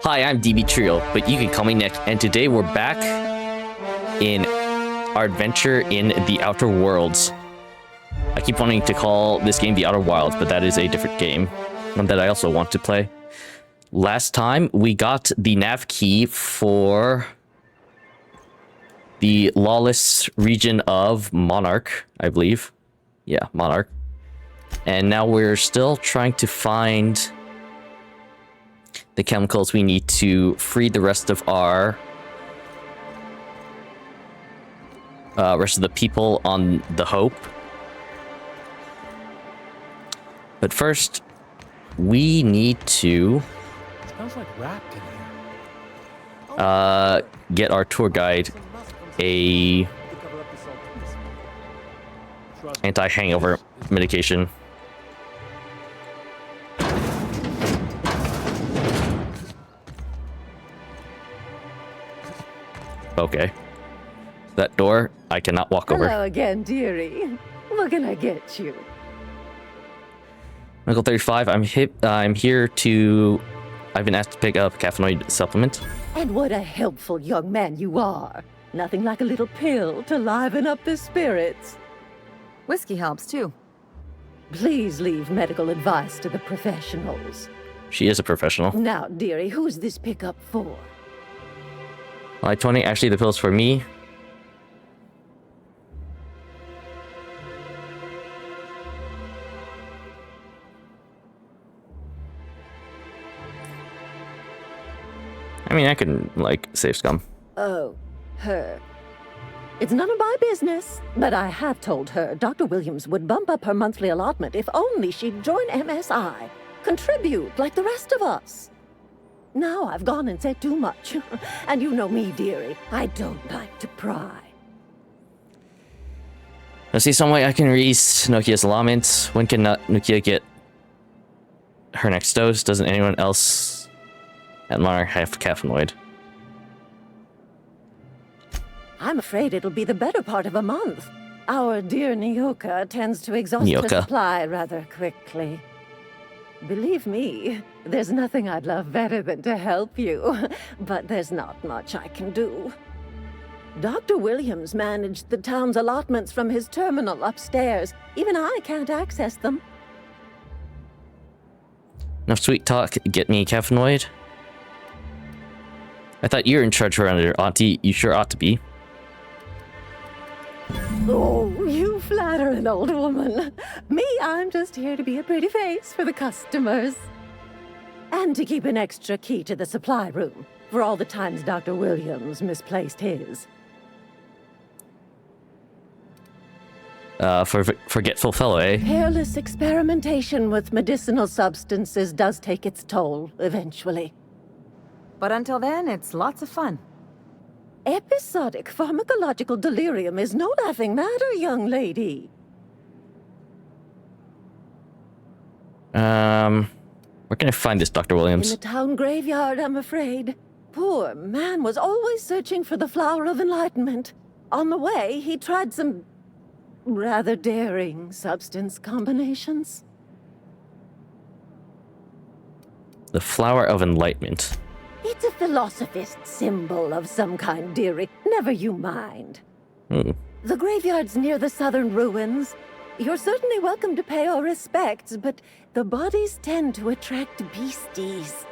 Hi, I'm DB Trio, but you can call me Nick, and today we're back in our adventure in the Outer Worlds. I keep wanting to call this game the Outer Wilds, but that is a different game, one that I also want to play. Last time, we got the nav key for the lawless region of Monarch, I believe. Yeah, Monarch. And now we're still trying to find the chemicals we need to free the rest of our rest of the people on the Hope. But first, we need to smells like wrapped in here. get our tour guide a anti-hangover medication. Okay. That door, I cannot walk over. Hello again, dearie. What can I get you? Uncle 35, I'm here to... I've been asked to pick up a caffeinoid supplement. And what a helpful young man you are. Nothing like a little pill to liven up the spirits. Whiskey helps, too. Please leave medical advice to the professionals. She is a professional. Now, dearie, who's this pickup for? Hi, Tony. Actually, the pill's for me. I mean, I can, like, save scum. Oh, her. It's none of my business, but I have told her Dr. Williams would bump up her monthly allotment if only she'd join MSI. Contribute like the rest of us. Now I've gone and said too much. And you know me, dearie. I don't like to pry. I see some way I can release Nokia's allotment. When can Nokia get her next dose? Doesn't anyone else at Monarch have caffeinoid? I'm afraid it'll be the better part of a month. Our dear Nyoka tends to exhaust her Nyoka. supply rather quickly. Believe me, there's nothing I'd love better than to help you, but there's not much I can do. Dr. Williams managed the town's allotments from his terminal upstairs. Even I can't access them. Enough sweet talk. Get me caffeinoid. I thought you were in charge around here, Auntie. You sure ought to be. Oh, you flatter an old woman. Me, I'm just here to be a pretty face for the customers. And to keep an extra key to the supply room for all the times Dr. Williams misplaced his. Forgetful fellow, eh? Careless experimentation with medicinal substances does take its toll, eventually. But until then, it's lots of fun. Episodic pharmacological delirium is no laughing matter, young lady. Where can I find this Dr. In Williams? the town graveyard, I'm afraid. Poor man was always searching for the flower of enlightenment. On the way, he tried some rather daring substance combinations. The Flower of Enlightenment. It's a philosophist symbol of some kind, dearie. Never you mind. The graveyard's near the southern ruins. You're certainly welcome to pay our respects, but the bodies tend to attract beasties.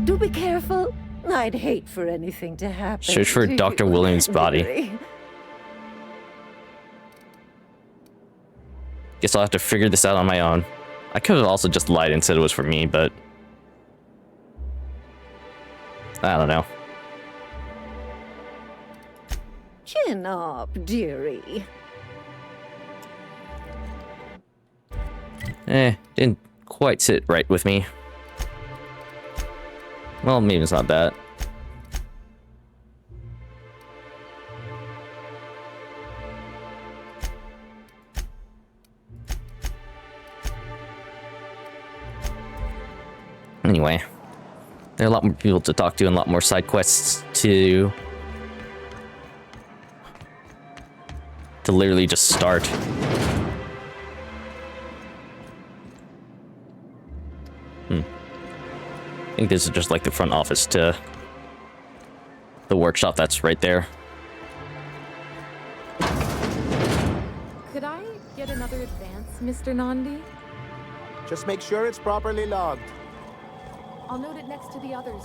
Do be careful. I'd hate for anything to happen. Search for to Dr. you, Williams' body. dearie. Guess I'll have to figure this out on my own. I could have also just lied and said it was for me, but... I don't know. Chin up, dearie. Didn't quite sit right with me. Well, maybe it's not that. Anyway, there are a lot more people to talk to and a lot more side quests to literally just start. think this is just like the front office to the workshop that's right there. Could I get another advance, Mr. Nandi? Just make sure it's properly logged. I'll note it next to the others.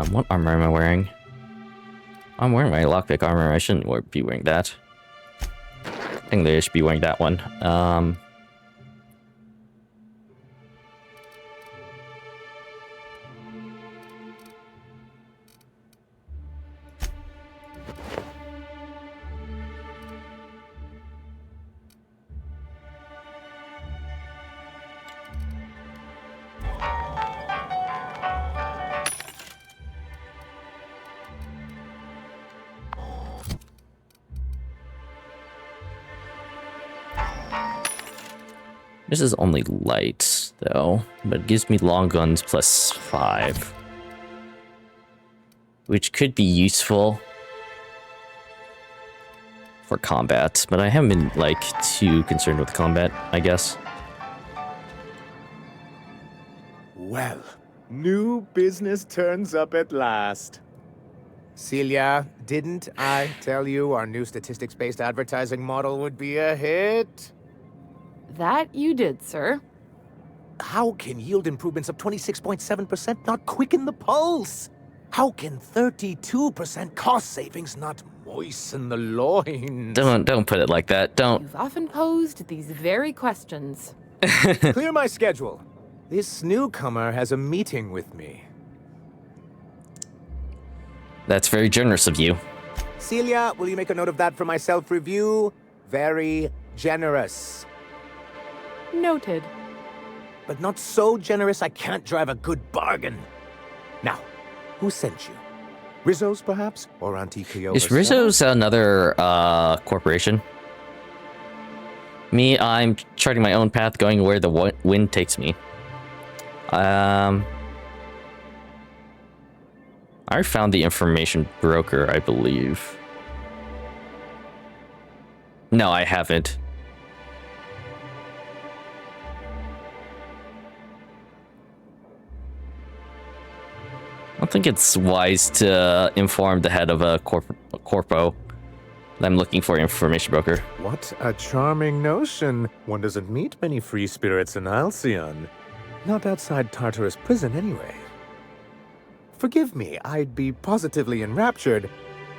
What armor am I wearing? I'm wearing my lockpick armor. I shouldn't be wearing that. I think they should be wearing that one. This is only light, though, but it gives me long guns plus 5. Which could be useful for combat, but I haven't been, like, too concerned with combat, I guess. Well, new business turns up at last. Celia, didn't I tell you our new statistics-based advertising model would be a hit? That you did, sir. How can yield improvements of 26.7% not quicken the pulse? How can 32% cost savings not moisten the loins? Don't put it like that. Don't. You've often posed these very questions. Clear my schedule. This newcomer has a meeting with me. That's very generous of you. Celia, will you make a note of that for my self-review? Very generous. Noted. But not so generous I can't drive a good bargain. Now, who sent you? Rizzo's, perhaps? Or Auntie Cleo Is herself? Rizzo's another corporation? Me, I'm charting my own path, going where the wind takes me. I found the information broker, I believe. No, I haven't. I don't think it's wise to inform the head of a corpo that I'm looking for information broker. What a charming notion. One doesn't meet many free spirits in Alcyon. Not outside Tartarus prison, anyway. Forgive me, I'd be positively enraptured.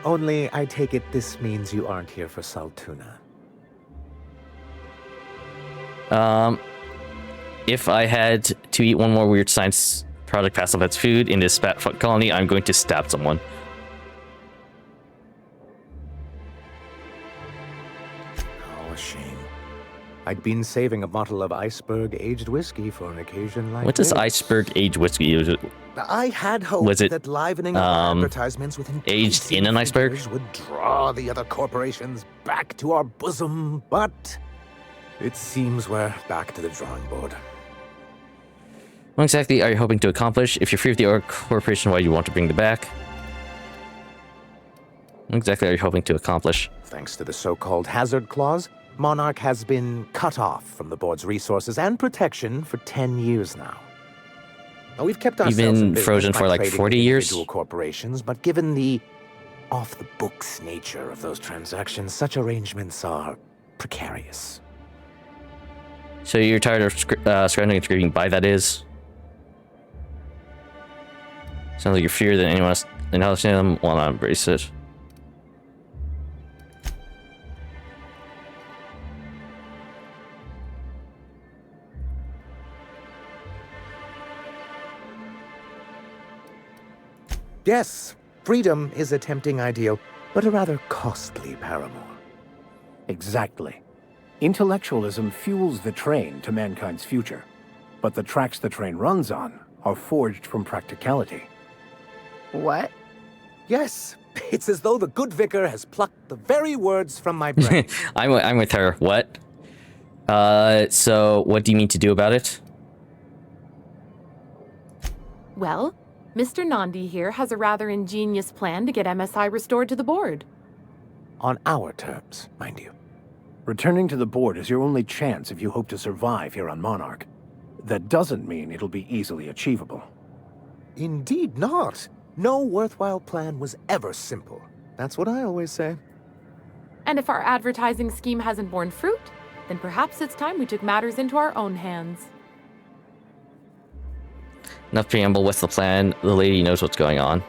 Only, I take it this means you aren't here for Saltuna. If I had to eat one more weird science product passed off as food in this spat fuck colony, I'm going to stab someone. Oh, a shame. I'd been saving a bottle of iceberg-aged whiskey for an occasion like What does this. iceberg-aged whiskey? I had hoped Was it, that livening up advertisements with aged in an iceberg? figures would draw the other corporations back to our bosom, but it seems we're back to the drawing board. What exactly are you hoping to accomplish? If you're free of the org corporation, why do you want to bring them back? What exactly are you hoping to accomplish? Thanks to the so-called hazard clause, Monarch has been cut off from the board's resources and protection for 10 years now. Now, we've kept ourselves been in business frozen by for like trading 40 with years? individual corporations, but given the off-the-books nature of those transactions, such arrangements are precarious. So you're tired of scrounging and scraping by, that is? Sounds like you're freer than anyone else in Halcyon. Well, not embrace it. Yes, freedom is a tempting ideal, but a rather costly paramour. Exactly. Intellectualism fuels the train to mankind's future, but the tracks the train runs on are forged from practicality. What? Yes, it's as though the good vicar has plucked the very words from my brain. I'm with her. What? So what do you mean to do about it? Well, Mr. Nandi here has a rather ingenious plan to get MSI restored to the board. On our terms, mind you. Returning to the board is your only chance if you hope to survive here on Monarch. That doesn't mean it'll be easily achievable. Indeed not. No worthwhile plan was ever simple. That's what I always say. And if our advertising scheme hasn't borne fruit, then perhaps it's time we took matters into our own hands. Enough preamble. What's the plan? The lady knows what's going on.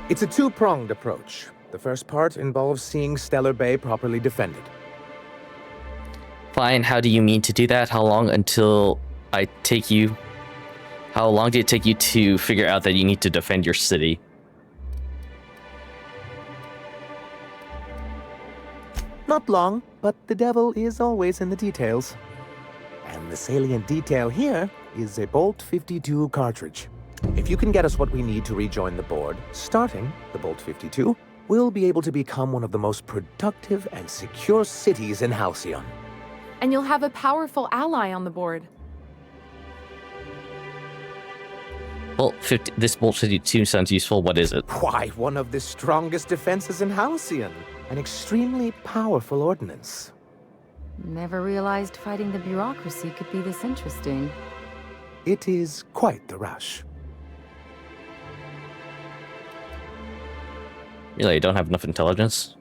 It's a two-pronged approach. The first part involves seeing Stellar Bay properly defended. Fine. How do you mean to do that? How long until I take you? How long did it take you to figure out that you need to defend your city? Not long, but the devil is always in the details. And the salient detail here is a Bolt 52 cartridge. If you can get us what we need to rejoin the board, starting the Bolt 52, we'll be able to become one of the most productive and secure cities in Halcyon. And you'll have a powerful ally on the board. This Bolt 52 sounds useful. What is it? Why, one of the strongest defenses in Halcyon. An extremely powerful ordnance. Never realized fighting the bureaucracy could be this interesting. It is quite the rush. Really, you don't have enough intelligence?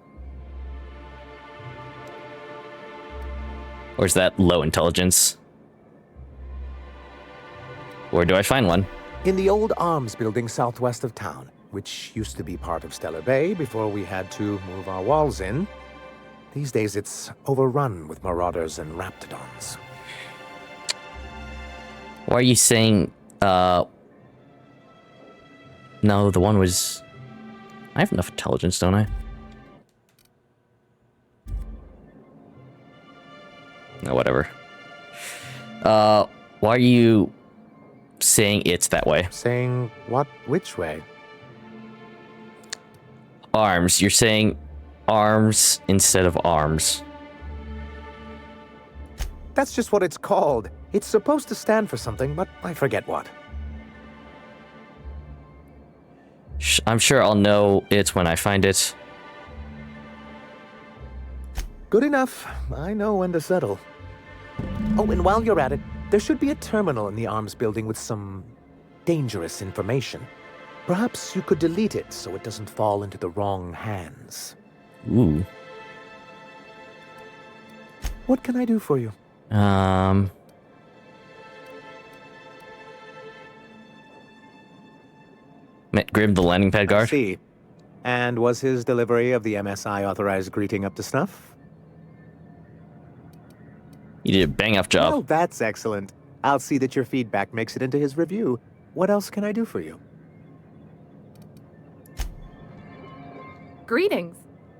Or is that low intelligence? Where do I find one? In the old arms building southwest of town, which used to be part of Stellar Bay before we had to move our walls in. These days it's overrun with marauders and raptidons. Why are you saying, No, the one was... I have enough intelligence, don't I? No, whatever. Why are you saying it's that way? Saying what? Which way? Arms. You're saying arms instead of arms. That's just what it's called. It's supposed to stand for something, but I forget what. I'm sure I'll know it when I find it. Good enough. I know when to settle. Oh, and while you're at it, there should be a terminal in the arms building with some dangerous information. Perhaps you could delete it so it doesn't fall into the wrong hands. Ooh. What can I do for you? Met Grim, the landing pad I guard. see. And was his delivery of the MSI authorized greeting up to snuff? You did a bang-up job. Oh, that's excellent. I'll see that your feedback makes it into his review. What else can I do for you? Greetings,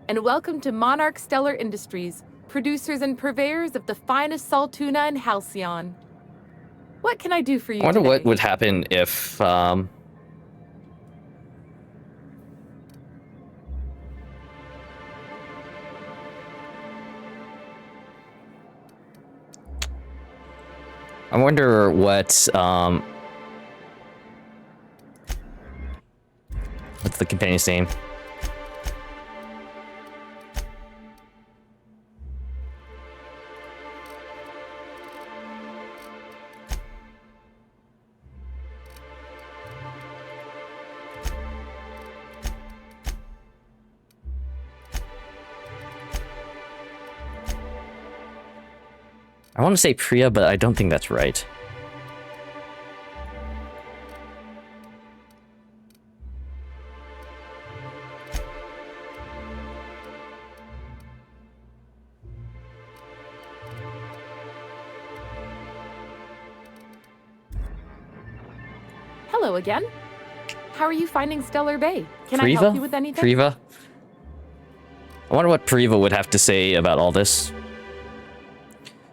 and welcome to Monarch Stellar Industries, producers and purveyors of the finest salt tuna in Halcyon. What can I do for you I wonder today? what would happen if, I wonder what's the companion's name? I want to say Priya, but I don't think that's right. Hello again. How are you finding Stellar Bay? Can I Priva? help you with anything? Priva? I wonder what Priva would have to say about all this.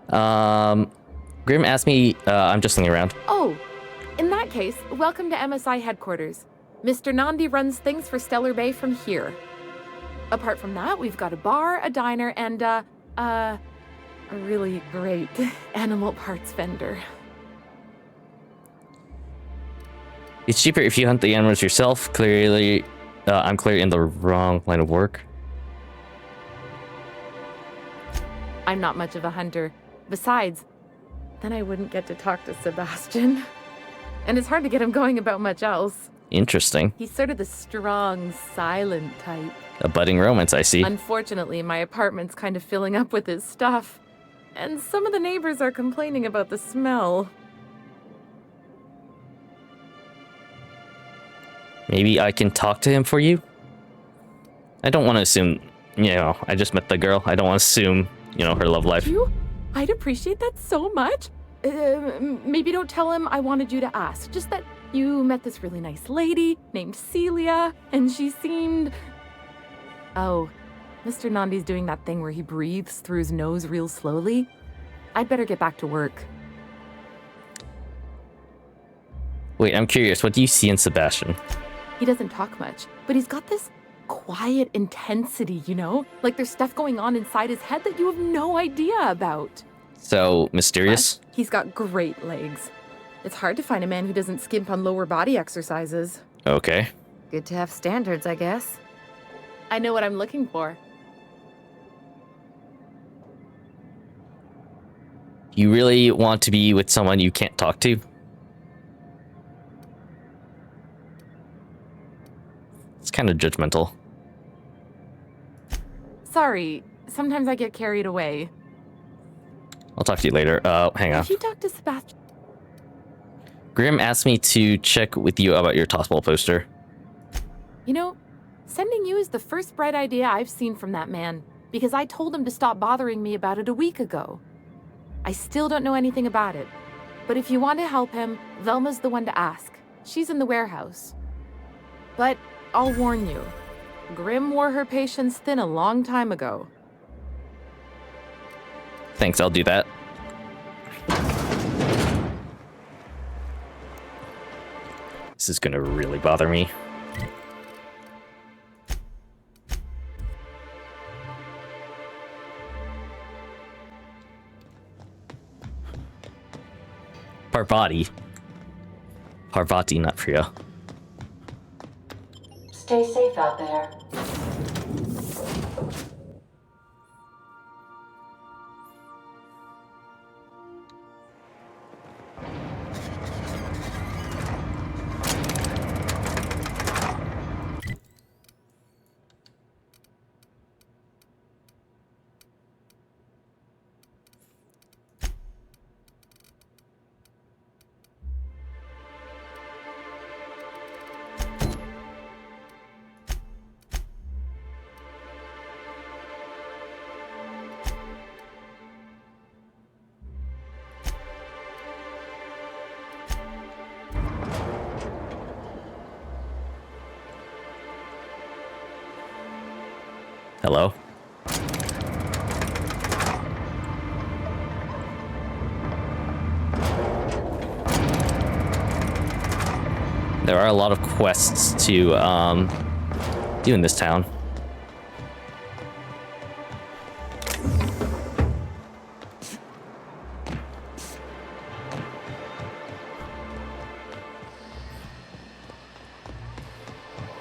Grim asked me, I'm just looking around. Oh, In that case, welcome to MSI headquarters. Mr. Nandi runs things for Stellar Bay from here. Apart from that, we've got a bar, a diner, and a really great animal parts vendor. It's cheaper if you hunt the animals yourself. Clearly, I'm clearly in the wrong line of work. I'm not much of a hunter. Besides, then I wouldn't get to talk to Sebastian. And it's hard to get him going about much else. Interesting. He's sort of the strong, silent type. A budding romance, I see. Unfortunately, my apartment's kind of filling up with his stuff. And some of the neighbors are complaining about the smell. Maybe I can talk to him for you? I don't want to assume, I just met the girl. I don't want to assume, her love life. I'd appreciate that so much. Maybe don't tell him I wanted you to ask. Just that you met this really nice lady named Celia, and she seemed... Oh, Mr. Nandi's doing that thing where he breathes through his nose real slowly. I'd better get back to work. Wait, I'm curious. What do you see in Sebastian? He doesn't talk much, but he's got this quiet intensity, Like there's stuff going on inside his head that you have no idea about. So, mysterious? But he's got great legs. It's hard to find a man who doesn't skimp on lower body exercises. Okay. Good to have standards, I guess. I know what I'm looking for. You really want to be with someone you can't talk to? It's kind of judgmental. Sorry, sometimes I get carried away. I'll talk to you later. Hang on. If you talk to Sebastian... Grim asked me to check with you about your tossball poster. Sending you is the first bright idea I've seen from that man, because I told him to stop bothering me about it a week ago. I still don't know anything about it, but if you want to help him, Velma's the one to ask. She's in the warehouse. But I'll warn you, Grim wore her patience thin a long time ago. Thanks, I'll do that. This is gonna really bother me. Parvati, not Priya. Stay safe out there. Hello? There are a lot of quests to do in this town.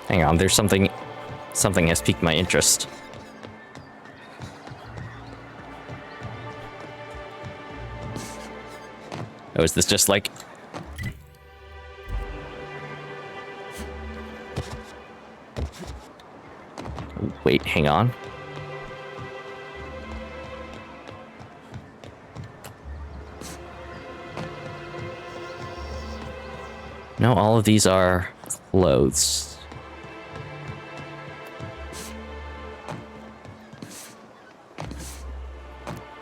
Hang on, there's something has piqued my interest. Oh, is this just like... Wait, hang on. No, all of these are clothes.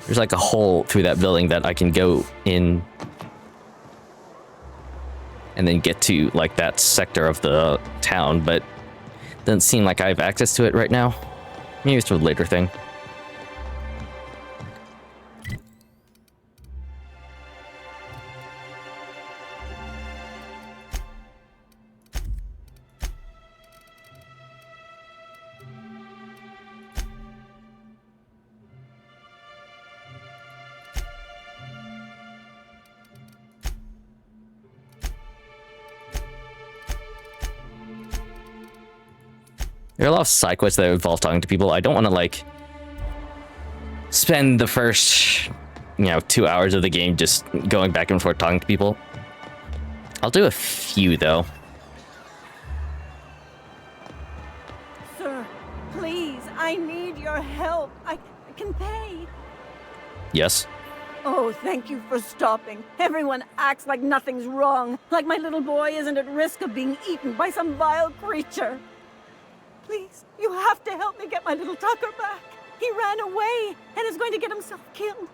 There's like a hole through that building that I can go in and then get to like that sector of the town, but doesn't seem like I have access to it right now. Maybe it's a later thing. There are a lot of side quests that involve talking to people. I don't want to, like, spend the first, 2 hours of the game just going back and forth talking to people. I'll do a few, though. Sir, please, I need your help. I can pay. Yes. Oh, thank you for stopping. Everyone acts like nothing's wrong, like my little boy isn't at risk of being eaten by some vile creature. Please, you have to help me get my little Tucker back. He ran away and is going to get himself killed.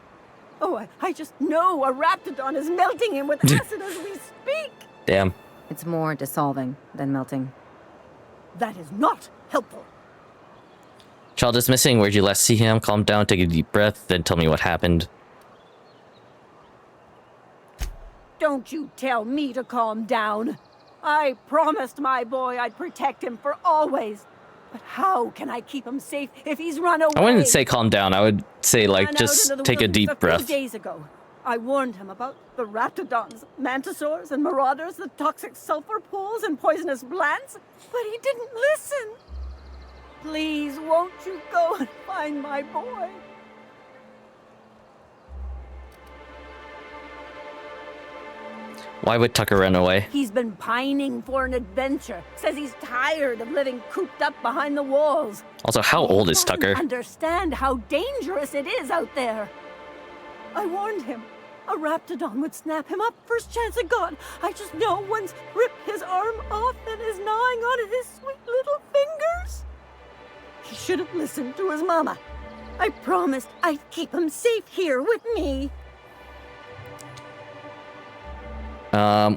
Oh, I just know a Raptidon is melting him with acid as we speak. Damn. It's more dissolving than melting. That is not helpful. Child is missing. Where'd you last see him? Calm down, take a deep breath, then tell me what happened. Don't you tell me to calm down. I promised my boy I'd protect him for always. But how can I keep him safe if he's run away? I wouldn't say calm down. I would say, like, just take a deep breath. 2 days ago, I warned him about the Raptidons, Mantisaurs, and Marauders, the toxic sulfur pools and poisonous plants, but he didn't listen. Please, won't you go and find my boy? Why would Tucker run away? He's been pining for an adventure. Says he's tired of living cooped up behind the walls. Also, how old is He doesn't Tucker? understand how dangerous it is out there. I warned him. A Raptidon would snap him up first chance it got. I just know one's ripped his arm off and is gnawing on his sweet little fingers. He should have listened to his mama. I promised I'd keep him safe here with me.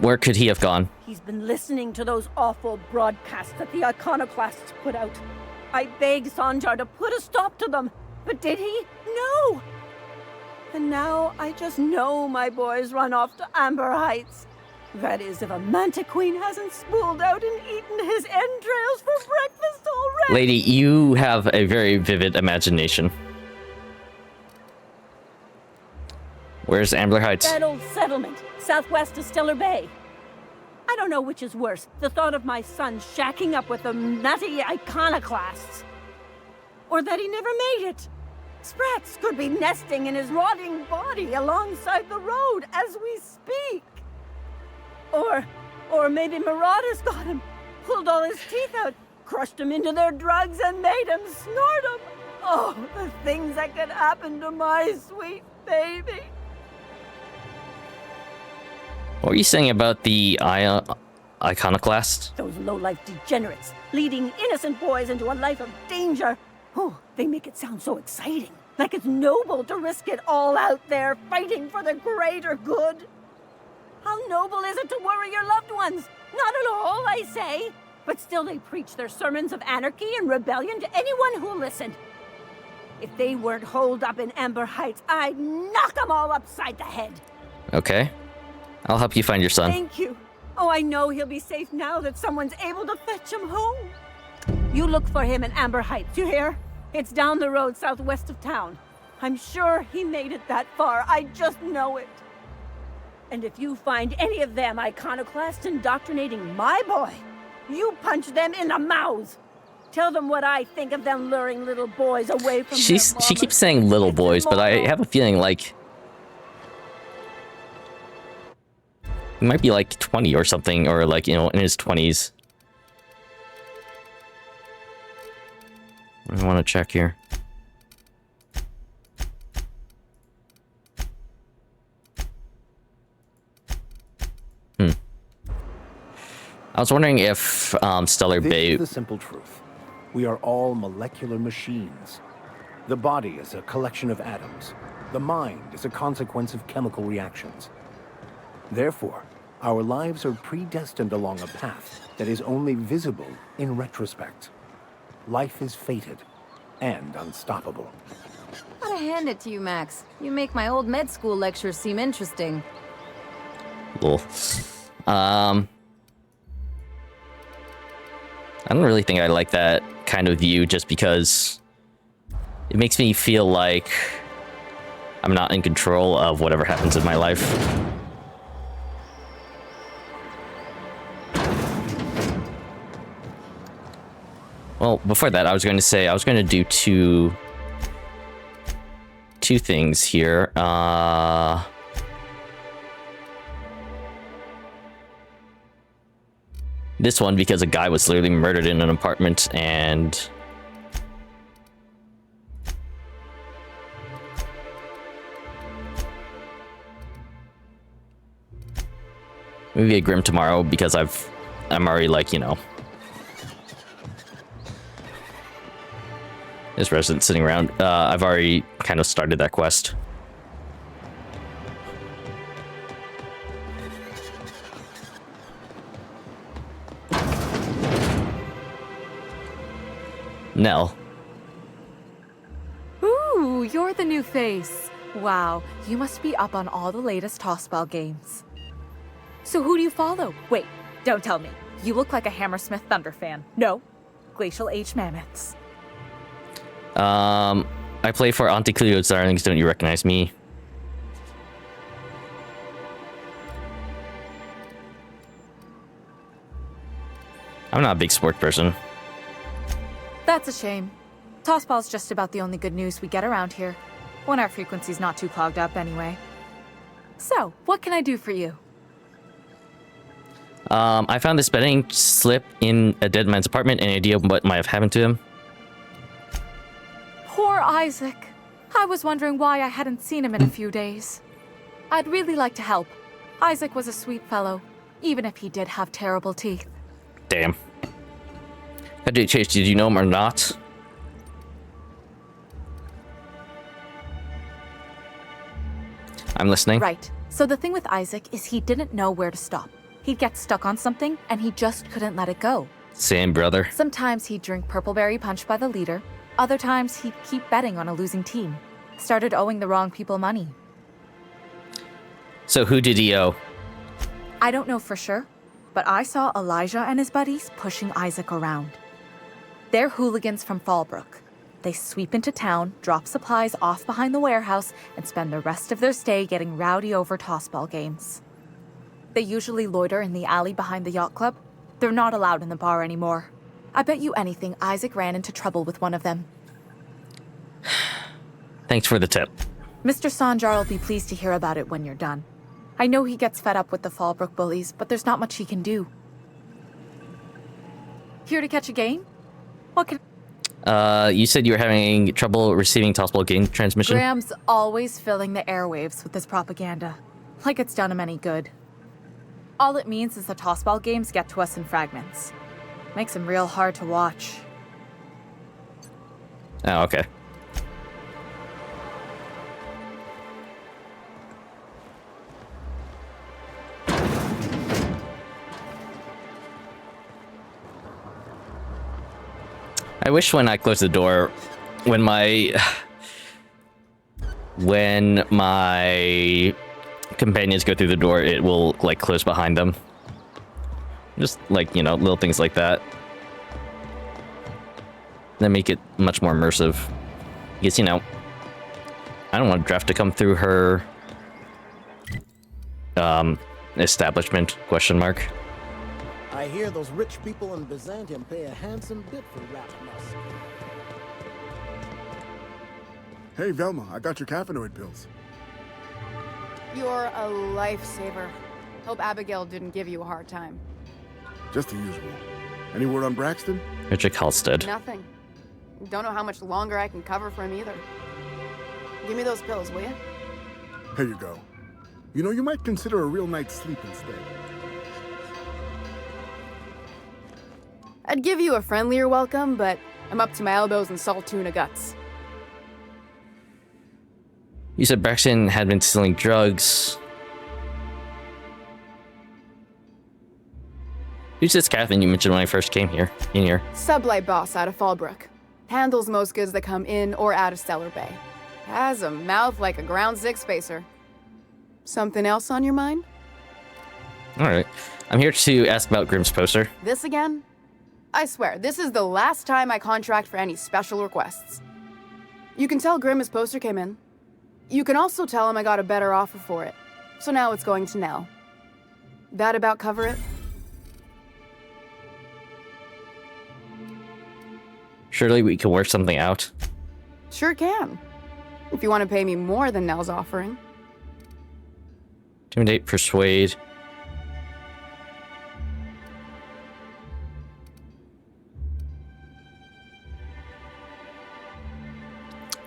Where could he have gone? He's been listening to those awful broadcasts that the iconoclasts put out. I begged Sanjar to put a stop to them, but did he? No! And now I just know my boy's run off to Amber Heights. That is, if a Mantiqueen hasn't spooled out and eaten his entrails for breakfast already. Lady, you have a very vivid imagination. Where's Amber Heights? That old settlement, southwest of Stellar Bay. I don't know which is worse, the thought of my son shacking up with the nutty iconoclasts, or that he never made it. Sprats could be nesting in his rotting body alongside the road as we speak. Or maybe Marauders got him, pulled all his teeth out, crushed him into their drugs and made him snort them. Oh, the things that could happen to my sweet baby. What were you saying about the iconoclast? Those low-life degenerates, leading innocent boys into a life of danger. Oh, they make it sound so exciting. Like it's noble to risk it all out there, fighting for the greater good. How noble is it to worry your loved ones? Not at all, I say. But still they preach their sermons of anarchy and rebellion to anyone who listened. If they weren't holed up in Amber Heights, I'd knock them all upside the head. Okay. I'll help you find your son. Thank you. Oh, I know he'll be safe now that someone's able to fetch him home. You look for him in Amber Heights, you hear? It's down the road southwest of town. I'm sure he made it that far. I just know it. And if you find any of them iconoclasts indoctrinating my boy, you punch them in the mouths. Tell them what I think of them luring little boys away from She keeps saying little boys, but I have a feeling like he might be like 20 or something, or like, in his 20s. I want to check here. I was wondering if Stellar Bay... This is the simple truth. We are all molecular machines. The body is a collection of atoms. The mind is a consequence of chemical reactions. Therefore, our lives are predestined along a path that is only visible in retrospect. Life is fated and unstoppable. Gotta hand it to you, Max. You make my old med school lectures seem interesting. Cool. I don't really think I like that kind of view, just because it makes me feel like I'm not in control of whatever happens in my life. Well, before that, I was going to say I was going to do two things here. This one because a guy was literally murdered in an apartment, and maybe a Grim tomorrow because I'm already like, you know, this resident sitting around. I've already kind of started that quest. Nell. Ooh, you're the new face. Wow, you must be up on all the latest tossball games. So who do you follow? Wait, don't tell me. You look like a Hammersmith Thunder fan. No, Glacial Age Mammoths. I play for Auntie Cleo's Darlings. Don't you recognize me? I'm not a big sport person. That's a shame. Tossball's just about the only good news we get around here, when our frequency's not too clogged up anyway. So, what can I do for you? I found this betting slip in a dead man's apartment. Any idea what might have happened to him? Poor Isaac. I was wondering why I hadn't seen him in a few days. I'd really like to help. Isaac was a sweet fellow, even if he did have terrible teeth. Damn. Did you know him or not? I'm listening. Right. So the thing with Isaac is he didn't know where to stop. He'd get stuck on something, and he just couldn't let it go. Same, brother. Sometimes he'd drink Purpleberry Punch by the liter. Other times he'd keep betting on a losing team. Started owing the wrong people money. So who did he owe? I don't know for sure, but I saw Elijah and his buddies pushing Isaac around. They're hooligans from Fallbrook. They sweep into town, drop supplies off behind the warehouse, and spend the rest of their stay getting rowdy over tossball games. They usually loiter in the alley behind the yacht club. They're not allowed in the bar anymore. I bet you anything Isaac ran into trouble with one of them. Thanks for the tip. Mr. Sanjar will be pleased to hear about it when you're done. I know he gets fed up with the Fallbrook bullies, but there's not much he can do. Here to catch a game? What can... You said you were having trouble receiving tossball game transmission? Graham's always filling the airwaves with his propaganda. Like it's done him any good. All it means is the tossball games get to us in fragments. Makes him real hard to watch. Oh, okay. I wish when I close the door, when my companions go through the door, it will like close behind them. Just like, you know, little things like that. Then make it much more immersive. Because, you know, I don't want draft to come through her establishment, question mark. I hear those rich people in Byzantium pay a handsome bit for wrapped musk. Hey, Velma, I got your caffeinoid pills. You're a lifesaver. Hope Abigail didn't give you a hard time. Just the usual. Any word on Braxton? Richard Halstead. Nothing. Don't know how much longer I can cover for him either. Give me those pills, will you? Here you go. You know, you might consider a real night's sleep instead. I'd give you a friendlier welcome, but I'm up to my elbows in salt tuna guts. You said Braxton had been stealing drugs. Who's this Catherine you mentioned when I first came here? Sublight boss out of Fallbrook. Handles most goods that come in or out of Stellar Bay. Has a mouth like a ground six spacer. Something else on your mind? Alright. I'm here to ask about Grimm's poster. This again? I swear, this is the last time I contract for any special requests. You can tell Grimm his poster came in. You can also tell him I got a better offer for it. So now it's going to Nell. That about cover it? Surely we can work something out. Sure can. If you want to pay me more than Nell's offering. Intimidate, persuade.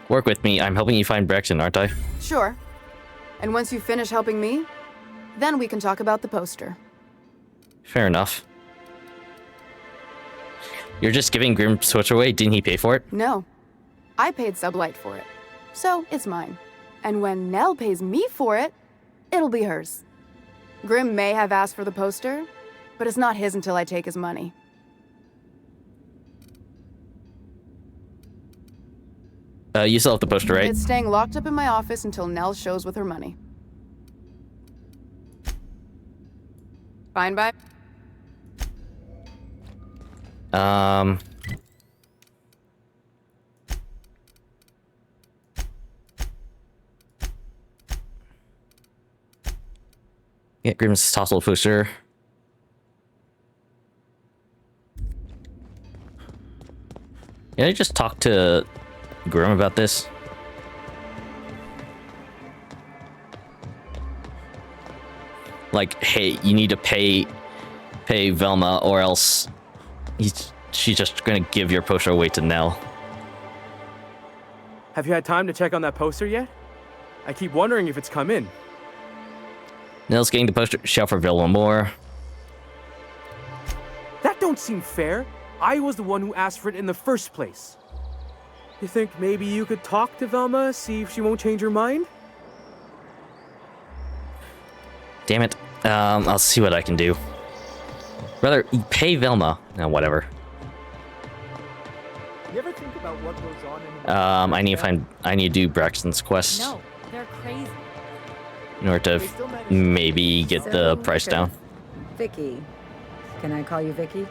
Work with me. I'm helping you find Brexton, aren't I? Sure. And once you finish helping me, then we can talk about the poster. Fair enough. You're just giving Grimm Switch away? Didn't he pay for it? No. I paid Sublight for it. So, it's mine. And when Nell pays me for it, it'll be hers. Grimm may have asked for the poster, but it's not his until I take his money. You still have the poster, right? It's staying locked up in my office until Nell shows with her money. Fine by? Get Grimm's tossle poster. Can I just talk to Grimm about this? Like, hey, you need to pay Velma, or else she's just gonna give your poster away to Nell. Have you had time to check on that poster yet? I keep wondering if it's come in. Nell's getting the poster. Shout for Velma more. That don't seem fair. I was the one who asked for it in the first place. You think maybe you could talk to Velma, see if she won't change her mind? Damn it. I'll see what I can do. Rather, pay Velma. No, whatever. You ever think about what goes on in I need to do Braxton's quest. No, they're crazy. In order to maybe get the price down. Vicky. Can I call you Vicky?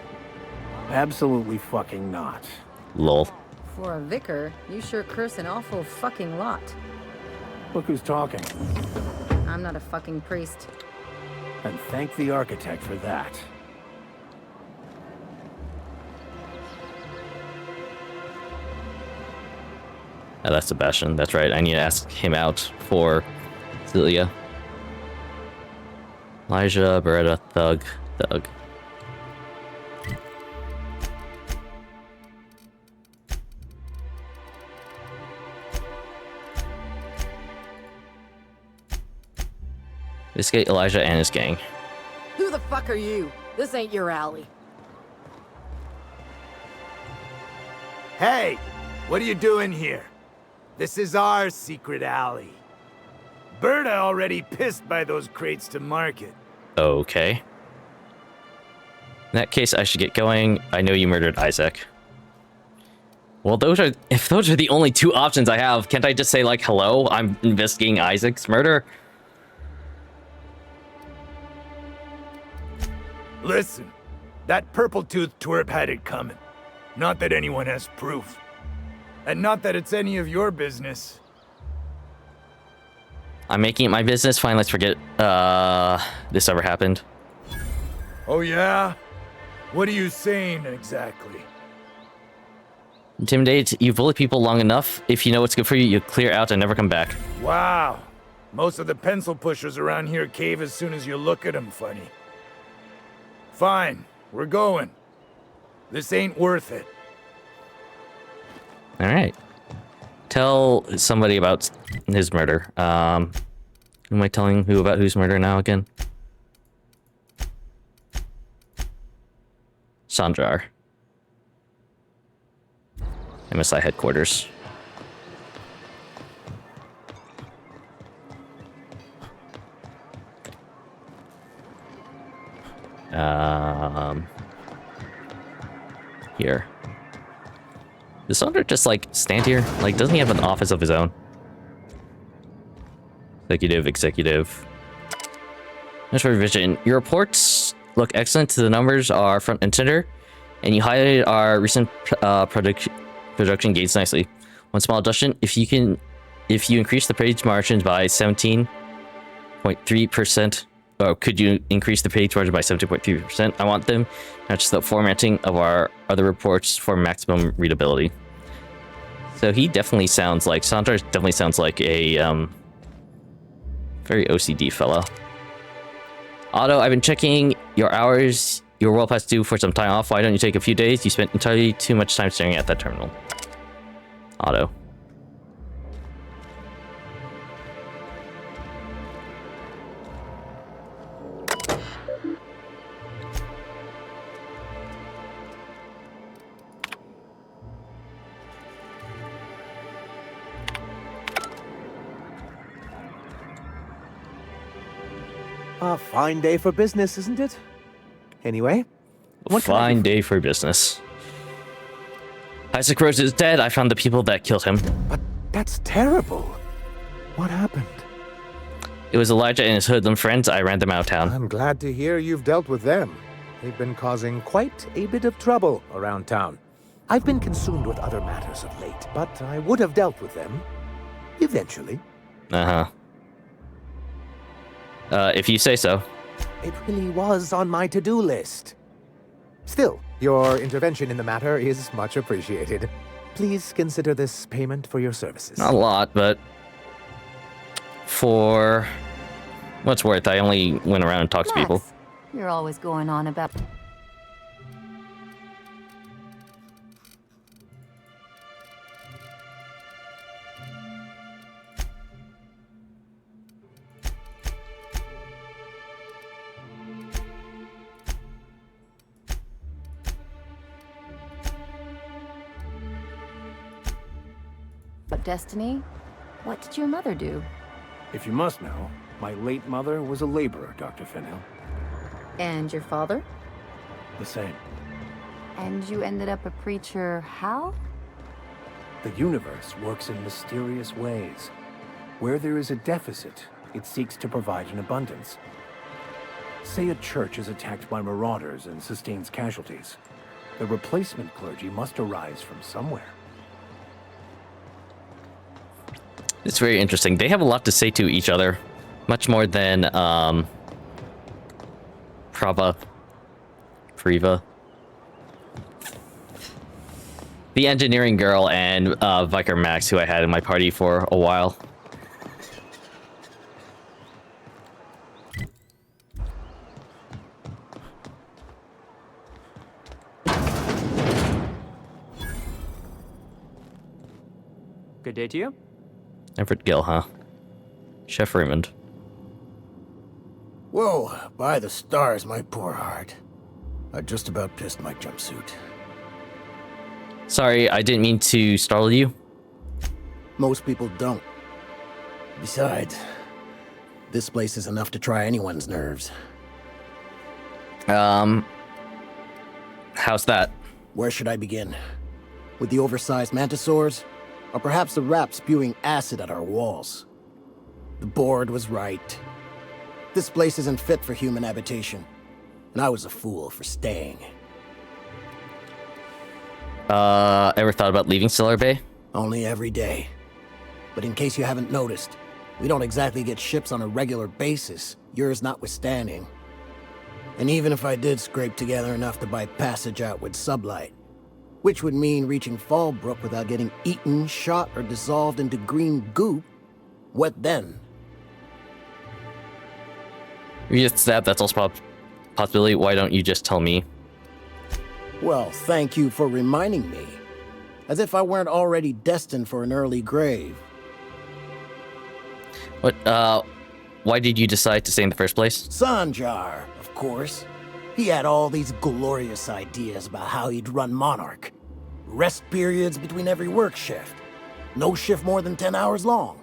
Absolutely fucking not. Lol. For a vicar, you sure curse an awful fucking lot. Look who's talking. I'm not a fucking priest. And thank the architect for that. Oh, that's Sebastian. That's right. I need to ask him out for Celia. Elijah, Beretta, Thug. Escape Elijah and his gang. Who the fuck are you? This ain't your alley. Hey, what are you doing here? This is our secret alley. Berta already pissed by those crates to market. Okay. In that case, I should get going. I know you murdered Isaac. Well, if those are the only two options I have, can't I just say, like, hello, I'm investigating Isaac's murder? Listen, that purple-toothed twerp had it coming. Not that anyone has proof. And not that it's any of your business. I'm making it my business. Fine, let's forget this ever happened. Oh yeah? What are you saying exactly? Intimidate. You bully people long enough. If you know what's good for you, you clear out and never come back. Wow. Most of the pencil pushers around here cave as soon as you look at them funny. Fine, we're going. This ain't worth it. All right. Tell somebody about his murder. Who am I telling who about whose murder now again? Sandrar. MSI headquarters. Here. Does Sandra just, like, stand here? Like, doesn't he have an office of his own? Executive. That's for revision. Your reports look excellent. The numbers are front and center, and you highlighted our recent production gains nicely. One small adjustment: if you increase the page margins by 17.3%, Oh, could you increase the page margin by 70.3%? I want them, not just the formatting of our other reports for maximum readability. So he definitely sounds like, Sandra definitely sounds like a very OCD fella. Otto, I've been checking your hours. You're well past due for some time off. Why don't you take a few days? You spent entirely too much time staring at that terminal. Otto. A fine day for business, isn't it? Anyway, Fine day for business. Isaac Rose is dead. I found the people that killed him. But that's terrible. What happened? It was Elijah and his hoodlum friends. I ran them out of town. I'm glad to hear you've dealt with them. They've been causing quite a bit of trouble around town. I've been consumed with other matters of late, but I would have dealt with them eventually. Uh-huh. If you say so. It really was on my to-do list. Still, your intervention in the matter is much appreciated. Please consider this payment for your services. Not a lot, but for what's worth, I only went around and talked to people. You're always going on about... Destiny, what did your mother do? If you must know, my late mother was a laborer, Dr. Fenhill. And your father? The same. And you ended up a preacher how? The universe works in mysterious ways. Where there is a deficit, it seeks to provide an abundance. Say a church is attacked by marauders and sustains casualties. The replacement clergy must arise from somewhere. It's very interesting. They have a lot to say to each other. Much more than, Priva. The engineering girl and, Vicar Max, who I had in my party for a while. Good day to you. Everett Gill, huh? Chef Raymond. Whoa, by the stars, my poor heart. I just about pissed my jumpsuit. Sorry, I didn't mean to startle you. Most people don't. Besides, this place is enough to try anyone's nerves. How's that? Where should I begin? With the oversized mantisaurs? Or perhaps the rap spewing acid at our walls? The board was right. This place isn't fit for human habitation. And I was a fool for staying. Ever thought about leaving Stellar Bay? Only every day. But in case you haven't noticed, we don't exactly get ships on a regular basis, yours notwithstanding. And even if I did scrape together enough to buy passage out with sublight, which would mean reaching Fallbrook without getting eaten, shot, or dissolved into green goop, what then? Yes, that's also a possibility. Why don't you just tell me? Well, thank you for reminding me. As if I weren't already destined for an early grave. What, why did you decide to stay in the first place? Sanjar, of course. He had all these glorious ideas about how he'd run Monarch. Rest periods between every work shift. No shift more than 10 hours long.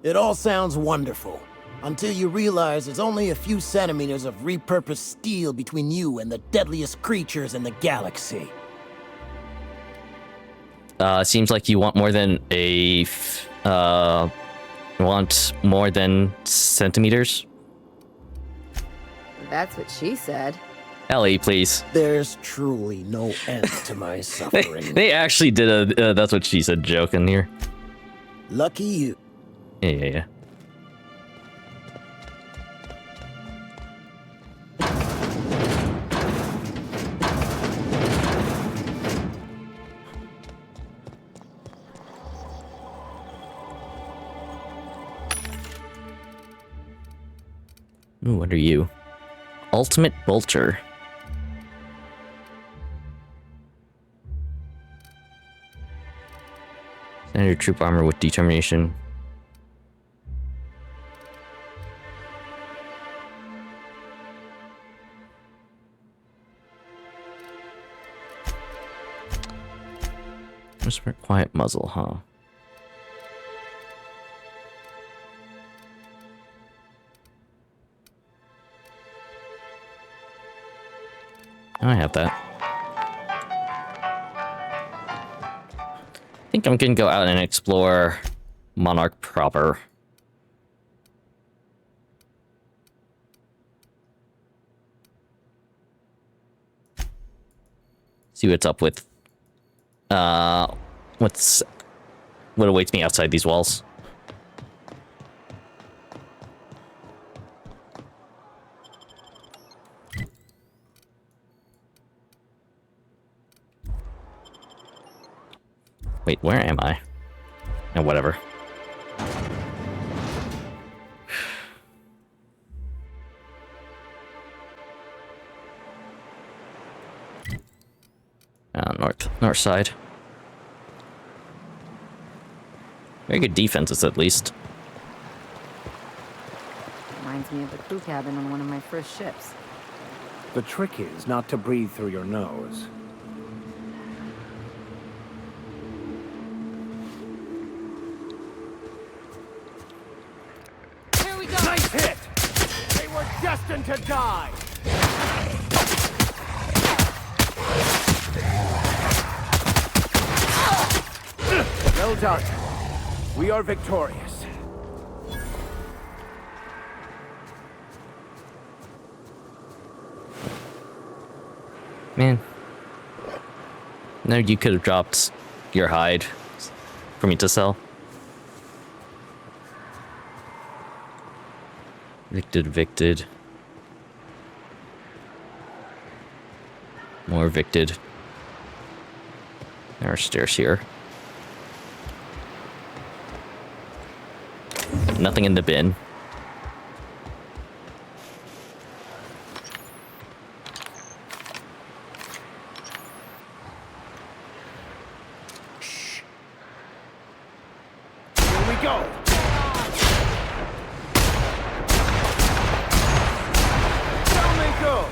It all sounds wonderful, until you realize there's only a few centimeters of repurposed steel between you and the deadliest creatures in the galaxy. Seems like you want more than centimeters? That's what she said. Ellie, please. There's truly no end to my suffering. They actually did a that's what she said joke in here. Lucky you. Yeah. Ooh, what are you? Ultimate Bolter. Standard troop armor with determination. Whisper, quiet muzzle, huh? I have that. I think I'm gonna go out and explore Monarch proper. See what's up with what awaits me outside these walls. Wait, where am I? And whatever. North side. Very good defenses, at least. Reminds me of the crew cabin on one of my first ships. The trick is not to breathe through your nose. Here we go! Nice hit! They were destined to die! Well done. We are victorious. Man. No, you could have dropped your hide for me to sell. Evicted. More evicted. There are stairs here. Nothing in the bin. Here we go! Down they go!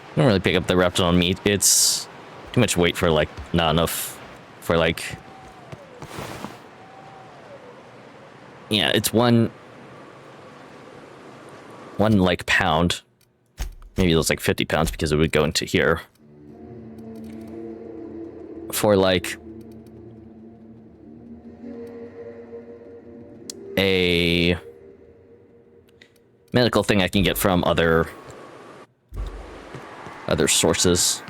I don't really pick up the Reptile meat. It's too much weight for, like, not enough for, like... Yeah, it's one, like, pound. Maybe it was, like, 50 pounds because it would go into here. For, like... a... medical thing I can get from other sources.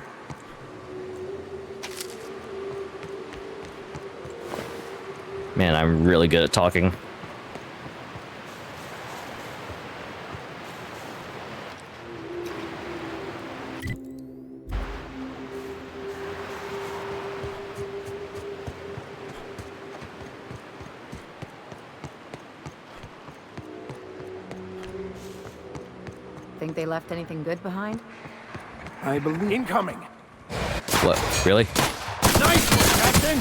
Man, I'm really good at talking. Think they left anything good behind? I believe... Incoming! What? Really? Nice one, Captain!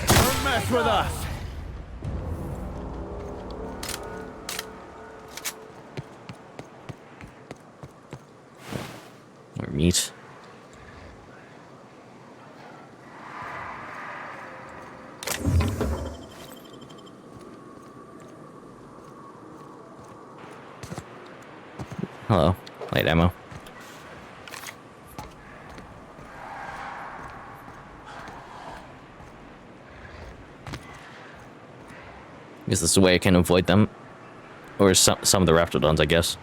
Don't mess with us! Hello. Light ammo. Guess this is a way I can avoid them. Or some of the Raptidons, I guess.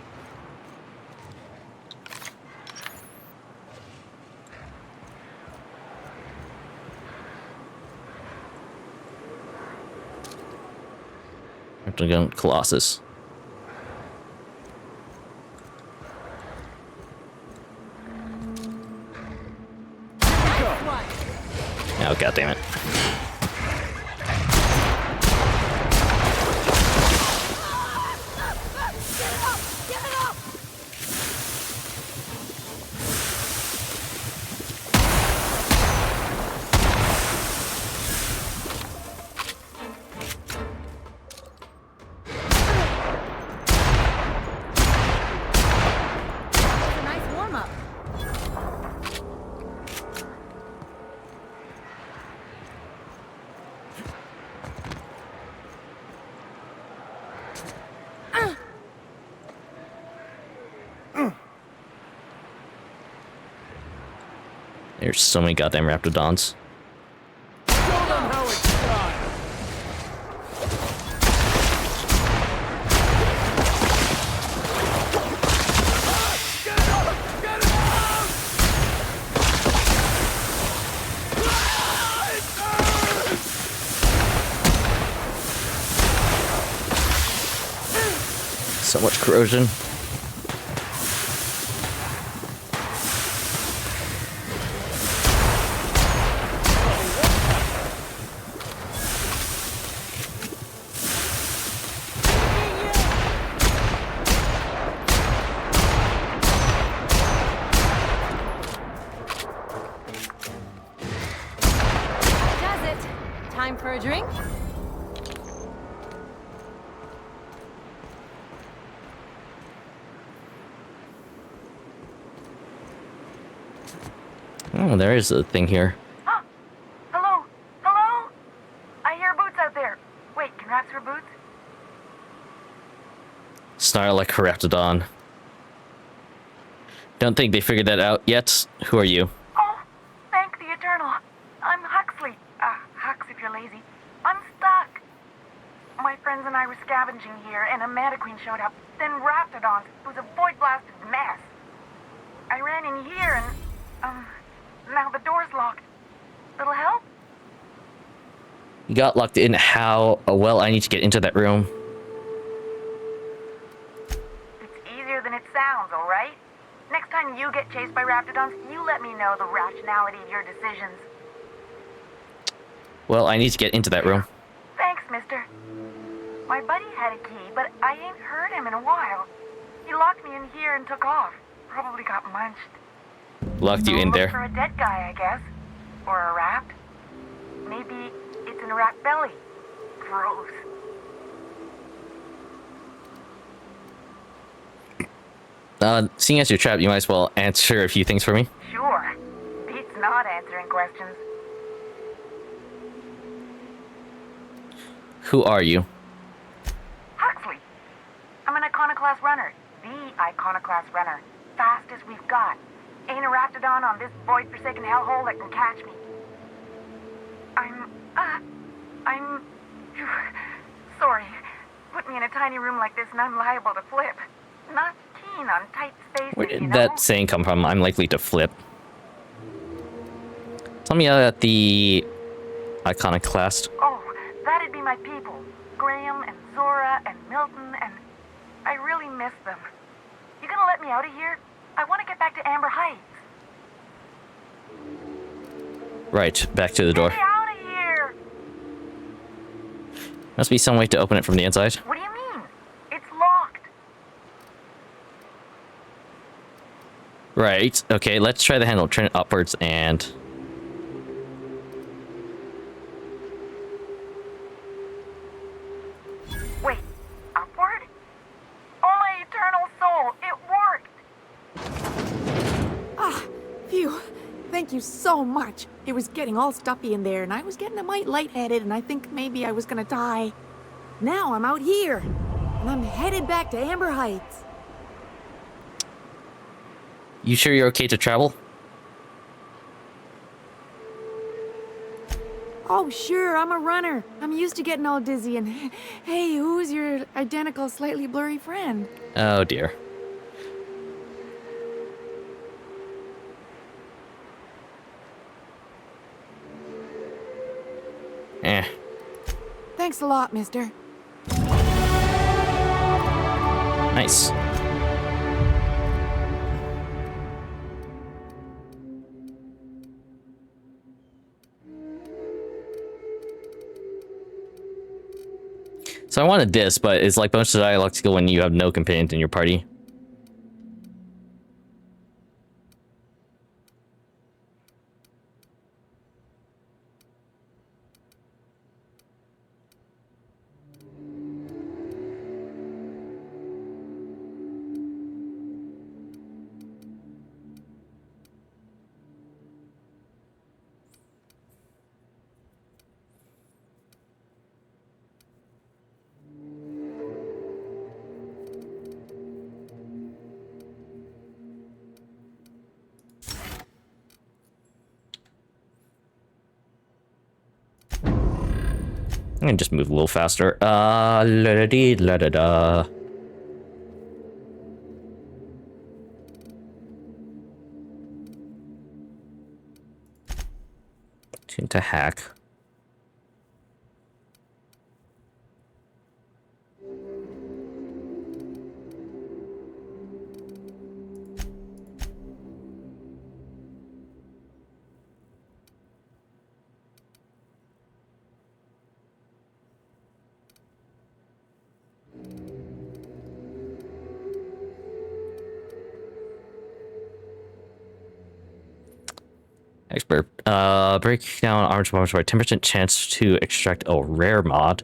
Raptidon Colossus. Oh, god damn it. There's so many goddamn Raptidons. So much corrosion. Time for a drink? Oh, there is a thing here. Huh? Hello? Hello? I hear boots out there. Wait, can rats wear boots? Snarl like a Raptidon. Don't think they figured that out yet. Who are you? Oh, thank the Eternal. I'm Huxley. Hux if you're lazy. I'm stuck. My friends and I were scavenging here, and a Meta Queen showed up. Then Raptidons. It was a void-blasted mess. I ran in here and, now the door's locked. Little help? You got locked in. How? Oh, well, I need to get into that room. It's easier than it sounds, all right? Next time you get chased by Raptidons, you let me know the rationality of your decisions. Well, I need to get into that room. Thanks, mister. My buddy had a key, but I ain't heard him in a while. He locked me in here and took off. Probably got munched. Locked you in Look there. for a dead guy, I guess. Or a rat. Maybe it's in a rat belly. Gross. Seeing as you're trapped, you might as well answer a few things for me. Sure. Beats not answering questions. Who are you? Huxley. I'm an iconoclast runner. The iconoclast runner. Fastest we've got. Ain't a Raptidon on this void-forsaken hellhole that can catch me. I'm... Sorry. Put me in a tiny room like this and I'm liable to flip. Not keen on tight spaces, Where did you know? that saying come from? I'm likely to flip. Tell me about the iconoclast. Oh, that'd be my people. Graham and Zora and Milton and... I really miss them. You gonna let me out of here? I want to get back to Amber Heights. Right, back to the door. Get me out of here! Must be some way to open it from the inside. What do you mean? It's locked. Right, okay, let's try the handle. Turn it upwards and... Wait, upward? Oh, my eternal soul, it worked! Ah, phew. Thank you so much. It was getting all stuffy in there, and I was getting a mite lightheaded, and I think maybe I was gonna die. Now I'm out here, and I'm headed back to Amber Heights. You sure you're okay to travel? Oh, sure, I'm a runner. I'm used to getting all dizzy and... Hey, who's your identical, slightly blurry friend? Oh, dear. Eh. Thanks a lot, mister. Nice. So I wanted this, but it's like bonus dialogue skill when you have no companions in your party. I'm gonna just move a little faster. La-da-dee, la-da-da. Tune to hack. Expert. Break down arms bombs by 10% chance to extract a rare mod.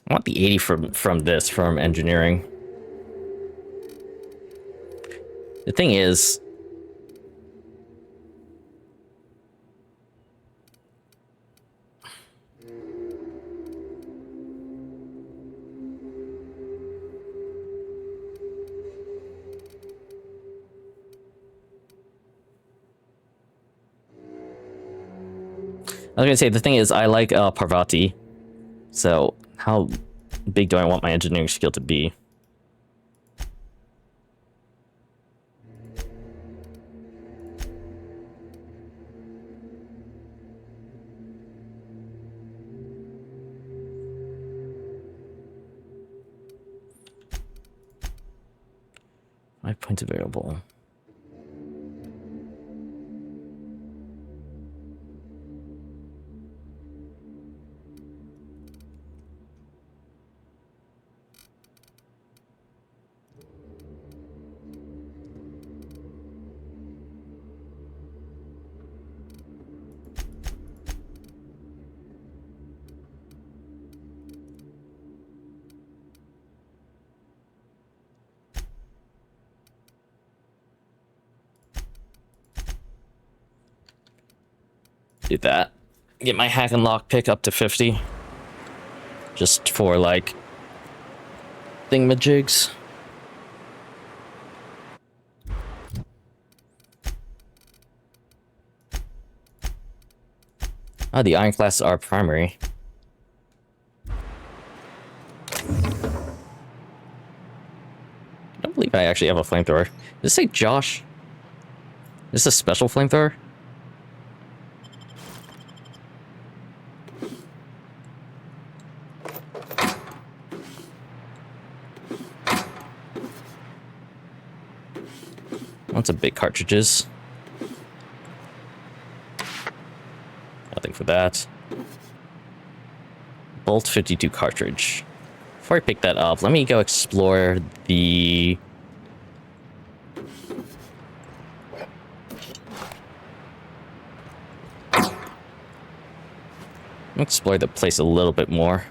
I want the 80 from engineering. The thing is, I was gonna say, the thing is, I like Parvati, so how big do I want my engineering skill to be? Five points available. Do that. Get my hack and lock pick up to 50. Just for, like, thingamajigs. Oh, the iron classes are primary. I don't believe I actually have a flamethrower. Does it say Josh? Is this a special flamethrower? Want some big cartridges. Nothing for that. Bolt 52 cartridge. Before I pick that up, let me go explore the... explore the place a little bit more.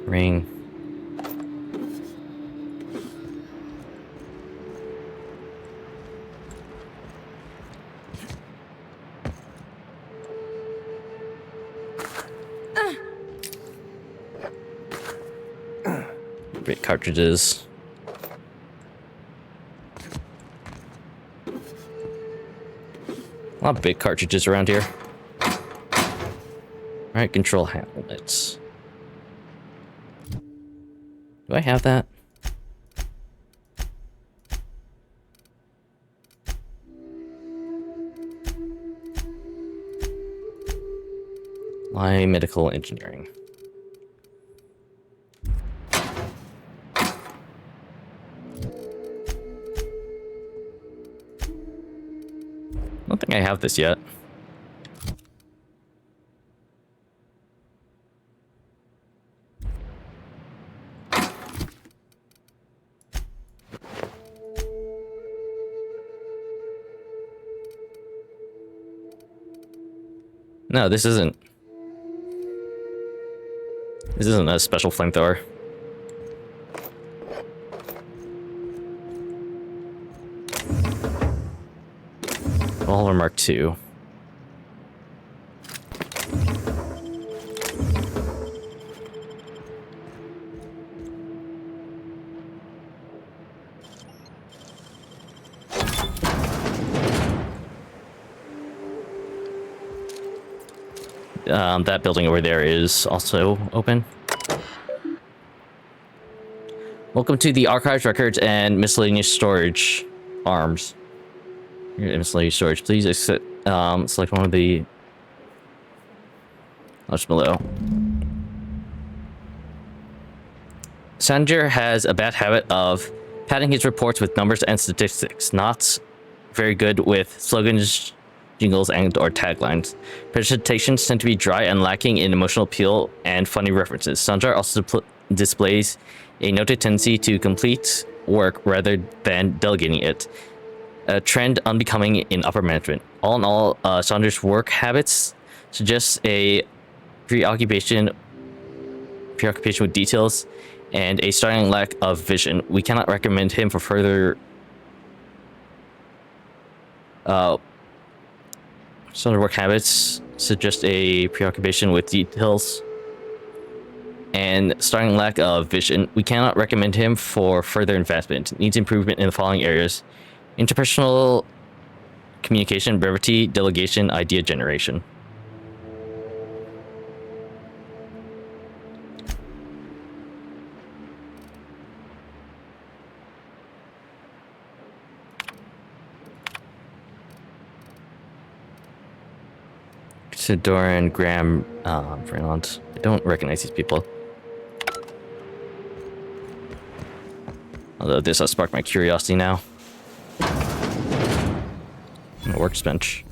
Ring. Great cartridges. A lot of big cartridges around here. Alright, control helmets. Do I have that? My medical engineering. I don't think I have this yet. No, this isn't. This isn't a special flamethrower. Revolver Mark II. That building over there is also open. Welcome to the archives, records, and miscellaneous storage arms. Miscellaneous storage. Please select one of the options below. Sanger has a bad habit of padding his reports with numbers and statistics. Not very good with slogans, jingles, and/or taglines. Presentations tend to be dry and lacking in emotional appeal and funny references. Sanjar also displays a noted tendency to complete work rather than delegating it, a trend unbecoming in upper management. All in all, Sanjar's work habits suggest a preoccupation with details and a startling lack of vision. We cannot recommend him for further Sanjar's work habits suggest a preoccupation with details and starting lack of vision. We cannot recommend him for further advancement. Needs improvement in the following areas: interpersonal communication, brevity, delegation, idea generation. Doran, Graham, Fremont. I don't recognize these people. Although this has sparked my curiosity now. A workbench.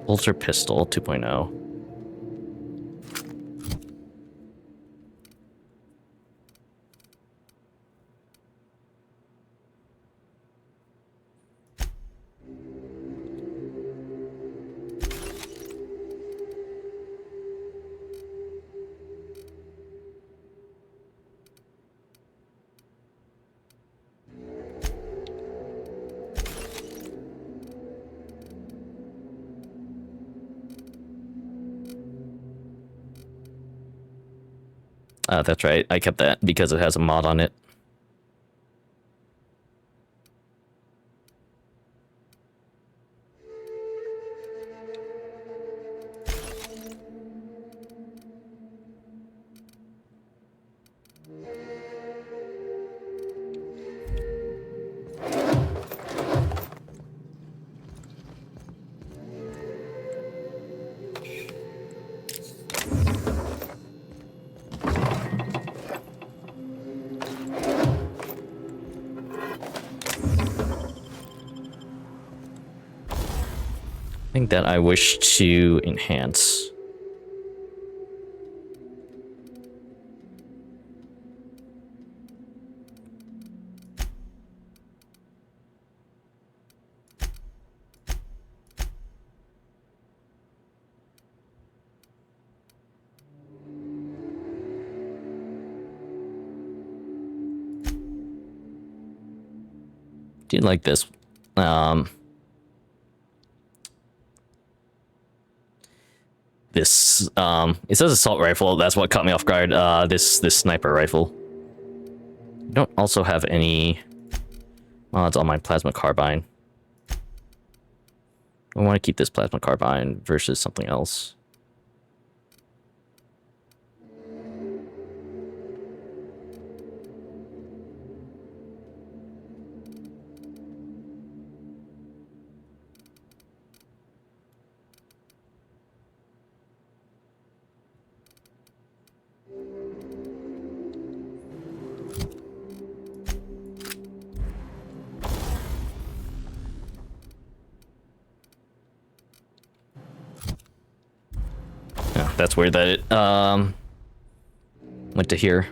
Bolter pistol 2.0. That's right. I kept that because it has a mod on it. think that I wish to enhance. Do you like this? It says assault rifle. That's what caught me off guard. This sniper rifle. I don't also have any mods on my plasma carbine. I want to keep this plasma carbine versus something else. That's weird that it went to here.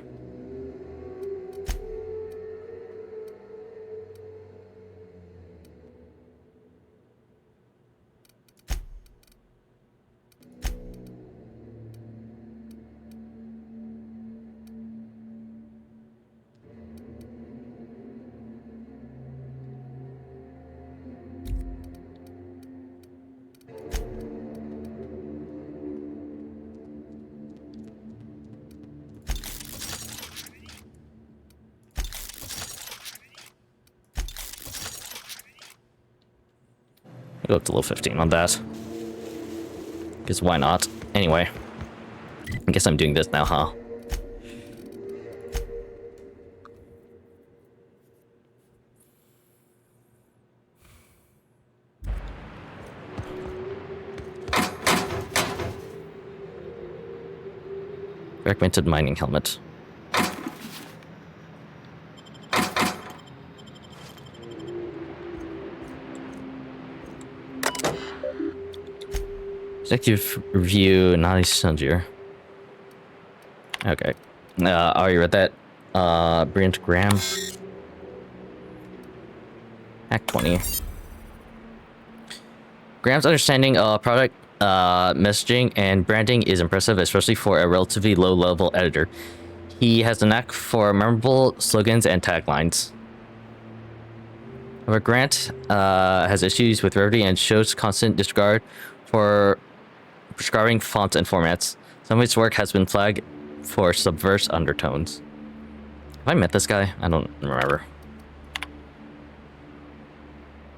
Go up to level 15 on that. Because why not? Anyway. I guess I'm doing this now, huh? Fragmented mining helmet. Executive review, not essential. Okay. I already read that. Brent Graham. Act 20. Graham's understanding of product messaging and branding is impressive, especially for a relatively low-level editor. He has a knack for memorable slogans and taglines. However, Grant has issues with brevity and shows constant disregard for prescribing fonts and formats. Some of his work has been flagged for subversive undertones. Have I met this guy? I don't remember.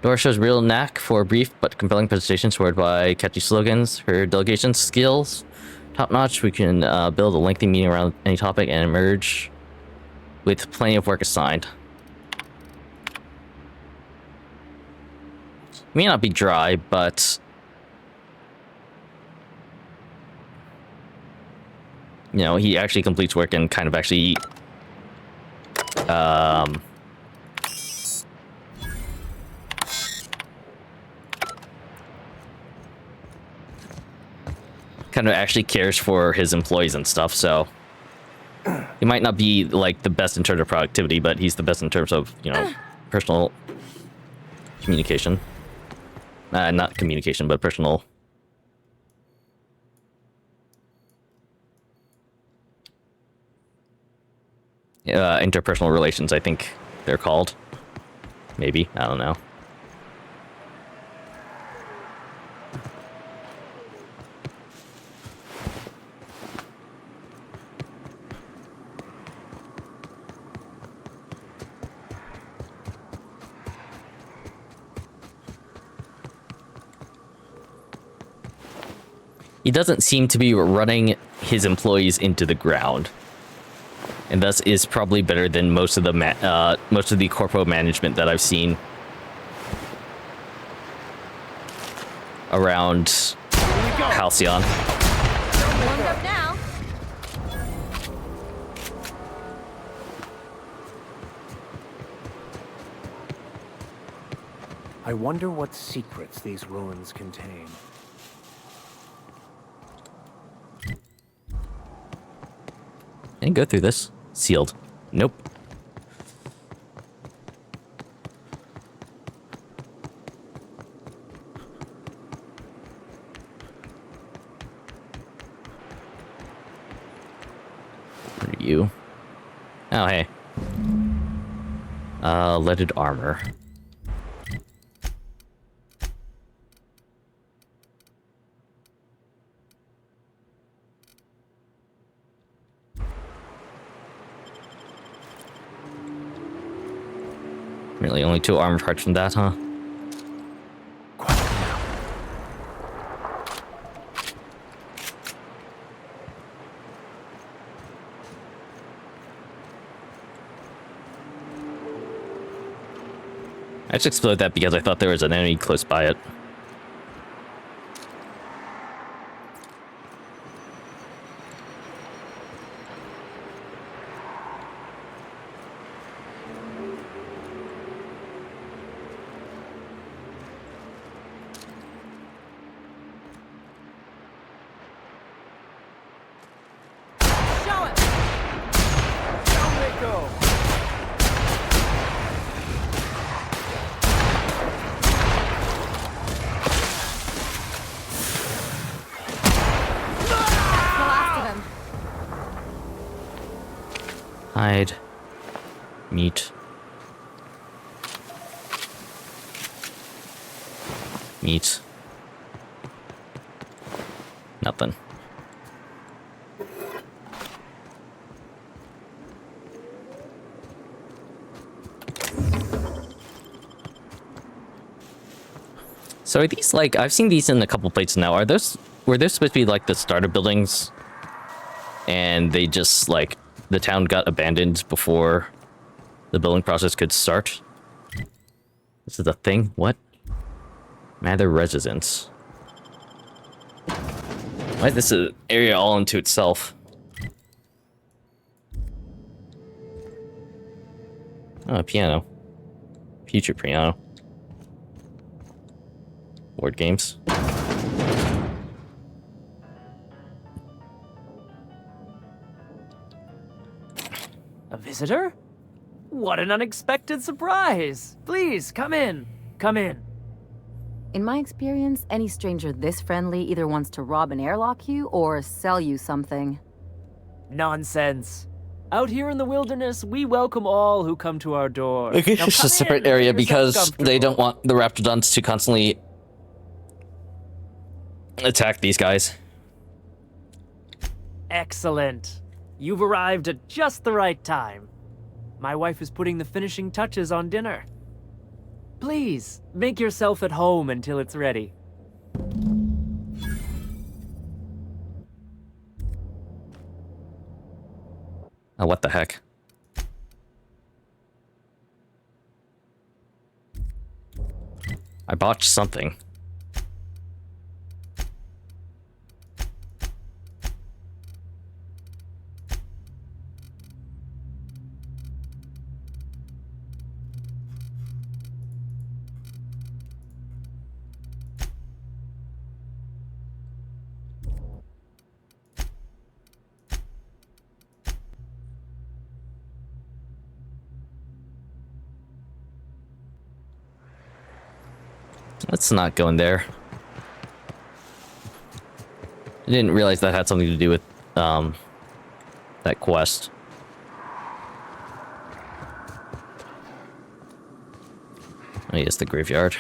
Dora shows real knack for brief but compelling presentations supported by catchy slogans. Her delegation skills, top-notch. We can build a lengthy meeting around any topic and emerge with plenty of work assigned. May not be dry, but you know, he actually completes work and kind of actually kind of actually cares for his employees and stuff, so he might not be like the best in terms of productivity, but he's the best in terms of, you know, personal communication. Not communication, but personal. Interpersonal relations, I think they're called. Maybe, I don't know. He doesn't seem to be running his employees into the ground, and thus is probably better than most of the corpo management that I've seen around Halcyon. Warmed up now. I wonder what secrets these ruins contain. Can I go through this? Sealed. Nope. What are you? Oh, hey. Leaded armor. Really, only 2 armor parts from that, huh? I just exploded that because I thought there was an enemy close by it. Hide. Meat. Meat. Nothing. So are these like, I've seen these in a couple places now. Were those supposed to be like the starter buildings? And they just like, the town got abandoned before the building process could start? This is a thing? What? Mather residence. Why is this an area all into itself? Oh, a piano. Future piano. Board games. A visitor? What an unexpected surprise! Please, come in. Come in. In my experience, any stranger this friendly either wants to rob and airlock you or sell you something. Nonsense. Out here in the wilderness, we welcome all who come to our door. I guess it's a separate area because they don't want the Raptidons to constantly attack these guys. Excellent. You've arrived at just the right time. My wife is putting the finishing touches on dinner. Please, make yourself at home until it's ready. Oh, what the heck? I botched something. Let's not go in there. I didn't realize that had something to do with that quest. Oh yes, the graveyard.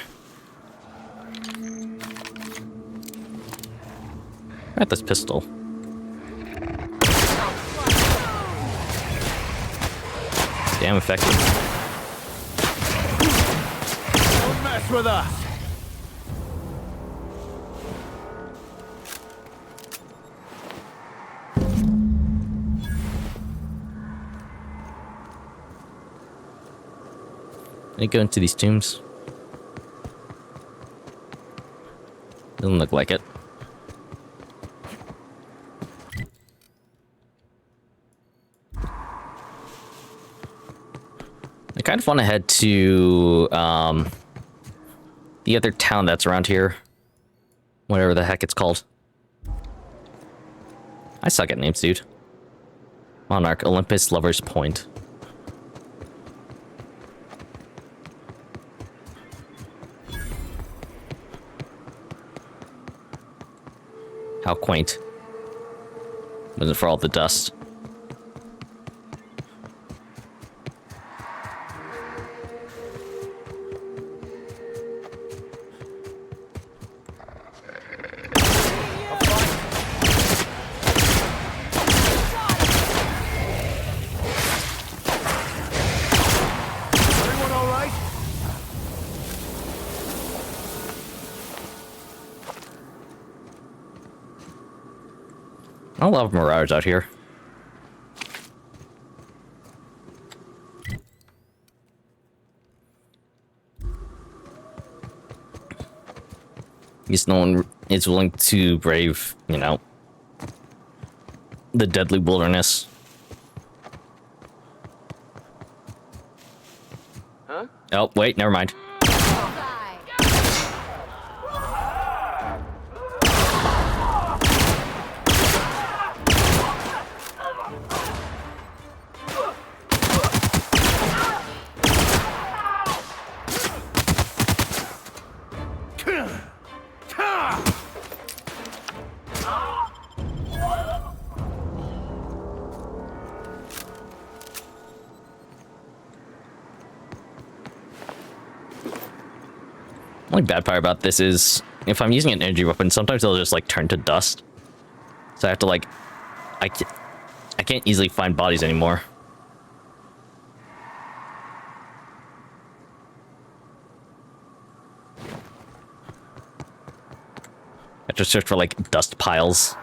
At this pistol. Damn effective. Don't mess with us. Can I go into these tombs? Doesn't look like it. I kind of want to head to the other town that's around here. Whatever the heck it's called. I suck at names, dude. Monarch, Olympus, Lover's Point. How quaint. Wasn't for all the dust. I love Mirage out here. At least no one is willing to brave, you know, the deadly wilderness. Huh? Oh, wait, never mind. The only bad part about this is if I'm using an energy weapon, sometimes it'll just like turn to dust. So I have to like, I can't easily find bodies anymore. I have to search for like dust piles.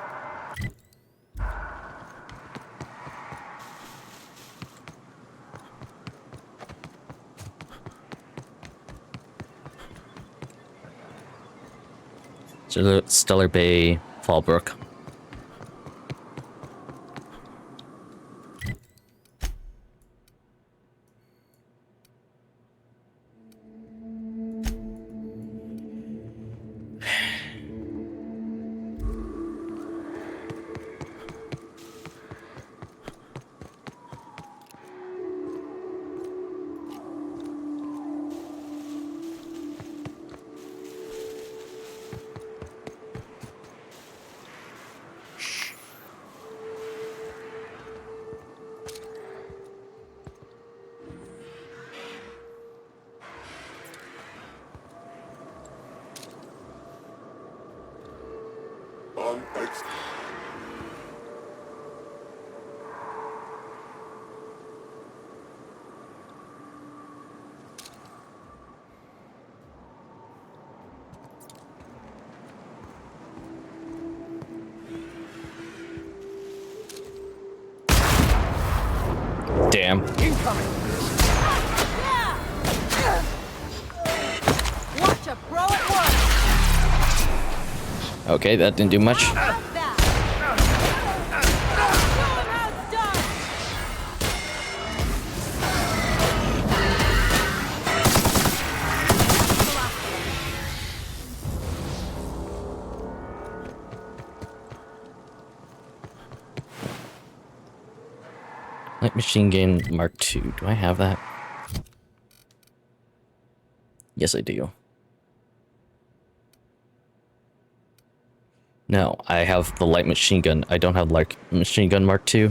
Stellar Bay, Fallbrook. Damn. Incoming. Watch a pro at once. Okay, that didn't do much. Light machine gun Mark II. Do I have that? Yes, I do. No, I have the light machine gun. I don't have light machine gun Mark II.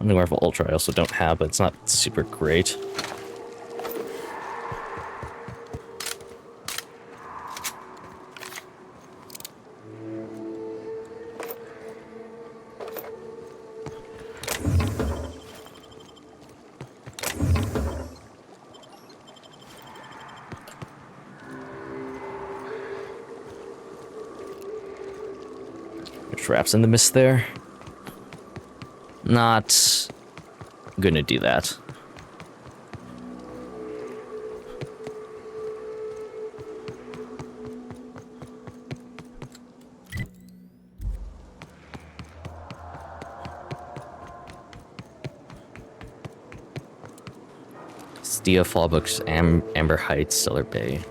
New Rifle Ultra I also don't have, but it's not super great. Traps in the mist there. Not gonna do that. Steel Fallbooks, Amber Heights, Cellar Bay.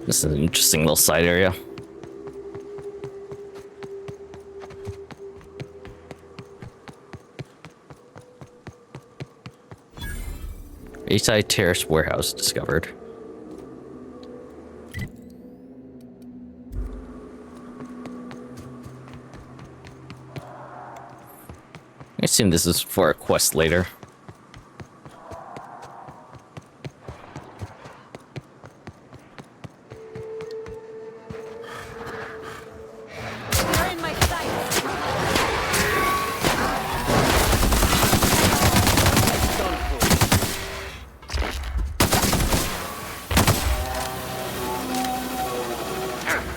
This is an interesting little side area. Eastside Terrace Warehouse discovered. I assume this is for a quest later.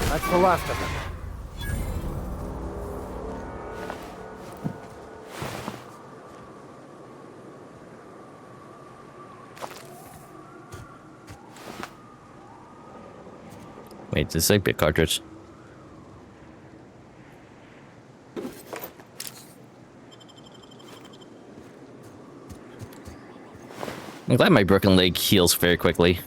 That's the last of them. Wait, this is a big cartridge. I'm glad my broken leg heals very quickly.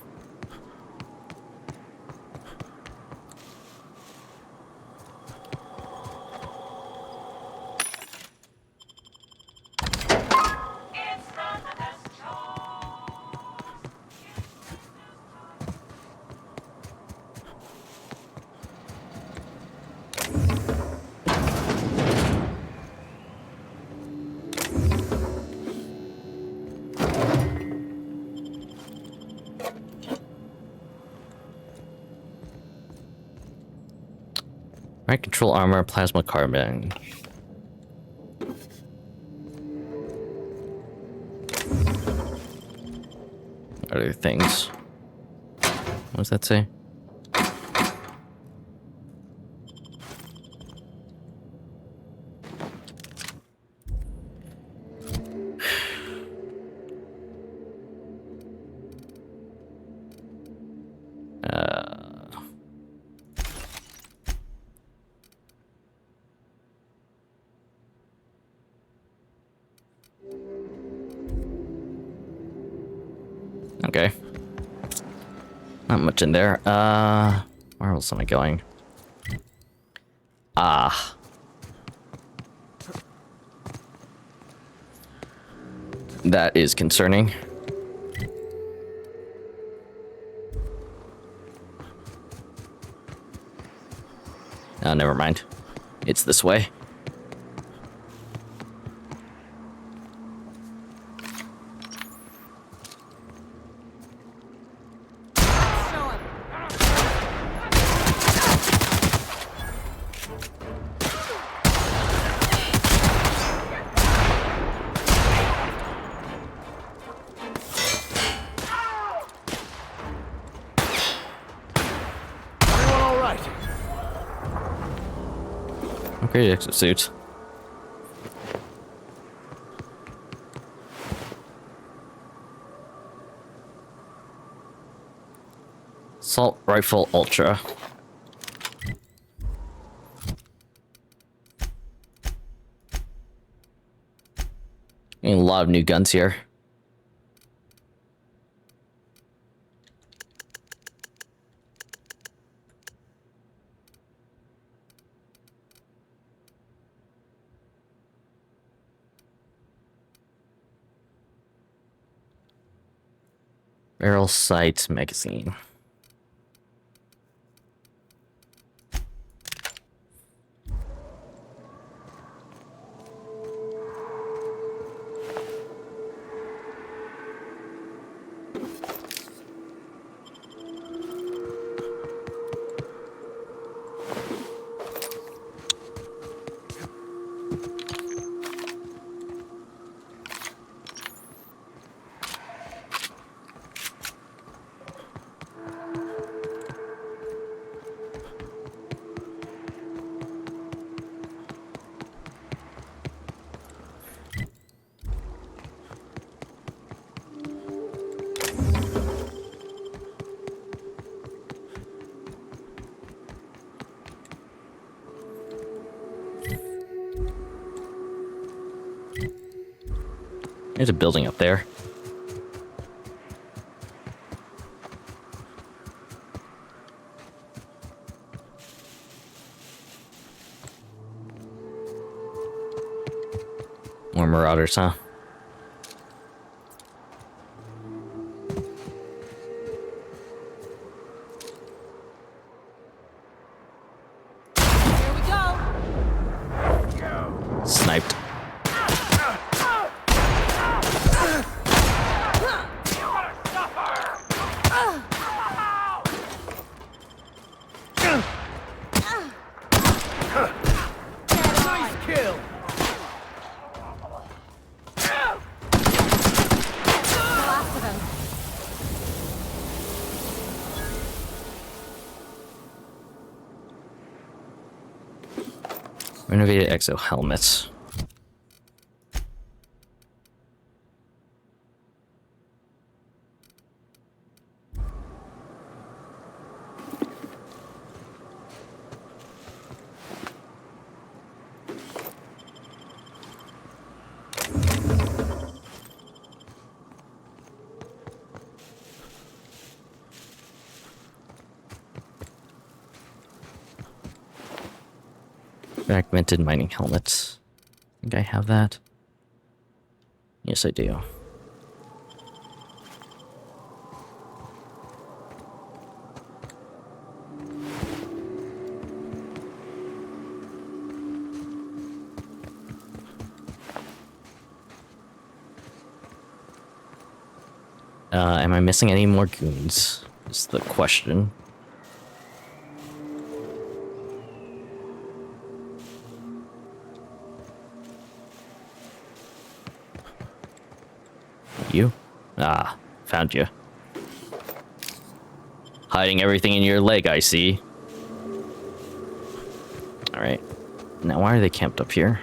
Right, control armor, plasma carbon. Other things. What does that say? Okay. Not much in there. Where else am I going? Ah. That is concerning. Oh, never mind. It's this way. Okay, exosuit. Assault Rifle Ultra. A lot of new guns here. Barrel Sight Magazine. There's a building up there. More marauders, huh? Here we go. Sniped. Nice kill. Last of them. Renovated exo helmets. Fragmented mining helmets. Think I have that? Yes, I do. Am I missing any more goons? Is the question. You? Ah, found you. Hiding everything in your leg, I see. Alright. Now, why are they camped up here?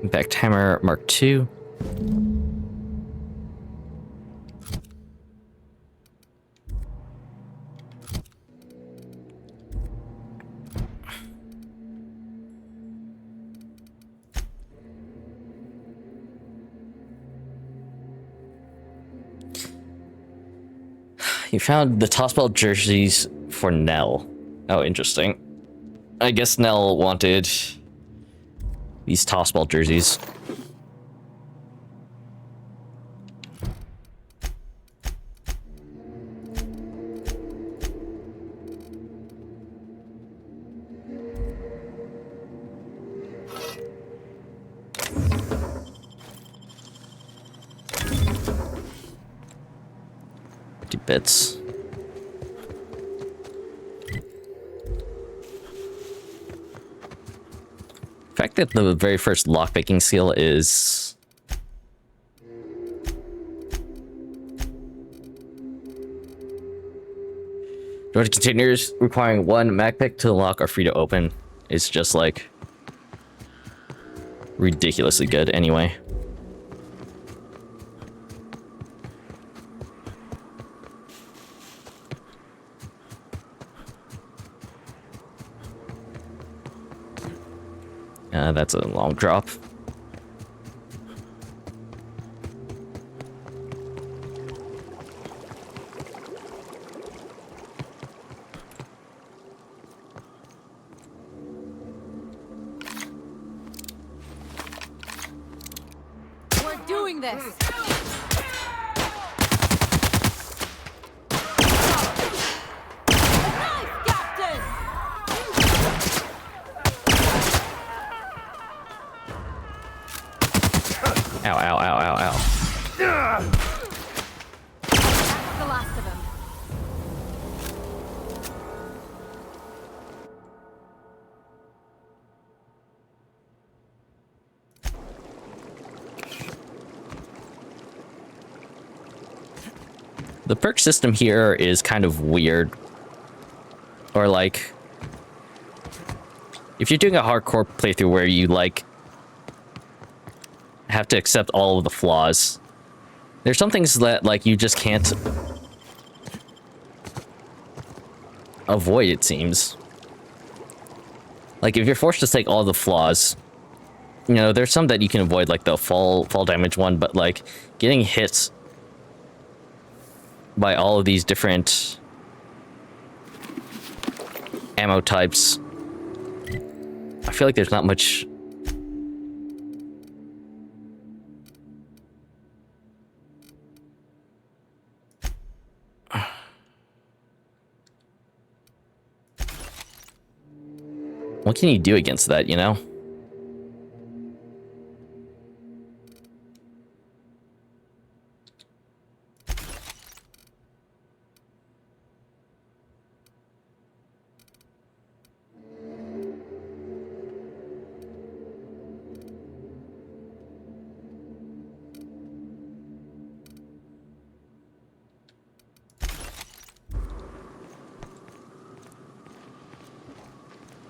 Impact Hammer Mark II. You found the tossball jerseys for Nell. Oh, interesting. I guess Nell wanted these tossball jerseys. Bits. The fact that the very first lockpicking skill is door containers requiring one mag pick to lock are free to open is just like ridiculously good anyway. That's a long drop. We're doing this! Ow, ow, ow, ow, ow. That's the last of them. The perk system here is kind of weird. Or like, if you're doing a hardcore playthrough where you like have to accept all of the flaws, there's some things that like you just can't avoid, it seems. Like if you're forced to take all the flaws, you know, there's some that you can avoid, like the fall damage one, but like getting hit by all of these different ammo types, I feel like there's not much. What can you do against that, you know?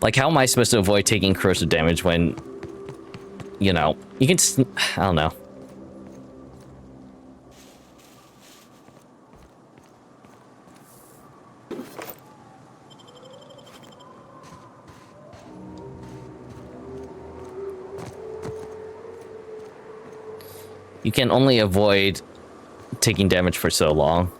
Like, how am I supposed to avoid taking corrosive damage when, you know, you can just, I don't know. You can only avoid taking damage for so long.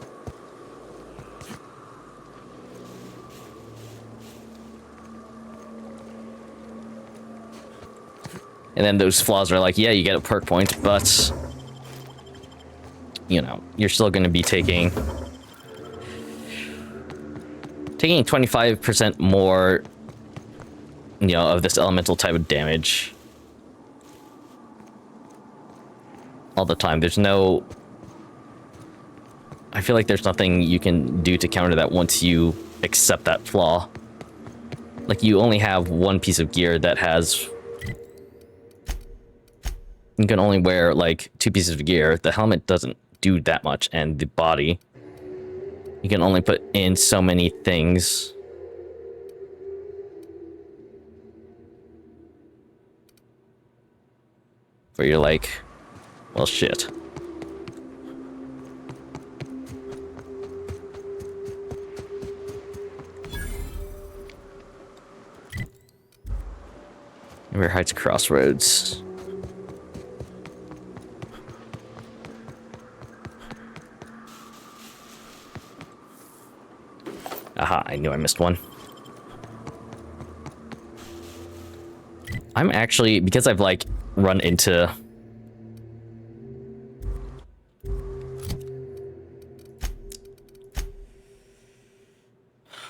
And then those flaws are like, yeah, you get a perk point, but, you know, you're still going to be taking 25% more, you know, of this elemental type of damage all the time. There's no, I feel like there's nothing you can do to counter that once you accept that flaw. Like, you only have one piece of gear that has, you can only wear like 2 pieces of gear. The helmet doesn't do that much, and the body, you can only put in so many things. Where you're like, well, shit. River Heights Crossroads. Aha, I knew I missed one. I'm actually, because I've like run into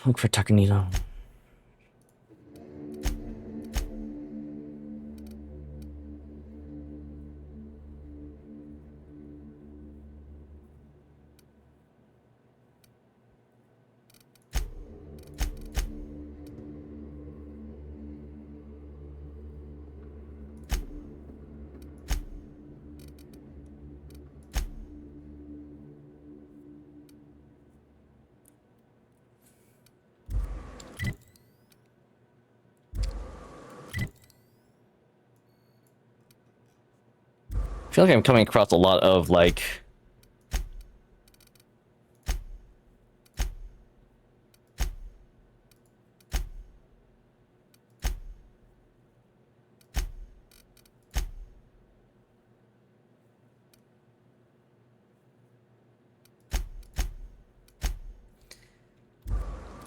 look for Takanito. I feel like I'm coming across a lot of like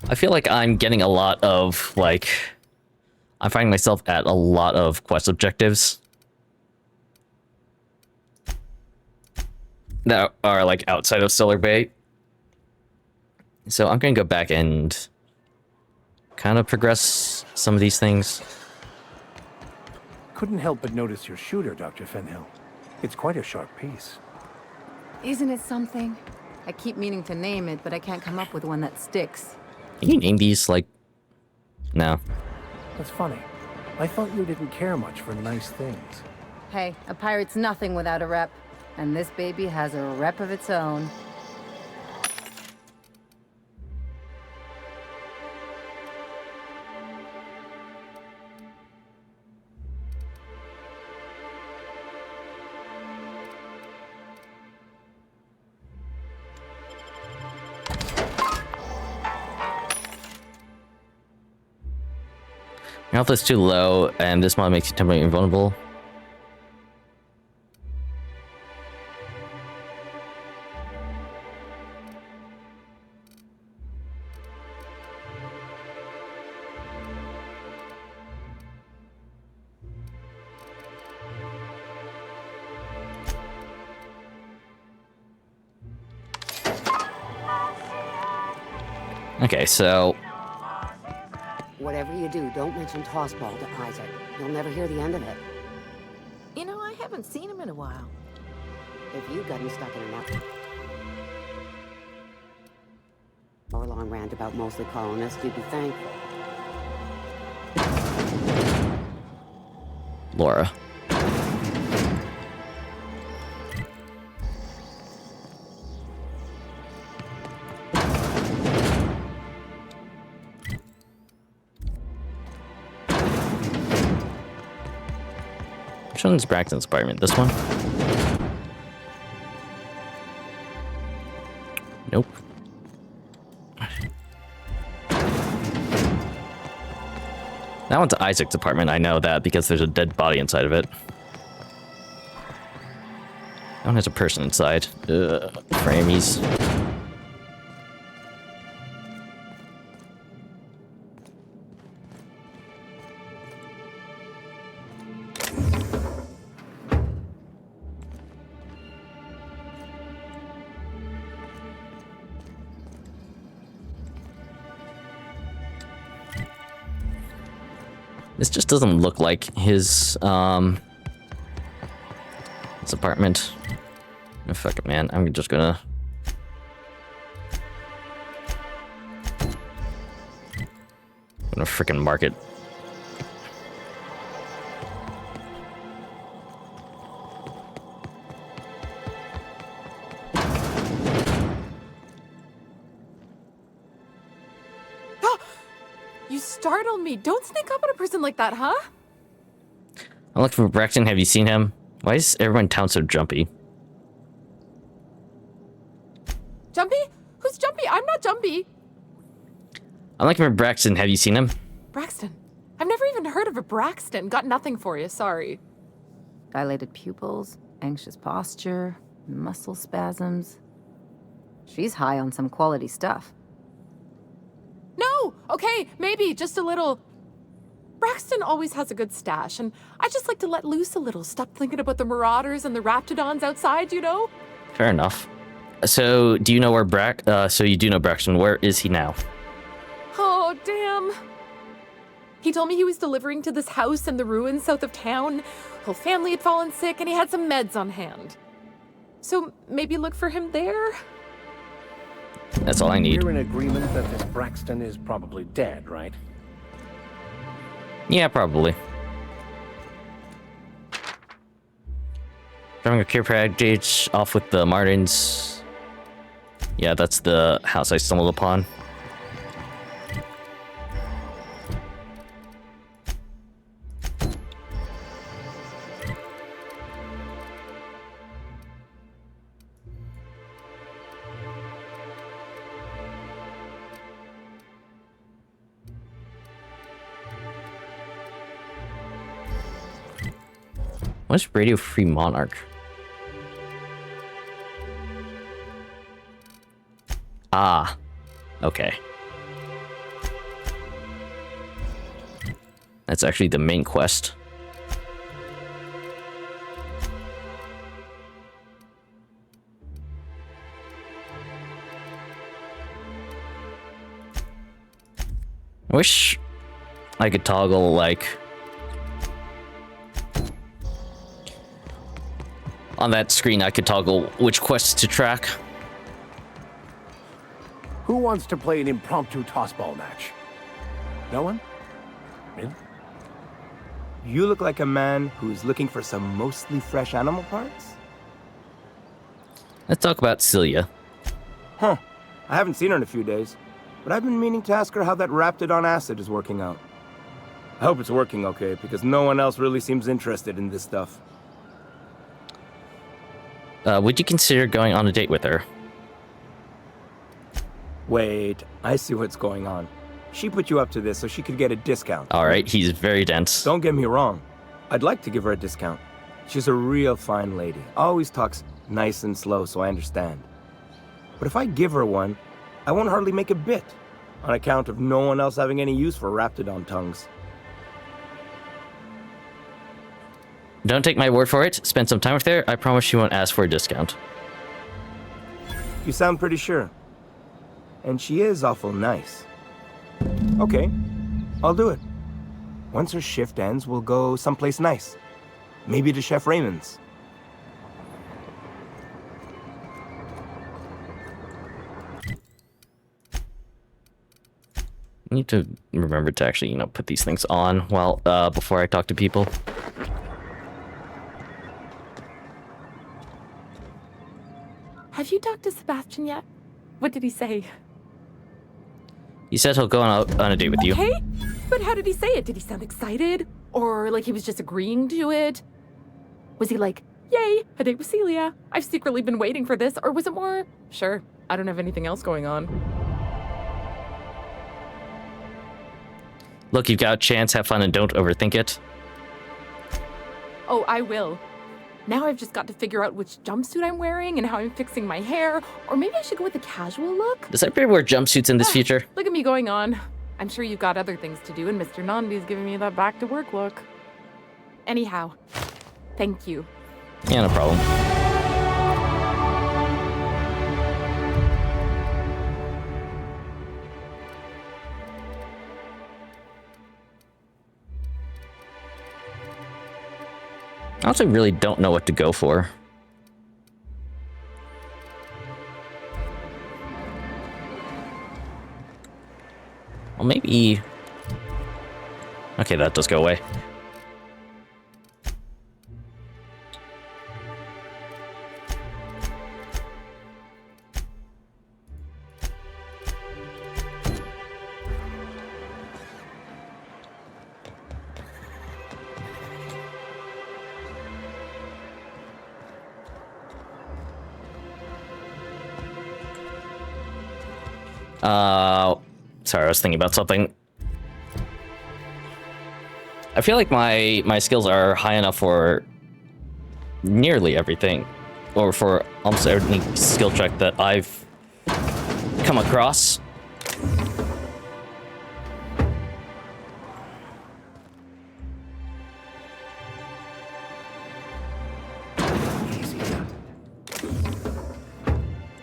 I feel like I'm getting a lot of, like... I'm finding myself at a lot of quest objectives that are, like, outside of Stellar Bay. So I'm gonna go back and kind of progress some of these things. Couldn't help but notice your shooter, Dr. Fenhill. It's quite a sharp piece. Isn't it something? I keep meaning to name it, but I can't come up with one that sticks. Can you name these, like... No. That's funny. I thought you didn't care much for nice things. Hey, a pirate's nothing without a rep. And this baby has a rep of its own. Your health is too low, and this mod makes you temporarily invulnerable. Okay, so... Whatever you do, don't mention Tossball to Isaac. You'll never hear the end of it. You know, I haven't seen him in a while. If you got him stuck in a nut or a long rant about mostly colonists, you'd be thankful. Laura. Which one's Braxton's apartment? This one? Nope. That one's Isaac's apartment. I know that because there's a dead body inside of it. That one has a person inside. Framies. This just doesn't look like his apartment. Oh, fuck it, man. I'm just gonna... frickin' mark it. You startled me. Don't sneak up on a person like that, huh? I'm looking for Braxton. Have you seen him? Why is everyone in town so jumpy? Jumpy? Who's Jumpy? I'm not Jumpy. I'm looking for Braxton. Have you seen him? Braxton. I've never even heard of a Braxton. Got nothing for you, sorry. Dilated pupils, anxious posture, muscle spasms. She's high on some quality stuff. No! Okay, maybe, just a little. Braxton always has a good stash, and I just like to let loose a little. Stop thinking about the marauders and the raptidons outside, you know? Fair enough. So, do you know where so you do know Braxton. Where is he now? Oh, damn. He told me he was delivering to this house in the ruins south of town. Whole family had fallen sick, and he had some meds on hand. So, maybe look for him there? That's all I need. You're in agreement that this Braxton is probably dead, right? Yeah, probably. Driving a care package off with the Martins. Yeah, that's the house I stumbled upon. What's Radio Free Monarch? Ah, okay. That's actually the main quest. I wish I could toggle, like, on that screen I could toggle which quests to track. Who wants to play an impromptu tossball match? No one? Really? You look like a man who's looking for some mostly fresh animal parts? Let's talk about Celia. Huh. I haven't seen her in a few days, but I've been meaning to ask her how that Raptidon acid is working out. I hope it's working okay, because no one else really seems interested in this stuff. Would you consider going on a date with her? Wait, I see what's going on. She put you up to this so she could get a discount. Alright, he's very dense. Don't get me wrong. I'd like to give her a discount. She's a real fine lady. Always talks nice and slow, so I understand. But if I give her one, I won't hardly make a bit, on account of no one else having any use for Raptidon tongues. Don't take my word for it. Spend some time with her. I promise she won't ask for a discount. You sound pretty sure. And she is awful nice. Okay, I'll do it. Once her shift ends, we'll go someplace nice. Maybe to Chef Raymond's. I need to remember to actually, you know, put these things on while before I talk to people. Have you talked to Sebastian yet? What did he say? He said he'll go on a date with you. Okay, but how did he say it? Did he sound excited? Or like he was just agreeing to it? Was he like, yay, a date with Celia? I've secretly been waiting for this. Or was it more, sure, I don't have anything else going on? Look, you've got a chance, have fun, and don't overthink it. Oh, I will. Now I've just got to figure out which jumpsuit I'm wearing and how I'm fixing my hair. Or maybe I should go with a casual look? Does everybody wear jumpsuits in this future? Look at me going on. I'm sure you've got other things to do, and Mr. Nandi's giving me that back-to-work look. Anyhow, thank you. Yeah, no problem. I also really don't know what to go for. Well, maybe... Okay, that does go away. Sorry, I was thinking about something. I feel like my skills are high enough for nearly everything, or for almost every skill check that I've come across.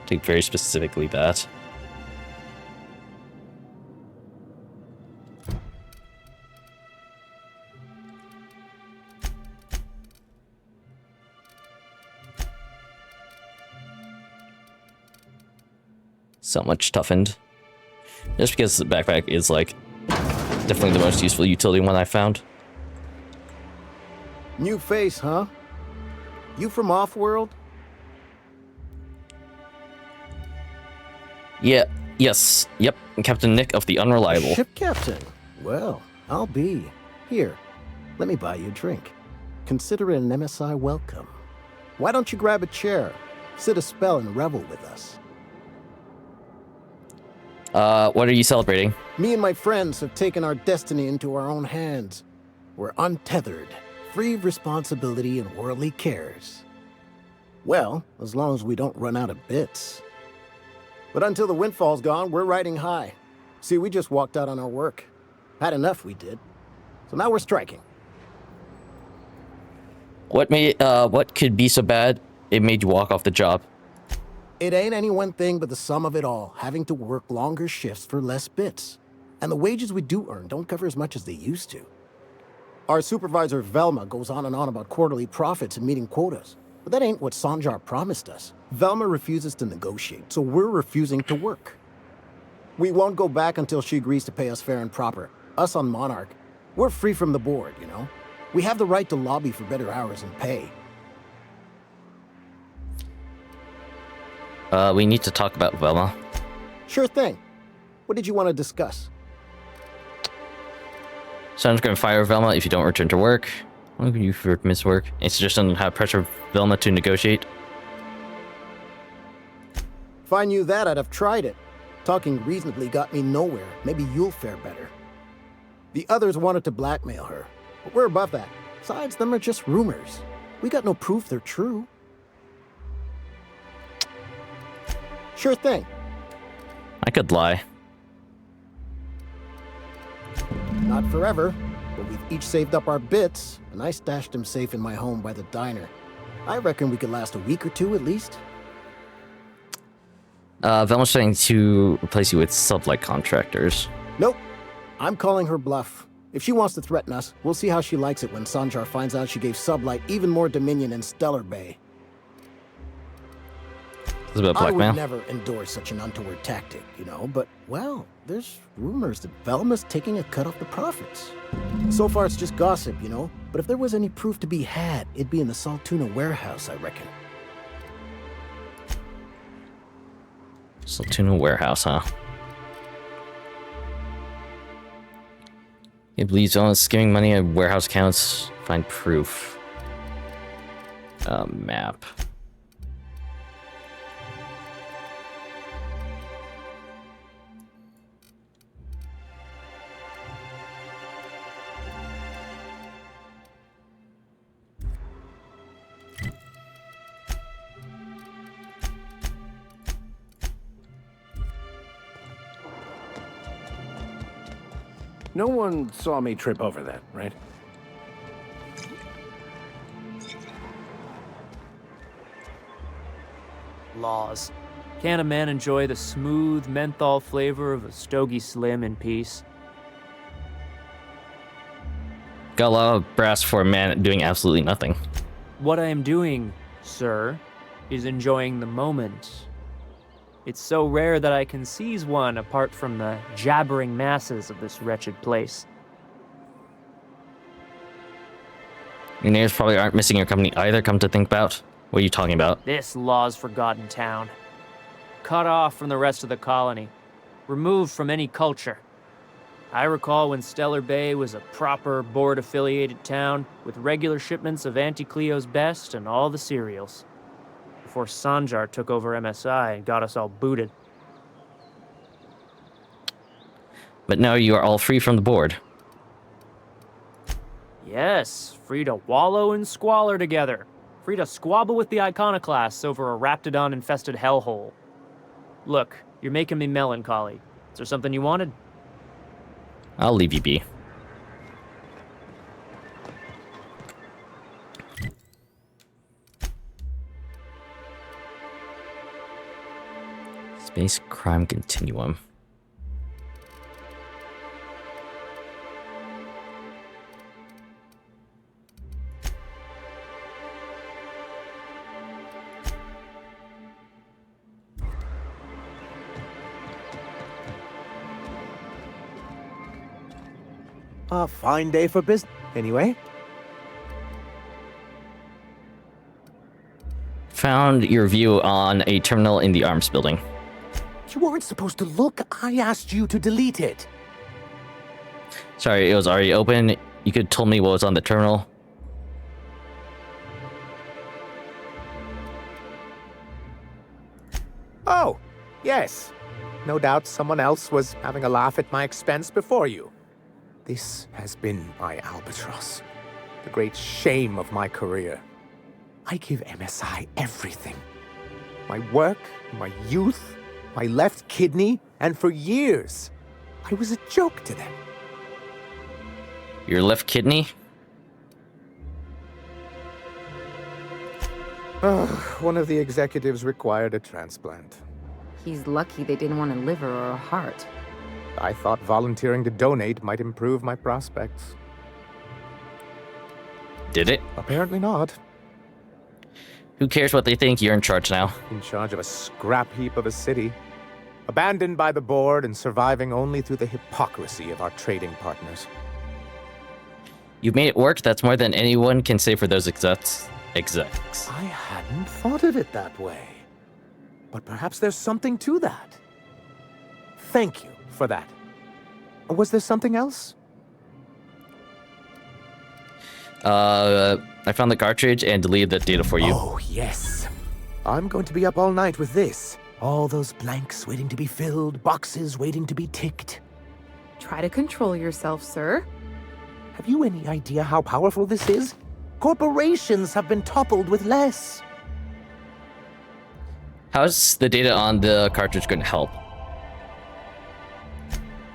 Take very specifically that. So much toughened. Just because the backpack is, like, definitely the most useful utility one I found. New face, huh? You from Off-World? Yeah, yes, yep, Captain Nick of the Unreliable. Ship captain? Well, I'll be. Here, let me buy you a drink. Consider it an MSI welcome. Why don't you grab a chair, sit a spell and revel with us? What are you celebrating? Me and my friends have taken our destiny into our own hands. We're untethered, free of responsibility and worldly cares. Well, as long as we don't run out of bits. But until the windfall's gone, we're riding high. See, we just walked out on our work. Had enough, we did. So now we're striking. What could be so bad it made you walk off the job? It ain't any one thing but the sum of it all, having to work longer shifts for less bits. And the wages we do earn don't cover as much as they used to. Our supervisor, Velma, goes on and on about quarterly profits and meeting quotas. But that ain't what Sanjar promised us. Velma refuses to negotiate, so we're refusing to work. We won't go back until she agrees to pay us fair and proper. Us on Monarch, we're free from the board, you know? We have the right to lobby for better hours and pay. We need to talk about Velma. Sure thing. What did you want to discuss? Someone's going to fire Velma if you don't return to work. What can you for miss work? It's just doesn't have pressure Velma to negotiate. If I knew that, I'd have tried it. Talking reasonably got me nowhere. Maybe you'll fare better. The others wanted to blackmail her, but we're above that. Besides, them are just rumors. We got no proof they're true. Sure thing. I could lie. Not forever, but we've each saved up our bits, and I stashed them safe in my home by the diner. I reckon we could last a week or two at least. Velma's trying to replace you with sublight contractors. Nope. I'm calling her bluff. If she wants to threaten us, we'll see how she likes it when Sanjar finds out she gave Sublight even more dominion in Stellar Bay. It's a bit of blackmail. I would never endorse such an untoward tactic, you know, but, well, there's rumors that Velma's taking a cut off the profits. So far, it's just gossip, you know, but if there was any proof to be had, it'd be in the Saltuna warehouse, I reckon. Saltuna warehouse, huh? He believes on skimming money at warehouse accounts. Find proof. Map. No one saw me trip over that, right? Laws. Can a man enjoy the smooth menthol flavor of a Stogie Slim in peace? Got a lot of brass for a man doing absolutely nothing. What I am doing, sir, is enjoying the moment. It's so rare that I can seize one apart from the jabbering masses of this wretched place. Your neighbors probably aren't missing your company either, come to think about. What are you talking about? This law's forgotten town. Cut off from the rest of the colony. Removed from any culture. I recall when Stellar Bay was a proper board-affiliated town with regular shipments of Auntie Cleo's best and all the cereals. Before Sanjar took over MSI and got us all booted. But now you are all free from the board. Yes, free to wallow in squalor together. Free to squabble with the iconoclasts over a Raptidon-infested hellhole. Look, you're making me melancholy. Is there something you wanted? I'll leave you be. Space crime continuum. A fine day for business, anyway. Found your view on a terminal in the arms building. You weren't supposed to look. I asked you to delete it. Sorry, it was already open. You could have told me what was on the terminal. Oh, yes. No doubt someone else was having a laugh at my expense before you. This has been my albatross, the great shame of my career. I give MSI everything. My work, my youth, my left kidney, and for years, I was a joke to them. Your left kidney? One of the executives required a transplant. He's lucky they didn't want a liver or a heart. I thought volunteering to donate might improve my prospects. Did it? Apparently not. Who cares what they think? You're in charge now. In charge of a scrap heap of a city. Abandoned by the board and surviving only through the hypocrisy of our trading partners. You've made it work. That's more than anyone can say for those execs. I hadn't thought of it that way. But perhaps there's something to that. Thank you for that. Was there something else? I found the cartridge and deleted the data for you. Oh, yes. I'm going to be up all night with this. All those blanks waiting to be filled, boxes waiting to be ticked. Try to control yourself, sir. Have you any idea how powerful this is? Corporations have been toppled with less. How's the data on the cartridge going to help?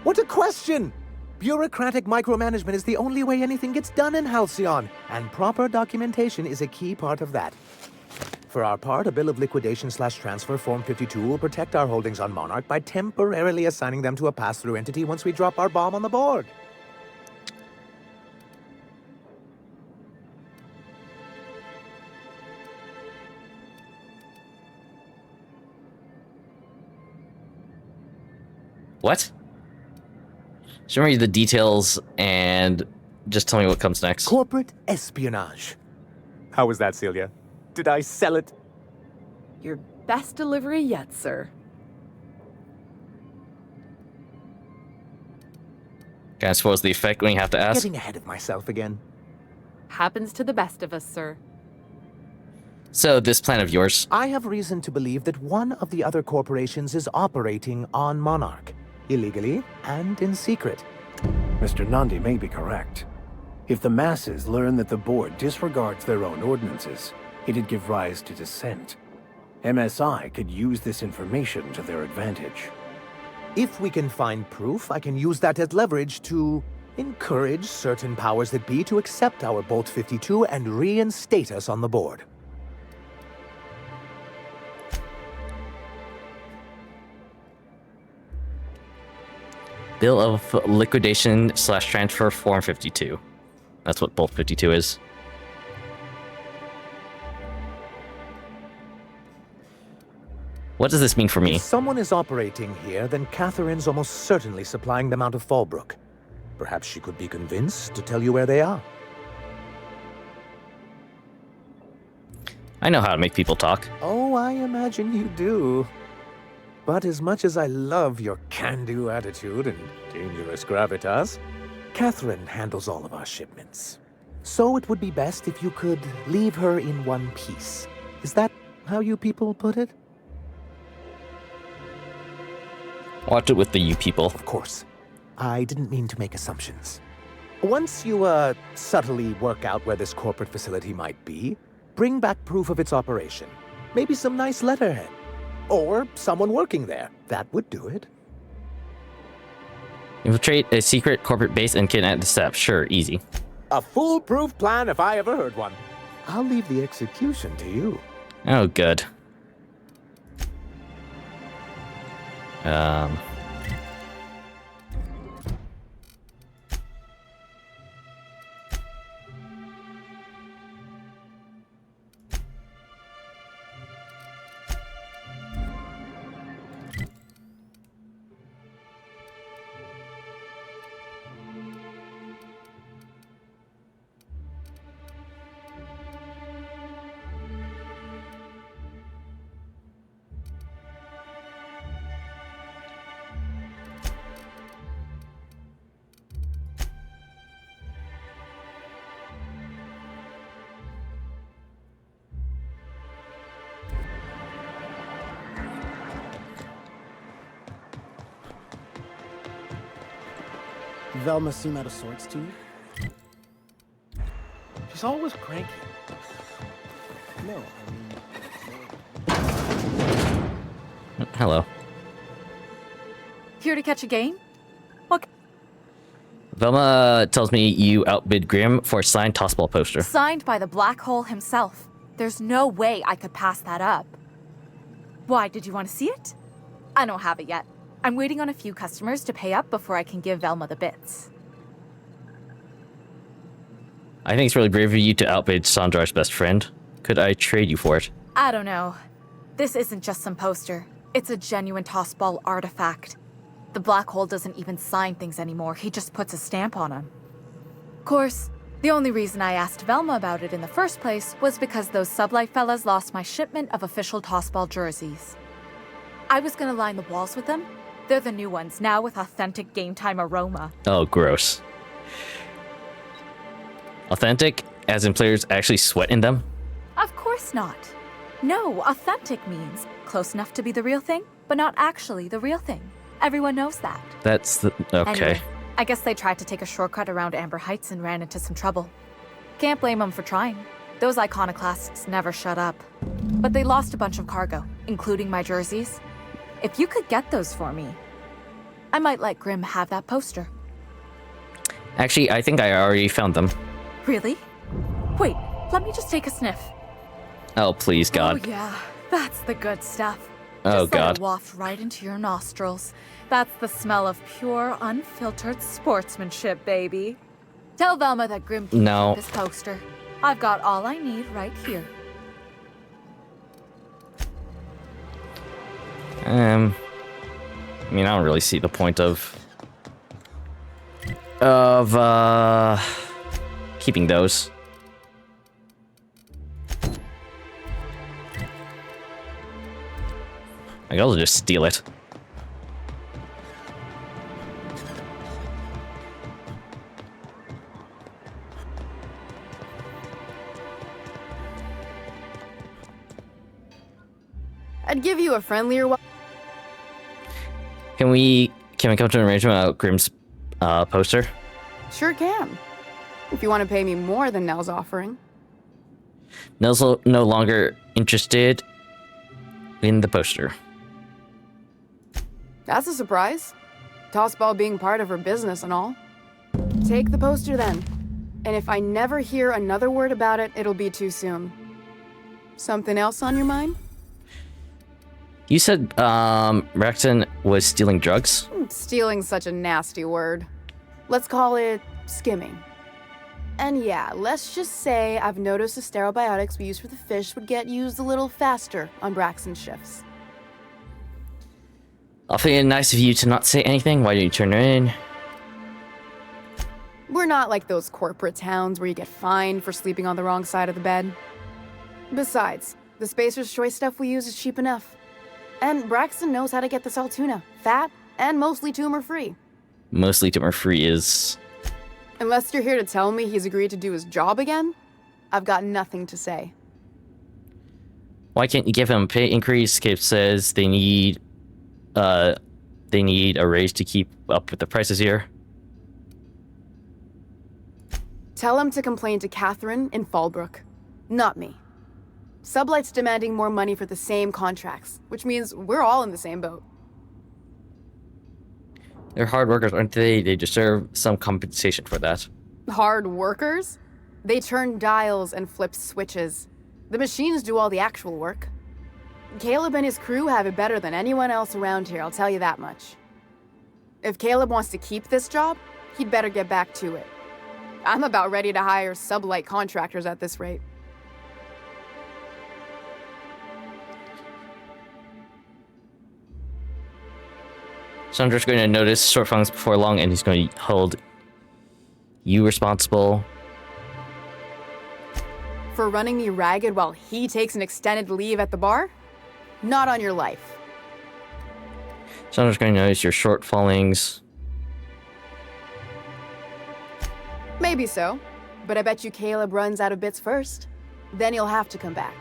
What a question! Bureaucratic micromanagement is the only way anything gets done in Halcyon, and proper documentation is a key part of that. For our part, a bill of liquidation/transfer Form 52 will protect our holdings on Monarch by temporarily assigning them to a pass-through entity once we drop our bomb on the board. What? Show me the details and just tell me what comes next. Corporate espionage. How was that, Celia? Did I sell it? Your best delivery yet, sir. Can I suppose the effect when you have to ask? Getting ahead of myself again. Happens to the best of us, sir. So, this plan of yours? I have reason to believe that one of the other corporations is operating on Monarch. Illegally and in secret. Mr. Nandi may be correct. If the masses learn that the board disregards their own ordinances, it'd give rise to dissent. MSI could use this information to their advantage. If we can find proof, I can use that as leverage to encourage certain powers that be to accept our Bolt 52 and reinstate us on the board. Bill of liquidation/transfer Form 52. That's what Bolt 52 is. What does this mean for me? If someone is operating here, then Catherine's almost certainly supplying them out of Fallbrook. Perhaps she could be convinced to tell you where they are. I know how to make people talk. Oh, I imagine you do. But as much as I love your can-do attitude and dangerous gravitas, Catherine handles all of our shipments. So it would be best if you could leave her in one piece. Is that how you people put it? Watch it with the you people. Of course. I didn't mean to make assumptions. Once you, subtly work out where this corporate facility might be, bring back proof of its operation. Maybe some nice letterhead. Or someone working there. That would do it. Infiltrate a secret corporate base and kidnap the staff. Sure, easy. A foolproof plan if I ever heard one. I'll leave the execution to you. Oh, good. Velma seem out of sorts to you? She's always cranky. No, Hello. Here to catch a game? Velma tells me you outbid Grim for a signed tossball poster. Signed by the Black Hole himself. There's no way I could pass that up. Why, did you want to see it? I don't have it yet. I'm waiting on a few customers to pay up before I can give Velma the bits. I think it's really brave of you to outbid Sandrar's best friend. Could I trade you for it? I don't know. This isn't just some poster. It's a genuine tossball artifact. The Black Hole doesn't even sign things anymore. He just puts a stamp on them. Of course, the only reason I asked Velma about it in the first place was because those Sublight fellas lost my shipment of official tossball jerseys. I was gonna line the walls with them. They're the new ones, now with authentic game time aroma. Oh, gross. Authentic, as in players actually sweat in them? Of course not. No, authentic means close enough to be the real thing, but not actually the real thing. Everyone knows that. That's the... okay. Anyway, I guess they tried to take a shortcut around Amber Heights and ran into some trouble. Can't blame them for trying. Those iconoclasts never shut up. But they lost a bunch of cargo, including my jerseys. If you could get those for me, I might let Grim have that poster. Actually, I think I already found them. Really? Wait, let me just take a sniff. Oh, please, God. Oh yeah, that's the good stuff. Oh, Just let God. it waft right into your nostrils. That's the smell of pure, unfiltered sportsmanship, baby. Tell Velma that Grim can No. keep this poster. I've got all I need right here. I mean, I don't really see the point of keeping those. I could also just steal it. I'd give you a friendlier one. Can we come to an arrangement about Grim's poster? Sure can. If you want to pay me more than Nell's offering. Nell's no longer interested in the poster. That's a surprise. Tossball being part of her business and all. Take the poster then. And if I never hear another word about it, it'll be too soon. Something else on your mind? You said Rexon was stealing drugs? Stealing's such a nasty word. Let's call it skimming. And yeah, let's just say I've noticed the stereobiotics we use for the fish would get used a little faster on Braxton's shifts. Awfully nice of you to not say anything. Why didn't you turn her in? We're not like those corporate towns where you get fined for sleeping on the wrong side of the bed. Besides, the Spacer's Choice stuff we use is cheap enough. And Braxton knows how to get this all tuna, fat, and mostly tumor-free. Mostly tumor-free is... Unless you're here to tell me he's agreed to do his job again, I've got nothing to say. Why can't you give him a pay increase? Cape says they need a raise to keep up with the prices here. Tell him to complain to Catherine in Fallbrook, not me. Sublight's demanding more money for the same contracts, which means we're all in the same boat. They're hard workers, aren't they? They deserve some compensation for that. Hard workers? They turn dials and flip switches. The machines do all the actual work. Caleb and his crew have it better than anyone else around here, I'll tell you that much. If Caleb wants to keep this job, he'd better get back to it. I'm about ready to hire Sublight contractors at this rate. Sandra's going to notice shortfalls before long, and he's going to hold you responsible. For running me ragged while he takes an extended leave at the bar? Not on your life. Sandra's going to notice your shortfallings. Maybe so, but I bet you Caleb runs out of bits first. Then he'll have to come back.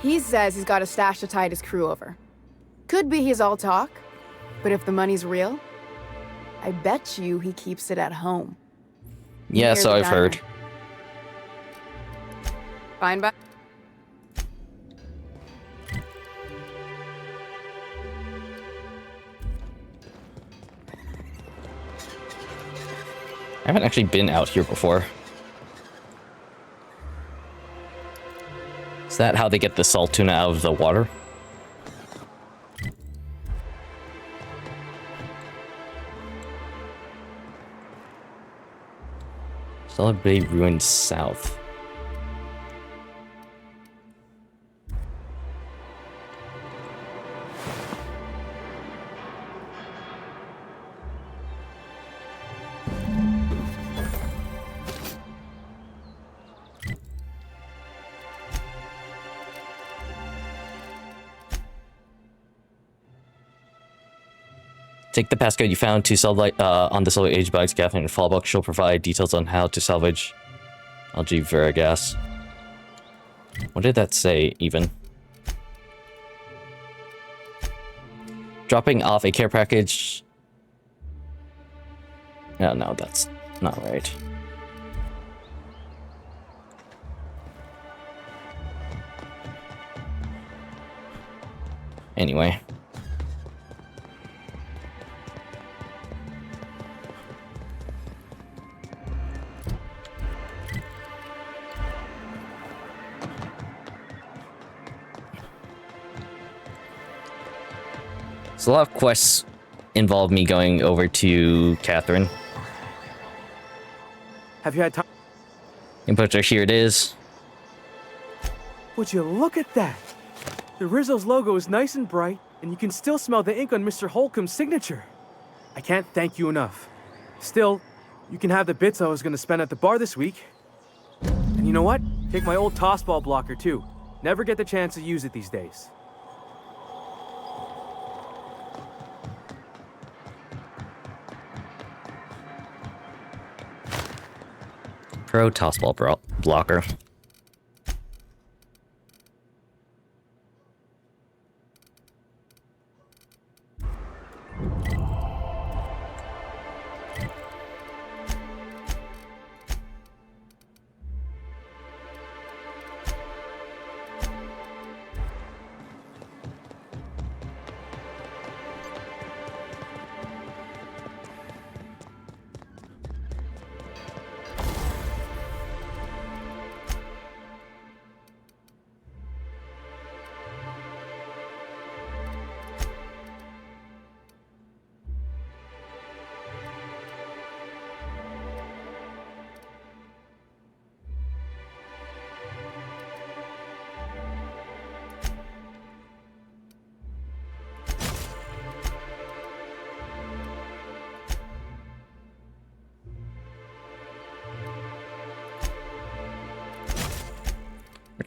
He says he's got a stash to tide his crew over. Could be he's all talk, but if the money's real, I bet you he keeps it at home. Yeah, Near so the I've diner. heard. Fine, bye. haven't actually been out here before. Is that how they get the salt tuna out of the water? Stellar Bay Ruins South. Take the passcode you found to salvage on the Solar Age Bags Catherine and Fallbuck. She'll provide details on how to salvage LG Veragas. What did that say, even? Dropping off a care package. Oh, no, that's not right. Anyway. So a lot of quests involve me going over to Catherine. Have you had time? Inputter, here it is. Would you look at that? The Rizzo's logo is nice and bright, and you can still smell the ink on Mr. Holcomb's signature. I can't thank you enough. Still, you can have the bits I was going to spend at the bar this week. And you know what? Take my old tossball blocker, too. Never get the chance to use it these days. Pro tossball blocker.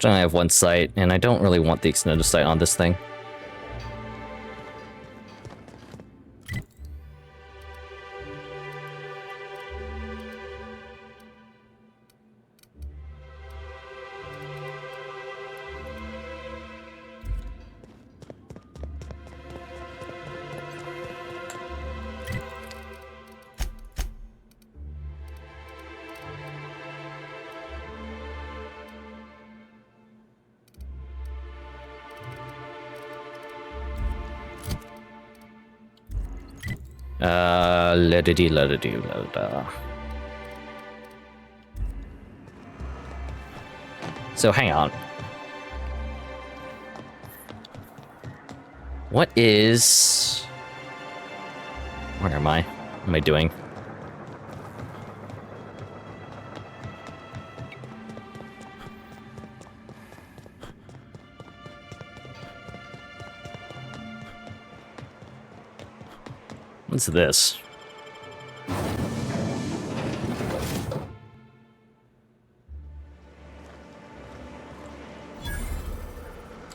I have one sight, and I don't really want the extended sight on this thing. La-da-da. So hang on. What is... Where am I? What am I doing? What's this?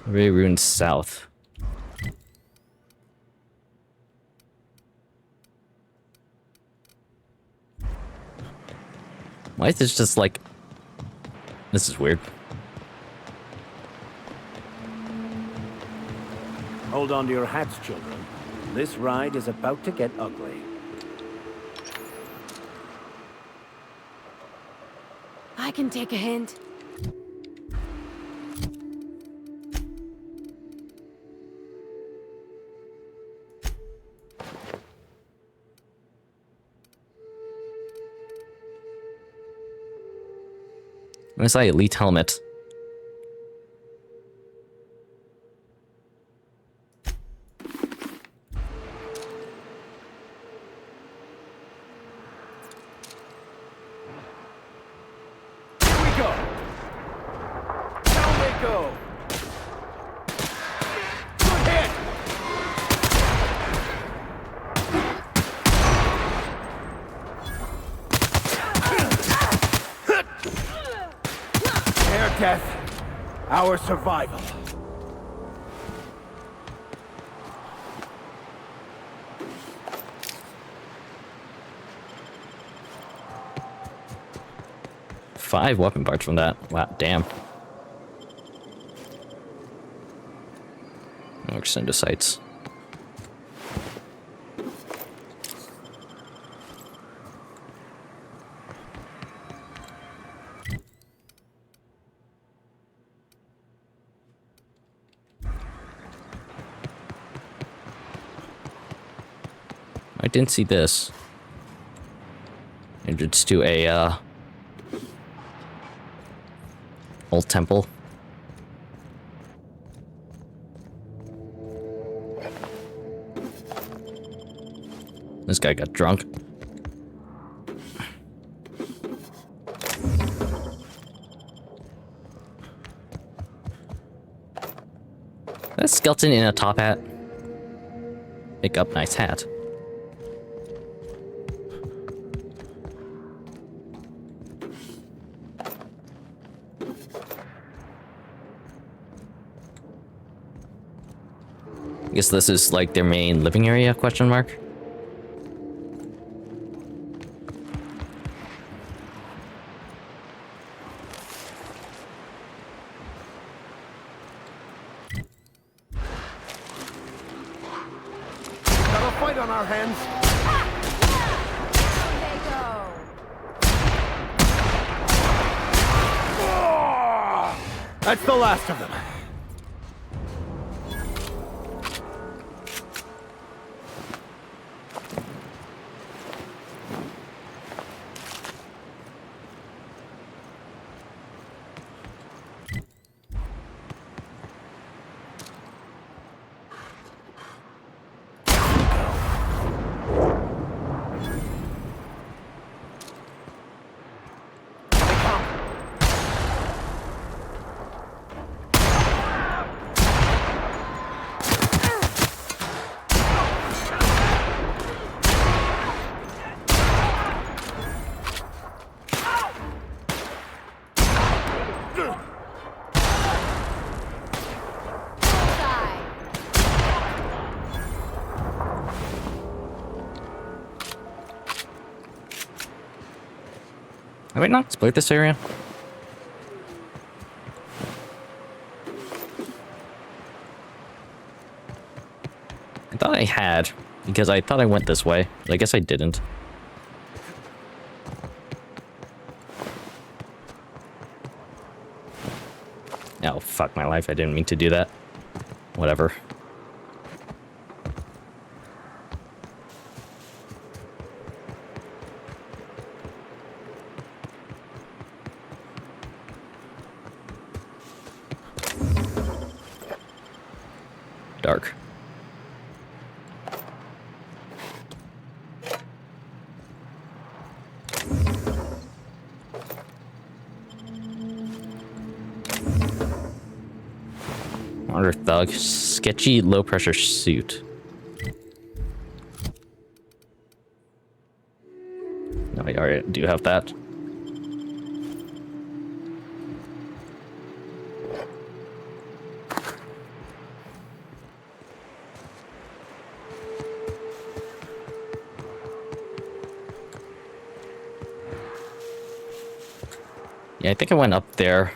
Ray Ruins South. Why is this just like... This is weird. Hold on to your hats, children. This ride is about to get ugly. I can take a hint. MSI Elite Helmet. Here we go. Down they go. Good hit. Their death, our survival. Five weapon parts from that. Wow, damn. More sites. I didn't see this. Entrance to a old temple. This guy got drunk. That skeleton in a top hat. Pick up, nice hat. I guess this is like their main living area, question mark? Got a fight on our hands. That's the last of them. Have I not explored this area? I thought I had, because I thought I went this way, but I guess I didn't. Oh, fuck my life, I didn't mean to do that. Whatever. Dark. Monarch thug. Sketchy low pressure suit. No, I already do have that. Yeah, I think I went up there.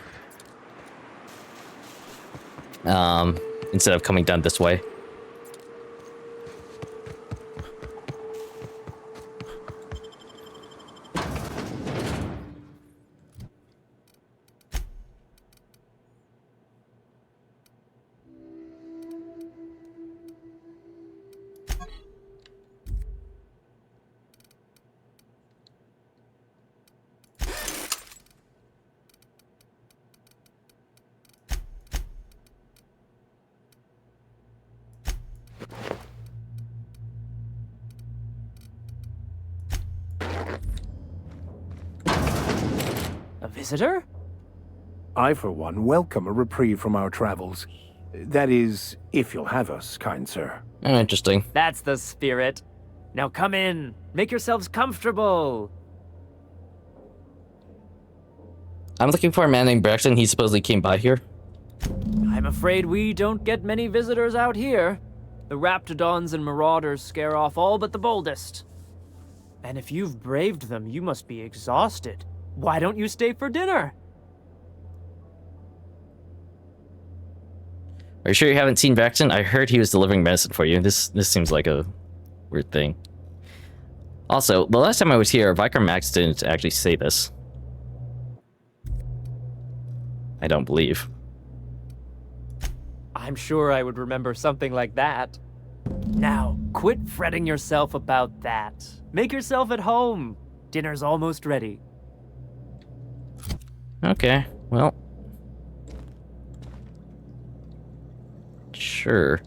Instead of coming down this way. visitor? I, for one, welcome a reprieve from our travels. That is, if you'll have us, kind sir. Interesting. That's the spirit. Now come in. Make yourselves comfortable. I'm looking for a man named Braxton. He supposedly came by here. I'm afraid we don't get many visitors out here. The Raptidons and Marauders scare off all but the boldest. And if you've braved them, you must be exhausted. Why don't you stay for dinner? Are you sure you haven't seen Braxton? I heard he was delivering medicine for you. This seems like a weird thing. Also, the last time I was here, Vicar Max didn't actually say this. I don't believe. I'm sure I would remember something like that. Now, quit fretting yourself about that. Make yourself at home. Dinner's almost ready. Okay, well. Sure.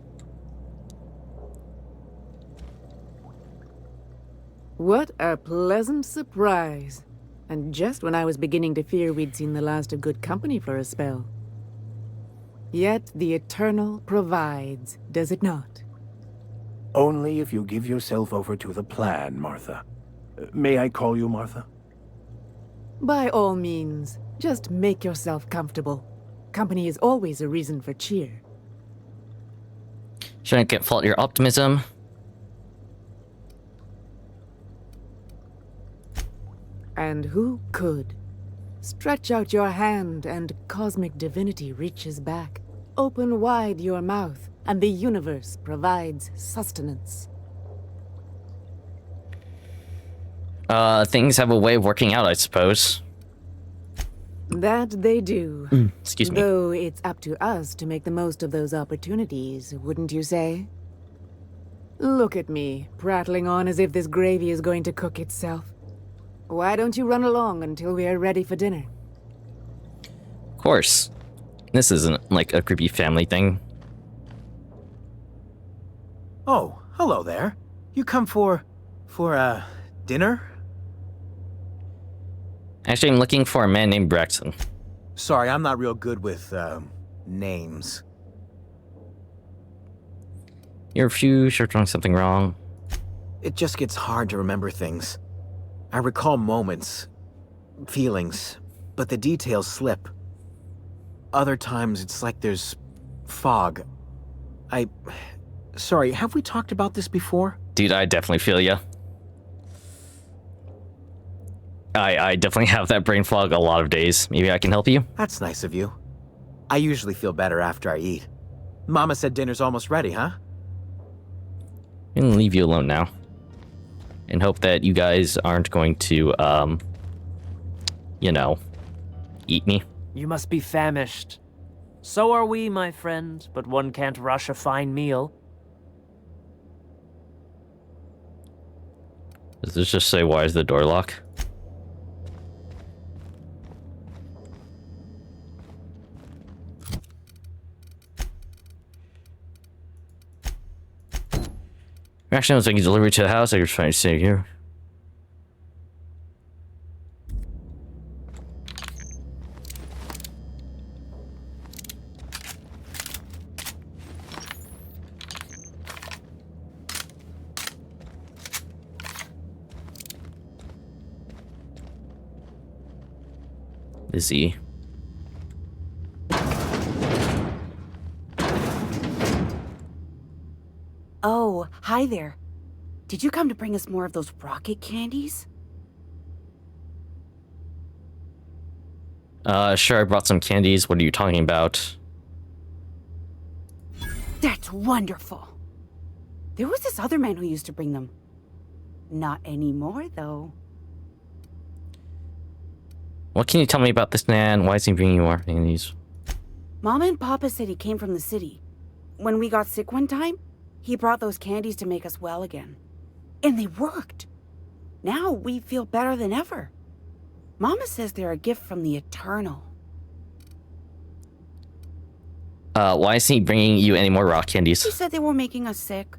What a pleasant surprise. And just when I was beginning to fear we'd seen the last of good company for a spell. Yet the Eternal provides, does it not? Only if you give yourself over to the plan, Martha. May I call you Martha? By all means, just make yourself comfortable. Company is always a reason for cheer. Shouldn't fault your optimism. And who could? Stretch out your hand and cosmic divinity reaches back. Open wide your mouth and the universe provides sustenance. Things have a way of working out, I suppose. That they do. Excuse me. Though it's up to us to make the most of those opportunities, wouldn't you say? Look at me, prattling on as if this gravy is going to cook itself. Why don't you run along until we are ready for dinner? Of course. This isn't like a creepy family thing. Oh, hello there. You come for dinner? Actually, I'm looking for a man named Braxton. Sorry, I'm not real good with, names. You're a few sure doing something wrong. It just gets hard to remember things. I recall moments, feelings, but the details slip. Other times, it's like there's fog. Sorry, have we talked about this before? Dude, I definitely feel ya. I definitely have that brain fog a lot of days. Maybe I can help you? That's nice of you. I usually feel better after I eat. Mama said dinner's almost ready, huh? I'm gonna leave you alone now. And hope that you guys aren't going to, you know, eat me. You must be famished. So are we, my friend, but one can't rush a fine meal. Does this just say, why is the door locked? Actually, I was thinking delivery to the house. I was trying to stay here. Busy. Oh, hi there. Did you come to bring us more of those rocket candies? Sure, I brought some candies. What are you talking about? That's wonderful. There was this other man who used to bring them. Not anymore, though. What can you tell me about this man? Why is he bringing you more candies? Mama and Papa said he came from the city. When we got sick one time, he brought those candies to make us well again. And they worked. Now we feel better than ever. Mama says they're a gift from the Eternal. Why is he bringing you any more rock candies? He said they were making us sick.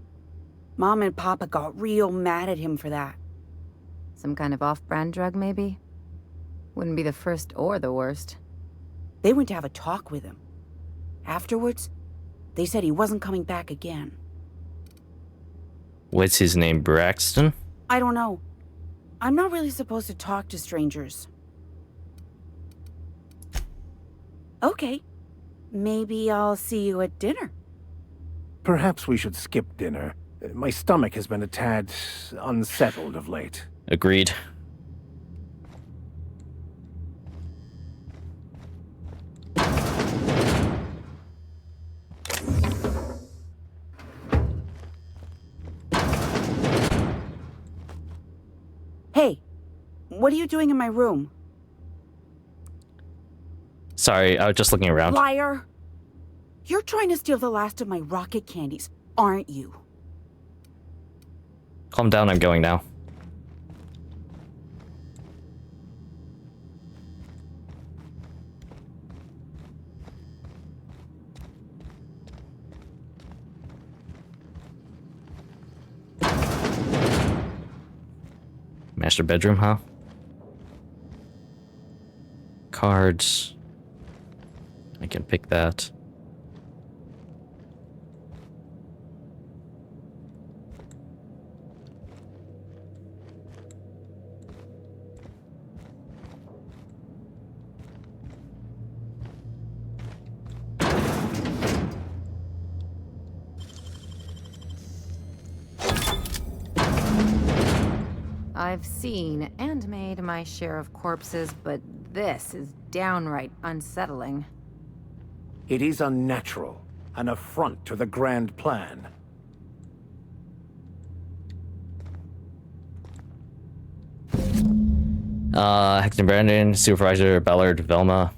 Mom and Papa got real mad at him for that. Some kind of off-brand drug, maybe? Wouldn't be the first or the worst. They went to have a talk with him. Afterwards, they said he wasn't coming back again. What's his name, Braxton? I don't know. I'm not really supposed to talk to strangers. Okay. Maybe I'll see you at dinner. Perhaps we should skip dinner. My stomach has been a tad unsettled of late. Agreed. Hey, what are you doing in my room? Sorry, I was just looking around. Liar! You're trying to steal the last of my rocket candies, aren't you? Calm down, I'm going now. Master bedroom, huh? Cards. I can pick that. I've seen and made my share of corpses, but this is downright unsettling. It is unnatural, an affront to the grand plan. Hector Brandon, Supervisor Ballard, Velma.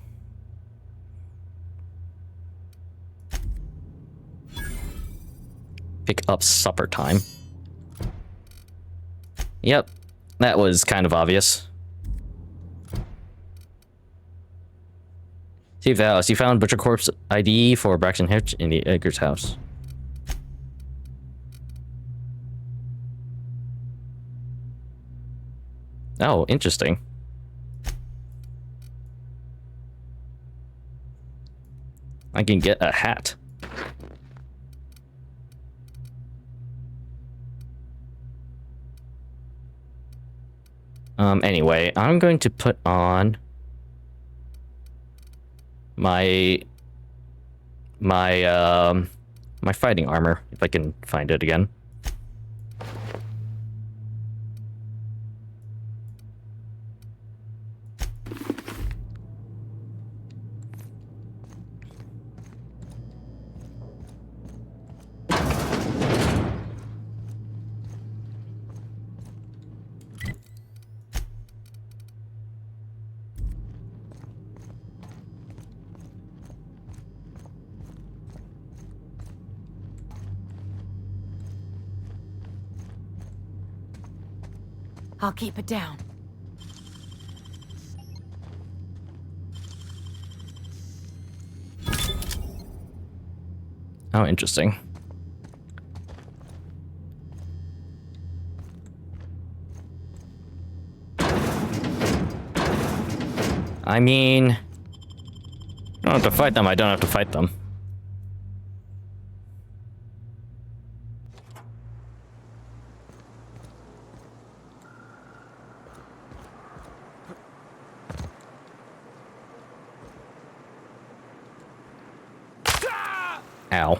Pick up supper time. Yep, that was kind of obvious. Save the house. You found Butcher Corpse ID for Braxton Hitch in the Edgar's house. Oh, interesting. I can get a hat. Anyway, I'm going to put on my fighting armor, if I can find it again. I'll keep it down. Oh, interesting. I mean, I don't have to fight them. I don't have to fight them. Ow.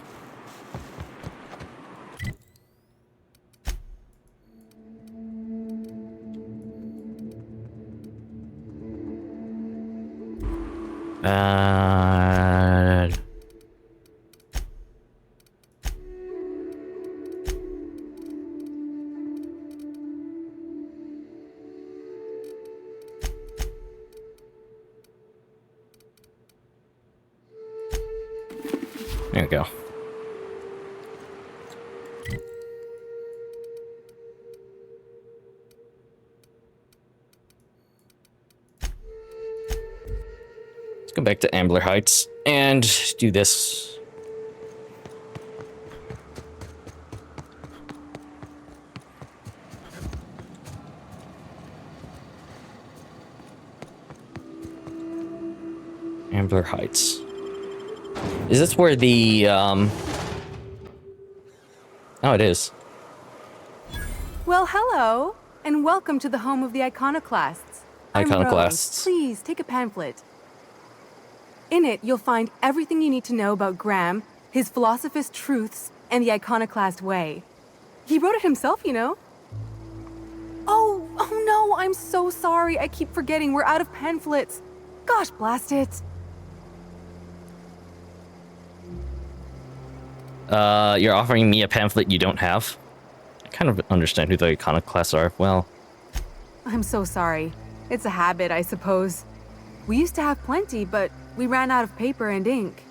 There we go. Let's go back to Ambler Heights and do this. Boulder Heights. Is this where the, Oh, it is. Well, hello, and welcome to the home of the Iconoclasts. Iconoclasts. I'm Rose. Please, take a pamphlet. In it, you'll find everything you need to know about Graham, his philosophist truths, and the Iconoclast way. He wrote it himself, you know. Oh no, I'm so sorry. I keep forgetting we're out of pamphlets. Gosh, blast it. You're offering me a pamphlet you don't have? I kind of understand who the Iconoclasts are, well. I'm so sorry. It's a habit, I suppose. We used to have plenty, but we ran out of paper and ink.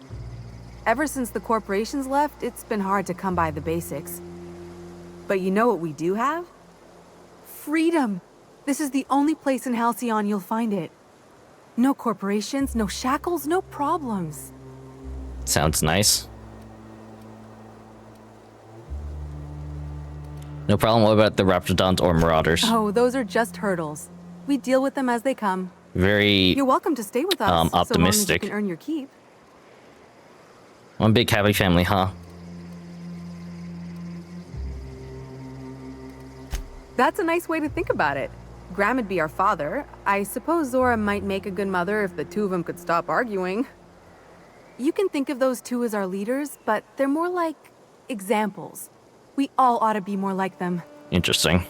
Ever since the corporations left, it's been hard to come by the basics. But you know what we do have? Freedom! This is the only place in Halcyon you'll find it. No corporations, no shackles, no problems. Sounds nice. No problem. What about the Raptidons or Marauders? Oh, those are just hurdles. We deal with them as they come. Very You're welcome to stay with us, optimistic. so long as you can earn your keep. One big happy family, huh? That's a nice way to think about it. Graham would be our father. I suppose Zora might make a good mother if the two of them could stop arguing. You can think of those two as our leaders, but they're more like examples. We all ought to be more like them. Interesting.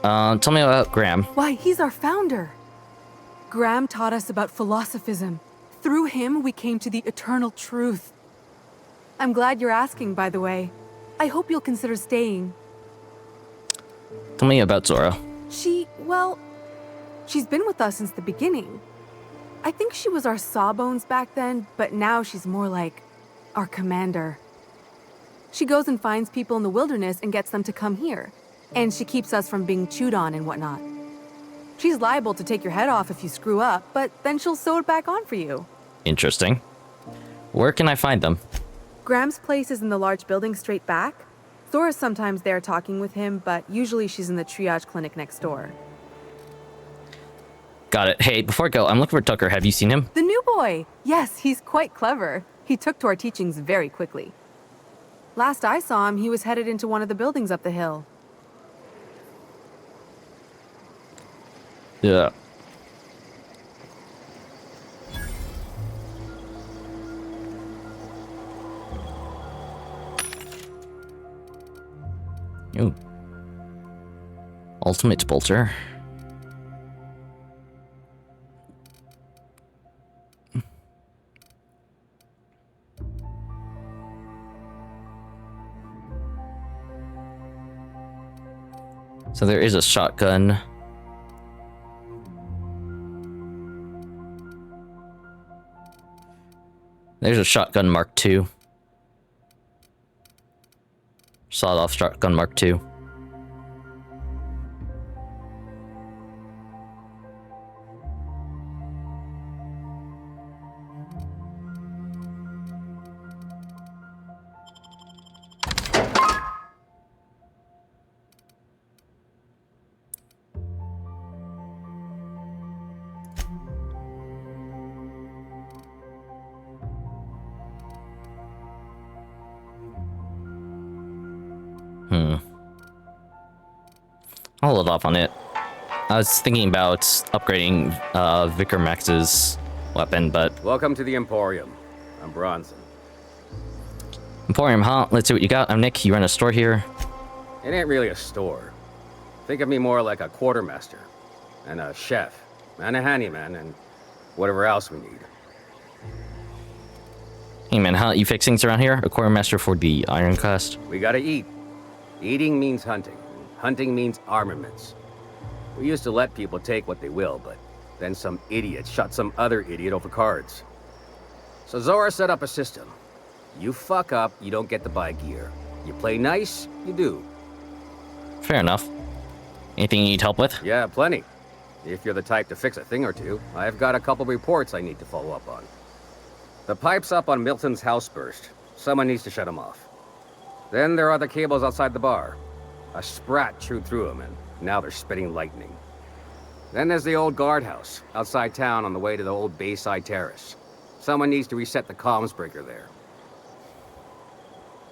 Tell me about Graham. Why, he's our founder. Graham taught us about philosophism. Through him, we came to the eternal truth. I'm glad you're asking, by the way. I hope you'll consider staying. Tell me about Zora. Well, she's been with us since the beginning. I think she was our sawbones back then, but now she's more like our commander. She goes and finds people in the wilderness and gets them to come here. And she keeps us from being chewed on and whatnot. She's liable to take your head off if you screw up, but then she'll sew it back on for you. Interesting. Where can I find them? Graham's place is in the large building straight back. Zora's sometimes there talking with him, but usually she's in the triage clinic next door. Got it. Hey, before I go, I'm looking for Tucker. Have you seen him? The new boy! Yes, he's quite clever. He took to our teachings very quickly. Last I saw him, he was headed into one of the buildings up the hill. Yeah. Ooh. Ultimate bolter. So there is a shotgun. There's a shotgun Mark II. Sawed-off shotgun Mark II. I'll hold off on it. I was thinking about upgrading Vicar Max's weapon, but... Welcome to the Emporium. I'm Bronson. Emporium, huh? Let's see what you got. I'm Nick. You run a store here. It ain't really a store. Think of me more like a quartermaster, and a chef, and a handyman, and whatever else we need. Hey man, how you fix things around here? A quartermaster for the Ironclast. We gotta eat. Eating means hunting. Hunting means armaments. We used to let people take what they will, but then some idiot shot some other idiot over cards. So Zora set up a system. You fuck up, you don't get to buy gear. You play nice, you do. Fair enough. Anything you need help with? Yeah, plenty. If you're the type to fix a thing or two, I've got a couple reports I need to follow up on. The pipes up on Milton's house burst. Someone needs to shut them off. Then there are the cables outside the bar. A sprat chewed through them, and now they're spitting lightning. Then there's the old guardhouse, outside town on the way to the old Bayside Terrace. Someone needs to reset the comms breaker there.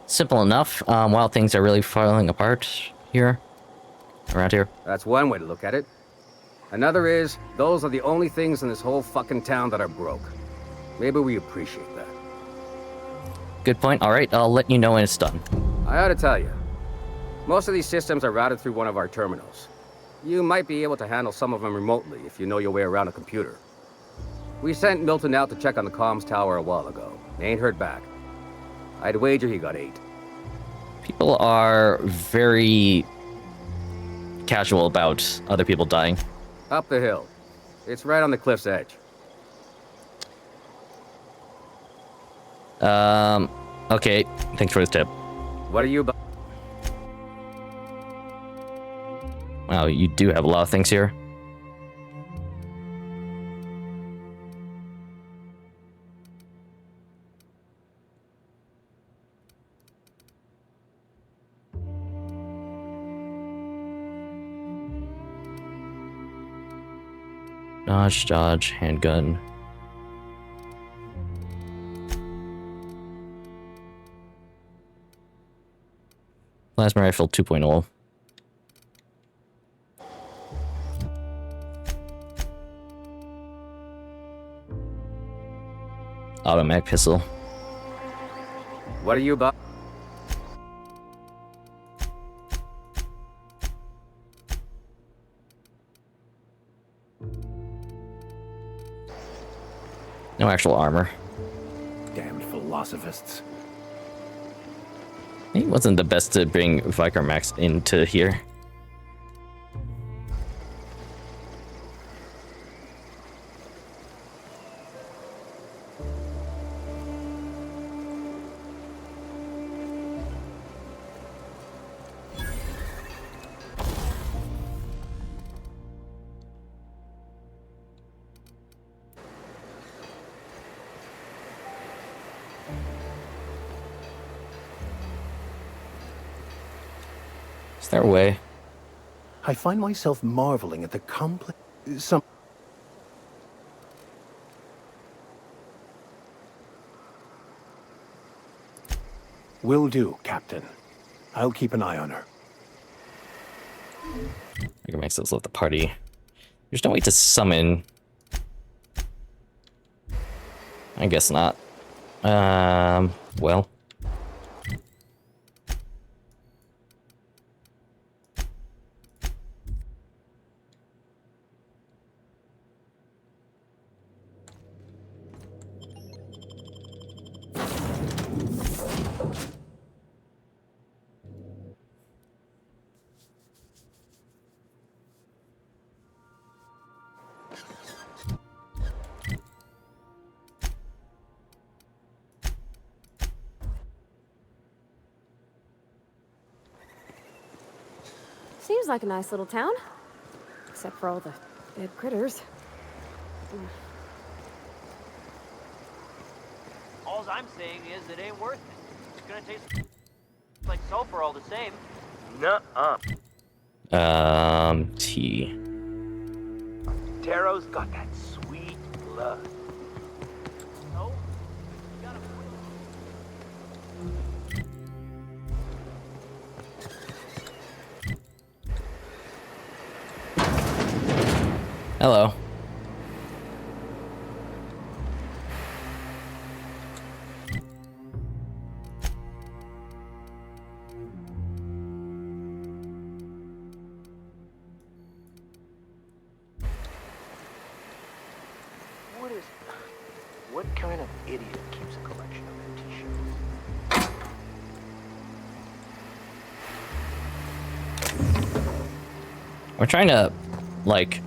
Simple enough. While things are really falling apart here, around here. That's one way to look at it. Another is, those are the only things in this whole fucking town that are broke. Maybe we appreciate that. Good point. All right, I'll let you know when it's done. I ought to tell you, most of these systems are routed through one of our terminals. You might be able to handle some of them remotely if you know your way around a computer. We sent Milton out to check on the comms tower a while ago. Ain't heard back. I'd wager he got 8. People are very casual about other people dying. Up the hill. It's right on the cliff's edge. Okay. Thanks for the tip. What are you about? Wow, you do have a lot of things here. Dodge, handgun. Plasma rifle 2.0. Automatic pistol. What are you about? No actual armor. Damned philosophists. He wasn't the best to bring Vicar Max into here. Is there a way? I find myself marveling at the complex... Will do, Captain. I'll keep an eye on her. Vicar Max has left the party. There's no way to summon. I guess not. Well. Seems like a nice little town. Except for all the dead critters. All I'm saying is it ain't worth it. It's gonna taste like sulfur all the same. Nuh-uh. Tea. Taro's got that sweet blood. No? Hello. What kind of idiot keeps a collection of empty shells? We're trying to, like...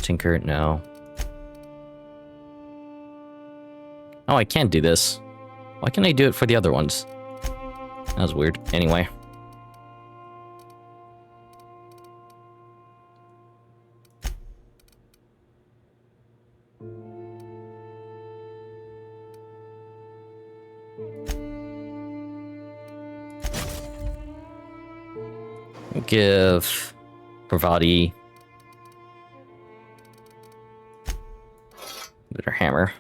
Tinker, no. Oh, I can't do this. Why can't I do it for the other ones? That was weird. Anyway. Give Pravati better hammer.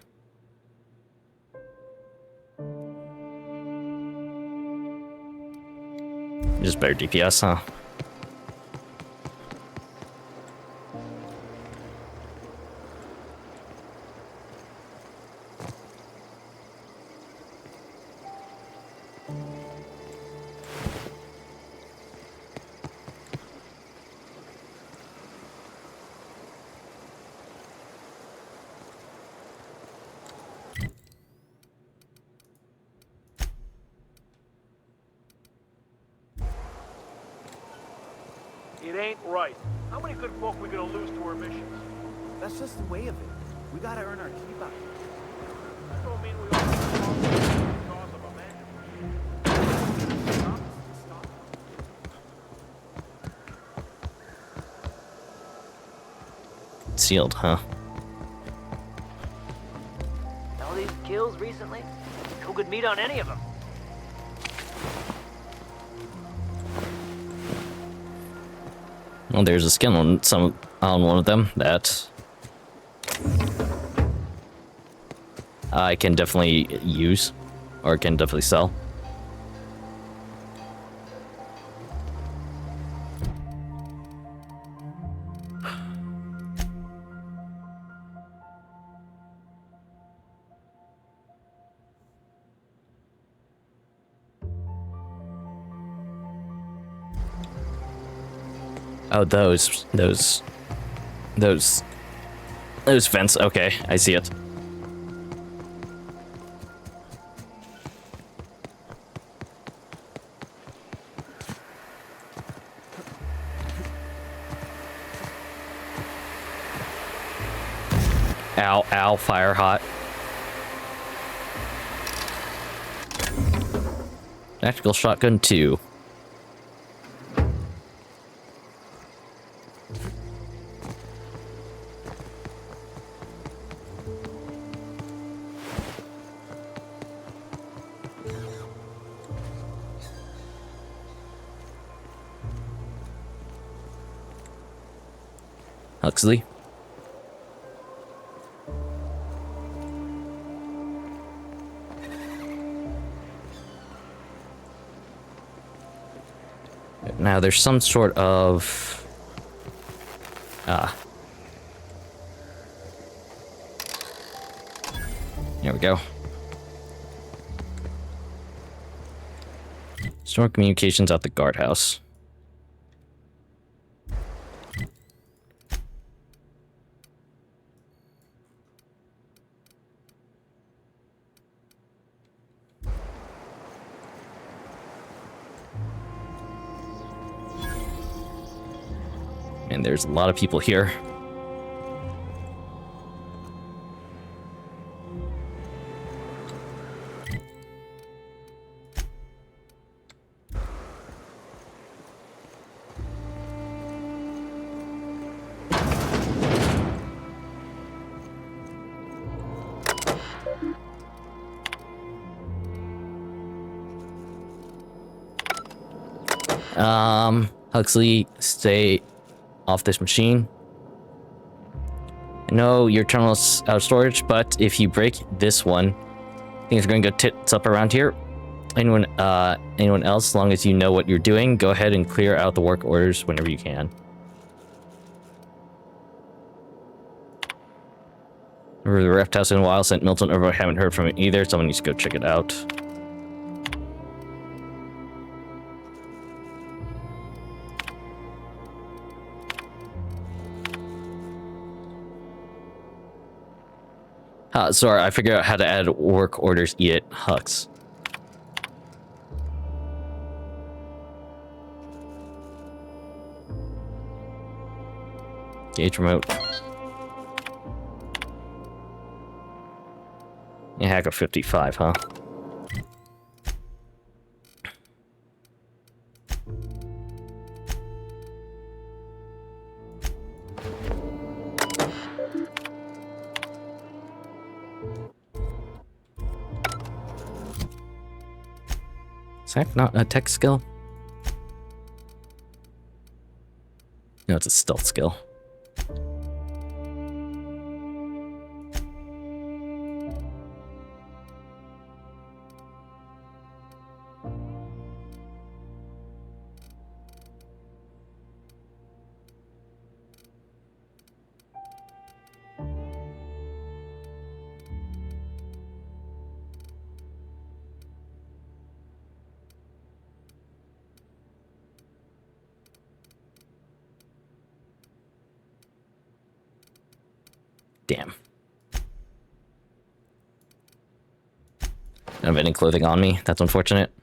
Just better DPS, huh? It ain't right. How many good folk we gonna lose to our missions? That's just the way of it. We gotta earn our keep out. That don't mean we all have to cause of a man. Sealed, huh? All these kills recently? Who could meet on any of them? Well, there's a skin on one of them that I can definitely use, or can definitely sell. Oh, those vents. Okay, I see it. Ow, ow, fire hot. Tactical shotgun 2. Huxley. Now there's some sort of there we go. Store communications at the guardhouse. And there's a lot of people here. Huxley, stay off this machine. I know your terminal's out of storage, but if you break this one, things are going to go tits up around here. Anyone else, as long as you know what you're doing, go ahead and clear out the work orders whenever you can. Remember the Reft House in a while, sent Milton over, I haven't heard from it either, someone needs to go check it out. Sorry, I figured out how to add work orders. Eat it, Hux. Gauge remote. Yeah, hack of 55, huh? Is that not a tech skill? No, it's a stealth skill. Damn. Don't have any clothing on me. That's unfortunate.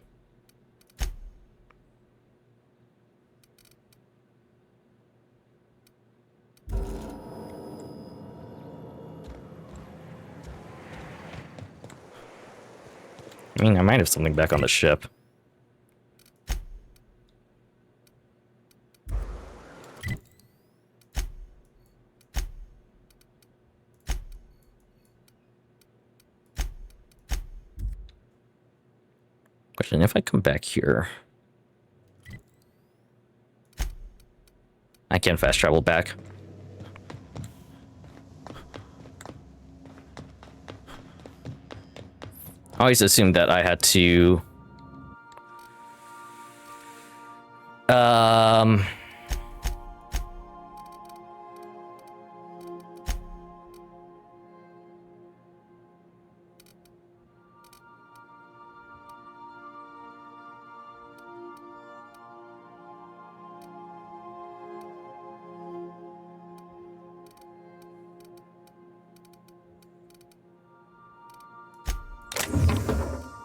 I mean, I might have something back on the ship. Question, if I come back here... I can fast travel back. I always assumed that I had to...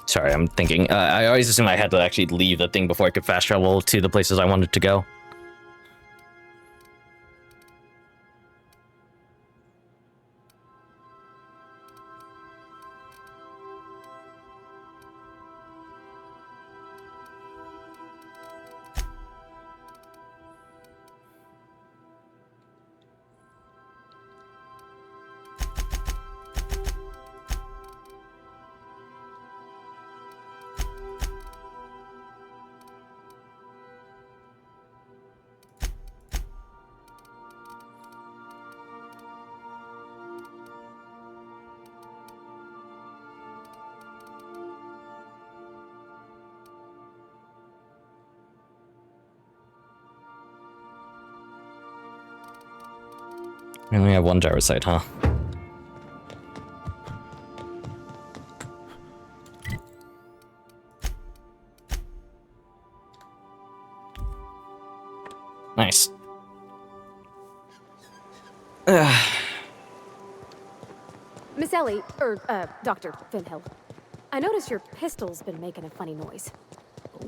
Sorry, I'm thinking. I always assumed I had to actually leave the thing before I could fast travel to the places I wanted to go. We only have one gyro site, huh? Nice. Miss Ellie, Dr. Finhill. I notice your pistol's been making a funny noise.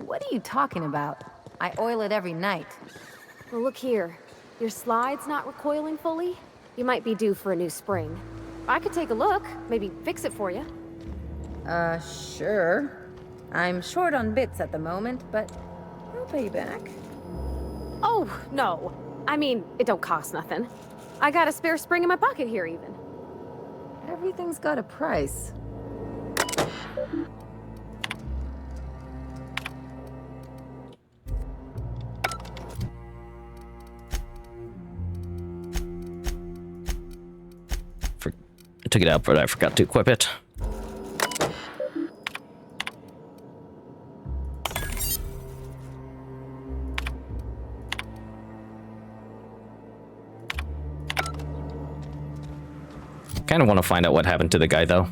What are you talking about? I oil it every night. Well, look here. Your slide's not recoiling fully. You might be due for a new spring. I could take a look, maybe fix it for you. Sure. I'm short on bits at the moment, but I'll pay you back. Oh, no. I mean, it don't cost nothing. I got a spare spring in my pocket here, even. Everything's got a price. I took it out, but I forgot to equip it. Kind of want to find out what happened to the guy, though.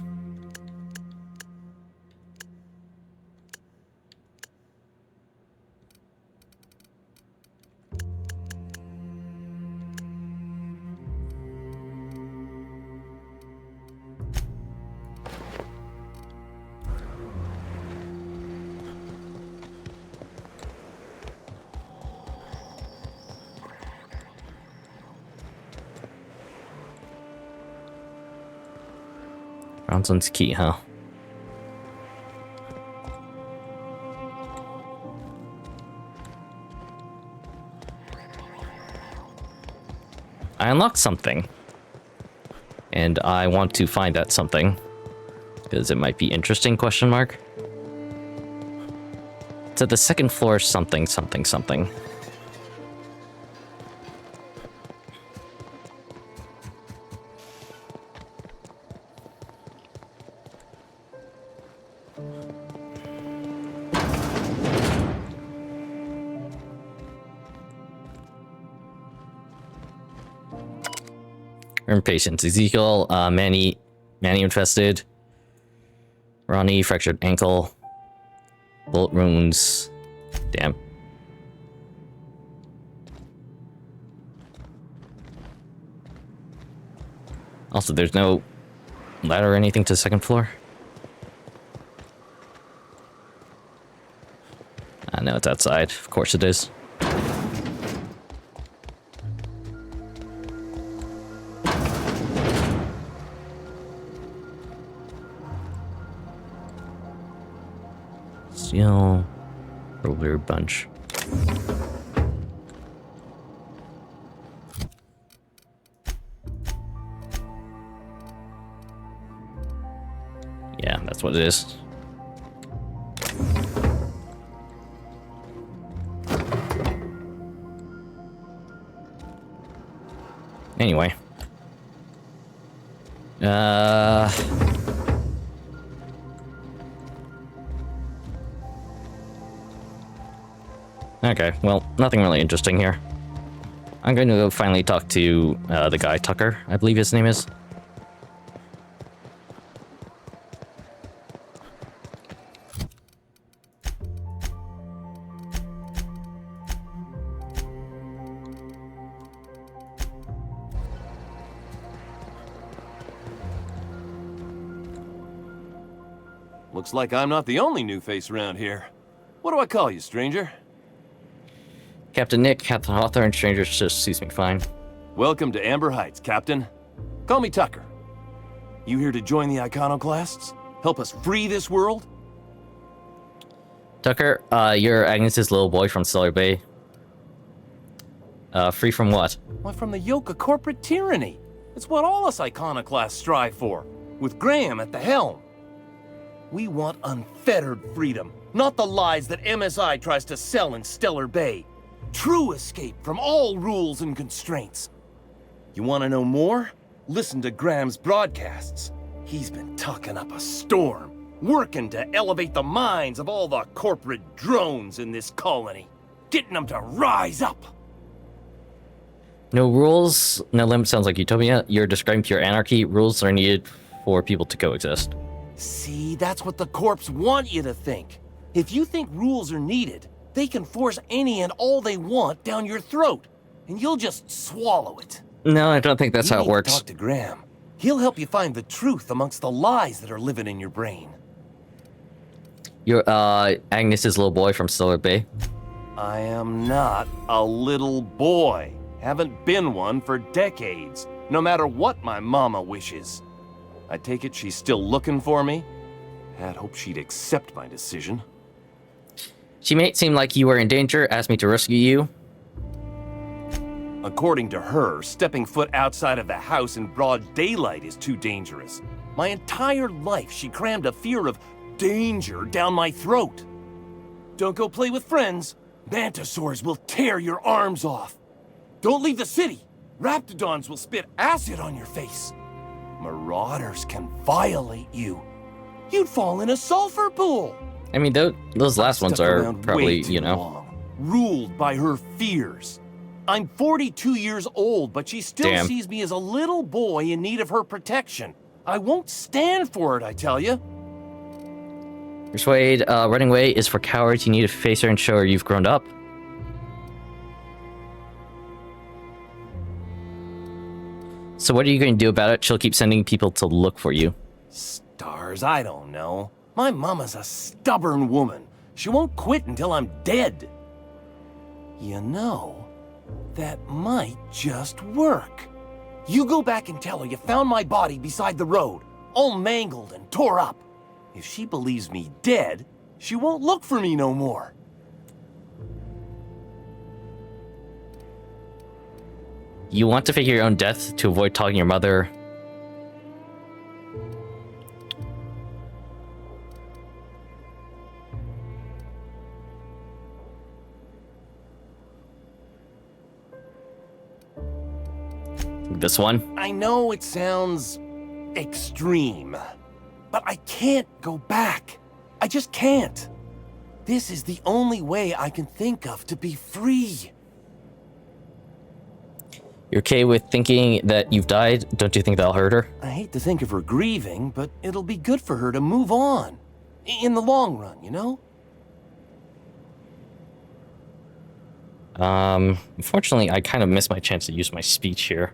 Bronson's key, huh? I unlocked something. And I want to find that something. Because it might be interesting, question mark. It's at the second floor, something, something, something. Earn patience. Ezekiel, Manny infested. Ronnie, fractured ankle. Bullet wounds. Damn. Also, there's no ladder or anything to the second floor. I know it's outside. Of course it is. Steel. A weird bunch. Yeah, that's what it is. Anyway. Okay, well, nothing really interesting here. I'm going to go finally talk to the guy, Tucker, I believe his name is. Looks like I'm not the only new face around here. What do I call you, stranger? Captain Nick, Captain Hawthorne, strangers just suits me fine. Welcome to Amber Heights, Captain. Call me Tucker. You here to join the Iconoclasts? Help us free this world? Tucker, you're Agnes's little boy from Stellar Bay. Free from what? Why, from the yoke of corporate tyranny. It's what all us Iconoclasts strive for, with Graham at the helm. We want unfettered freedom, not the lies that MSI tries to sell in Stellar Bay. True escape from all rules and constraints. You want to know more? Listen to Graham's broadcasts. He's been talking up a storm, working to elevate the minds of all the corporate drones in this colony, getting them to rise up. No rules, no limits sounds like utopia. You're describing pure anarchy. Rules are needed for people to coexist. See, that's what the corps want you to think. If you think rules are needed, they can force any and all they want down your throat, and you'll just swallow it. No, I don't think that's you how it need works. To talk to Graham. He'll help you find the truth amongst the lies that are living in your brain. You're Agnes's little boy from Stellar Bay. I am not a little boy. Haven't been one for decades, no matter what my mama wishes. I take it she's still looking for me? Had hoped she'd accept my decision. She made it seem like you were in danger, asked me to rescue you. According to her, stepping foot outside of the house in broad daylight is too dangerous. My entire life, she crammed a fear of danger down my throat. Don't go play with friends. Mantisaurs will tear your arms off. Don't leave the city. Raptidons will spit acid on your face. Marauders can violate you. You'd fall in a sulfur pool. I mean, those last ones are probably, you know. Long, ruled by her fears. I'm 42 years old, but she still sees me as a little boy in need of her protection. I won't stand for it, I tell you. Persuade, running away is for cowards. You need to face her and show her you've grown up. So what are you going to do about it? She'll keep sending people to look for you. Stars, I don't know. My mama's a stubborn woman. She won't quit until I'm dead. You know, that might just work. You go back and tell her you found my body beside the road. all mangled and tore up. If she believes me dead, she won't look for me no more. You want to fake your own death to avoid talking to your mother. This one? I know it sounds extreme, but I can't go back. I just can't. This is the only way I can think of to be free. You're okay with thinking that you've died? Don't you think that'll hurt her? I hate to think of her grieving, but it'll be good for her to move on. In the long run, you know? Unfortunately, I kind of missed my chance to use my speech here.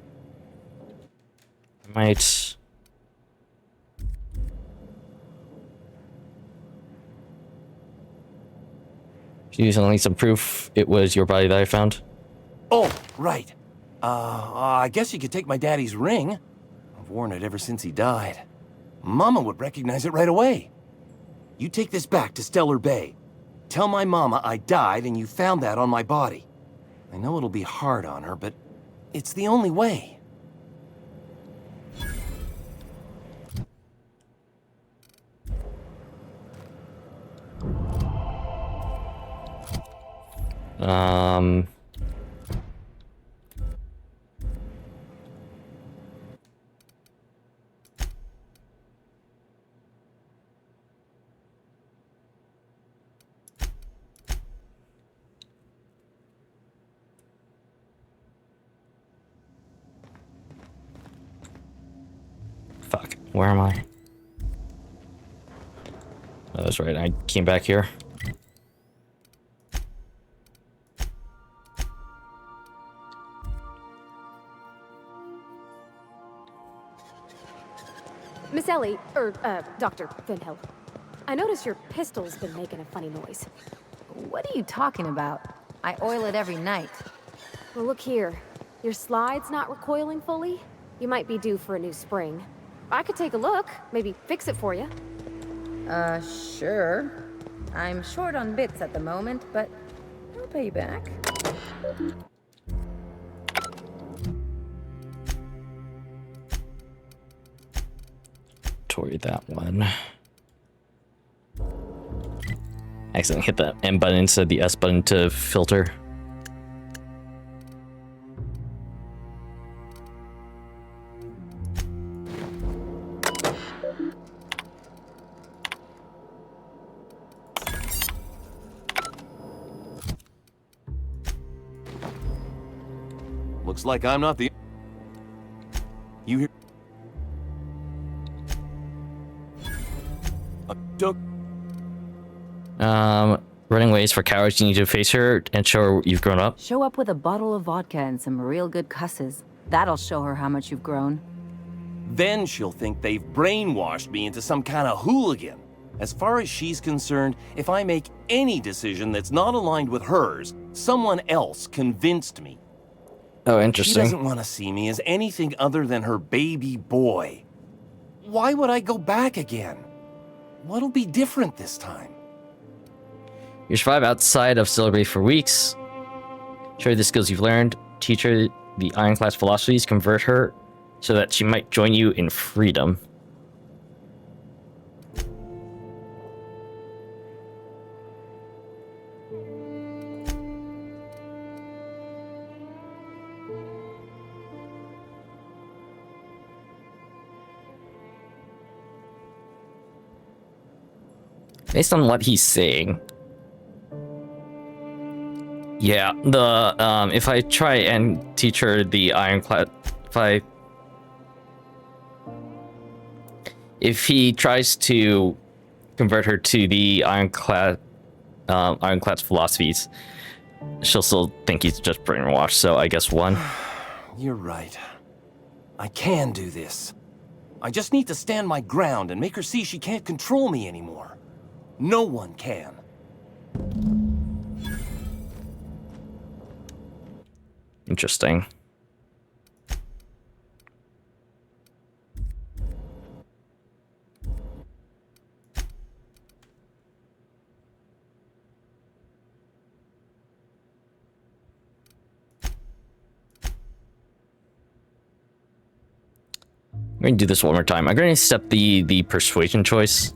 I might... use only some proof it was your body that I found. Oh, right. I guess you could take my daddy's ring. I've worn it ever since he died. Mama would recognize it right away. You take this back to Stellar Bay. Tell my mama I died and you found that on my body. I know it'll be hard on her, but it's the only way. Fuck, where am I? Oh, that's right, I came back here. Miss Ellie, Dr. Finhill. I notice your pistol's been making a funny noise. What are you talking about? I oil it every night. Well, look here. Your slide's not recoiling fully. You might be due for a new spring. I could take a look, maybe fix it for you. Sure. I'm short on bits at the moment, but I'll pay you back. Toward that one. Accidentally hit the M button instead of the S button to filter. Looks like I'm not the... You hear... Running ways for cowards. You need to face her and show her you've grown up. Show up with a bottle of vodka and some real good cusses. That'll show her how much you've grown. Then she'll think they've brainwashed me into some kind of hooligan. As far as she's concerned, if I make any decision that's not aligned with hers, someone else convinced me. Oh, interesting. She doesn't want to see me as anything other than her baby boy. Why would I go back again? What'll be different this time? You survive outside of Stellar Bay for weeks. Show her the skills you've learned. Teach her the ironclad philosophies. Convert her so that she might join you in freedom. Based on what he's saying, yeah, the if I try and teach her the ironclad, if he tries to convert her to the ironclad's philosophies, she'll still think he's just brainwashed. So I guess one. You're right. I can do this. I just need to stand my ground and make her see she can't control me anymore. No one can. going to do this one more time. I'm going to accept the persuasion choice.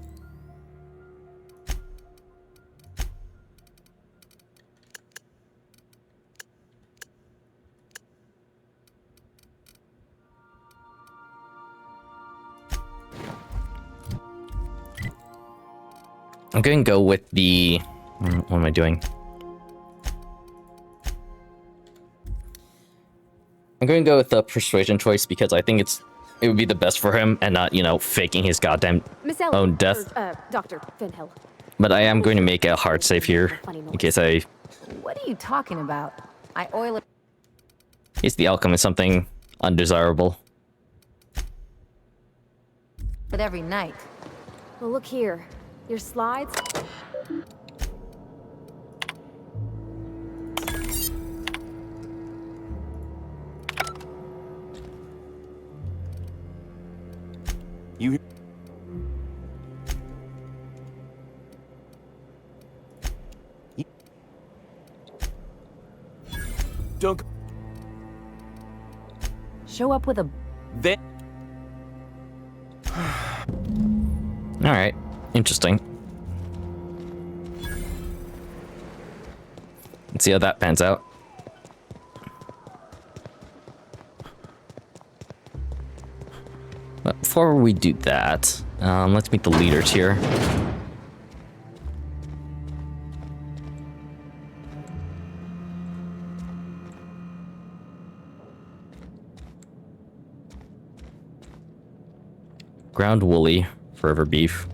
I'm going to go with the... What am I doing? I'm going to go with the persuasion choice because I think it would be the best for him and not, you know, faking his goddamn Miss Ellie, own death. Dr. Finhill. But I am going to make a hard save here in case I... What are you talking about? I oil it. In case the outcome is something undesirable. But every night. Well, look here. Your slides. You... Don't... Show up with a... Then... Alright. Interesting. Let's see how that pans out. But before we do that, let's meet the leaders here. Ground woolly, forever beef.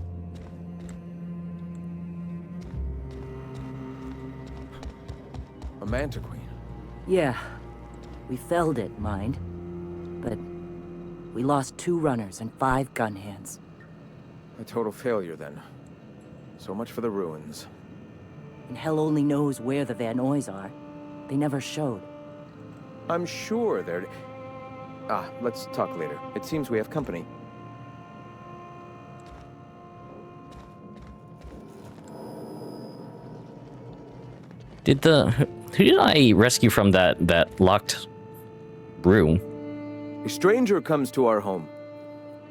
A manta queen. Yeah. We felled it, mind. But we lost 2 runners and 5 gun hands. A total failure, then. So much for the ruins. And hell only knows where the Van Oys are. They never showed. I'm sure they're... let's talk later. It seems we have company. Who did I rescue from that locked room? A stranger comes to our home.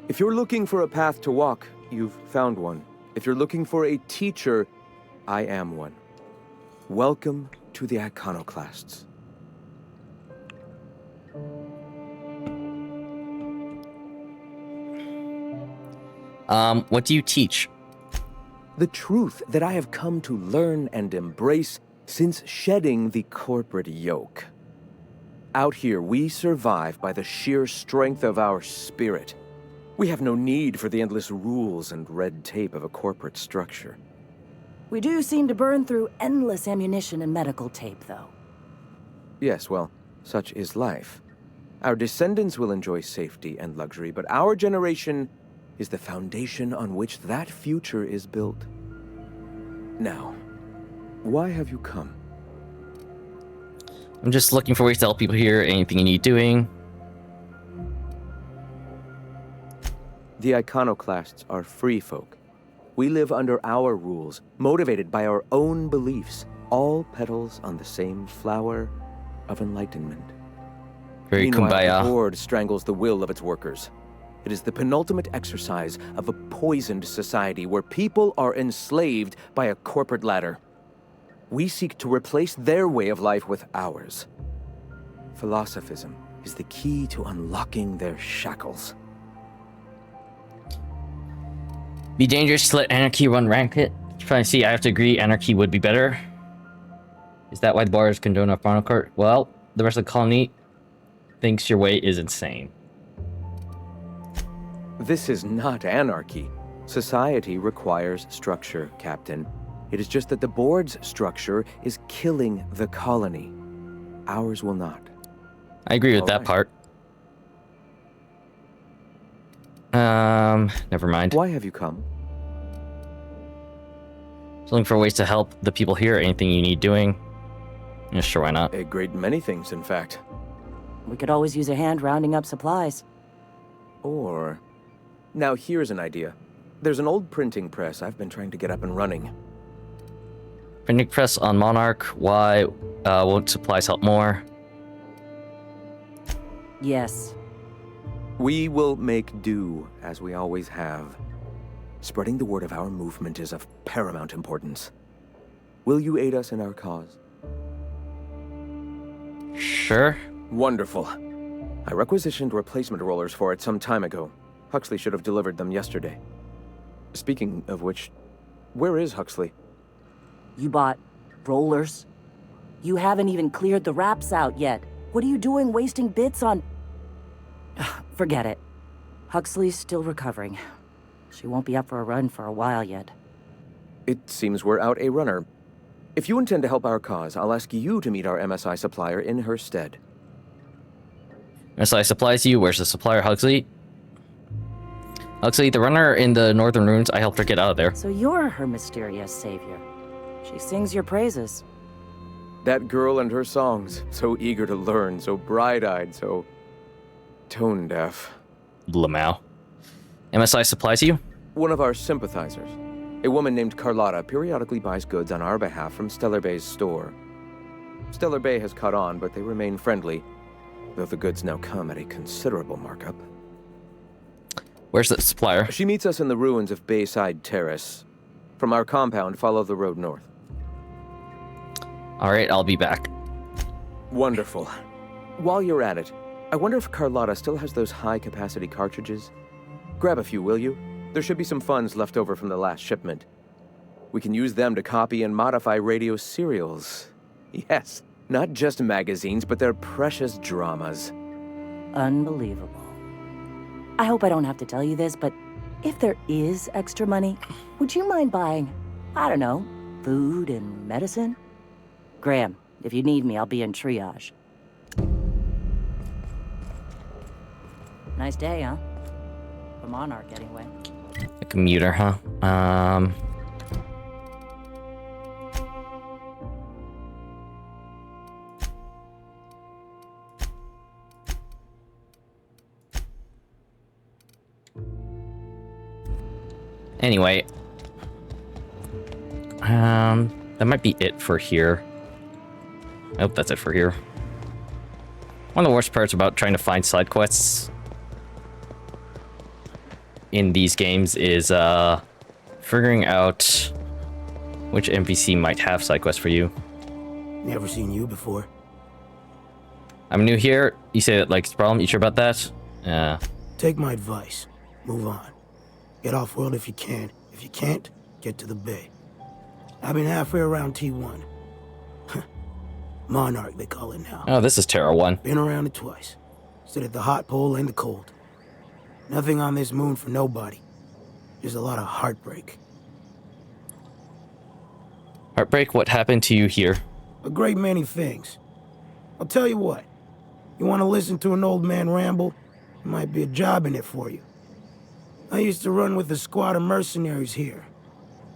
If you're looking for a path to walk, you've found one. If you're looking for a teacher, I am one. Welcome to the Iconoclasts. What do you teach? The truth that I have come to learn and embrace since shedding the corporate yoke. Out here, we survive by the sheer strength of our spirit. We have no need for the endless rules and red tape of a corporate structure. We do seem to burn through endless ammunition and medical tape, though. Yes, well, such is life. Our descendants will enjoy safety and luxury, but our generation is the foundation on which that future is built. Now, why have you come? I'm just looking for ways to help people here. Anything you need doing? The Iconoclasts are free folk. We live under our rules, motivated by our own beliefs, all petals on the same flower of enlightenment. Very Meanwhile, kumbaya. the board strangles the will of its workers. It is the penultimate exercise of a poisoned society where people are enslaved by a corporate ladder. We seek to replace their way of life with ours. Philosophism is the key to unlocking their shackles. Be dangerous to let anarchy run rampant. Trying to see, I have to agree, anarchy would be better. Is that why the bars condone a final court? Well, the rest of the colony thinks your way is insane. This is not anarchy. Society requires structure, Captain. It is just that the board's structure is killing the colony. Ours will not. I agree with that part. Never mind. Why have you come? Just looking for ways to help the people here. Anything you need doing? Yeah, sure, why not? A great many things, in fact. We could always use a hand rounding up supplies. Or... Now here's an idea. There's an old printing press I've been trying to get up and running. Printing press on Monarch. Why won't supplies help more? Yes. We will make do, as we always have. Spreading the word of our movement is of paramount importance. Will you aid us in our cause? Sure. Wonderful. I requisitioned replacement rollers for it some time ago. Huxley should have delivered them yesterday. Speaking of which, where is Huxley? You bought rollers? You haven't even cleared the wraps out yet. What are you doing wasting bits on... Forget it. Huxley's still recovering. She won't be up for a run for a while yet. It seems we're out a runner. If you intend to help our cause, I'll ask you to meet our MSI supplier in her stead. MSI supplies you. Where's the supplier, Huxley? Huxley, the runner in the northern ruins, I helped her get out of there. So you're her mysterious savior. She sings your praises. That girl and her songs, so eager to learn, so bright-eyed, so tone-deaf. Lamau. MSI supplies you? One of our sympathizers. A woman named Carlotta periodically buys goods on our behalf from Stellar Bay's store. Stellar Bay has caught on, but they remain friendly, though the goods now come at a considerable markup. Where's the supplier? She meets us in the ruins of Bayside Terrace. From our compound, follow the road north. All right, I'll be back. Wonderful. While you're at it, I wonder if Carlotta still has those high-capacity cartridges? Grab a few, will you? There should be some funds left over from the last shipment. We can use them to copy and modify radio serials. Yes, not just magazines, but their precious dramas. Unbelievable. I hope I don't have to tell you this, but if there is extra money, would you mind buying, I don't know, food and medicine? Graham, if you need me, I'll be in triage. Nice day, huh? For Monarch, anyway. A commuter, huh? Anyway. That might be it for here. I hope that's it for here. One of the worst parts about trying to find side quests in these games is figuring out which NPC might have side quests for you. Never seen you before. I'm new here. You say that like it's a problem. You sure about that? Yeah. Take my advice. Move on. Get off-world if you can. If you can't, get to the bay. I've been halfway around T1. Monarch, they call it now. Oh, this is Terra 1. Been around it twice. Stood at the hot pole and the cold. Nothing on this moon for nobody. Just a lot of heartbreak. Heartbreak? What happened to you here? A great many things. I'll tell you what. You want to listen to an old man ramble? There might be a job in it for you. I used to run with a squad of mercenaries here.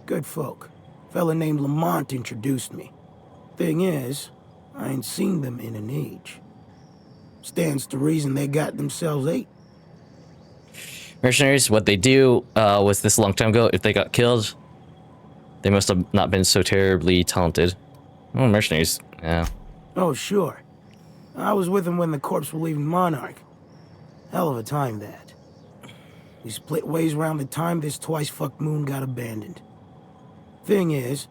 Good folk. Fella named Lamont introduced me. Thing is, I ain't seen them in an age. Stands to reason they got themselves ate. Mercenaries, what they do was this a long time ago. If they got killed, they must have not been so terribly talented. Oh, mercenaries, yeah. Oh, sure. I was with them when the corps were leaving Monarch. Hell of a time, that. We split ways around the time this twice-fucked moon got abandoned. Thing is,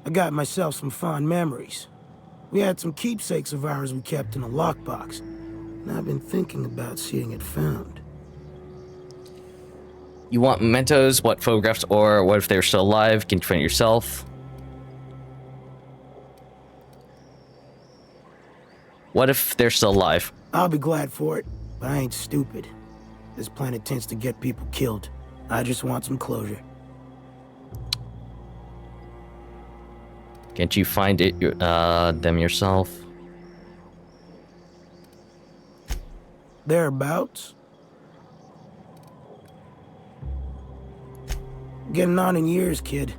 I got myself some fond memories. We had some keepsakes of ours we kept in a lockbox, and I've been thinking about seeing it found. You want mementos? What photographs? Or what if they're still alive? Can you find it yourself? What if they're still alive? I'll be glad for it, but I ain't stupid. This planet tends to get people killed. I just want some closure. Can't you find it them yourself? Thereabouts. Getting on in years, kid.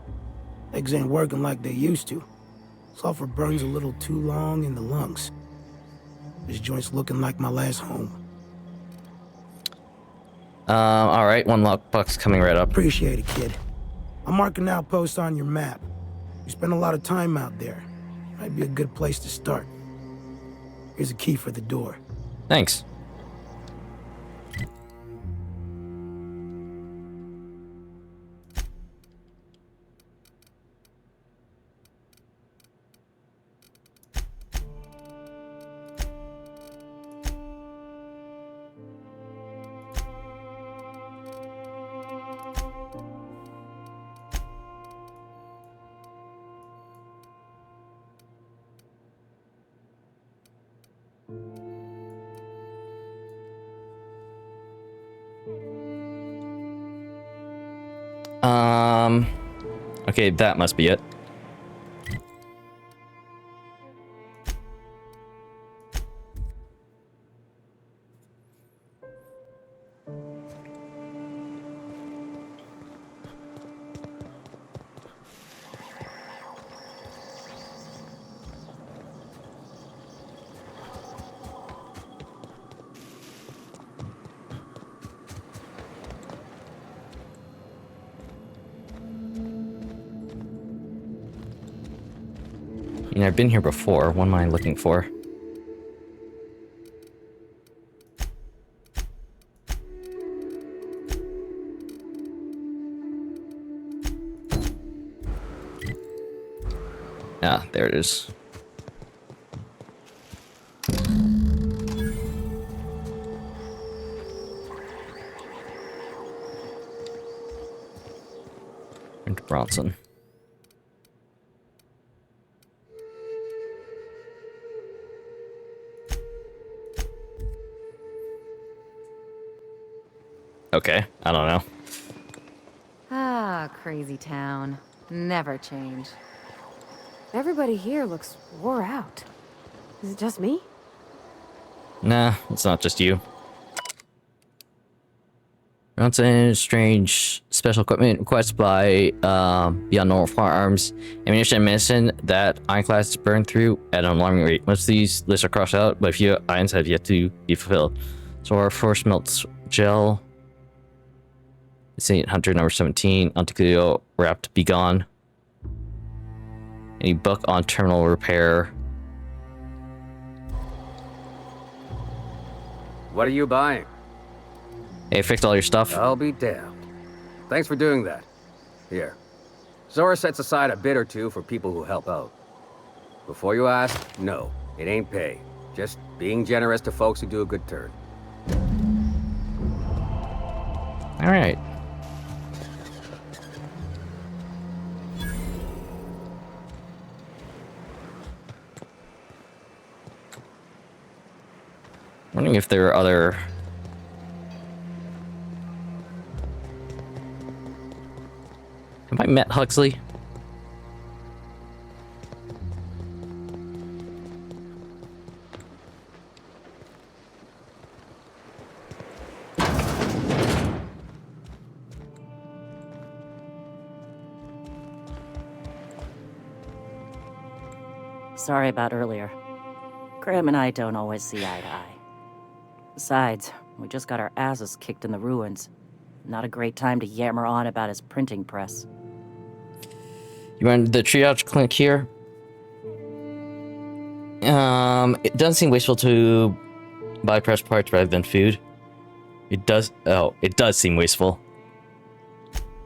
Legs ain't working like they used to. Sulfur burns a little too long in the lungs. This joint's looking like my last home. All right, one lockbox coming right up. Appreciate it, kid. I'm marking outposts on your map. You spend a lot of time out there. Might be a good place to start. Here's a key for the door. Thanks. Okay, that must be it. You know, I've been here before. What am I looking for? Ah, there it is. Into Bronson. Okay, I don't know. Ah, crazy town. Never change. Everybody here looks wore out. Is it just me? Nah, it's not just you. Bronson, strange special equipment requested by Beyond Normal Firearms. Ammunition and medicine that ironclad is burned through at an alarming rate. Most of these lists are crossed out, but a few items have yet to be fulfilled. So our force melts gel. Saint Hunter number 17. Antiquio wrapped be gone. Any book on terminal repair. What are you buying? Hey, fixed all your stuff. I'll be damned. Thanks for doing that. Here. Zora sets aside a bit or two for people who help out. Before you ask, no, it ain't pay. Just being generous to folks who do a good turn. All right. Wondering if there are other... Have I met Huxley? Sorry about earlier. Graham and I don't always see eye to eye. Besides, we just got our asses kicked in the ruins. Not a great time to yammer on about his printing press. You want the triage clinic here? It doesn't seem wasteful to buy pressed parts rather than food. It does. Oh, it does seem wasteful.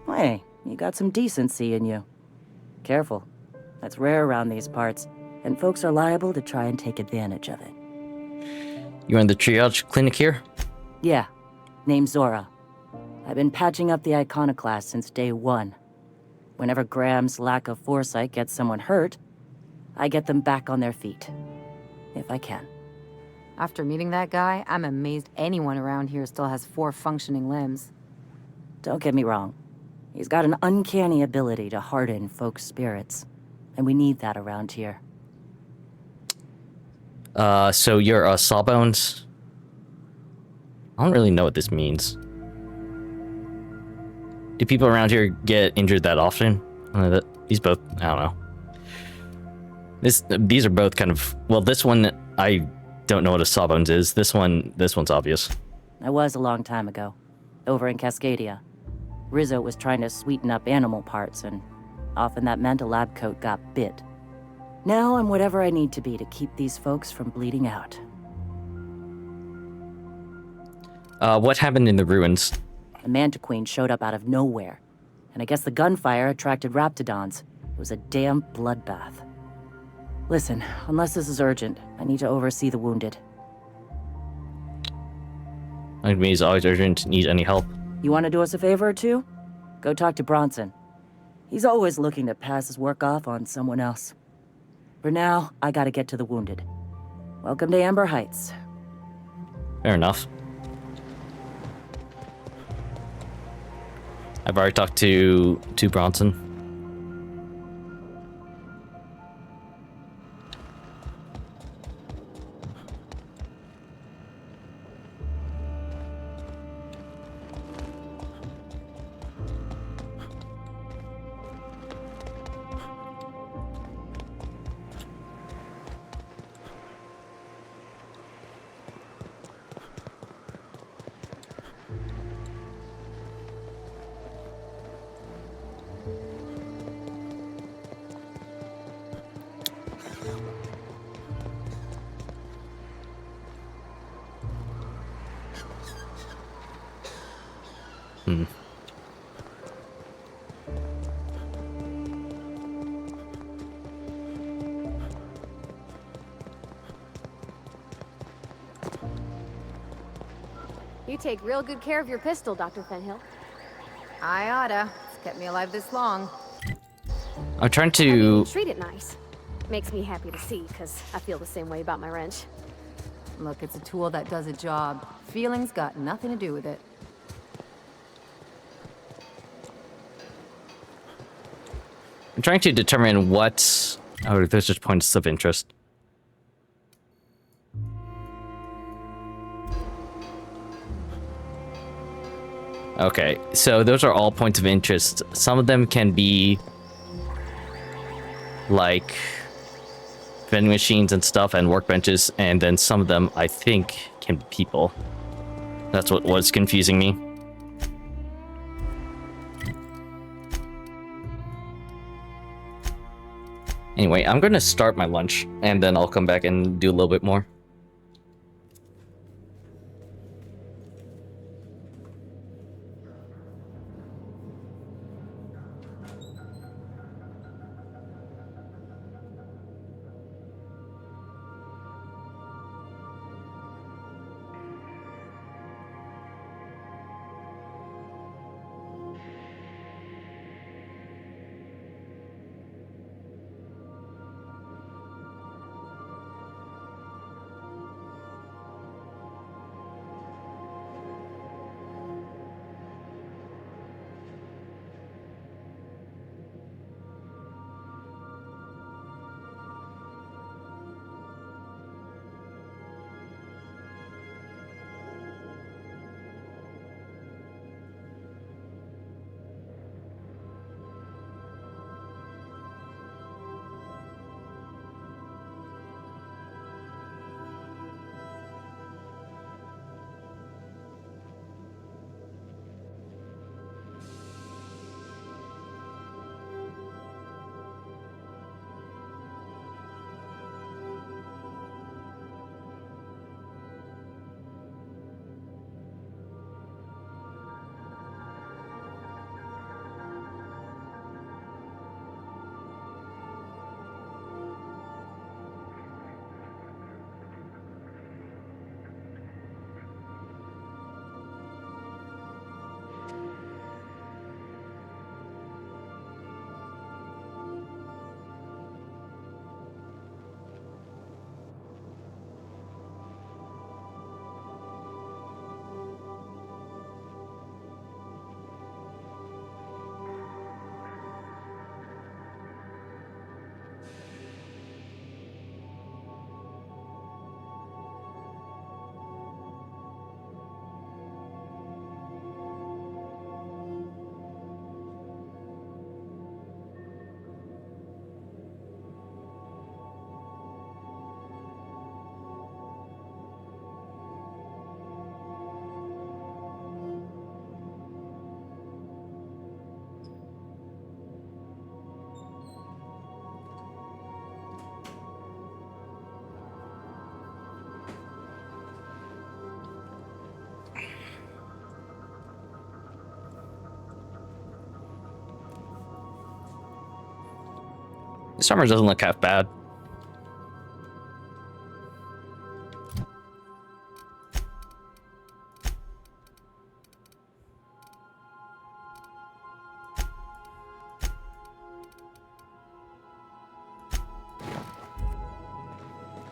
Hey, you got some decency in you. Careful. That's rare around these parts, and folks are liable to try and take advantage of it. You want the triage clinic here? Yeah. Name's Zora. I've been patching up the iconoclast since day one. Whenever Graham's lack of foresight gets someone hurt, I get them back on their feet. If I can. After meeting that guy, I'm amazed anyone around here still has 4 functioning limbs. Don't get me wrong. He's got an uncanny ability to harden folks' spirits. And we need that around here. So you're a Sawbones? I don't really know what this means. Do people around here get injured that often? These both, I don't know. These are both kind of, well, this one, I don't know what a Sawbones is. This one's obvious. I was a long time ago, over in Cascadia. Rizzo was trying to sweeten up animal parts, and often that meant a lab coat got bit. Now I'm whatever I need to be to keep these folks from bleeding out. What happened in the ruins? A mantiqueen showed up out of nowhere, and I guess the gunfire attracted raptidons. It was a damn bloodbath. Listen, unless this is urgent, I need to oversee the wounded. I mean, it's always urgent. Need any help? You want to do us a favor or two? Go talk to Bronson. He's always looking to pass his work off on someone else. For now, I gotta get to the wounded. Welcome to Amber Heights. Fair enough. I've already talked to Bronson. Hmm. You take real good care of your pistol, Dr. Fenhill. I oughta. It's kept me alive this long. I'm trying I mean, to... you treat it nice. Makes me happy to see, because I feel the same way about my wrench. Look, it's a tool that does a job. Feelings got nothing to do with it. I'm trying to determine what... Oh, there's just points of interest. Okay, so those are all points of interest. Some of them can be like vending machines and stuff and workbenches, and then some of them I think can be people. That's what was confusing me. Anyway, I'm gonna start my lunch and then I'll come back and do a little bit more. Summer doesn't look half bad.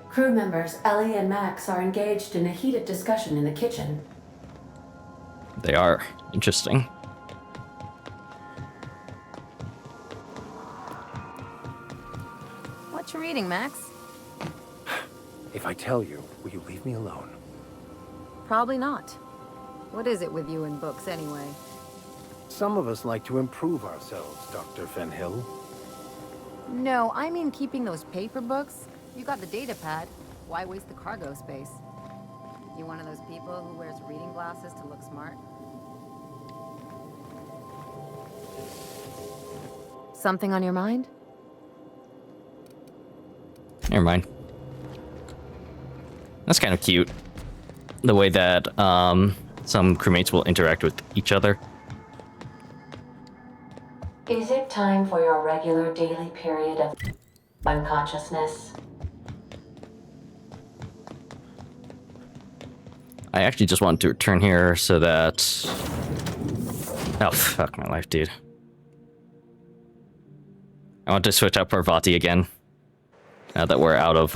Crew members Ellie and Max are engaged in a heated discussion in the kitchen. They are. Interesting. What you reading, Max? If I tell you, will you leave me alone? Probably not. What is it with you and books, anyway? Some of us like to improve ourselves, Dr. Fenhill. No, I mean keeping those paper books. You got the data pad. Why waste the cargo space? You one of those people who wears reading glasses to look smart? Something on your mind? Never mind. That's kind of cute. The way that some crewmates will interact with each other. Is it time for your regular daily period of unconsciousness? I actually just want to return here so that... Oh, fuck my life, dude. I want to switch out Parvati again. Now that we're out of,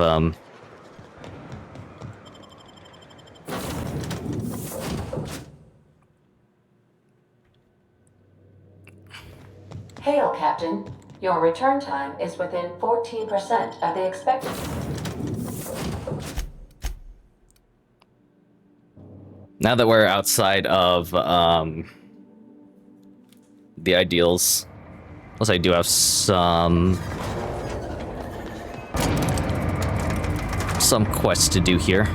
Hail, Captain. Your return time is within 14% of the expected. now that we're outside of, the ideals. Plus I do have some quests to do here.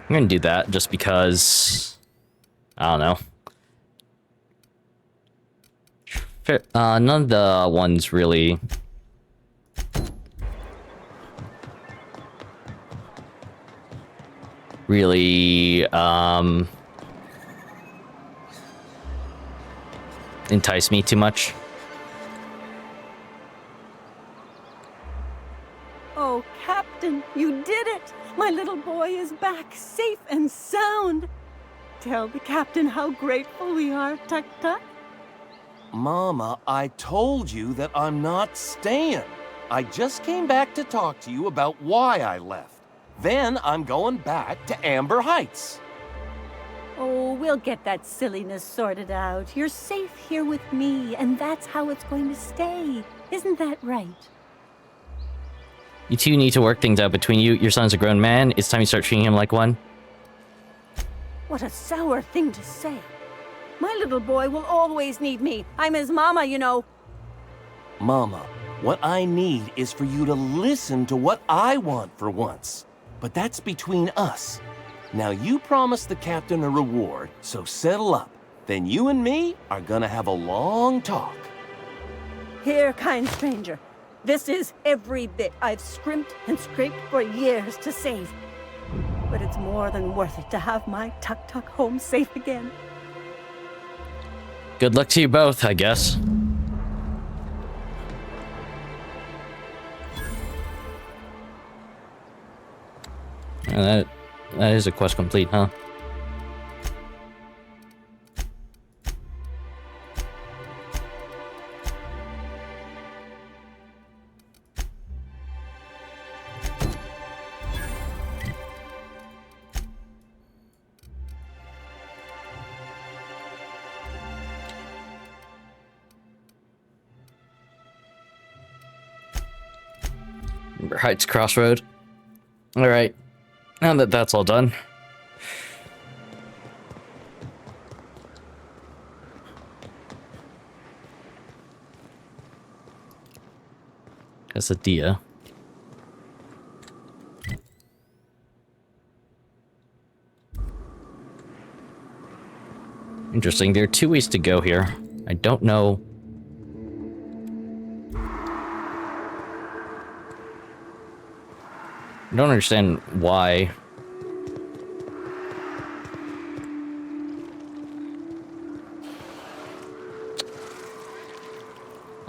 I'm gonna do that just because, I don't know. None of the ones really. really entice me too much. Oh, Captain, you did it! My little boy is back, safe and sound. Tell the captain how grateful we are, Tuk Tuk. Mama, I told you that I'm not staying. I just came back to talk to you about why I left. Then I'm going back to Amber Heights. Oh, we'll get that silliness sorted out. You're safe here with me, and that's how it's going to stay. Isn't that right? You two need to work things out between you. Your son's a grown man. It's time you start treating him like one. What a sour thing to say. My little boy will always need me. I'm his mama, you know. Mama, what I need is for you to listen to what I want for once. But that's between us. Now you promised the captain a reward, so settle up. Then you and me are gonna have a long talk. Here, kind stranger. This is every bit I've scrimped and scraped for years to save. But it's more than worth it to have my Tuk Tuk home safe again. Good luck to you both, I guess. That is a quest complete, huh? Amber Heights Crossroad. All right. Now that that's all done. That's a Dia. Interesting. There are two ways to go here. I don't know. I don't understand why.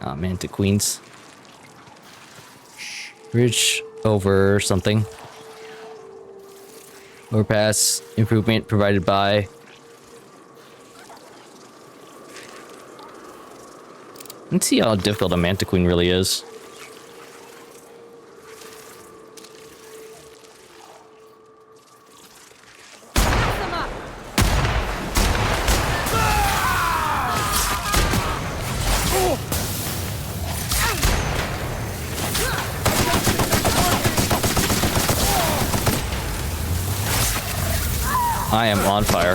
Oh man, to Queens. Bridge over something. Overpass improvement provided by. Let's see how difficult a Mantiqueen really is. I am on fire.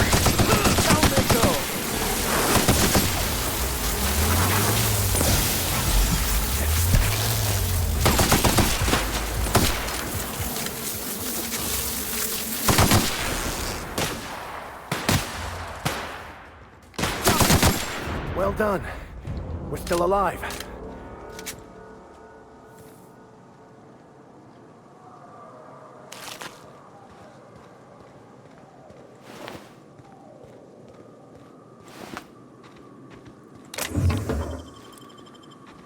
Well done. We're still alive.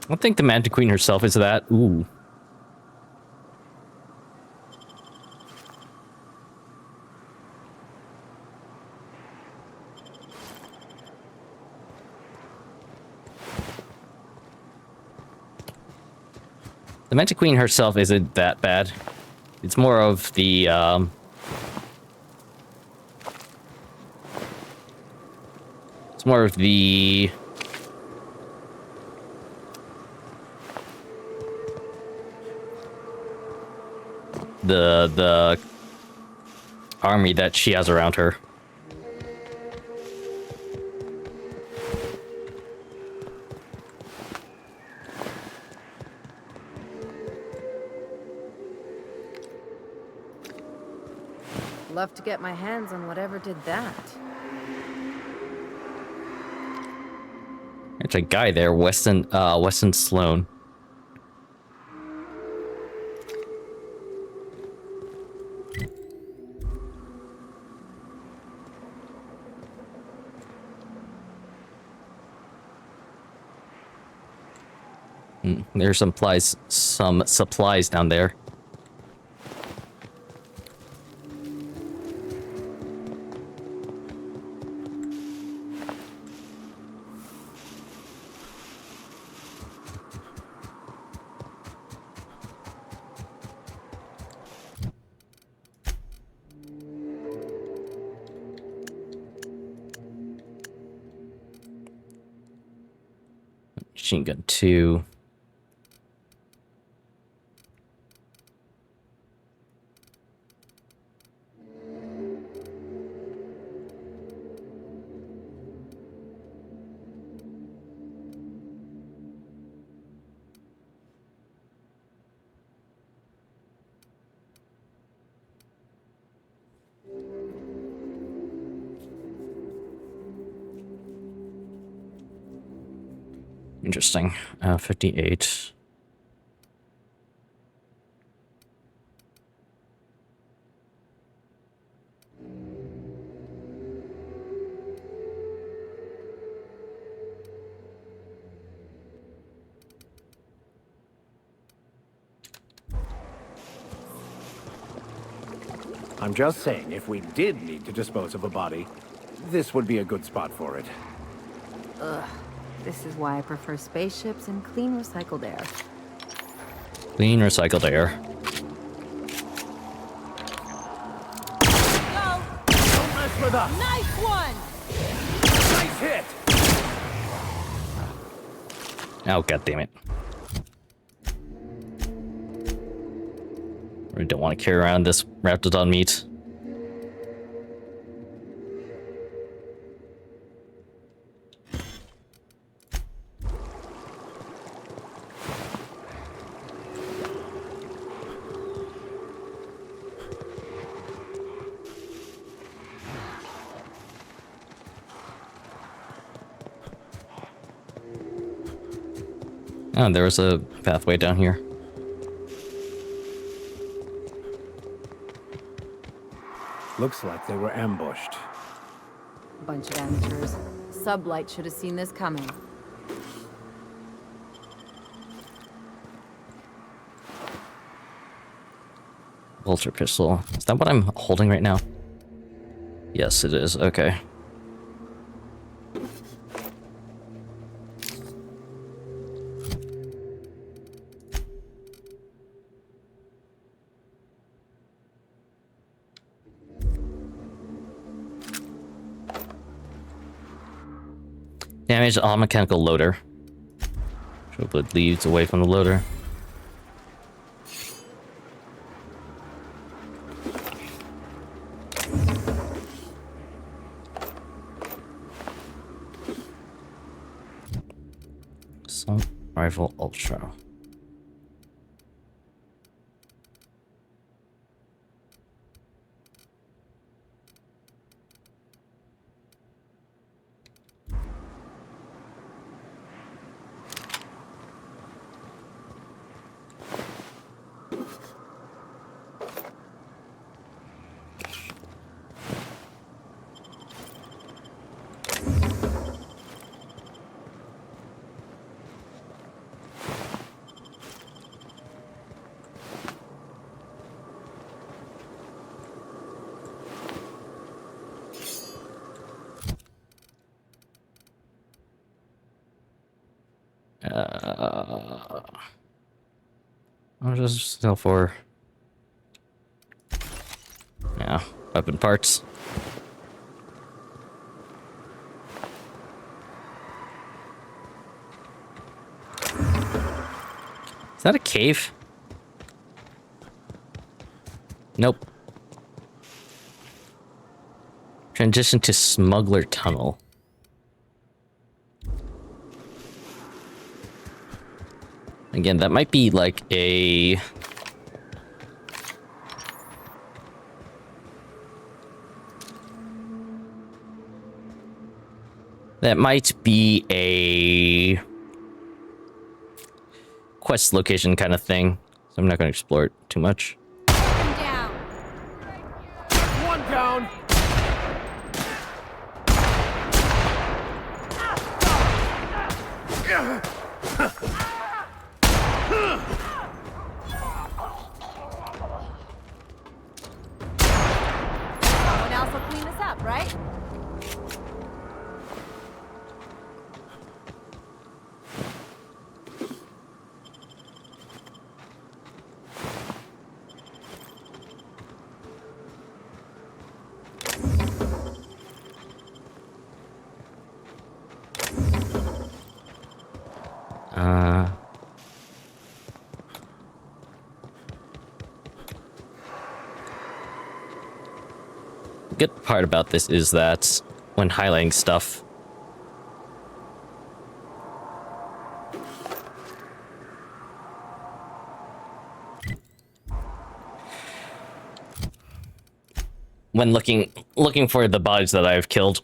I don't think the Mantiqueen herself is that. Ooh. The Mantiqueen herself isn't that bad. It's more of the, it's more of the... the army that she has around her. Love to get my hands on whatever did that. There's a guy there, Weston Sloan. There's some supplies down there. Machine gun 2. Interesting. 58. I'm just saying, if we did need to dispose of a body, this would be a good spot for it. Ugh. This is why I prefer spaceships and clean recycled air. Clean recycled air. Don't mess with us! Nice one! Nice hit! Oh, god damn it. We don't want to carry around this Raptidon meat. Oh, there was a pathway down here. Looks like they were ambushed. Bunch of amateurs. Sublight should have seen this coming. Vulture pistol. Is that what I'm holding right now? Yes, it is. Okay. Damage on mechanical loader. Hope it leads away from the loader. Assault Rifle Ultra. I'll just sell for, yeah, weapon parts. Is that a cave? Nope. Transition to Smuggler Tunnel. Again, that might be like a... That might be a quest location kind of thing. So I'm not going to explore it too much. One down! good part about this is that when highlighting stuff, when looking for the bodies that I've killed,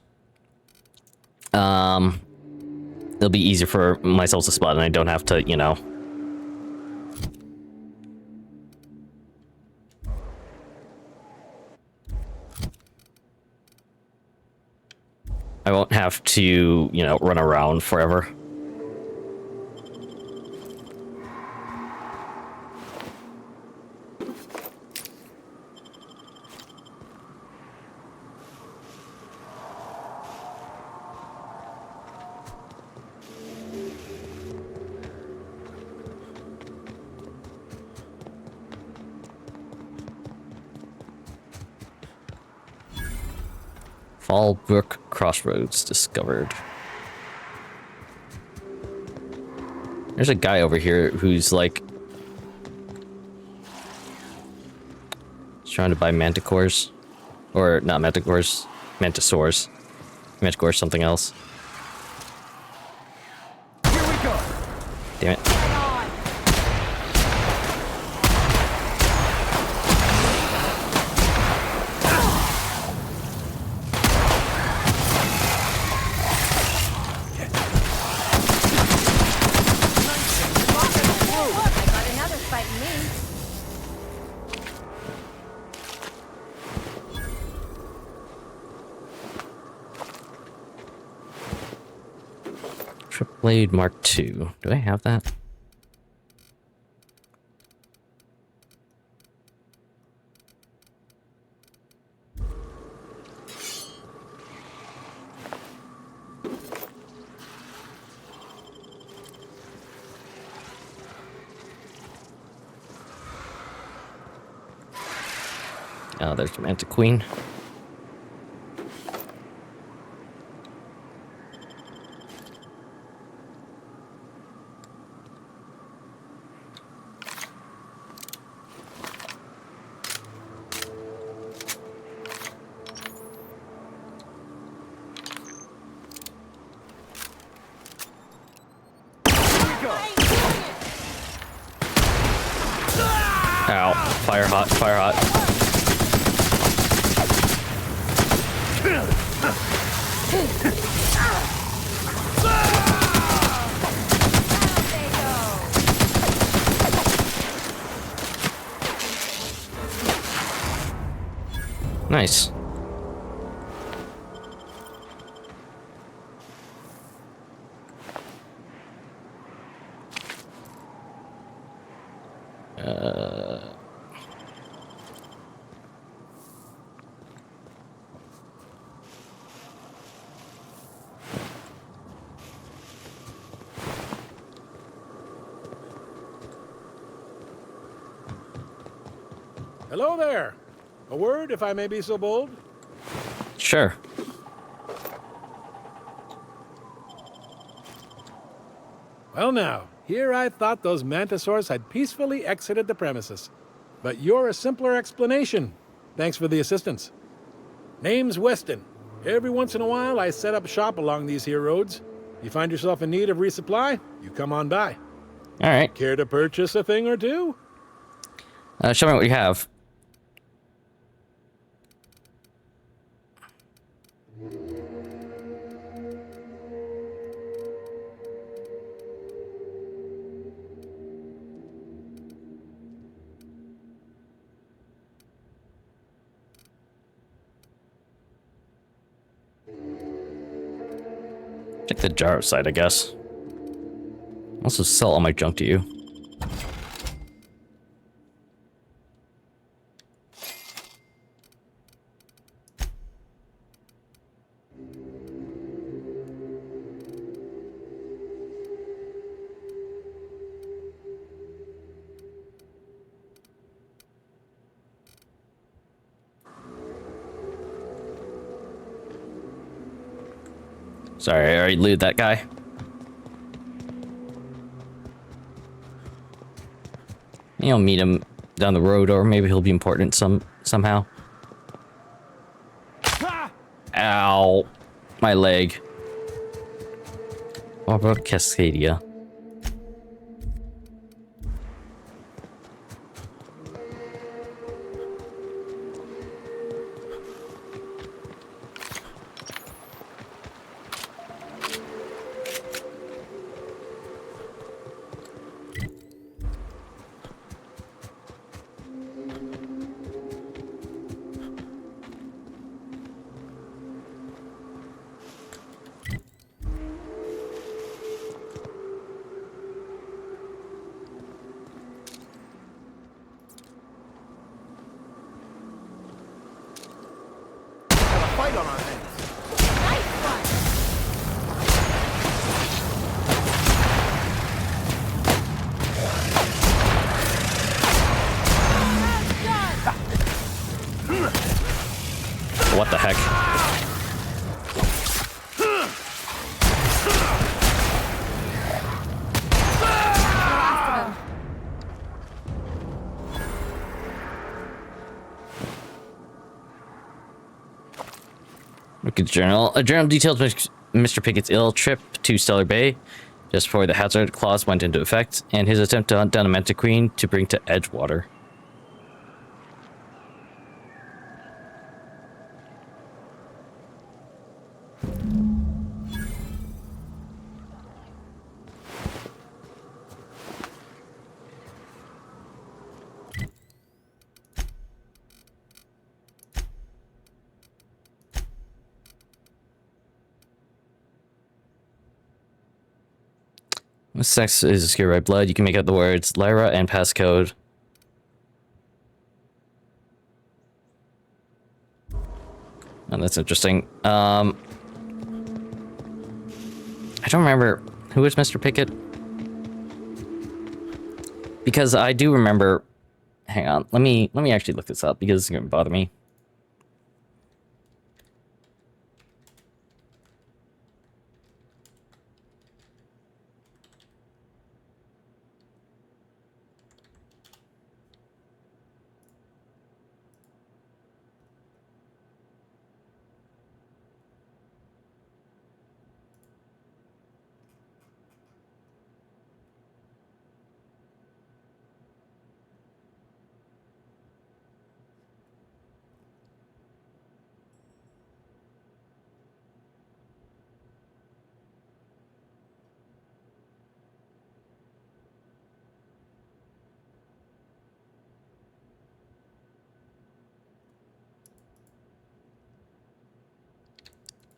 it'll be easier for myself to spot, and I don't have to, you know. I won't have to, you know, run around forever. Fallbrook Crossroads discovered. There's a guy over here who's like trying to buy manticores. Or not manticores, mantisaurs. Manticore something else. Here we go. Damn it. Blade Mark II. Do I have that? Oh, there's Manta Queen. Ow. Fire hot, fire hot. Nice. Hello there. A word, if I may be so bold? Sure. Well now, here I thought those mantisaurs had peacefully exited the premises. But you're a simpler explanation. Thanks for the assistance. Name's Weston. Every once in a while I set up shop along these here roads. You find yourself in need of resupply, you come on by. Alright. Care to purchase a thing or two? Show me what you have. Check the jar side, I guess. Also sell all my junk to you. Sorry, I already looted that guy. Maybe I'll meet him down the road, or maybe he'll be important somehow. Ow. My leg. What about Cascadia? Fight on our hands. What the heck? Look at the journal. A journal details Mr. Pickett's ill trip to Stellar Bay just before the hazard clause went into effect, and his attempt to hunt down a Mantiqueen to bring to Edgewater. Sex is obscured by blood. You can make out the words Lyra and passcode. Oh, that's interesting. I don't remember who is Mr. Pickett, because I do remember. Hang on, let me actually look this up because it's gonna bother me.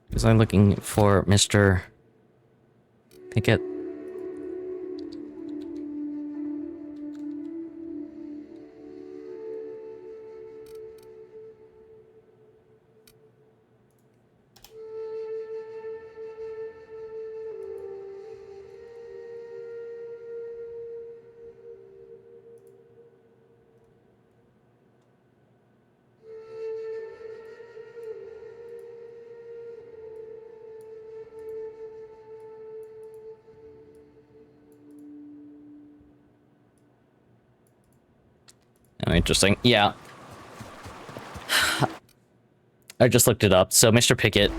Because I'm looking for Mr. Pickett. Oh, interesting. Yeah. I just looked it up. So Mr. Pickett,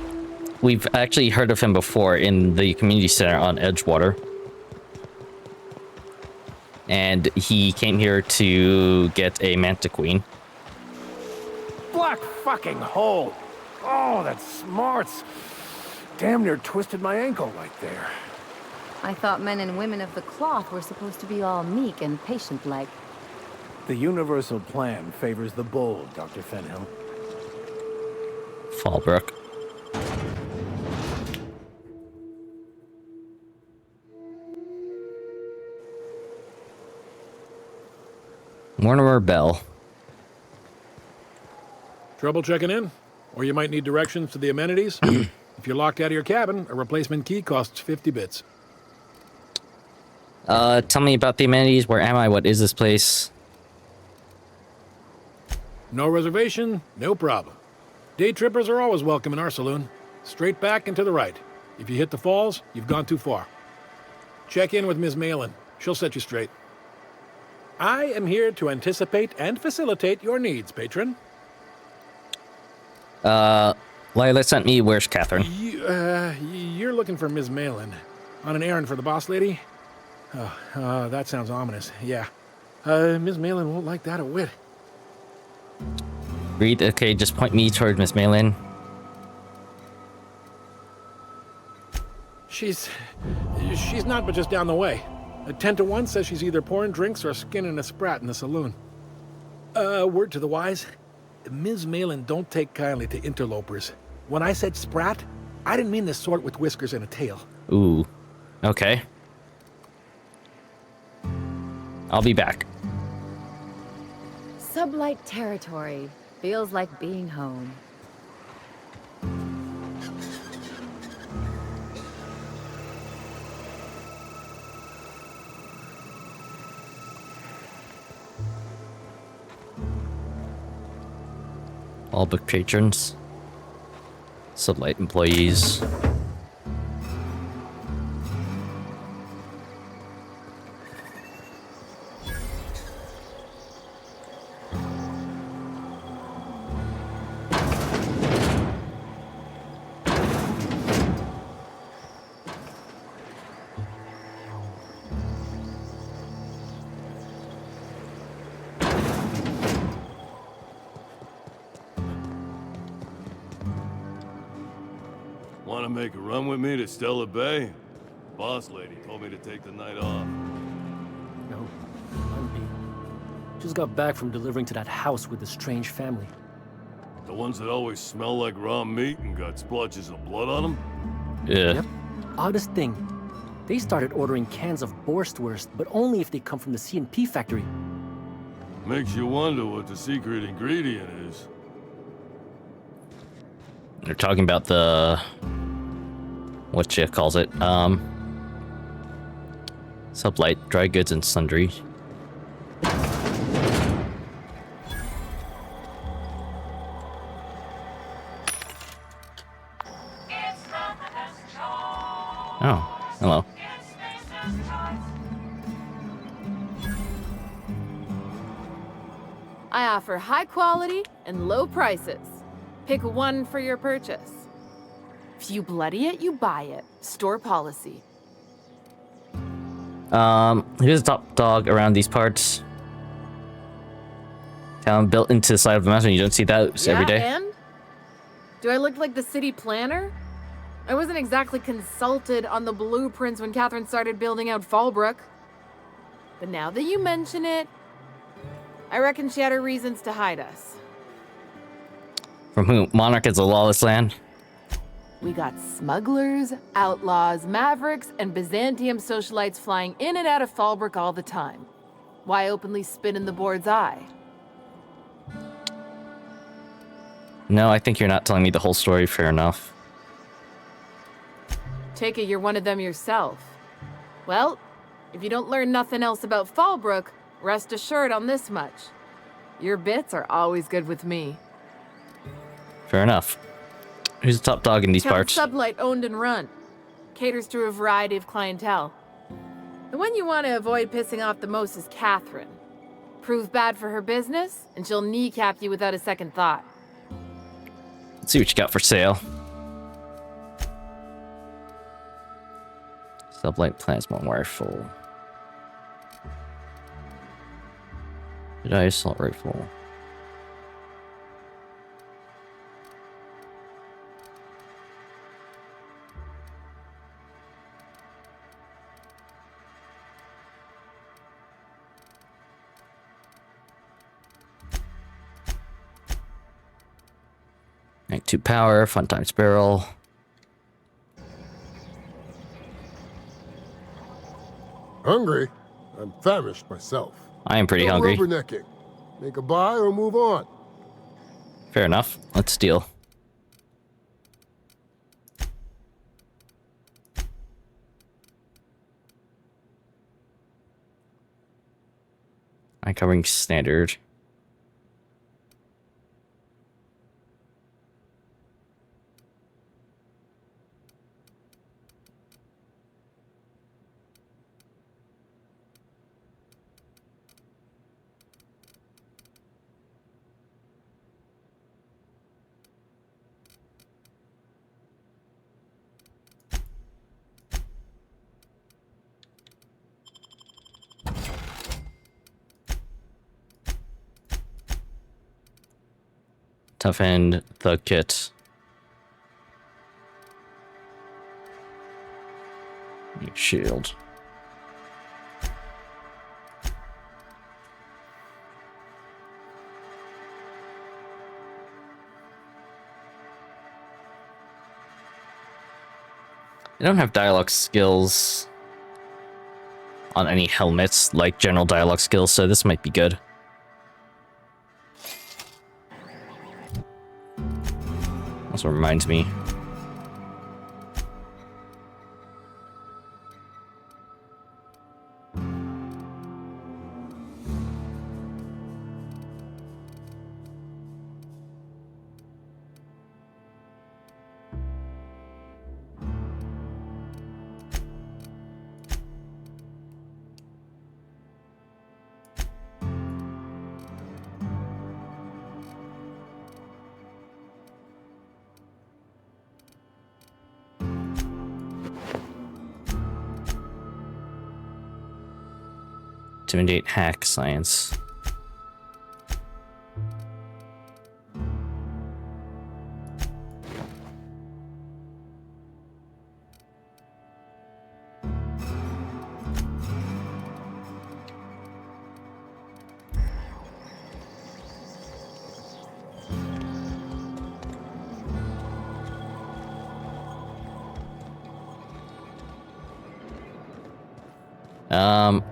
we've actually heard of him before in the community center on Edgewater. And he came here to get a Mantiqueen. Black fucking hole. Oh, that smarts. Damn near twisted my ankle right there. I thought men and women of the cloth were supposed to be all meek and patient-like. The universal plan favors the bold, Dr. Fenhill. Fallbrook. Mortimer Bell. Trouble checking in? Or you might need directions to the amenities? If you're locked out of your cabin, a replacement key costs 50 bits. Tell me about the amenities. Where am I? What is this place? No reservation, no problem. Day trippers are always welcome in our saloon. Straight back and to the right. If you hit the falls, you've gone too far. Check in with Ms. Malin. She'll set you straight. I am here to anticipate and facilitate your needs, patron. Lila sent me. Where's Catherine? You're looking for Ms. Malin. On an errand for the boss lady? That sounds ominous. Yeah. Ms. Malin won't like that a whit. Read. Okay, just point me towards Miss Malin. She's not but just down the way. A 10 to 1 says she's either pouring drinks or skinning a sprat in the saloon. Word to the wise, Ms. Malin don't take kindly to interlopers. When I said sprat, I didn't mean the sort with whiskers and a tail. Ooh. Okay. I'll be back. Sublight territory. Feels like being home. All book patrons. Sublight employees. Want to make a run with me to Stella Bay? Boss lady told me to take the night off. No, I'm B. Just got back from delivering to that house with the strange family. The ones that always smell like raw meat and got splotches of blood on them? Yeah. Yep. Oddest thing, they started ordering cans of Borstwurst, but only if they come from the C&P factory. Makes you wonder what the secret ingredient is. They're talking about the... what she calls it? Sublight, dry goods and sundry. Oh, hello. I offer high quality and low prices. Pick one for your purchase. If you bloody it, you buy it. Store policy. Here's a top dog around these parts. Town built into the side of the mountain. You don't see that every day. And? Do I look like the city planner? I wasn't exactly consulted on the blueprints when Catherine started building out Fallbrook. But now that you mention it, I reckon she had her reasons to hide us. From whom? Monarch is a lawless land. We got smugglers, outlaws, mavericks, and Byzantium socialites flying in and out of Fallbrook all the time. Why openly spit in the board's eye? No, I think you're not telling me the whole story. Fair enough. Take it you're one of them yourself. Well, if you don't learn nothing else about Fallbrook, rest assured on this much. Your bits are always good with me. Fair enough. Who's the top dog in these parts? Sublight owned and run. Caters to a variety of clientele. The one you want to avoid pissing off the most is Catherine. Proves bad for her business, and she'll kneecap you without a second thought. Let's see what you got for sale. Sublight plasma rifle. Jedi assault rifle. Night 2 power, fun times barrel. Hungry? I'm famished myself. I am pretty No hungry. rubbernecking. Make a buy or move on. Fair enough. Let's deal. I'm covering standard. Toughened the kit. Shield. I don't have dialogue skills on any helmets, like general dialogue skills, so this might be good. Also reminds me. Intimidate hack science.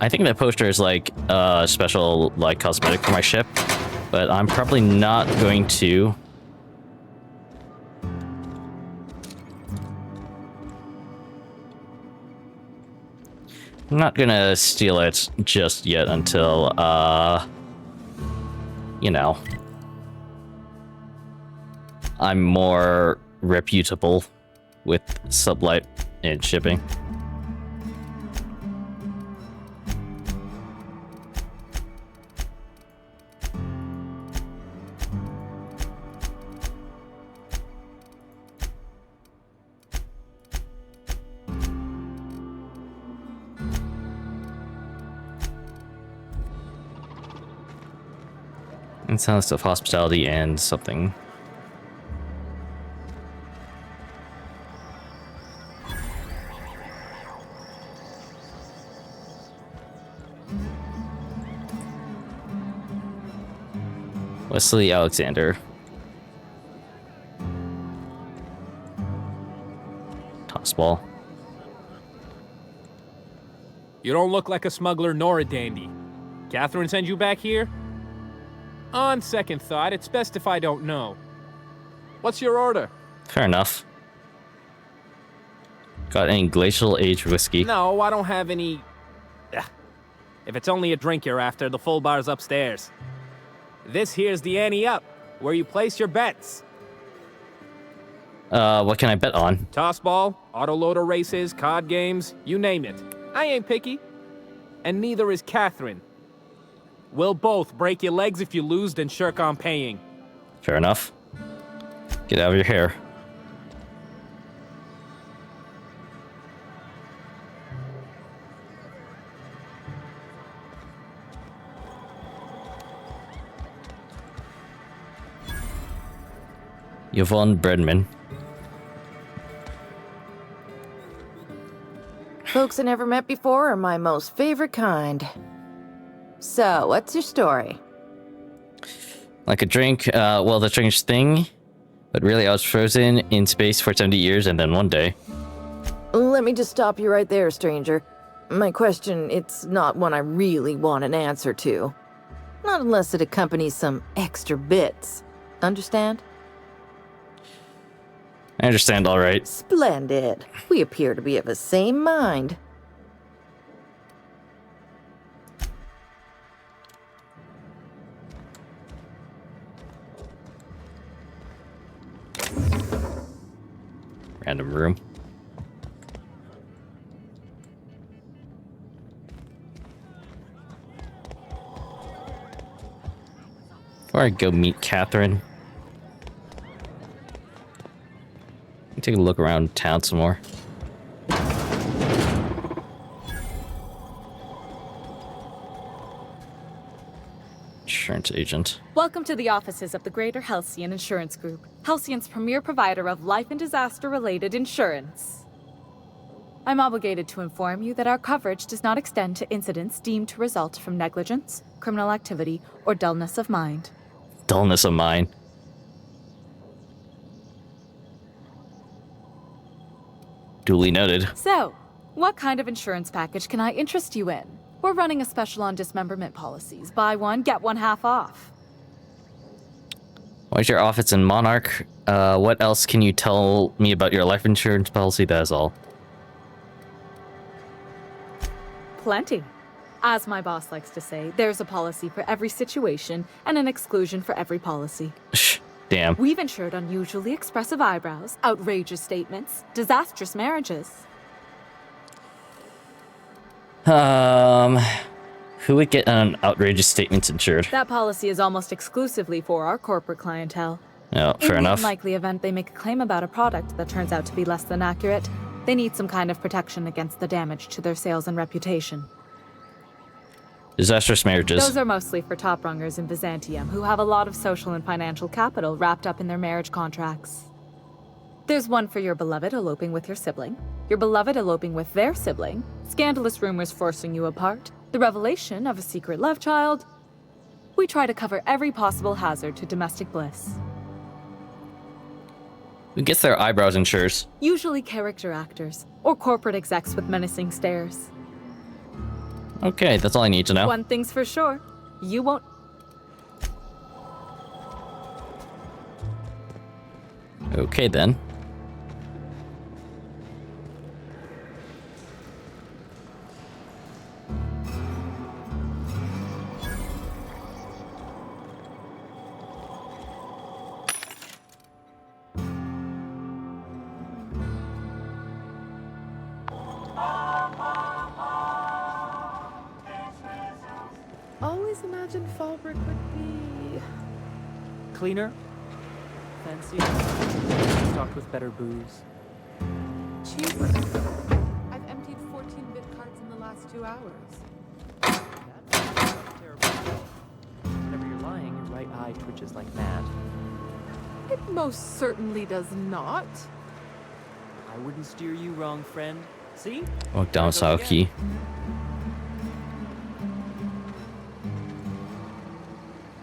I think that poster is like a special like cosmetic for my ship, but I'm probably not going to. I'm not gonna steal it just yet until, you know, I'm more reputable with sublight and shipping. And sounds of hospitality and something. Wesley Alexander. Tossball. You don't look like a smuggler nor a dandy. Catherine sent you back here? On second thought, it's best if I don't know. What's your order? Fair enough. Got any glacial age whiskey? No, I don't have any... Ugh. If it's only a drink you're after, the full bar's upstairs. This here's the ante up, where you place your bets. What can I bet on? Tossball, autoloader races, card games, you name it. I ain't picky. And neither is Catherine. We'll both break your legs if you lose, then shirk on paying. Fair enough. Get out of your hair. Yvonne Bredman. Folks I never met before are my most favorite kind. So, what's your story? Like a drink, well, the strange thing, but really I was frozen in space for 70 years and then one day. Let me just stop you right there, stranger. My question, it's not one I really want an answer to. Not unless it accompanies some extra bits. Understand? I understand, all right. Splendid. We appear to be of the same mind. Random room. Before I go meet Catherine, take a look around town some more. insurance agent. Welcome to the offices of the Greater Halcyon Insurance Group, Halcyon's premier provider of life and disaster-related insurance. I'm obligated to inform you that our coverage does not extend to incidents deemed to result from negligence, criminal activity, or dullness of mind. Dullness of mind. Duly noted. So, what kind of insurance package can I interest you in? We're running a special on dismemberment policies. Buy one, get one half off. Why's your office in Monarch? What else can you tell me about your life insurance policy? That is all. Plenty. As my boss likes to say, there's a policy for every situation and an exclusion for every policy. Damn. We've insured unusually expressive eyebrows, outrageous statements, disastrous marriages. Who would get an outrageous statements insured? That policy is almost exclusively for our corporate clientele. No, fair In the enough. unlikely event they make a claim about a product that turns out to be less than accurate, they need some kind of protection against the damage to their sales and reputation. Disastrous marriages. Those are mostly for top-rungers in Byzantium who have a lot of social and financial capital wrapped up in their marriage contracts. There's one for your beloved eloping with your sibling, your beloved eloping with their sibling, scandalous rumors forcing you apart, the revelation of a secret love child. We try to cover every possible hazard to domestic bliss. Who gets their eyebrows insured? Usually character actors, or corporate execs with menacing stares. Okay, that's all I need to know. One thing's for sure, you won't... Okay, then. Always imagined Fallbrook would be... Cleaner, fancier, stocked with better booze. Jesus. I've emptied 14 bit cards in the last 2 hours. Whenever you're lying, your right eye twitches like mad. It most certainly does not. I wouldn't steer you wrong, friend. See? Oh, domicile key.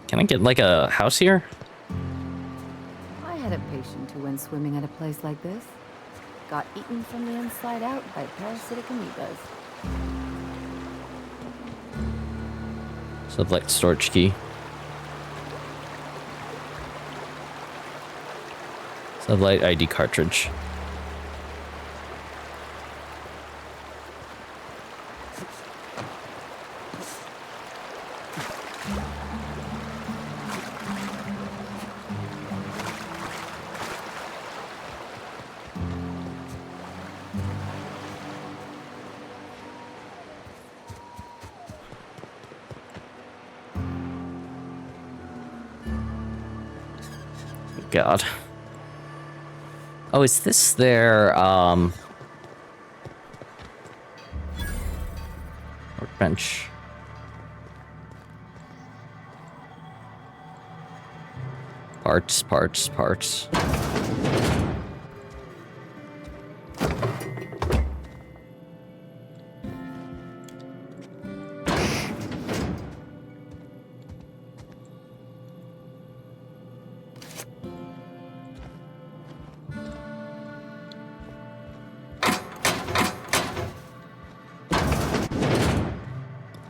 Can I get like a house here? I had a patient who went swimming at a place like this. Got eaten from the inside out by parasitic amoebas. So like storage key. Light ID cartridge. God. Oh, is this their, workbench? Parts.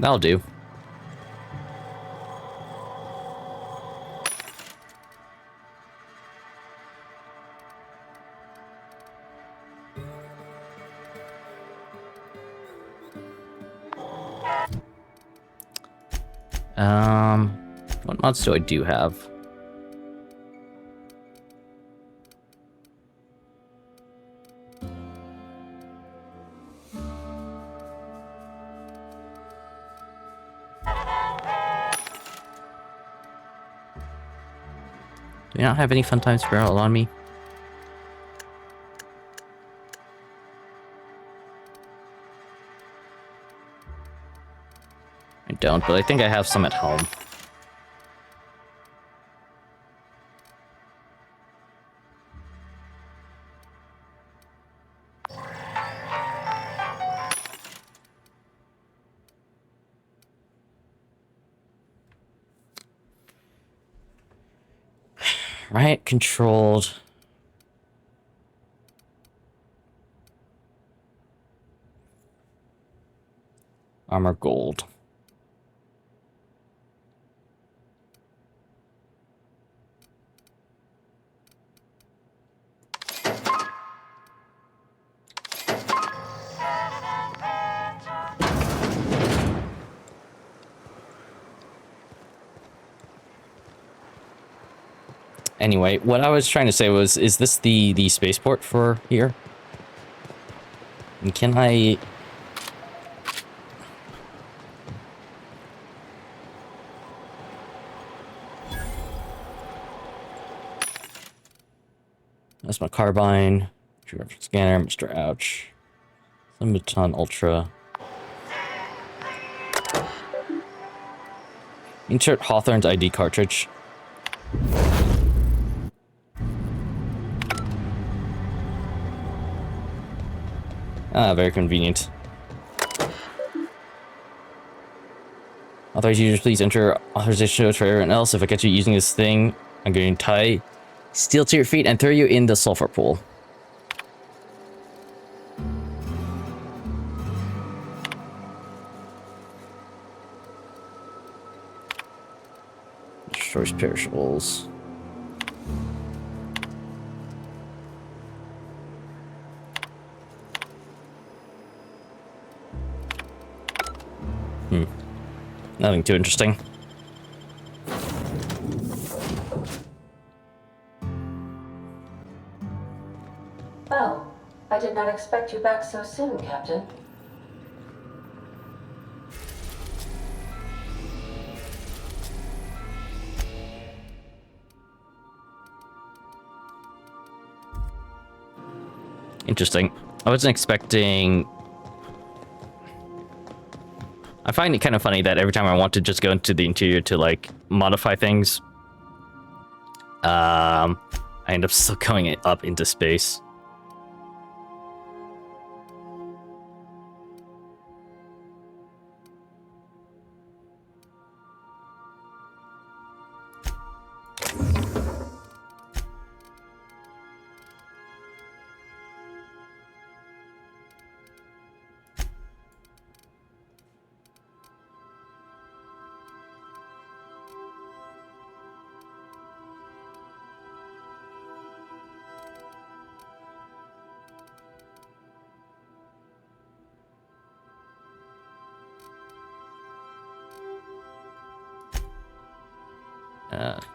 That'll do. What mods do I have? Do you not have any fun times barrel on me? I don't, but I think I have some at home. Riot controlled. Armor gold. Anyway, what I was trying to say was, is this the spaceport for here? And can I... That's my carbine. True reference scanner, Mr. Ouch. Baton Ultra. Insert Hawthorne's ID cartridge. Ah, very convenient. Authorized users, please enter authorization for everyone else. If I catch you using this thing, I'm going to tie steel to your feet and throw you in the sulfur pool. Destroys perishables. Nothing too interesting. Well, I did not expect you back so soon, Captain. Interesting. I wasn't expecting... I find it kind of funny that every time I want to just go into the interior to, like, modify things, I end up still going up into space.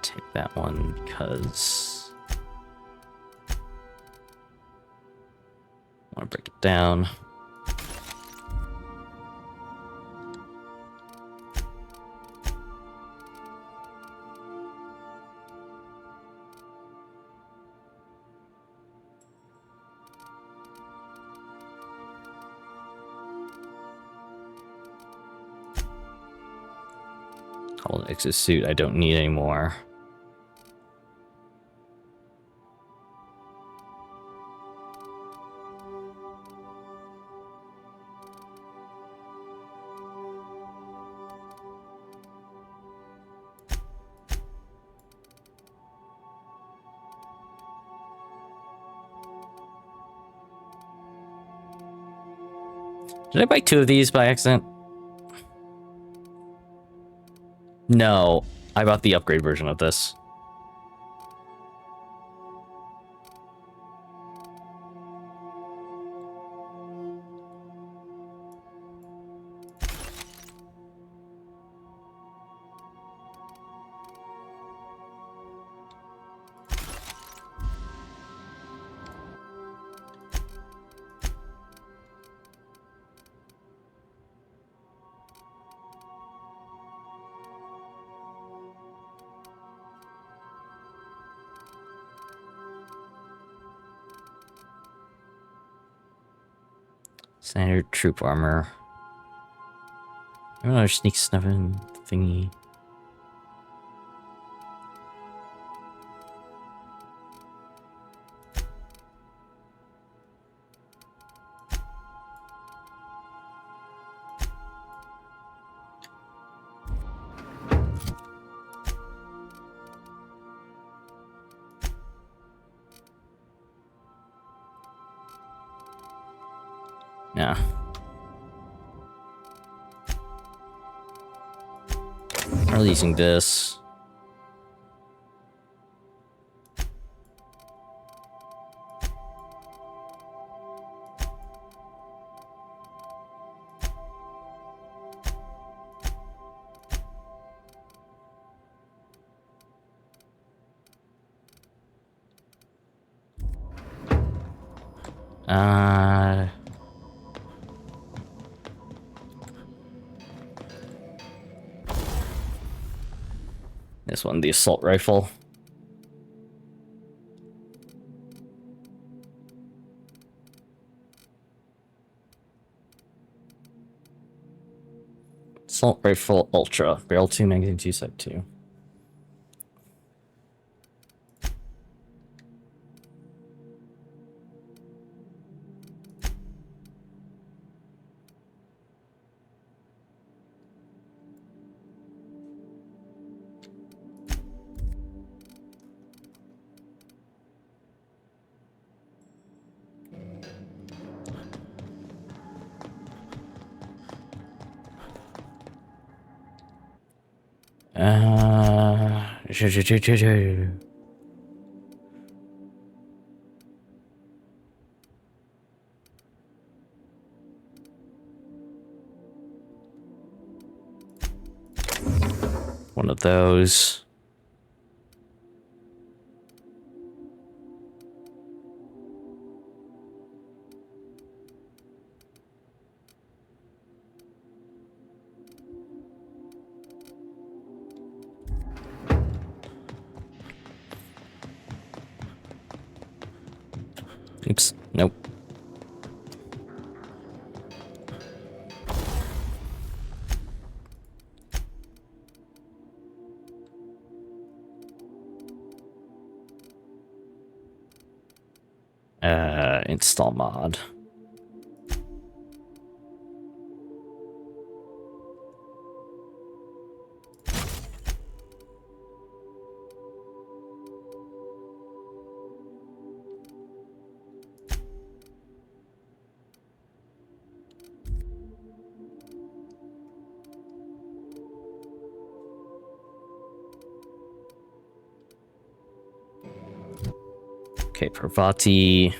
Take that one because I want to break it down. Hold exosuit I don't need anymore. Did I buy 2 of these by accident? No, I bought the upgrade version of this. Standard troop armor. Another sneak snuffing thingy. Yeah. We're using this. This one, the assault rifle. Assault rifle ultra. Barrel 2, magazine 2, sight 2. One of those. Oops, nope. Install mod. Okay, Pravati.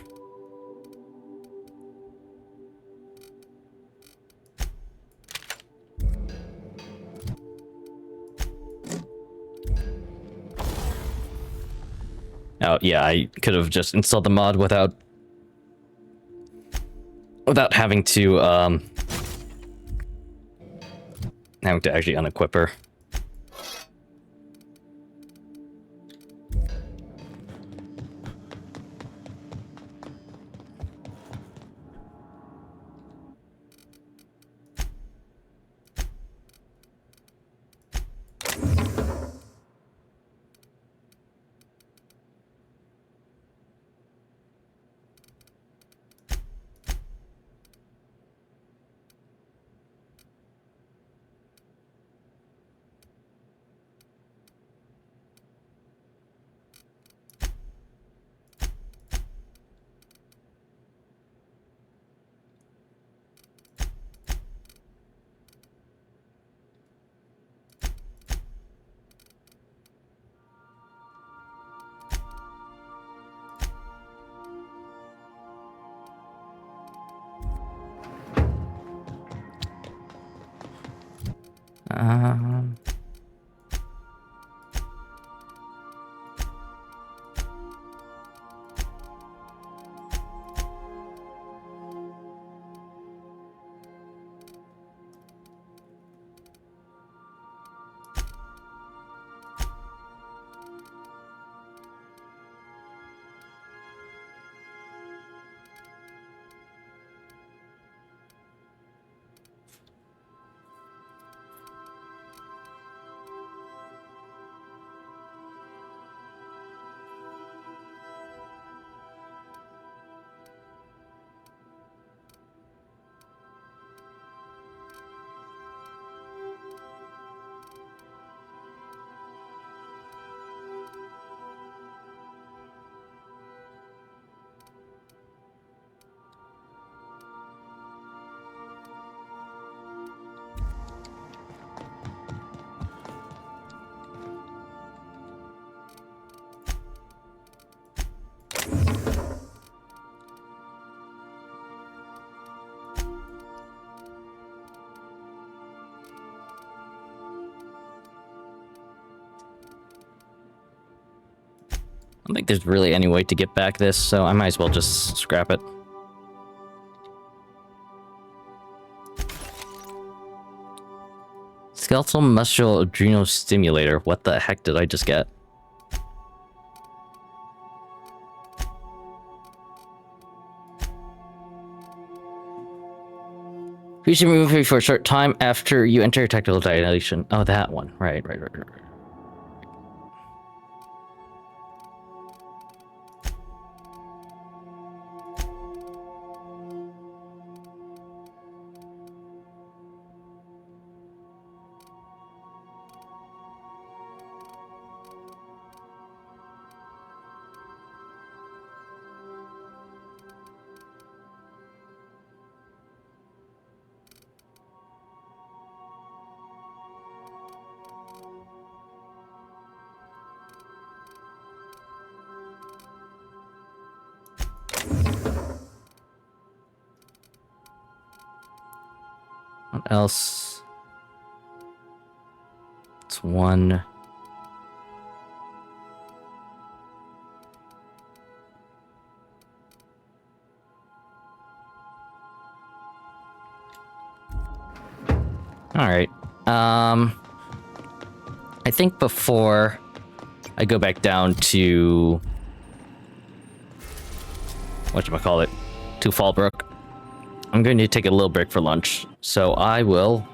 Oh, yeah, I could have just installed the mod without having to actually unequip her. Um, don't think there's really any way to get back this, so I might as well just scrap it. Skeletal muscle adrenal stimulator. What the heck did I just get? You should move for a short time after you enter technical dilation. Oh, that one. Right. What else? It's one. All right. I think before I go back down to whatchamacallit, to Fallbrook, I'm going to take a little break for lunch, so I will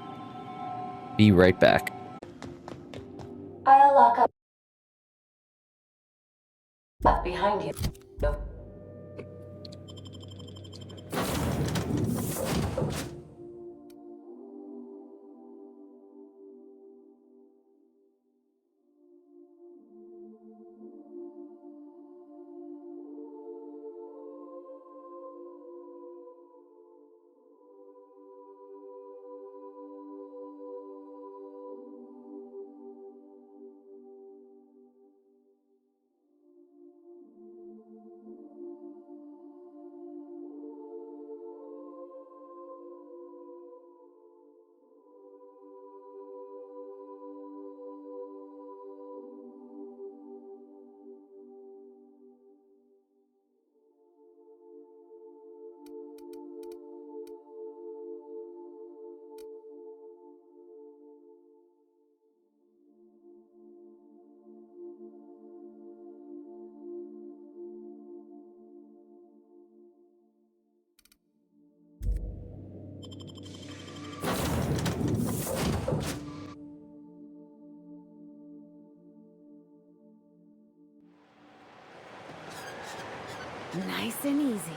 be right back. I'll lock up behind you. Nice and easy.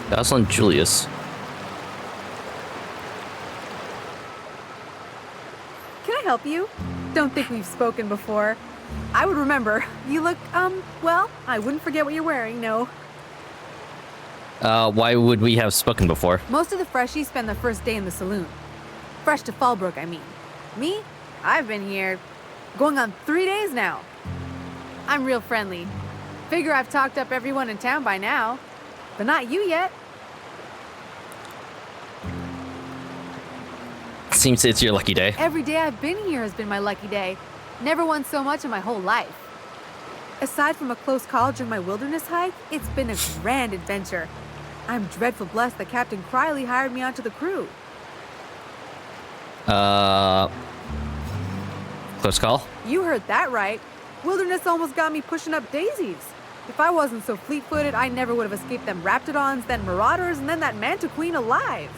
Jocelyn Julius. Can I help you? Don't think we've spoken before. I would remember. You look, well, I wouldn't forget what you're wearing, no. Why would we have spoken before? Most of the freshies spend their first day in the saloon. Fresh to Fallbrook, I mean. Me? I've been here going on 3 days now. I'm real friendly. Figure I've talked up everyone in town by now. But not you yet. Seems it's your lucky day. Every day I've been here has been my lucky day. Never won so much in my whole life. Aside from a close call during my wilderness hike, it's been a grand adventure. I'm dreadful blessed that Captain Criley hired me onto the crew. Close call? You heard that right. Wilderness almost got me pushing up daisies. If I wasn't so fleet-footed, I never would have escaped them Raptidons, then Marauders, and then that Manta Queen alive.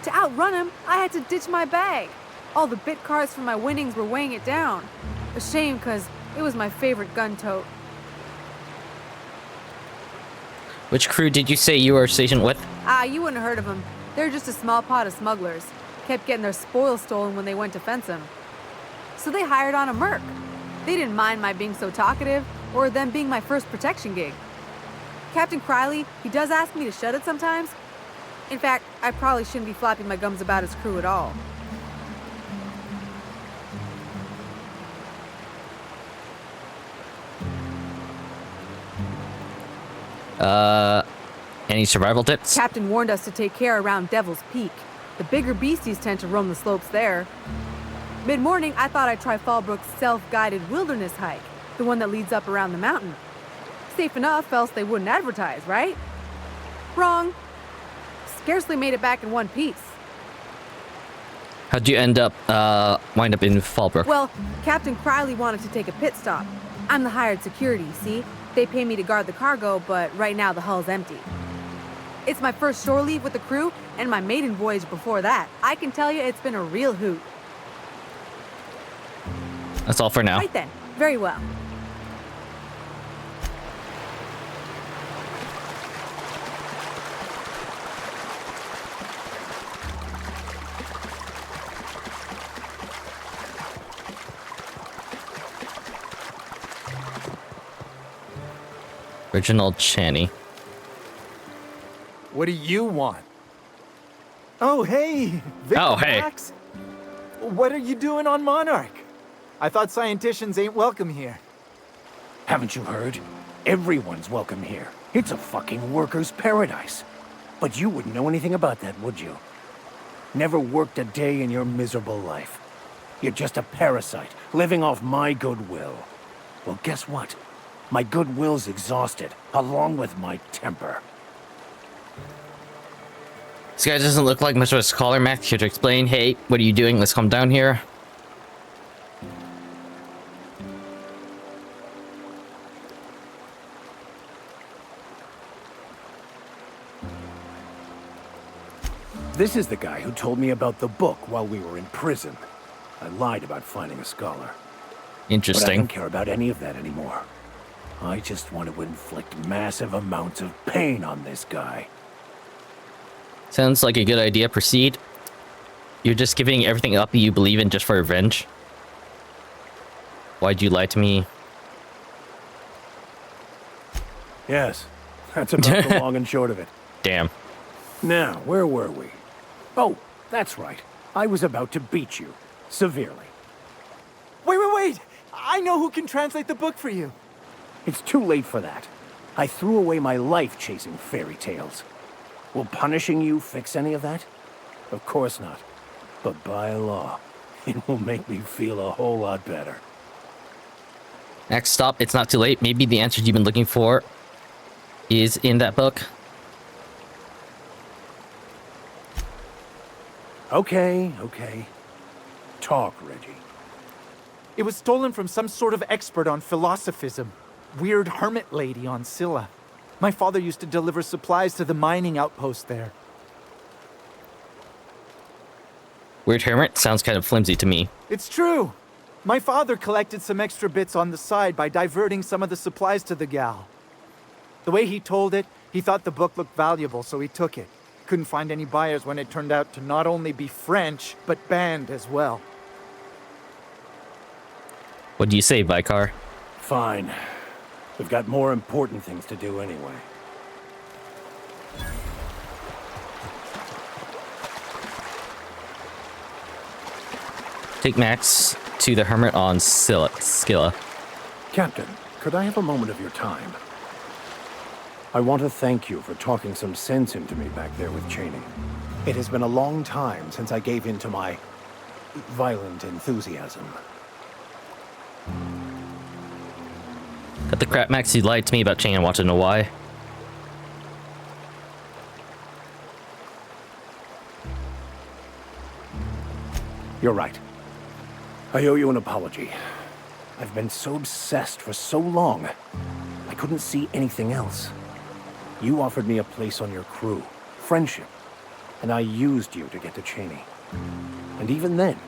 To outrun him, I had to ditch my bag. All the bit cards from my winnings were weighing it down. A shame, because it was my favorite gun tote. Which crew did you say you were stationed with? Ah, you wouldn't have heard of them. They're just a small pot of smugglers. Kept getting their spoils stolen when they went to fence them. So they hired on a merc. They didn't mind my being so talkative, or them being my first protection gig. Captain Criley, he does ask me to shut it sometimes. In fact, I probably shouldn't be flapping my gums about his crew at all. Any survival tips? Captain warned us to take care around Devil's Peak. The bigger beasties tend to roam the slopes there. Mid-morning, I thought I'd try Fallbrook's self-guided wilderness hike, the one that leads up around the mountain. Safe enough, else they wouldn't advertise, right? Wrong. Scarcely made it back in one piece. How'd you wind up in Fallbrook? Well, Captain Criley wanted to take a pit stop. I'm the hired security, see? They pay me to guard the cargo, but right now the hull's empty. It's my first shore leave with the crew, and my maiden voyage before that. I can tell you it's been a real hoot. That's all for now. Right then. Very well. Reginald Chaney. What do you want? Oh, hey! Victor Oh, hey. Max? What are you doing on Monarch? I thought scienticians ain't welcome here. Haven't you heard? Everyone's welcome here. It's a fucking worker's paradise. But you wouldn't know anything about that, would you? Never worked a day in your miserable life. You're just a parasite, living off my goodwill. Well, guess what? My goodwill's exhausted, along with my temper. This guy doesn't look like much of a scholar, Max. Here to explain, hey, what are you doing? Let's come down here. This is the guy who told me about the book while we were in prison. I lied about finding a scholar. Interesting. But I don't care about any of that anymore. I just want to inflict massive amounts of pain on this guy. Sounds like a good idea. Proceed. You're just giving everything up you believe in just for revenge? Why'd you lie to me? Yes, that's about the long and short of it. Damn. Now, where were we? Oh, that's right. I was about to beat you. Severely. Wait! I know who can translate the book for you. It's too late for that. I threw away my life chasing fairy tales. Will punishing you fix any of that? Of course not. But by law, it will make me feel a whole lot better. Next stop, it's not too late. Maybe the answers you've been looking for is in that book. Okay. Talk, Reggie. It was stolen from some sort of expert on philosophism. Weird hermit lady on Scylla. My father used to deliver supplies to the mining outpost there. Weird hermit sounds kind of flimsy to me. It's true. My father collected some extra bits on the side by diverting some of the supplies to the gal. The way he told it, he thought the book looked valuable, so he took it. Couldn't find any buyers when it turned out to not only be French, but banned as well. What do you say, Vicar? Fine. We've got more important things to do anyway. Take Max to the hermit on Scylla. Captain, could I have a moment of your time? I want to thank you for talking some sense into me back there with Chaney. It has been a long time since I gave in to my violent enthusiasm. Got the crap, Max. You lied to me about Chang and want to know why. You're right. I owe you an apology. I've been so obsessed for so long, I couldn't see anything else. You offered me a place on your crew, friendship, and I used you to get to Chaney. And even then,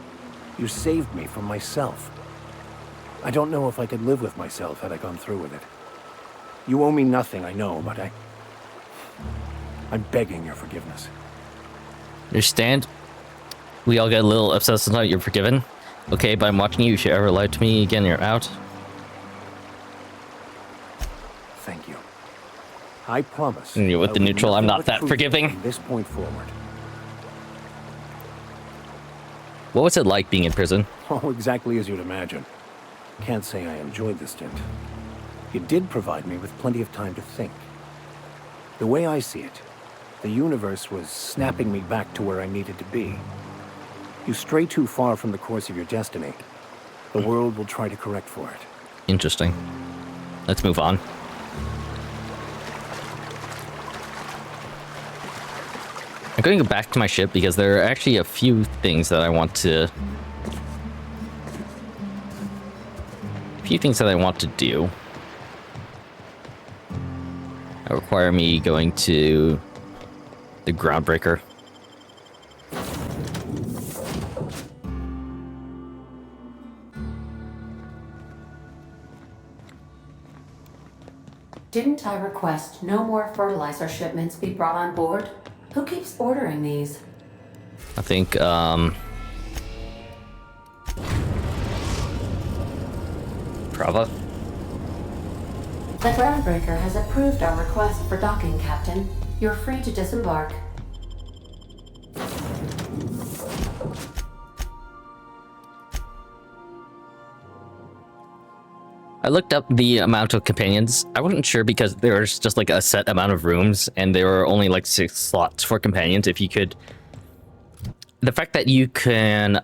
you saved me from myself. I don't know if I could live with myself had I gone through with it. You owe me nothing, I know, but I'm begging your forgiveness. Understand? We all get a little obsessed with how you're forgiven. Okay, but I'm watching you. If you ever lie to me again, you're out. Thank you. I promise. With the neutral, I'm not that forgiving. From this point forward. What was it like being in prison? Oh, exactly as you'd imagine. Can't say I enjoyed the stint. It did provide me with plenty of time to think. The way I see it, the universe was snapping me back to where I needed to be. You stray too far from the course of your destiny, the world will try to correct for it. Interesting. Let's move on. I'm going to go back to my ship because there are actually a few things that I want to... do. That require me going to the groundbreaker. Didn't I request no more fertilizer shipments be brought on board? Who keeps ordering these? I think, Prava? The groundbreaker has approved our request for docking, Captain. You're free to disembark. I looked up the amount of companions. I wasn't sure because there's just like a set amount of rooms and there were only like 6 slots for companions. If you could... The fact that you can,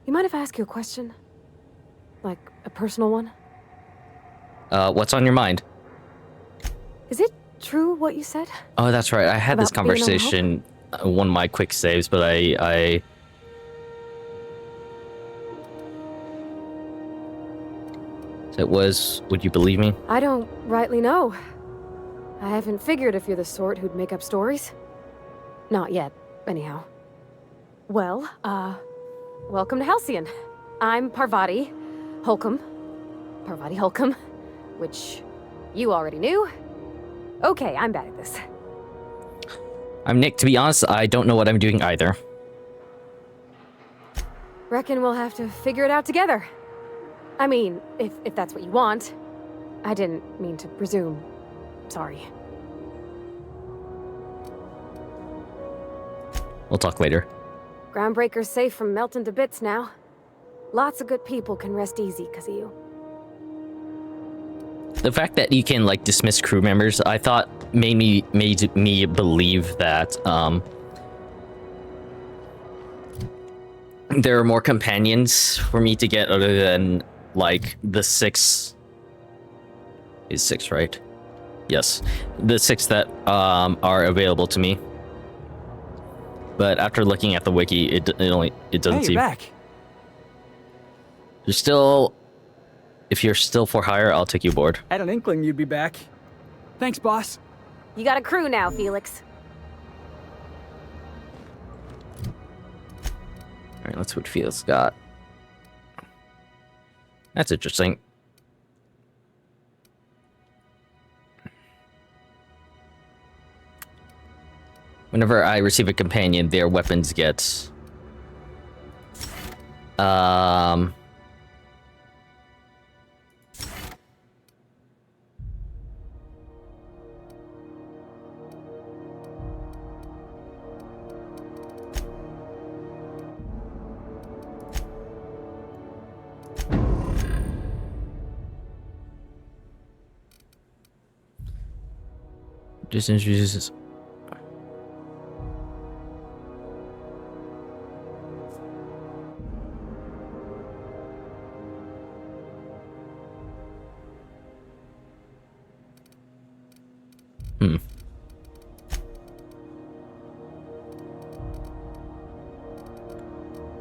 You mind if I ask you a question? Like, a personal one? what's on your mind? Is it true what you said? Oh, that's right. I had this About being on the conversation, one of my quick saves, but I it was, would you believe me? I don't rightly know. I haven't figured if you're the sort who'd make up stories. Not yet, anyhow. Well, welcome to Halcyon. I'm Parvati Holcomb. Parvati Holcomb, which you already knew. Okay, I'm bad at this. I'm Nick. To be honest, I don't know what I'm doing either. Reckon we'll have to figure it out together. I mean, if that's what you want. I didn't mean to presume. Sorry. We'll talk later. Groundbreaker's safe from melting to bits now. Lots of good people can rest easy because of you. The fact that you can like dismiss crew members, I thought made me believe that there are more companions for me to get other than like the 6. Is 6 right? Yes, the 6 that are available to me. But after looking at the wiki, it doesn't Hey, seem. you're back. You're still. If you're still for hire, I'll take you aboard. Had an inkling you'd be back. Thanks, boss. You got a crew now, Felix. All right, let's see what Felix got. That's interesting. Whenever I receive a companion, their weapons get just introduces.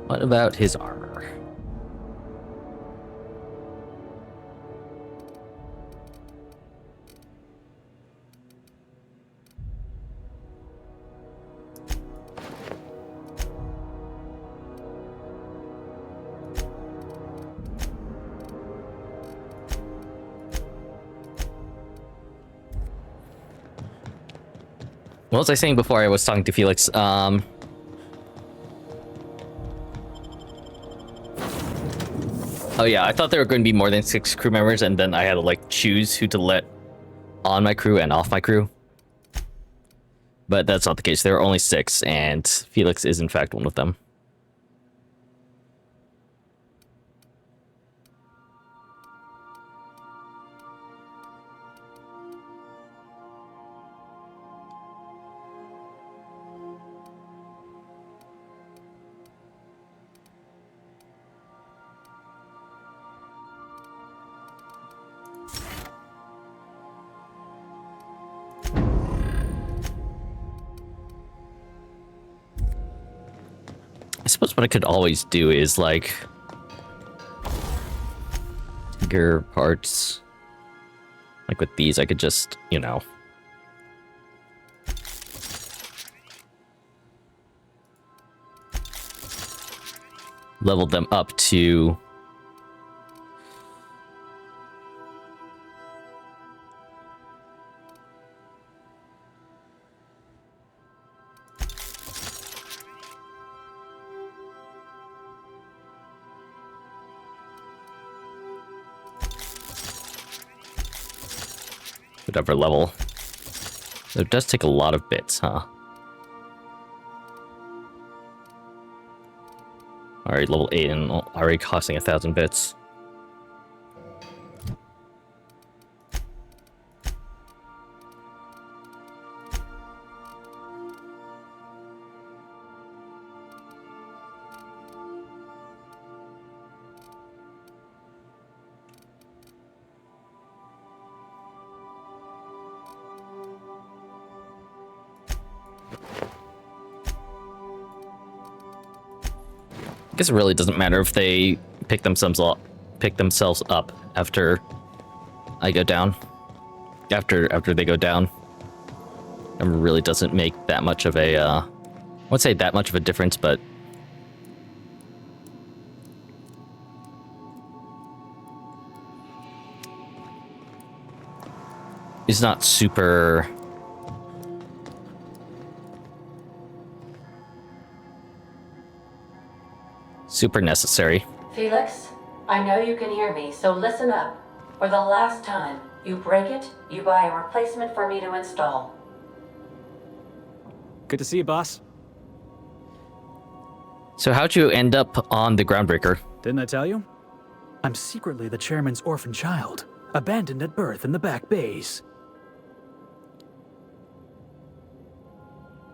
What about his armor? What was I saying before I was talking to Felix? Oh yeah, I thought there were going to be more than 6 crew members, and then I had to like choose who to let on my crew and off my crew. But that's not the case. There are only 6, and Felix is in fact one of them. I suppose what I could always do is like bigger parts. Like with these, I could just, you know, level them up to whatever level. It does take a lot of bits, huh? Alright, level 8 and already costing 1,000 bits. I guess it really doesn't matter if they pick themselves up after I go down. After they go down. It really doesn't make that much of a I won't say that much of a difference, but it's not super necessary. Felix, I know you can hear me, so listen up. For the last time, you break it, you buy a replacement for me to install. Good to see you, boss. So how'd you end up on the Groundbreaker? Didn't I tell you? I'm secretly the chairman's orphan child, abandoned at birth in the back bays.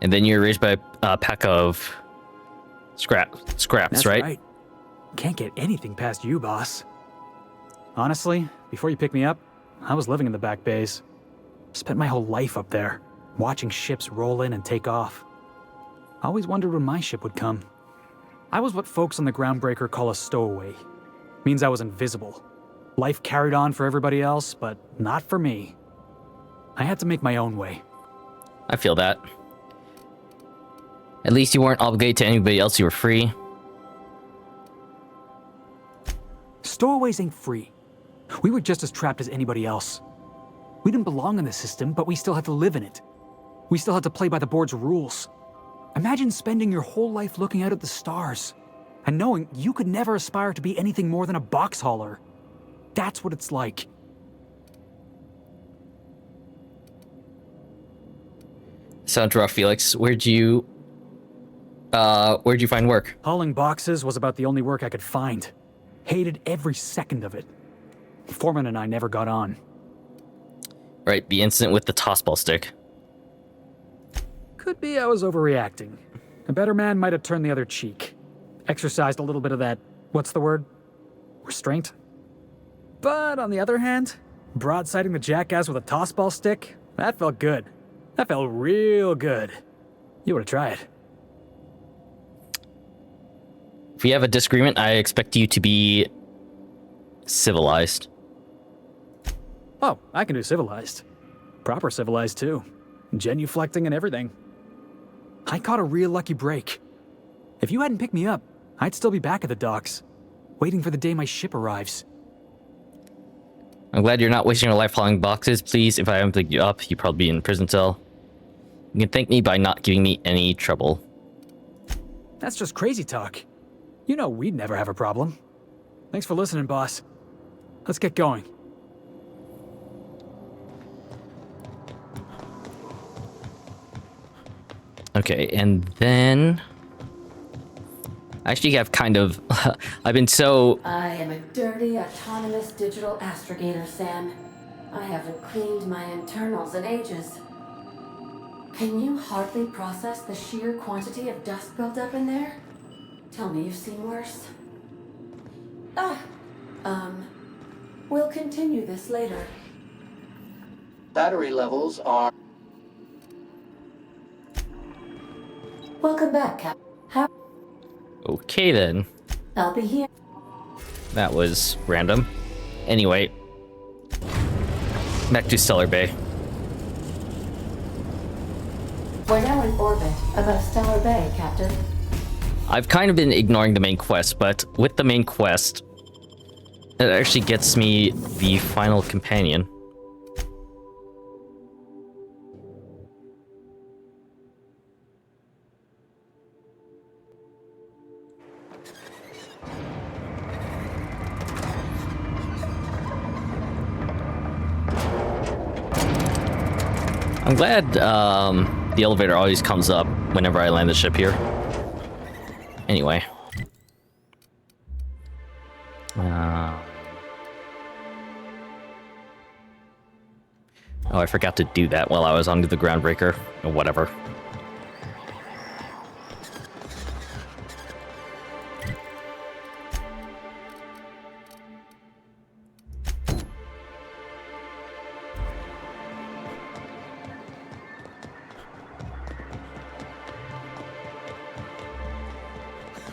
And then you're raised by a pack of scraps, That's right? right. Can't get anything past you, boss. Honestly, before you picked me up, I was living in the back bays. Spent my whole life up there, watching ships roll in and take off. Always wondered when my ship would come. I was what folks on the Groundbreaker call a stowaway. Means I was invisible. Life carried on for everybody else, but not for me. I had to make my own way. I feel that. At least you weren't obligated to anybody else, you were free. Stowaways ain't free. We were just as trapped as anybody else. We didn't belong in the system, but we still had to live in it. We still had to play by the board's rules. Imagine spending your whole life looking out at the stars, and knowing you could never aspire to be anything more than a box hauler. That's what it's like. Sounds rough, Felix. Where'd you find work? Hauling boxes was about the only work I could find. Hated every second of it. Foreman and I never got on. Right, the incident with the tossball stick. Could be I was overreacting. A better man might have turned the other cheek. Exercised a little bit of that, what's the word? Restraint? But on the other hand, broadsiding the jackass with a tossball stick, that felt good. That felt real good. You ought to try it. If we have a disagreement, I expect you to be civilized. Oh, I can do civilized. Proper civilized, too. Genuflecting and everything. I caught a real lucky break. If you hadn't picked me up, I'd still be back at the docks, waiting for the day my ship arrives. I'm glad you're not wasting your life hauling boxes. Please, if I haven't picked you up, you'd probably be in a prison cell. You can thank me by not giving me any trouble. That's just crazy talk. You know we'd never have a problem. Thanks for listening, boss. Let's get going. Okay, and then... I actually have kind of... I've been so... I am a dirty, autonomous digital astrogator, Sam. I haven't cleaned my internals in ages. Can you hardly process the sheer quantity of dust built up in there? Tell me you've seen worse. We'll continue this later. Battery levels are... Welcome back, Cap. Okay, then. I'll be here. That was random. Anyway. Back to Stellar Bay. We're now in orbit above Stellar Bay, Captain. I've kind of been ignoring the main quest, but with the main quest, it actually gets me the final companion. I'm glad the elevator always comes up whenever I land the ship here. Anyway. Oh, I forgot to do that while I was on the groundbreaker. Or whatever.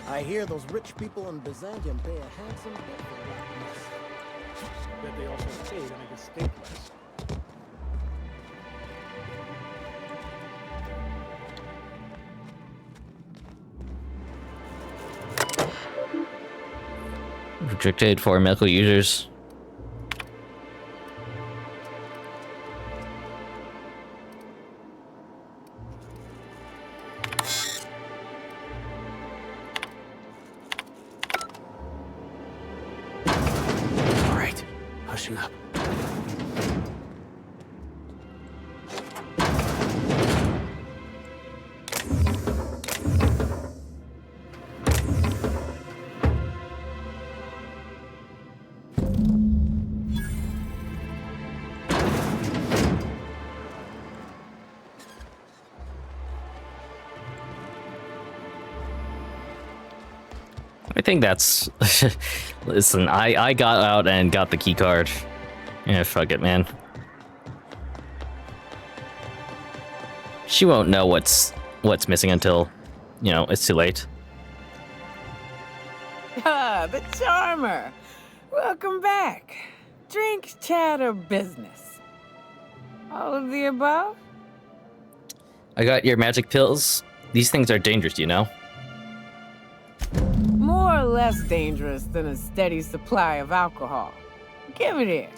I hear those rich people in Byzantium pay a handsome bit for that mess. Bet they also pay to make a steak less. Restricted for medical users. All right, hushing up. I think that's... Listen, I got out and got the key card. Yeah, fuck it, man. She won't know what's missing until, you know, it's too late. Ah, the charmer. Welcome back. Drink, chat, or business? All of the above? I got your magic pills. These things are dangerous, you know? More or less dangerous than a steady supply of alcohol. Give it here.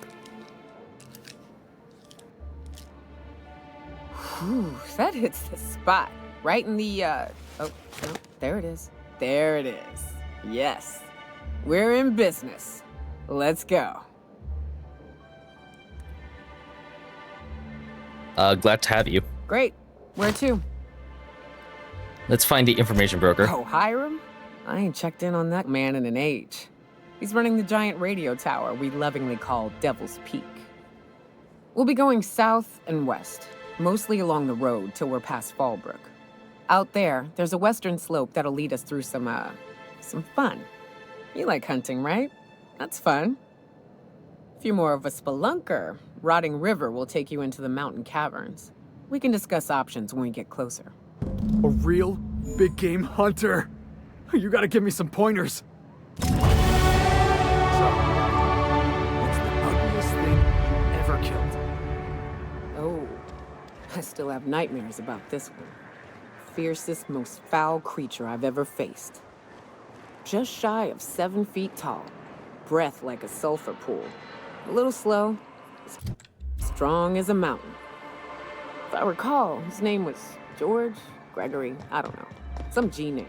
Whew, that hits the spot. Right in the, oh, no, there it is. There it is. Yes. We're in business. Let's go. Glad to have you. Great. Where to? Let's find the information broker. Oh, Hiram? I ain't checked in on that man in an age. He's running the giant radio tower we lovingly call Devil's Peak. We'll be going south and west, mostly along the road till we're past Fallbrook. Out there, there's a western slope that'll lead us through some fun. You like hunting, right? That's fun. If you're more of a spelunker, Rotting River will take you into the mountain caverns. We can discuss options when we get closer. A real big game hunter. You gotta give me some pointers. So, what's the ugliest thing you ever killed? Oh, I still have nightmares about this one. Fiercest, most foul creature I've ever faced. Just shy of 7 feet tall. Breath like a sulfur pool. A little slow. Strong as a mountain. I recall, his name was George, Gregory, I don't know. Some G name.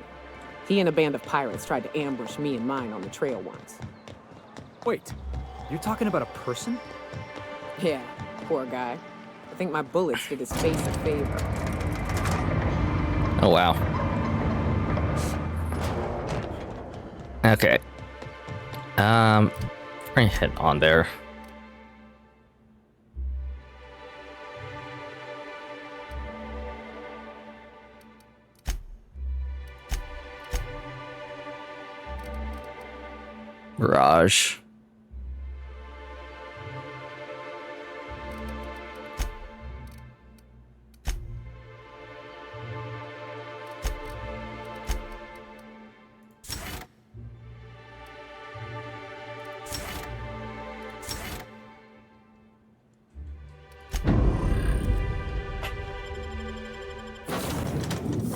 He and a band of pirates tried to ambush me and mine on the trail once. Wait, you're talking about a person? Yeah, poor guy. I think my bullets did his face a favor. Oh, wow. Okay. Bring it on there. Mirage.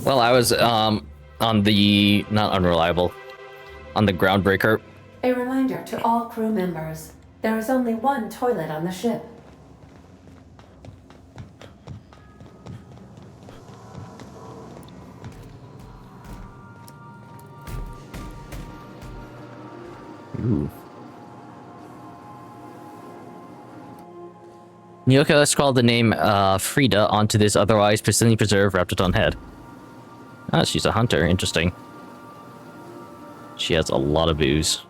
Well, I was on the not unreliable, on the groundbreaker. A reminder to all crew members, there is only one toilet on the ship. Ooh. Okay, let's call the name Frida onto this otherwise pristinely preserved Raptidon head. Ah, she's a hunter. Interesting. She has a lot of booze.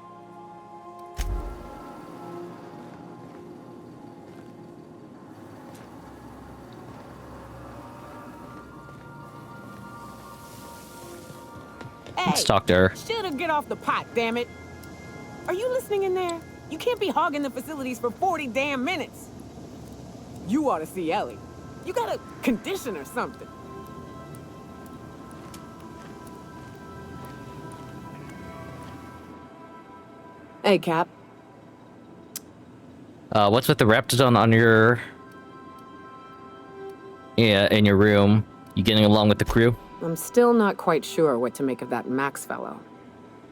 Let's talk to her. Should've get off the pot, damn it. Are you listening in there? You can't be hogging the facilities for 40 damn minutes. You ought to see Ellie. You got a condition or something. Hey, Cap. What's with the Raptidon on your... Yeah, in your room? You getting along with the crew? I'm still not quite sure what to make of that Max fellow.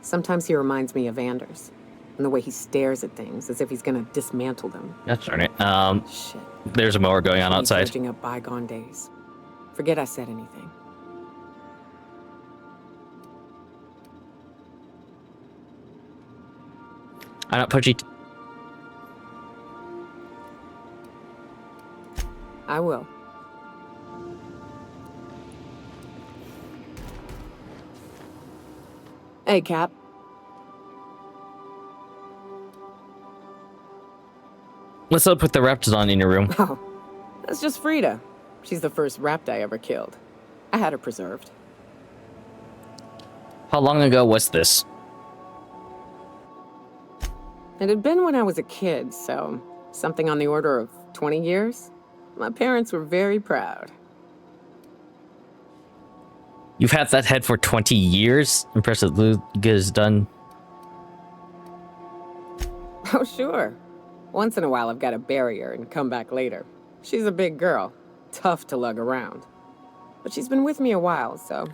Sometimes he reminds me of Anders, and the way he stares at things as if he's gonna dismantle them. That's darn it. Shit. There's a mower going on outside. Dredging up bygone days. Forget I said anything. I'm not pushy. I will. Hey, Cap. What's up with the Raptidon in your room? Oh, that's just Frida. She's the first Rapt I ever killed. I had her preserved. How long ago was this? It had been when I was a kid, so something on the order of 20 years. My parents were very proud. You've had that head for 20 years? Impressive. Luke has done. Oh, sure. Once in a while, I've got to bury her and come back later. She's a big girl. Tough to lug around. But she's been with me a while, so...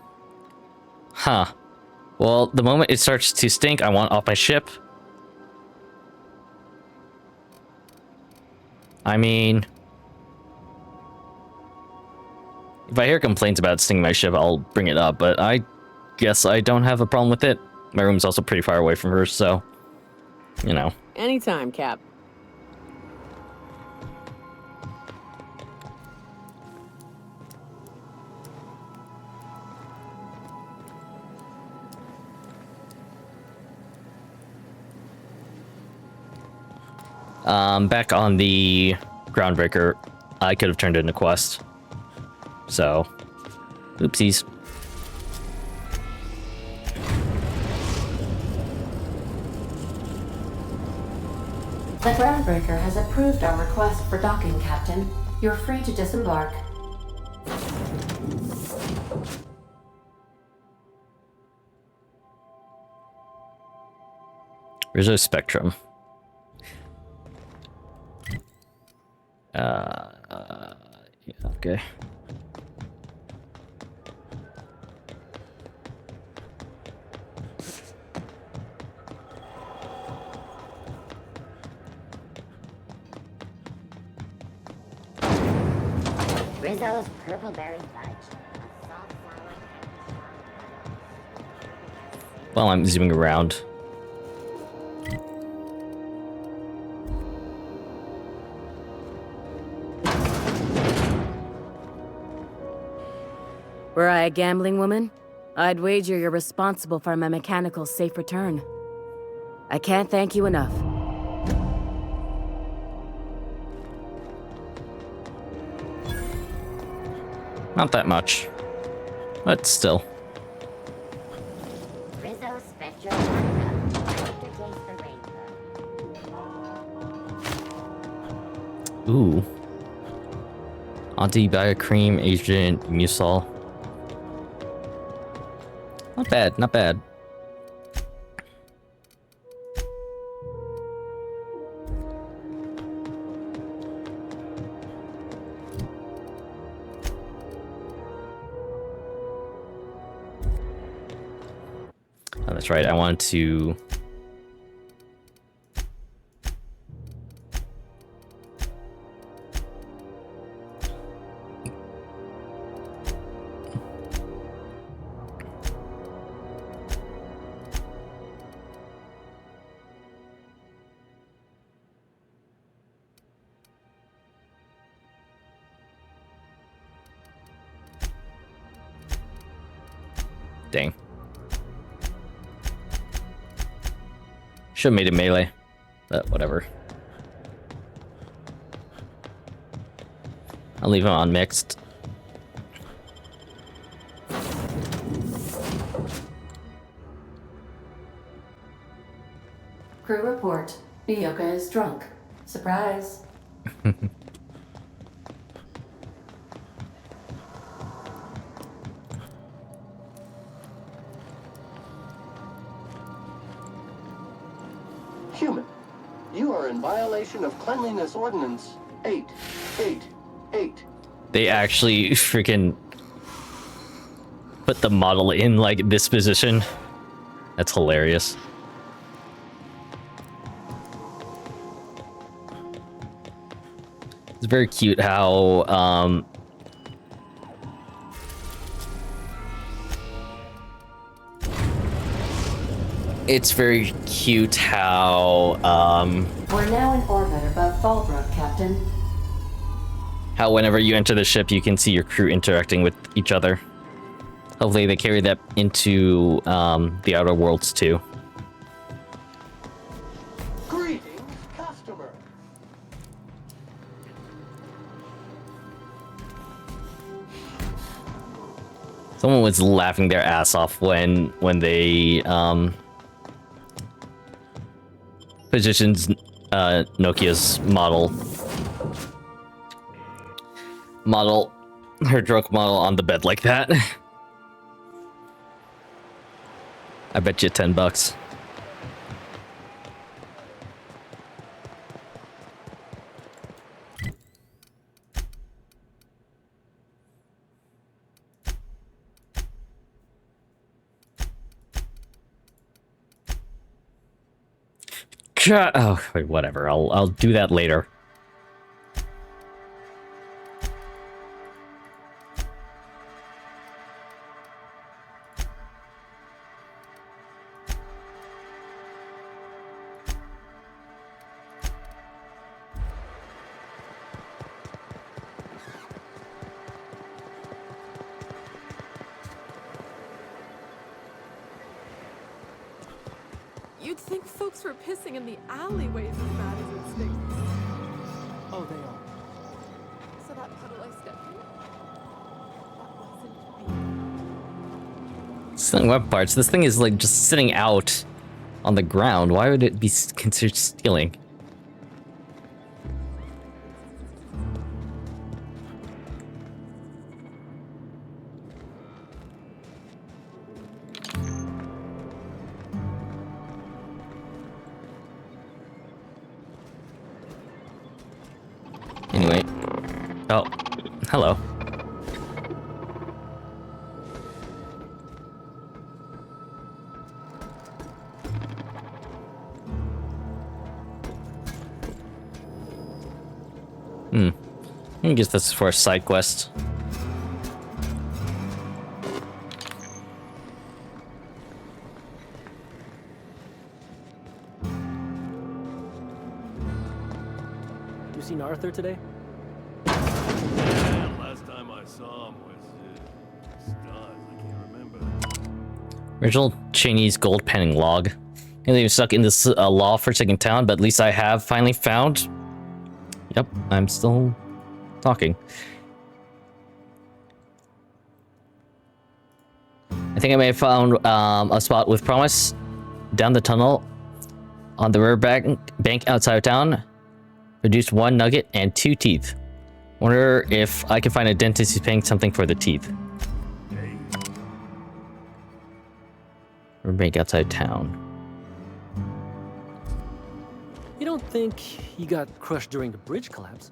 Huh. Well, the moment it starts to stink, I want off my ship. I mean... if I hear complaints about stinging my ship, I'll bring it up, but I guess I don't have a problem with it. My room's also pretty far away from hers, so... you know. Anytime, Cap. Back on the groundbreaker, I could have turned in a quest. So, oopsies. The groundbreaker has approved our request for docking, Captain. You're free to disembark. Rizzo Spectrum. Okay. Rizzo's purple-berry fudge. Well, I'm zooming around. Were I a gambling woman, I'd wager you're responsible for my mechanical safe return. I can't thank you enough. Not that much, but still. Rizzo's Spectral Vodka. Aftertaste the rainbow. Ooh. Anti-biocream agent Musol. Not bad, not bad. Oh, that's right, I wanted to... Dang. Should've made it melee, but whatever. I'll leave him on mixed. Crew report. Bioka is drunk. Surprise. Human, you are in violation of Cleanliness Ordinance 888. They actually freaking put the model in like this position. That's hilarious. It's very cute how it's very cute how We're now in orbit above Fallbrook, Captain. how whenever you enter the ship you can see your crew interacting with each other. Hopefully they carry that into the Outer Worlds too. Greetings, customer. Someone was laughing their ass off when they positions Nokia's her drunk model on the bed like that. I bet you $10. Oh, wait, whatever. I'll do that later. You'd think folks were pissing in the alleyways as bad as it stinks. Oh, they are. So that puddle I stepped in, Stealing web parts. This thing is like just sitting out on the ground. Why would it be considered stealing? Anyway. Oh, hello. I guess that's for a side quest. You seen Arthur today? Yeah, last time I saw him was stars. I can't remember. Original Chinese gold panning log. And they were stuck in this law-forsaken town, but at least I have finally found. Yep, I'm still talking. I think I may have found a spot with promise down the tunnel on the river bank outside of town. Reduced 1 nugget and 2 teeth. Wonder if I can find a dentist who's paying something for the teeth. River bank outside town. You don't think he got crushed during the bridge collapse?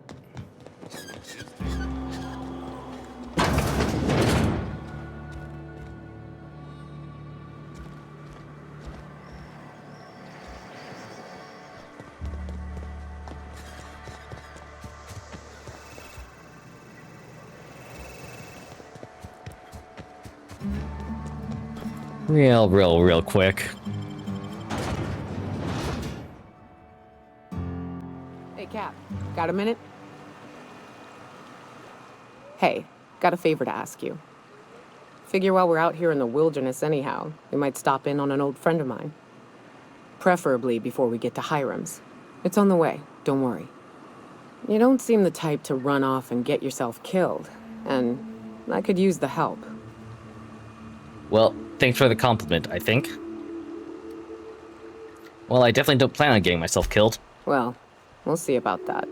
Real quick. Hey, Cap, got a minute? Hey, got a favor to ask you. Figure while we're out here in the wilderness anyhow, we might stop in on an old friend of mine. Preferably before we get to Hiram's. It's on the way, don't worry. You don't seem the type to run off and get yourself killed, and I could use the help. Well, thanks for the compliment, I think. Well, I definitely don't plan on getting myself killed. Well, we'll see about that.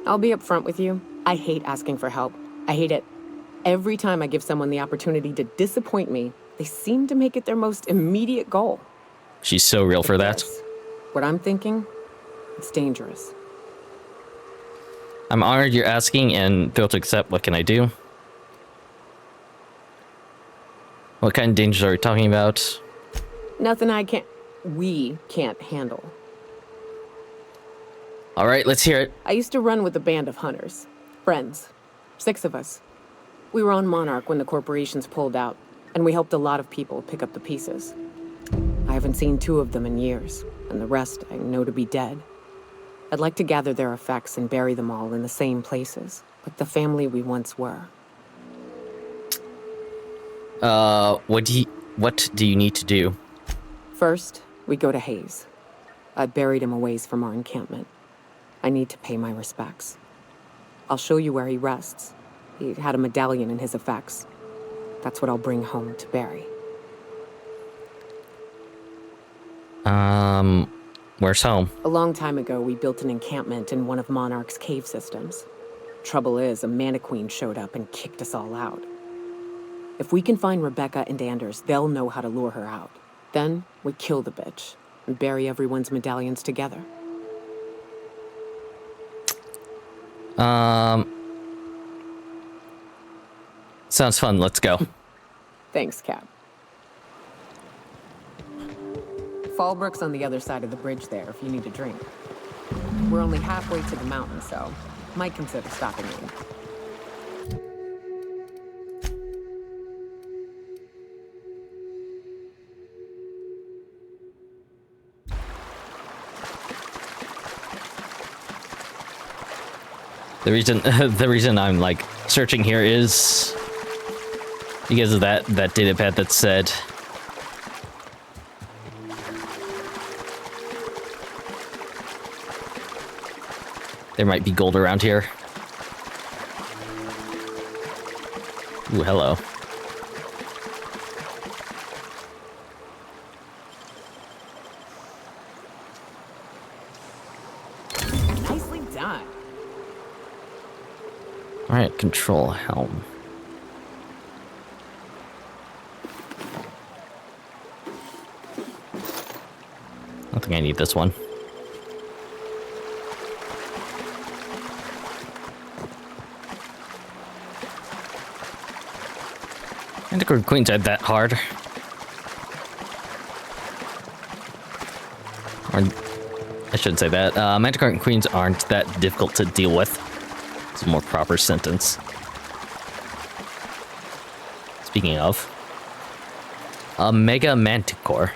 I'll be upfront with you. I hate asking for help. I hate it. Every time I give someone the opportunity to disappoint me, they seem to make it their most immediate goal. She's so real for that. What I'm thinking, it's dangerous. I'm honored you're asking and thrilled to accept. What can I do? What kind of dangers are we talking about? Nothing we can't handle. All right, let's hear it. I used to run with a band of hunters. Friends. 6 of us. We were on Monarch when the corporations pulled out, and we helped a lot of people pick up the pieces. I haven't seen 2 of them in years, and the rest I know to be dead. I'd like to gather their effects and bury them all in the same places, like the family we once were. What do you need to do? First, we go to Hayes. I buried him a ways from our encampment. I need to pay my respects. I'll show you where he rests. He had a medallion in his effects. That's what I'll bring home to Barry. Where's home? A long time ago, we built an encampment in one of Monarch's cave systems. Trouble is, a mannequin showed up and kicked us all out. If we can find Rebecca and Anders, they'll know how to lure her out. Then, we kill the bitch and bury everyone's medallions together. Sounds fun. Let's go. Thanks, Cap. Fallbrook's on the other side of the bridge there if you need a drink. We're only halfway to the mountain, so might consider stopping in. The reason I'm like searching here is because of that data pad that said there might be gold around here. Ooh, hello. Nicely done. All right, control helm. I don't think I need this one. Manticore Queens aren't that hard. Or, I shouldn't say that. Manticore Queens aren't that difficult to deal with. It's a more proper sentence. Speaking of, a Mega Manticore.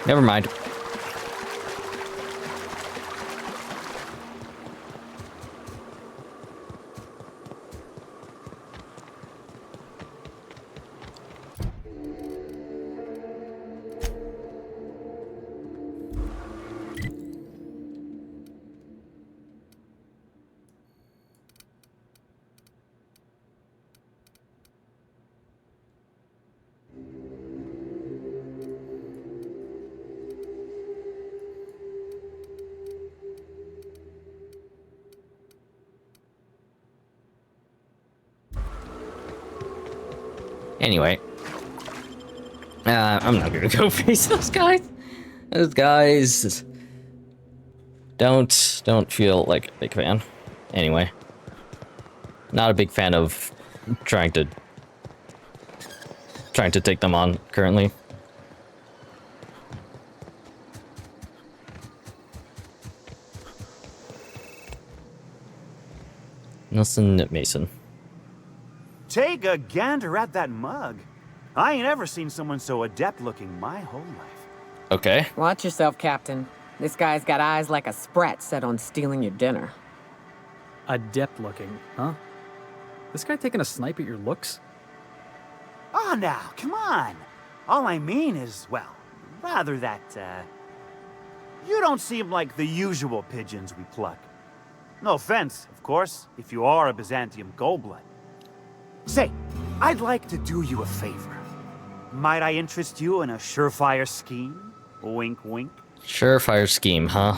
Never mind. Anyway, I'm not gonna go face those guys. Those guys don't feel like a big fan. Anyway, not a big fan of trying to take them on currently. Nelson Mason. Take a gander at that mug. I ain't ever seen someone so adept looking my whole life. Okay. Watch yourself, Captain. This guy's got eyes like a sprat set on stealing your dinner. Adept looking, huh? This guy taking a snipe at your looks? Oh, now, come on. All I mean is, well, rather that, you don't seem like the usual pigeons we pluck. No offense, of course, if you are a Byzantium Goldblood. Say, I'd like to do you a favor. Might I interest you in a surefire scheme? Wink, wink. Surefire scheme, huh?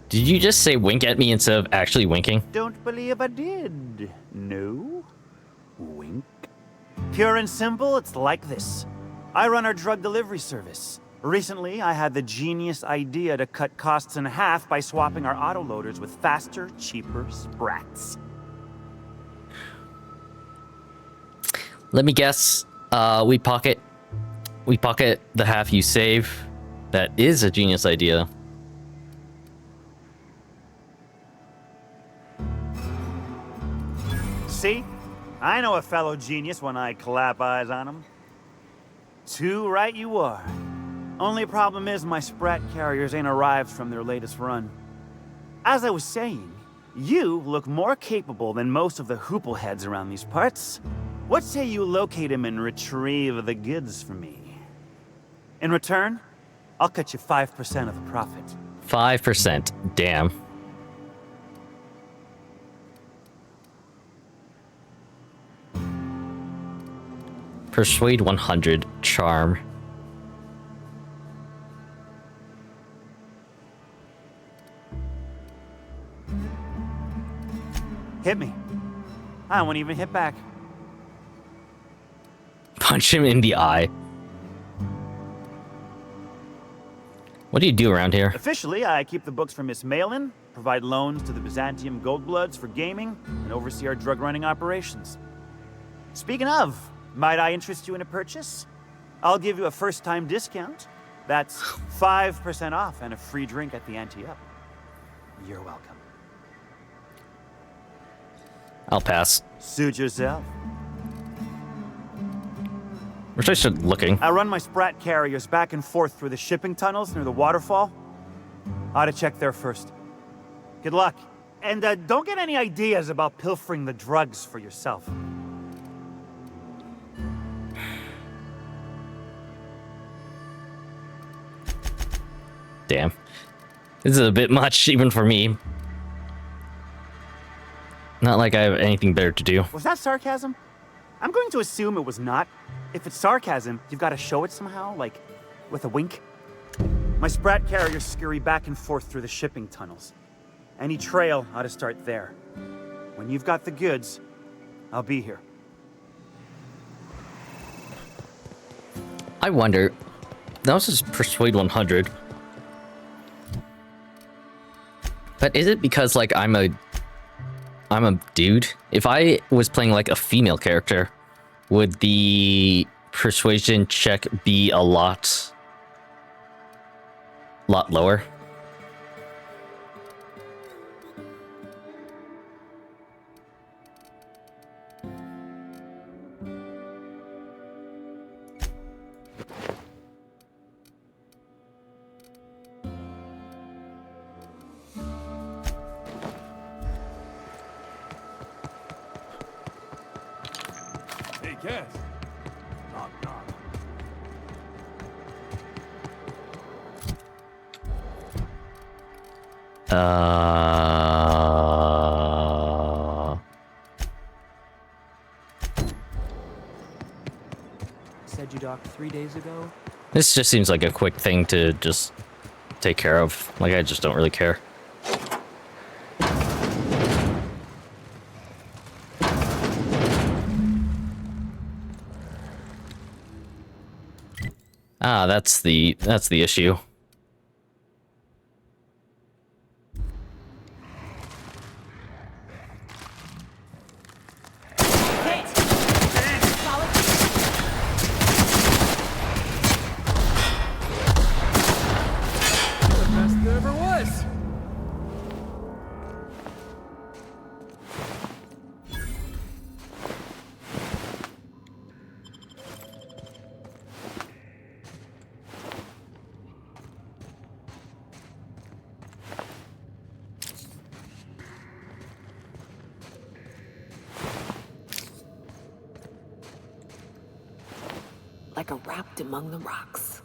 Did you just say wink at me instead of actually winking? Don't believe I did. No? Wink. Pure and simple, it's like this. I run our drug delivery service. Recently, I had the genius idea to cut costs in half by swapping our autoloaders with faster, cheaper sprats. Let me guess. We pocket the half you save. That is a genius idea. See? I know a fellow genius when I clap eyes on him. Too right you are. Only problem is my sprat carriers ain't arrived from their latest run. As I was saying, you look more capable than most of the hoople heads around these parts. What say you locate him and retrieve the goods for me? In return, I'll cut you 5% of the profit. 5%. Damn. Persuade 100. Charm. Hit me. I won't even hit back. Punch him in the eye. What do you do around here? Officially, I keep the books for Miss Malin, provide loans to the Byzantium Goldbloods for gaming, and oversee our drug-running operations. Speaking of, might I interest you in a purchase? I'll give you a first-time discount. That's 5% off and a free drink at the ante-up. You're welcome. I'll pass. Suit yourself. Wish I started looking. I run my sprat carriers back and forth through the shipping tunnels near the waterfall. Ought to check there first. Good luck. And don't get any ideas about pilfering the drugs for yourself. Damn. This is a bit much, even for me. Not like I have anything better to do. Was that sarcasm? I'm going to assume it was not. If it's sarcasm, you've got to show it somehow, like with a wink. My sprat carriers scurry back and forth through the shipping tunnels. Any trail ought to start there. When you've got the goods, I'll be here. I wonder. That was just Persuade 100. But is it because, like, I'm a I'm a dude. If I was playing like a female character, would the persuasion check be a lot lower? Hey, Cass. Knock, knock. Said you docked 3 days ago? This just seems like a quick thing to just take care of. Like, I just don't really care. Ah, that's the issue. Best there ever was. Like a wrapped among the rocks.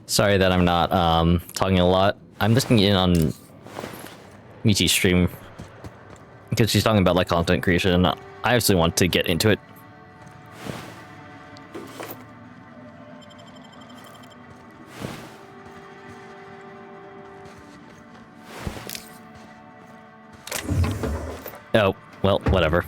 Sorry that I'm not talking a lot. I'm listening in on Michi's stream because she's talking about like content creation. I actually want to get into it. Oh, well, whatever.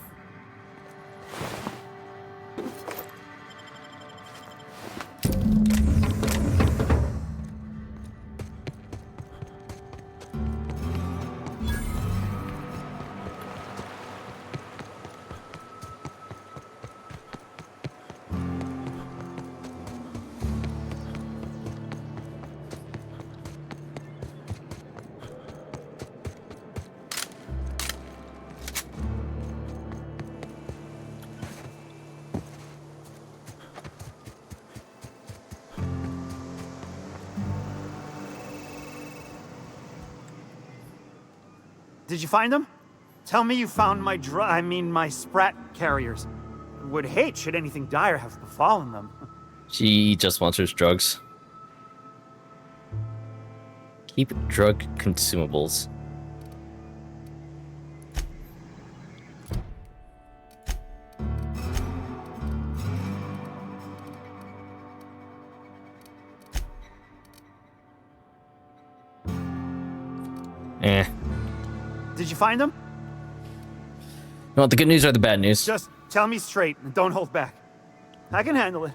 Did you find them? Tell me you found my Sprat carriers. Would hate should anything dire have befallen them. She just wants her drugs. Keep drug consumables. Eh. Did you find them? You want the good news or the bad news? Just tell me straight and don't hold back. I can handle it.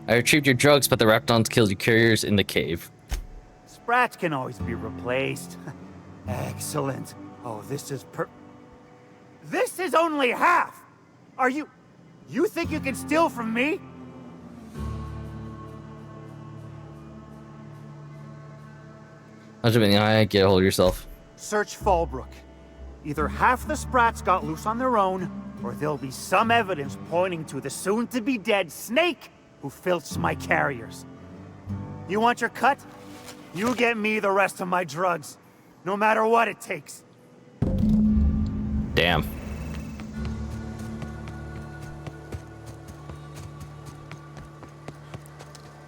I retrieved your drugs, but the Raptons killed your carriers in the cave. Sprats can always be replaced. Excellent. Oh, this is This is only half! Are you think you can steal from me? I get a hold of yourself. Search Fallbrook. Either half the Sprats got loose on their own, or there'll be some evidence pointing to the soon-to-be-dead Snake who filched my carriers. You want your cut? You get me the rest of my drugs, no matter what it takes. Damn.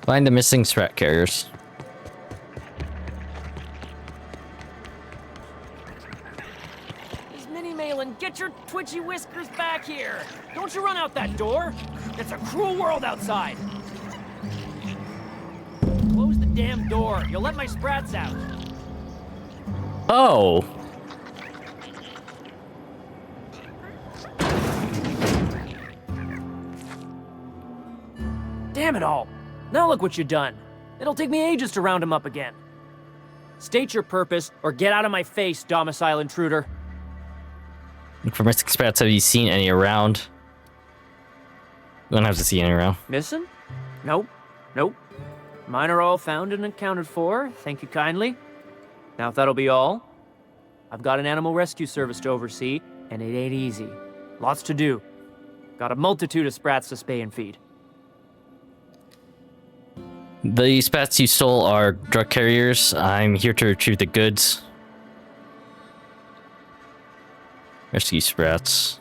Find the missing Sprat carriers. Malin, get your twitchy whiskers back here! Don't you run out that door! It's a cruel world outside! Close the damn door. You'll let my Sprats out. Oh! Damn it all! Now look what you done. It'll take me ages to round him up again. State your purpose, or get out of my face, domicile intruder. For missing sprats, have you seen any around? You don't have to see any around. Missing? Nope. Nope. Mine are all found and accounted for, thank you kindly. Now if that'll be all, I've got an animal rescue service to oversee, and it ain't easy. Lots to do. Got a multitude of sprats to spay and feed. The spats you stole are drug carriers. I'm here to retrieve the goods. Rescue sprats.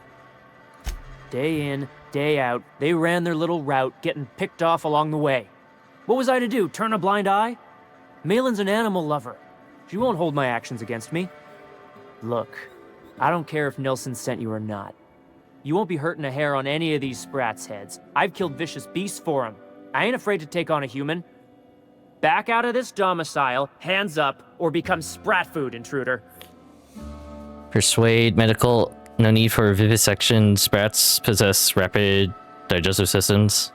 Day in, day out, they ran their little route, getting picked off along the way. What was I to do, turn a blind eye? Malin's an animal lover. She won't hold my actions against me. Look, I don't care if Nelson sent you or not. You won't be hurting a hair on any of these sprats' heads. I've killed vicious beasts for them. I ain't afraid to take on a human. Back out of this domicile, hands up, or become sprat food, intruder. Persuade medical. No need for vivisection. Sprats possess rapid digestive systems.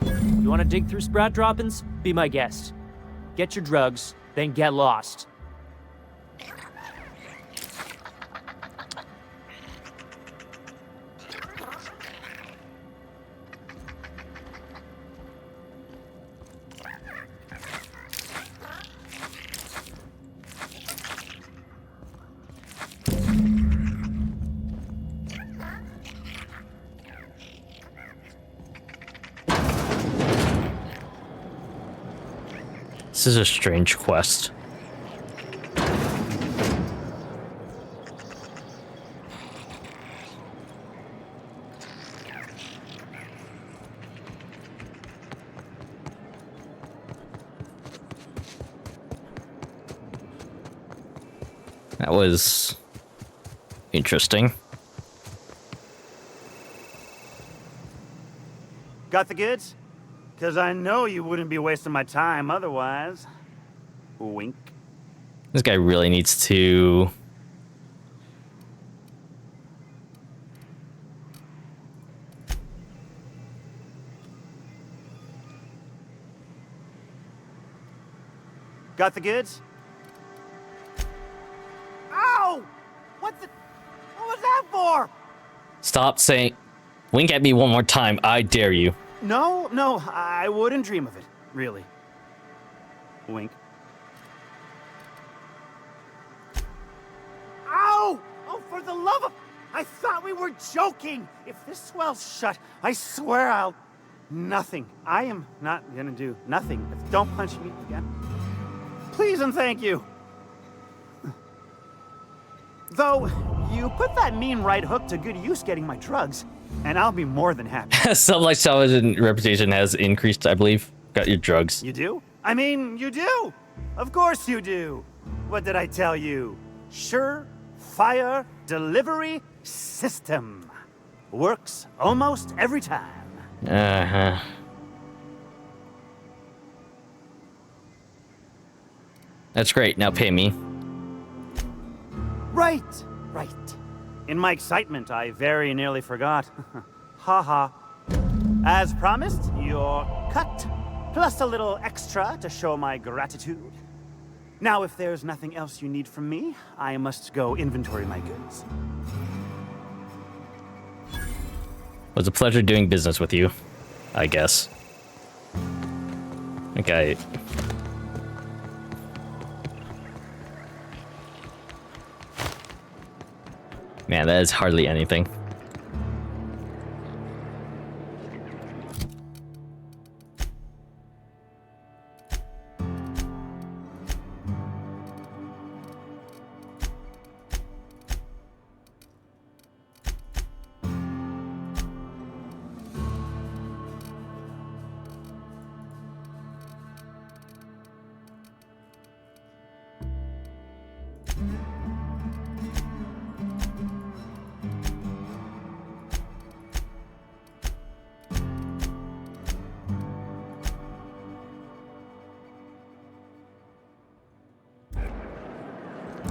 You want to dig through sprat droppings? Be my guest. Get your drugs, then get lost. This is a strange quest. That was interesting. Got the goods? Because I know you wouldn't be wasting my time otherwise. Wink. This guy really needs to... Got the goods? Ow! What was that for? Stop saying... Wink at me one more time, I dare you. No, I wouldn't dream of it, really. Wink. Ow! Oh, for the love of... I thought we were joking! If this swell's shut, I swear I'll... Nothing. I am not gonna do nothing. Don't punch me again. Please and thank you. Though, you put that mean right hook to good use getting my drugs, and I'll be more than happy. Some television reputation has increased, I believe. Got your drugs. You do? I mean, you do. Of course you do. What did I tell you? Sure-fire delivery system. Works almost every time. Uh-huh. That's great. Now pay me. Right. In my excitement, I very nearly forgot. Ha. As promised, your cut, plus a little extra to show my gratitude. Now, if there's nothing else you need from me, I must go inventory my goods. It was a pleasure doing business with you, I guess. Okay. Man, that is hardly anything.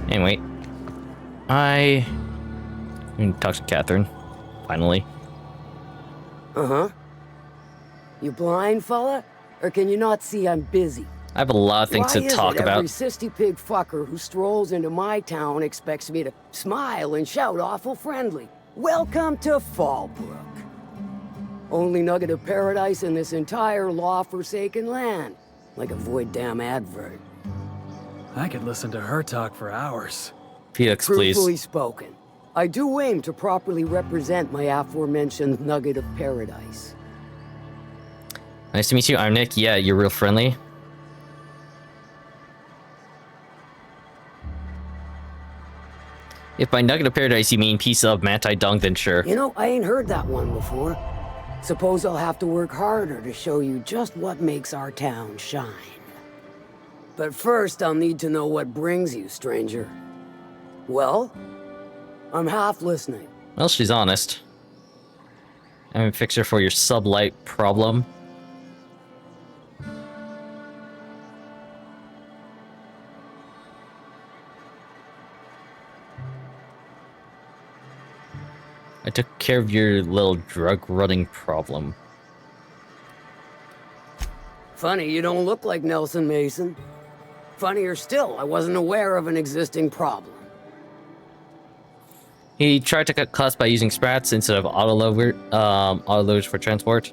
Anyway, I can talk to Catherine. Finally. Uh-huh. You blind, fella? Or can you not see I'm busy? I have a lot of things to talk about. Every sissy pig fucker who strolls into my town expects me to smile and shout awful friendly. Welcome to Fallbrook. Only nugget of paradise in this entire law-forsaken land. Like a void damn advert. I could listen to her talk for hours. Felix, please. Truthfully spoken, I do aim to properly represent my aforementioned nugget of paradise. Nice to meet you. I'm Nick. Yeah, you're real friendly. If by nugget of paradise you mean piece of manti dung, then sure. You know, I ain't heard that one before. Suppose I'll have to work harder to show you just what makes our town shine. But first, I'll need to know what brings you, stranger. Well, I'm half listening. Well, she's honest. I'm a fixer for your sublight problem. I took care of your little drug-running problem. Funny, you don't look like Nelson Mason. Funnier still, I wasn't aware of an existing problem. He tried to cut costs by using sprats instead of autoloaders for transport.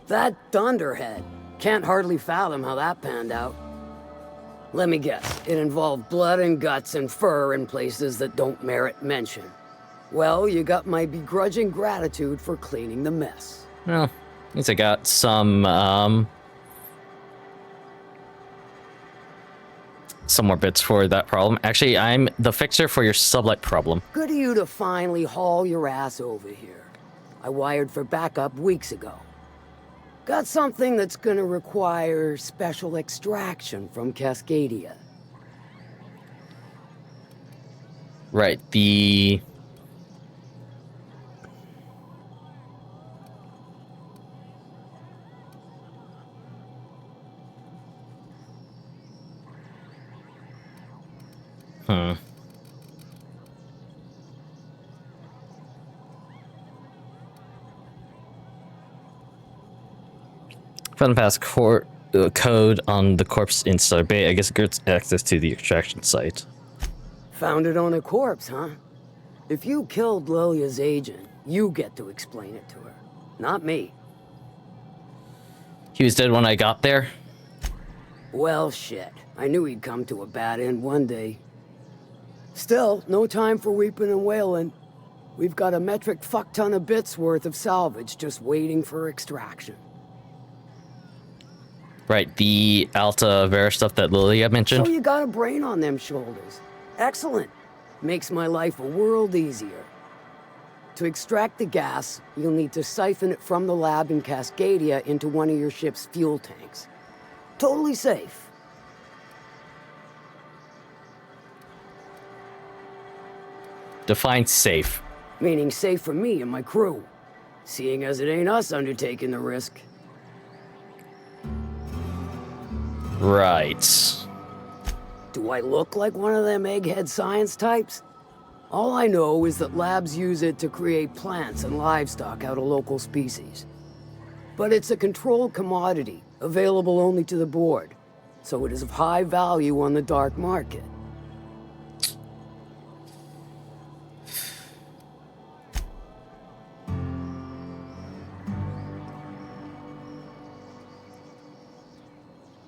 That dunderhead. Can't hardly fathom how that panned out. Let me guess, it involved blood and guts and fur in places that don't merit mention. Well, you got my begrudging gratitude for cleaning the mess. Well, at least I got some more bits for that problem. Actually, I'm the fixer for your sublight problem. Good of you to finally haul your ass over here. I wired for backup weeks ago. Got something that's gonna require special extraction from Cascadia. Right, the... Found the past code on the corpse in Sutter Bay. I guess it gets access to the extraction site. Found it on a corpse, huh? If you killed Lilia's agent, you get to explain it to her. Not me. He was dead when I got there? Well, shit. I knew he'd come to a bad end one day. Still, no time for weeping and wailing. We've got a metric fuck-ton of bits worth of salvage just waiting for extraction. Right, the Alta Vera stuff that Lilia mentioned? So you got a brain on them shoulders. Excellent. Makes my life a world easier. To extract the gas, you'll need to siphon it from the lab in Cascadia into one of your ship's fuel tanks. Totally safe. Define safe. Meaning safe for me and my crew. Seeing as it ain't us undertaking the risk. Right. Do I look like one of them egghead science types? All I know is that labs use it to create plants and livestock out of local species. But it's a controlled commodity, available only to the board, so it is of high value on the dark market.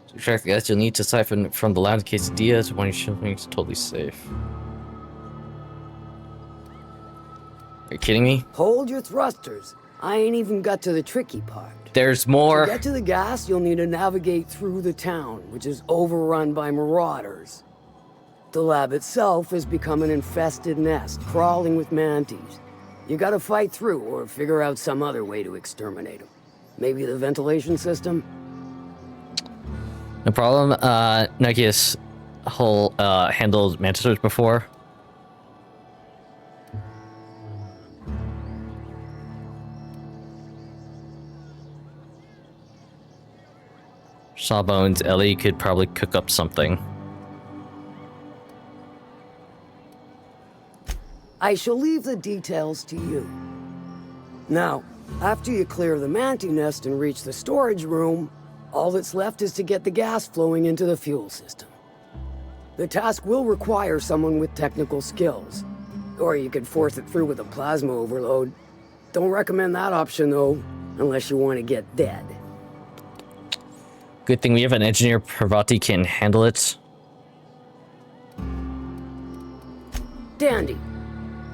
To extract the gas, you'll need to siphon from the lab in Quesadilla to one of your shipping is totally safe. Are you kidding me? Hold your thrusters. I ain't even got to the tricky part. There's more. To get to the gas, you'll need to navigate through the town, which is overrun by marauders. The lab itself has become an infested nest, crawling with manatees. You gotta fight through or figure out some other way to exterminate them. Maybe the ventilation system? No problem. Nokia's whole handled mantisaurs before. Sawbones, Ellie could probably cook up something. I I shall leave the details to you. Now, after you clear the manti nest and reach the storage room, all that's left is to get the gas flowing into the fuel system. The task will require someone with technical skills, or you could force it through with a plasma overload. Don't recommend that option, though, unless you want to get dead. Good thing we have an engineer. Parvati can handle it. Dandy.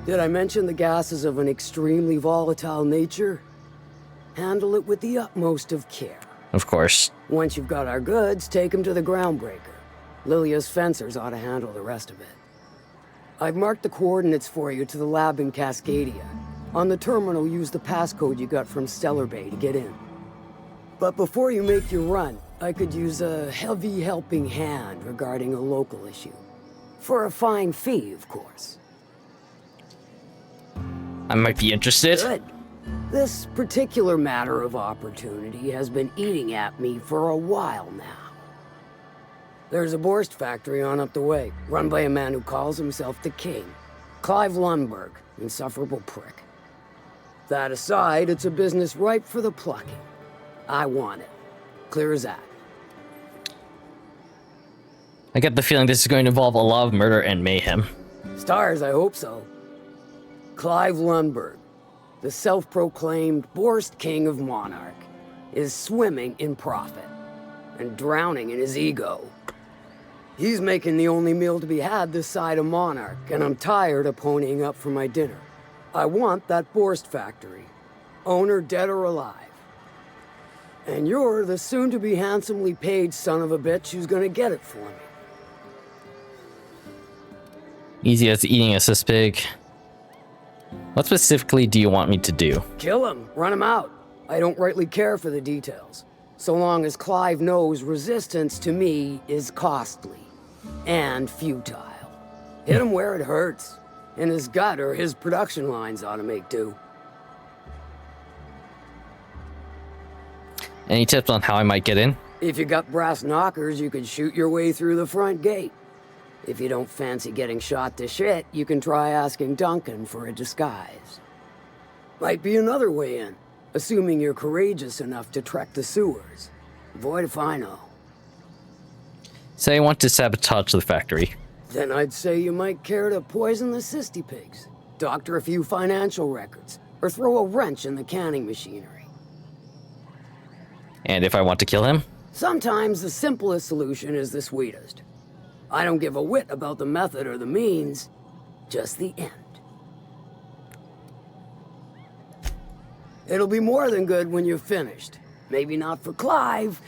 Did I mention the gas is of an extremely volatile nature? Handle it with the utmost of care. Of course. Once you've got our goods, take them to the groundbreaker. Lilia's fencers ought to handle the rest of it. I've marked the coordinates for you to the lab in Cascadia. On the terminal, use the passcode you got from Stellar Bay to get in. But before you make your run, I could use a heavy helping hand regarding a local issue. For a fine fee, of course. I might be interested. Good. This particular matter of opportunity has been eating at me for a while now. There's a Borst factory on up the way, run by a man who calls himself the King. Clive Lundberg, insufferable prick. That aside, it's a business ripe for the plucking. I want it. Clear as that. I get the feeling this is going to involve a lot of murder and mayhem. Stars, I hope so. Clive Lundberg, the self-proclaimed Borst King of Monarch, is swimming in profit and drowning in his ego. He's making the only meal to be had this side of Monarch, and I'm tired of ponying up for my dinner. I want that Borst factory, owner dead or alive. And you're the soon-to-be handsomely paid son of a bitch who's gonna get it for me. Easy as eating a cispig. What specifically do you want me to do? Kill him, run him out. I don't rightly care for the details, so long as Clive knows resistance to me is costly and futile. Hit him where it hurts. In his gut, or his production lines ought to make do. Any tips on how I might get in? If you got brass knockers, you could shoot your way through the front gate. If you don't fancy getting shot to shit, you can try asking Duncan for a disguise. Might be another way in, assuming you're courageous enough to trek the sewers. Void if I know. Say I want to sabotage the factory. Then I'd say you might care to poison the cysty pigs, doctor a few financial records, or throw a wrench in the canning machinery. And if I want to kill him? Sometimes the simplest solution is the sweetest. I don't give a whit about the method or the means, just the end. It'll be more than good when you're finished. Maybe not for Clive,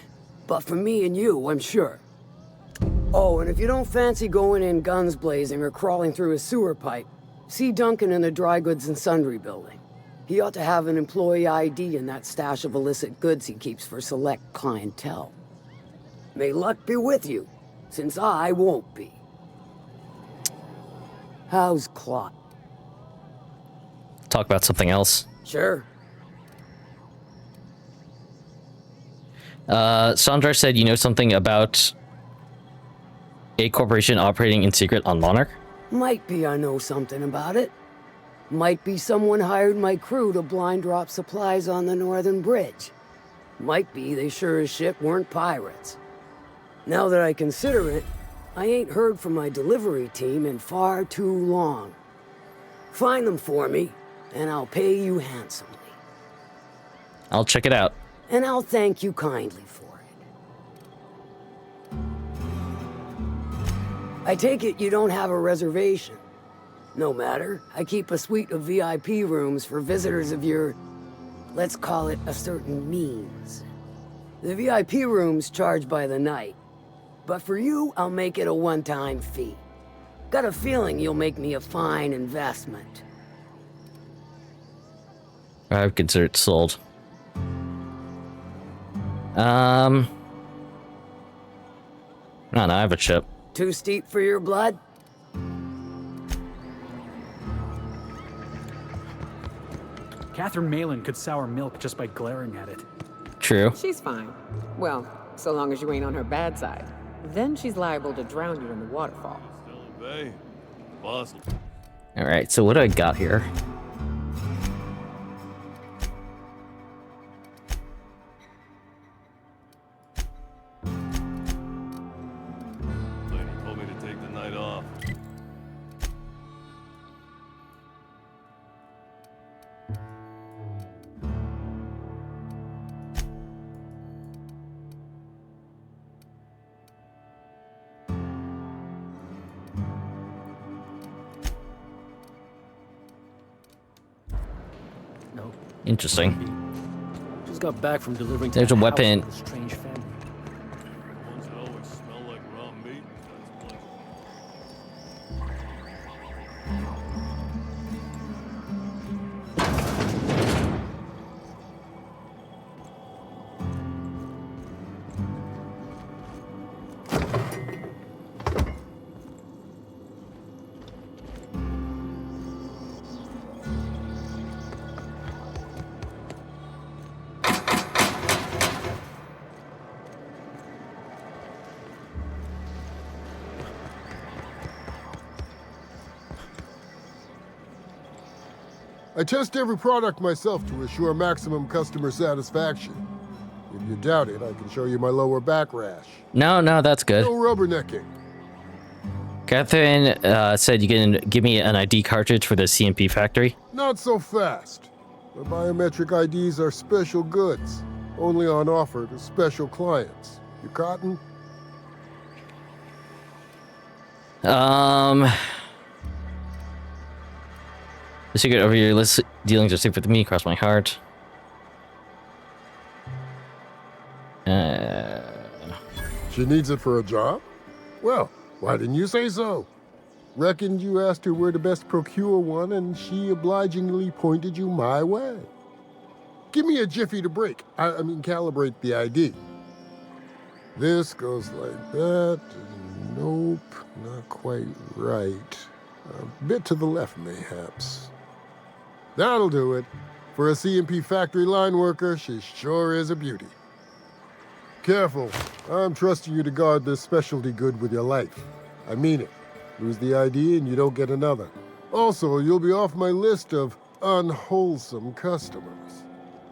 but for me and you, I'm sure. Oh, and if you don't fancy going in guns blazing or crawling through a sewer pipe, see Duncan in the dry goods and sundry building. He ought to have an employee ID in that stash of illicit goods he keeps for select clientele. May luck be with you, since I won't be. How's Claude? Talk about something else. Sure. Sandra said you know something about a corporation operating in secret on Monarch? Might be I know something about it. Might be someone hired my crew to blind drop supplies on the Northern Bridge. Might be they sure as shit weren't pirates. Now that I consider it, I ain't heard from my delivery team in far too long. Find them for me, and I'll pay you handsomely. I'll check it out. And I'll thank you kindly for it. I take it you don't have a reservation. No matter, I keep a suite of VIP rooms for visitors of your, let's call it a certain means. The VIP rooms charge by the night, but for you, I'll make it a one-time fee. Got a feeling you'll make me a fine investment. I would consider it sold. No, I have a chip. Too steep for your blood? Catherine Malin could sour milk just by glaring at it. True. She's fine. Well, so long as you ain't on her bad side. Then she's liable to drown you in the waterfall. Bay, boss. Alright, so what do I got here? Lady told me to take the night off. No. Interesting. Just got back from delivering to There's the a house weapon. of a strange family. Ones that always smell like raw meat. That's plenty. I test every product myself to assure maximum customer satisfaction. If you doubt it, I can show you my lower back rash. No, that's good. No rubbernecking. Catherine said you can give me an ID cartridge for the CMP factory. Not so fast. The biometric IDs are special goods, only on offer to special clients. You cotton? The secret over your list dealings are safe with me, cross my heart. She needs it for a job? Well, why didn't you say so? Reckoned you asked her where to best procure one, and she obligingly pointed you my way. Give me a jiffy to break. I mean, calibrate the ID. This goes like that. Nope, not quite right. A bit to the left, mayhaps. That'll do it. For a CMP factory line worker, she sure is a beauty. Careful. I'm trusting you to guard this specialty good with your life. I mean it. Lose the ID and you don't get another. Also, you'll be off my list of unwholesome customers.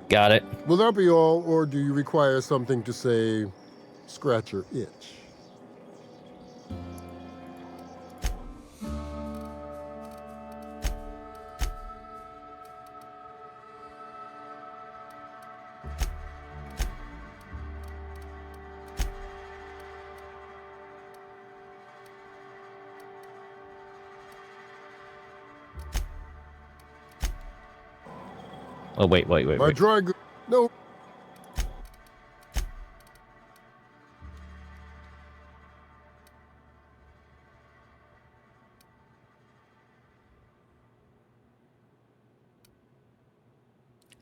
Got it. Will that be all, or do you require something to say, scratch your itch? Oh, wait. My dry goods. No.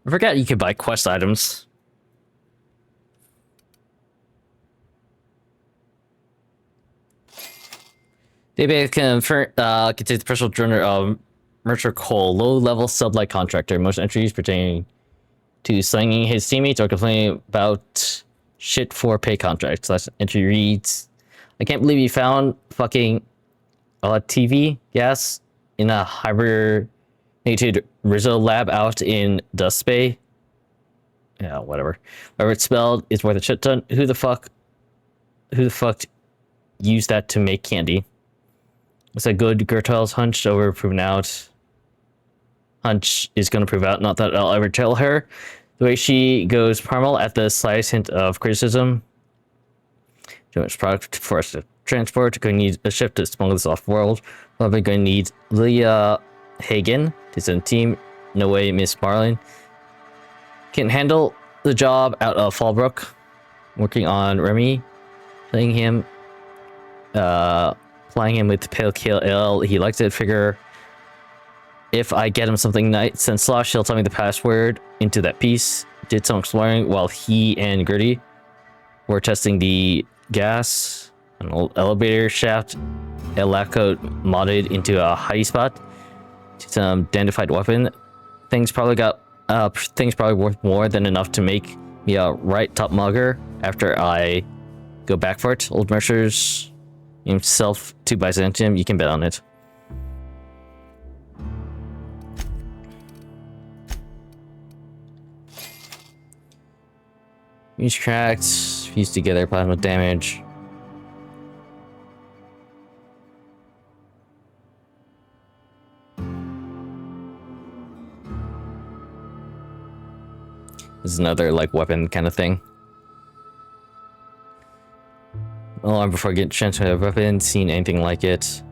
I forgot you could buy quest items. Database contains the personal journal of Mercer Cole, low-level sublight contractor. Most entries pertaining to slanging his teammates or complaining about shit for pay contracts. Last entry reads, I can't believe you found fucking TV gas in a hibernated Rizzo lab out in Dust Bay. Yeah, whatever. Whatever it's spelled is worth a shit ton. Who the fuck used that to make candy? It's a good Gertel's hunch over proven out. Hunch is going to prove out. Not that I'll ever tell her. The way she goes parmal at the slightest hint of criticism. Too much product for us to transport. Going to need a ship to smuggle this off world. Probably going to need Leah Hagen to send a team. No way, Miss Marlin can handle the job out of Fallbrook. Working on Remy, playing him with Pale Kill L. He likes it. Figure if I get him something nice and slosh, he'll tell me the password into that piece. Did some exploring while he and Gertie were testing the gas. An old elevator shaft. Elaco modded into a hidey spot. Some dandified weapon. Things probably worth more than enough to make me a right top mugger after I go back for it. Old Mercer's himself to Byzantium, you can bet on it. Fuse cracked. Fuse together. Plasma damage. This is another like weapon kind of thing. Alarm before getting transferred a weapon. Seen anything like it?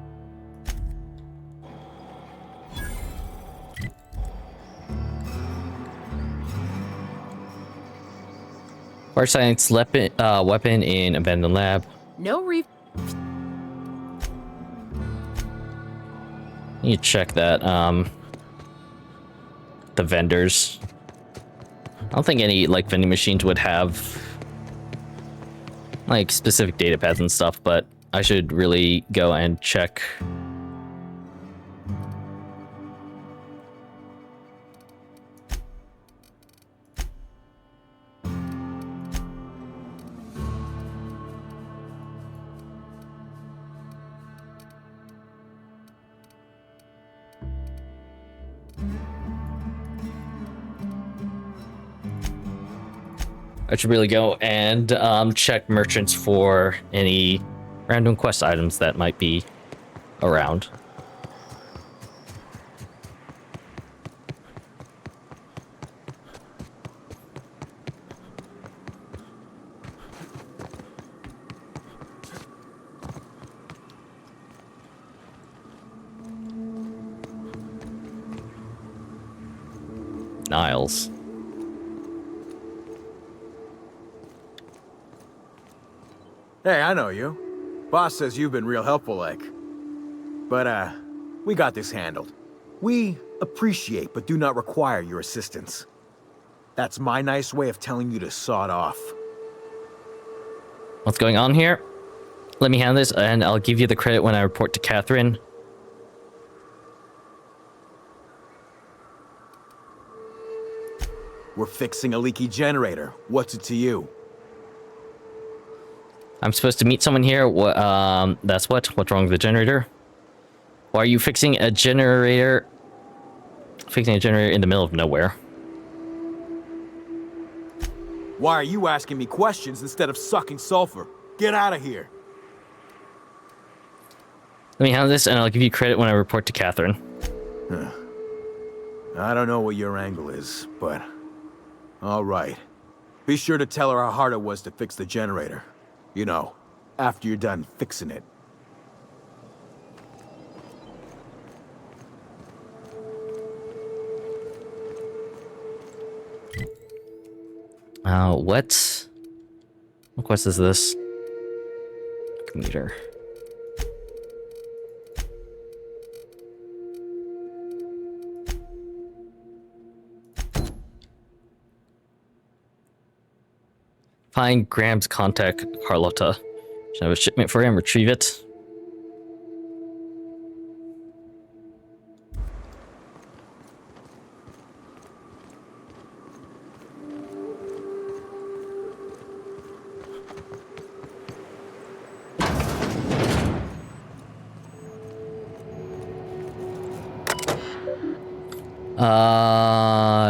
Fire science weapon in abandoned lab. No re. You check that. The vendors. I don't think any like vending machines would have like specific data pads and stuff, but I should really go and check. I should really go and check merchants for any random quest items that might be around. Niles. Hey, I know you. Boss says you've been real helpful, like. But, we got this handled. We appreciate but do not require your assistance. That's my nice way of telling you to sod off. What's going on here? Let me handle this, and I'll give you the credit when I report to Catherine. We're fixing a leaky generator. What's it to you? I'm supposed to meet someone here. What? That's what? What's wrong with the generator? Why are you fixing a generator? Fixing a generator in the middle of nowhere. Why are you asking me questions instead of sucking sulfur? Get out of here. Let me handle this, and I'll give you credit when I report to Catherine. I don't know what your angle is, but... all right. Be sure to tell her how hard it was to fix the generator. You know, after you're done fixing it. What quest is this? Commuter. Find Graham's contact, Carlotta. Should I have a shipment for him? Retrieve it.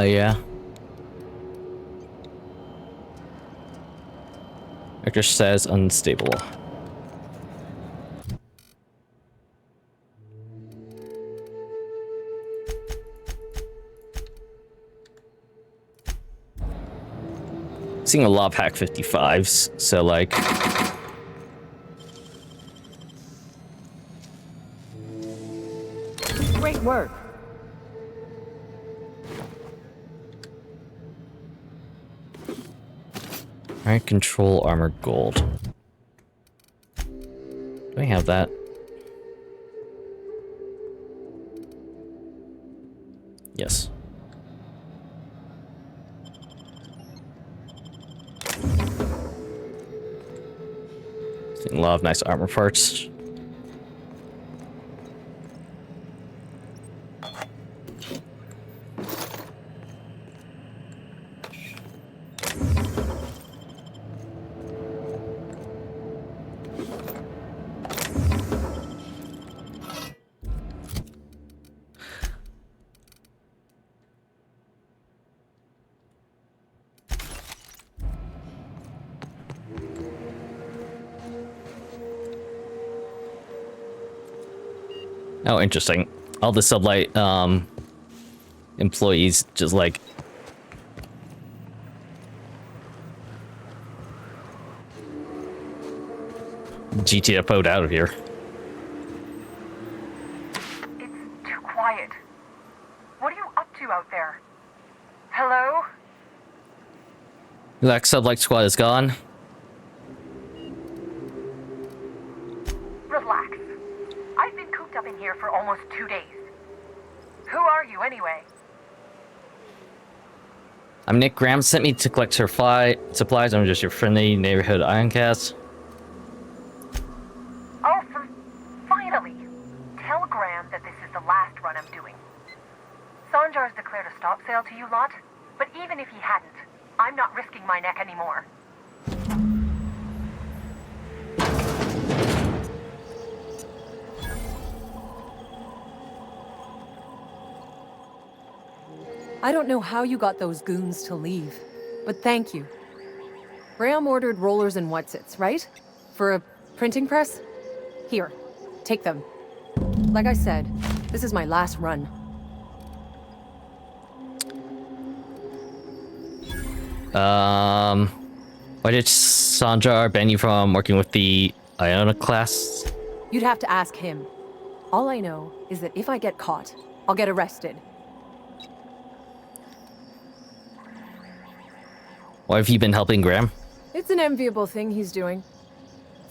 Yeah. Vector says unstable. Seeing a lot of Hack 55s, so like... Great work. Alright, control armor gold. Do I have that? Yes. Seeing a lot of nice armor parts. Oh, interesting. All the sublight employees just like GTFO'd out of here. It's too quiet. What are you up to out there? Hello? That sublight squad is gone. Relax. I've been cooped up in here for almost 2 days. Who are you, anyway? I'm Nick. Graham sent me to collect her supplies. I'm just your friendly neighborhood Ironcast. Oh, finally! Tell Graham that this is the last run I'm doing. Sanjar's declared a stop sale to you lot, but even if he hadn't, I'm not risking my neck anymore. I don't know how you got those goons to leave, but thank you. Graham ordered rollers and whatsits, right? For a printing press? Here, take them. Like I said, this is my last run. Why did Sanjar ban you from working with the Iona class? You'd have to ask him. All I know is that if I get caught, I'll get arrested. Why have you been helping Graham? It's an enviable thing he's doing.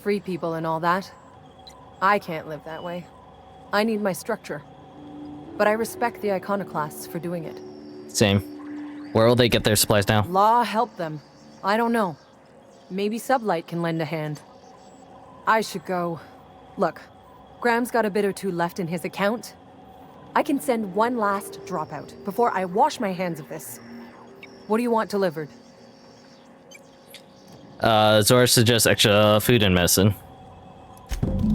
Free people and all that. I can't live that way. I need my structure. But I respect the iconoclasts for doing it. Same. Where will they get their supplies now? Law help them. I don't know. Maybe Sublight can lend a hand. I should go. Look, Graham's got a bit or two left in his account. I can send one last dropout before I wash my hands of this. What do you want delivered? Zora suggests extra food and medicine.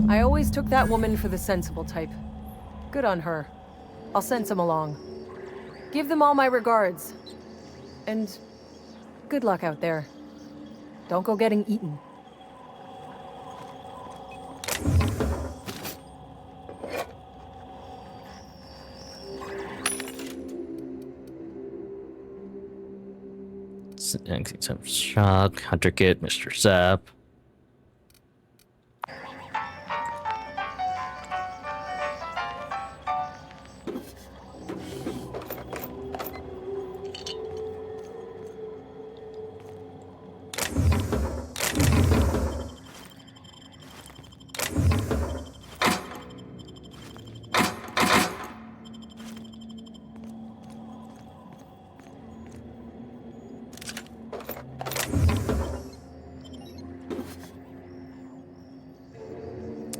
I always took that woman for the sensible type. Good on her. I'll send some along. Give them all my regards. And good luck out there. Don't go getting eaten. Some shock, Hunter Kit, Mr. Zap.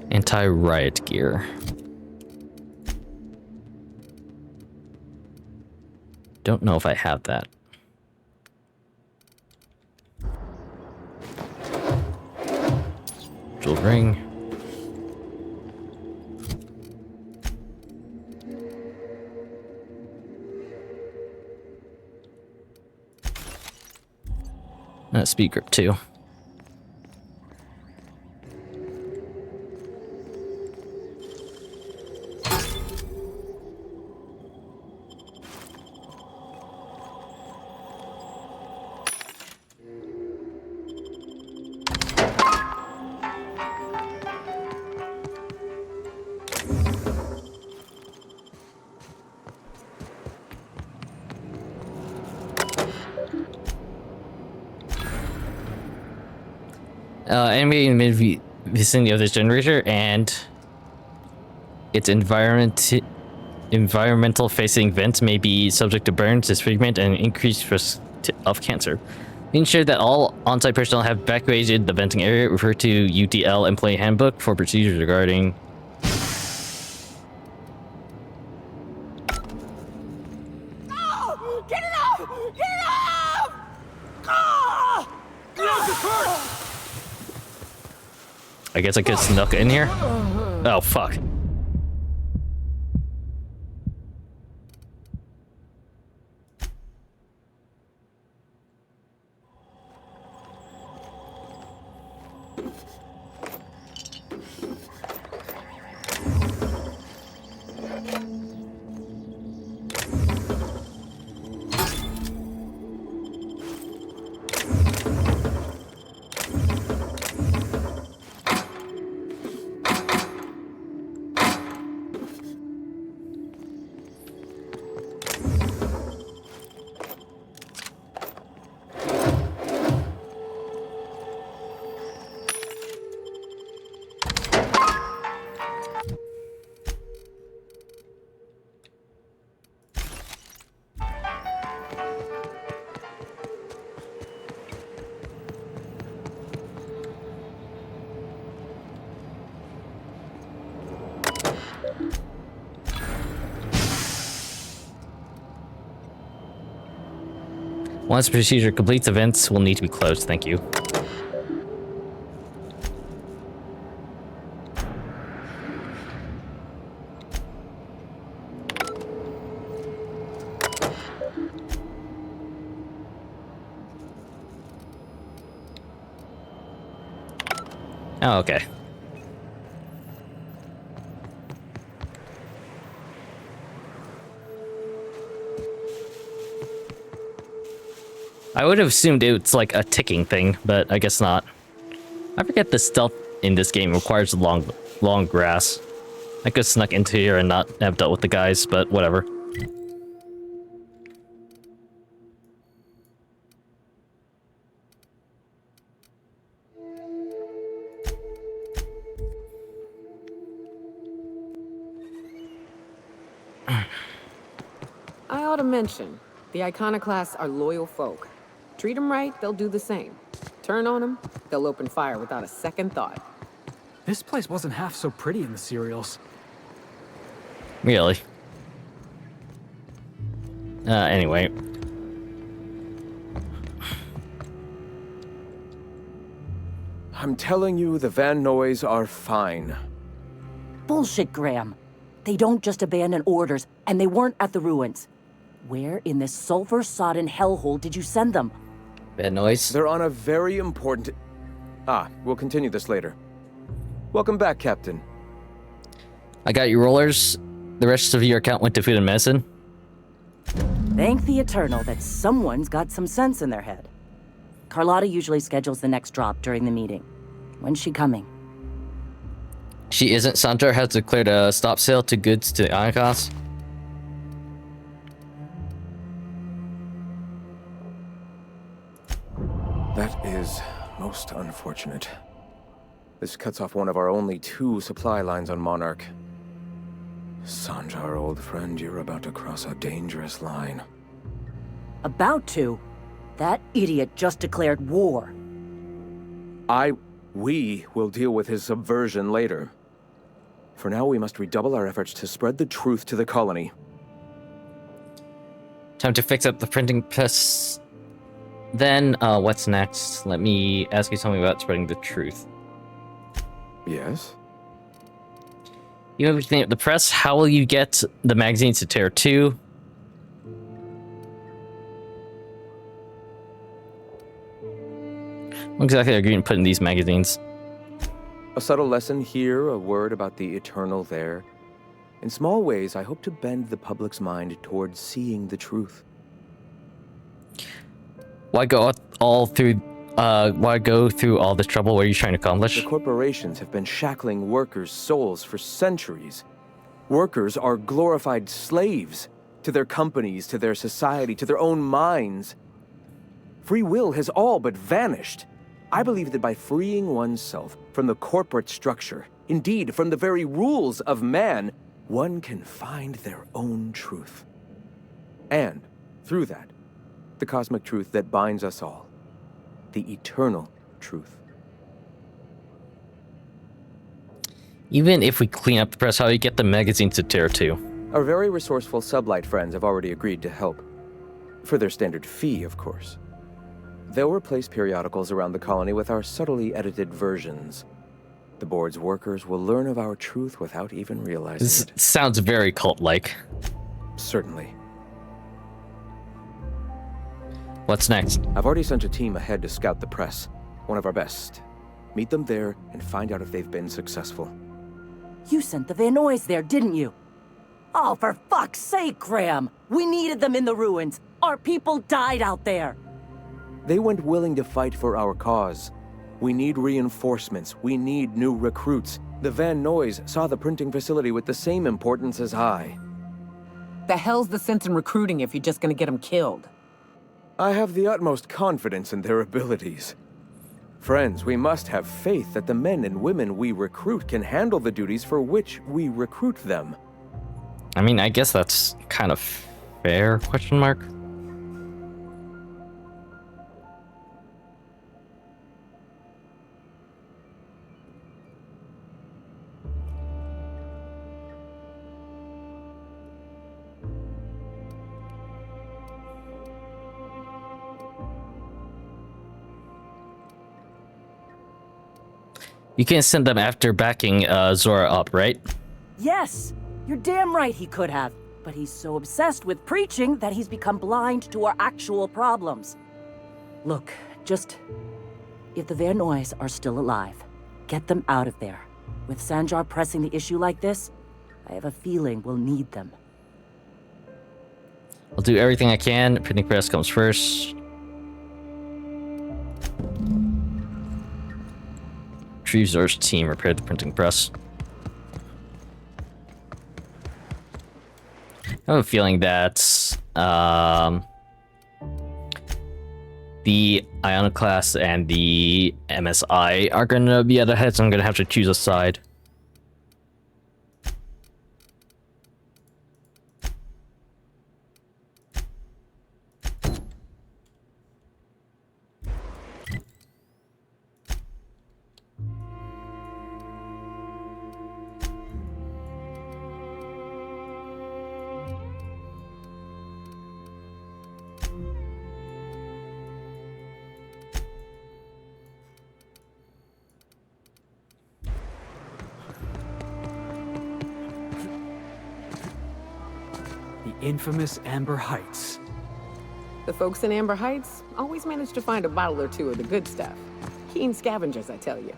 Anti-riot gear. Don't know if I have that. Jewel ring. Speed grip too. Enemy in the vicinity of this generator and its environmental facing vents may be subject to burns, disfigurement, and increased risk of cancer. Ensure that all on-site personnel have evacuated the venting area. Refer to UTL Employee Handbook for procedures regarding. No! Get it off! Get it off! Ah! Get off the cart! I guess I could snuck in here. Oh, fuck. Once the procedure completes, events will need to be closed. Thank you. Oh, okay. I would have assumed it's like a ticking thing, but I guess not. I forget the stealth in this game requires long grass. I could snuck into here and not have dealt with the guys, but whatever. I ought to mention, the Iconoclasts are loyal folk. Treat them right, they'll do the same. Turn on them, they'll open fire without a second thought. This place wasn't half so pretty in the serials. Really? Anyway. I'm telling you, the Van Noys are fine. Bullshit, Graham. They don't just abandon orders, and they weren't at the ruins. Where in this sulfur-sodden hellhole did you send them? Bad noise. They're on a very important... we'll continue this later. Welcome back, Captain. I got your rollers. The rest of your account went to food and medicine. Thank the Eternal that someone's got some sense in their head. Carlotta usually schedules the next drop during the meeting. When's she coming? She isn't. Sandra has declared a stop sale to goods to Icos. That is most unfortunate. This cuts off one of our only 2 supply lines on Monarch. Sandra, our old friend, you're about to cross a dangerous line. About to? That idiot just declared war. We will deal with his subversion later. For now, we must redouble our efforts to spread the truth to the colony. Time to fix up the printing press. Then, what's next? Let me ask you something about spreading the truth. Yes? You have everything at the press. How will you get the magazines to Terror 2? What exactly are you going to put in these magazines? A subtle lesson here, a word about the eternal there. In small ways, I hope to bend the public's mind towards seeing the truth. Why go through all this trouble? What are you trying to accomplish? The corporations have been shackling workers' souls for centuries. Workers are glorified slaves to their companies, to their society, to their own minds. Free will has all but vanished. I believe that by freeing oneself from the corporate structure, indeed from the very rules of man, one can find their own truth. And, through that, the cosmic truth that binds us all. The eternal truth. Even if we clean up the press, how do you get the magazines to Terror 2? Our very resourceful sublight friends have already agreed to help. For their standard fee, of course. They'll replace periodicals around the colony with our subtly edited versions. The board's workers will learn of our truth without even realizing This it. sounds very cult-like. Certainly. What's next? I've already sent a team ahead to scout the press. One of our best. Meet them there and find out if they've been successful. You sent the Van Noys there, didn't you? Oh, for fuck's sake, Graham! We needed them in the ruins. Our people died out there. They went willing to fight for our cause. We need reinforcements. We need new recruits. The Van Noys saw the printing facility with the same importance as I. The hell's the sense in recruiting if you're just gonna get them killed? I have the utmost confidence in their abilities. Friends, we must have faith that the men and women we recruit can handle the duties for which we recruit them. I mean, I guess that's kind of fair, question mark. You can't send them after backing Zora up, right? Yes, you're damn right he could have. But he's so obsessed with preaching that he's become blind to our actual problems. Look, just... if the Vernoys are still alive, get them out of there. With Sanjar pressing the issue like this, I have a feeling we'll need them. I'll do everything I can. Printing press comes first. Retrieve Zora's team, repair the printing press. I have a feeling that the Iconoclast and the MSI are gonna be at a head, so I'm gonna have to choose a side. The infamous Amber Heights. The folks in Amber Heights always manage to find a bottle or two of the good stuff. Keen scavengers, I tell you.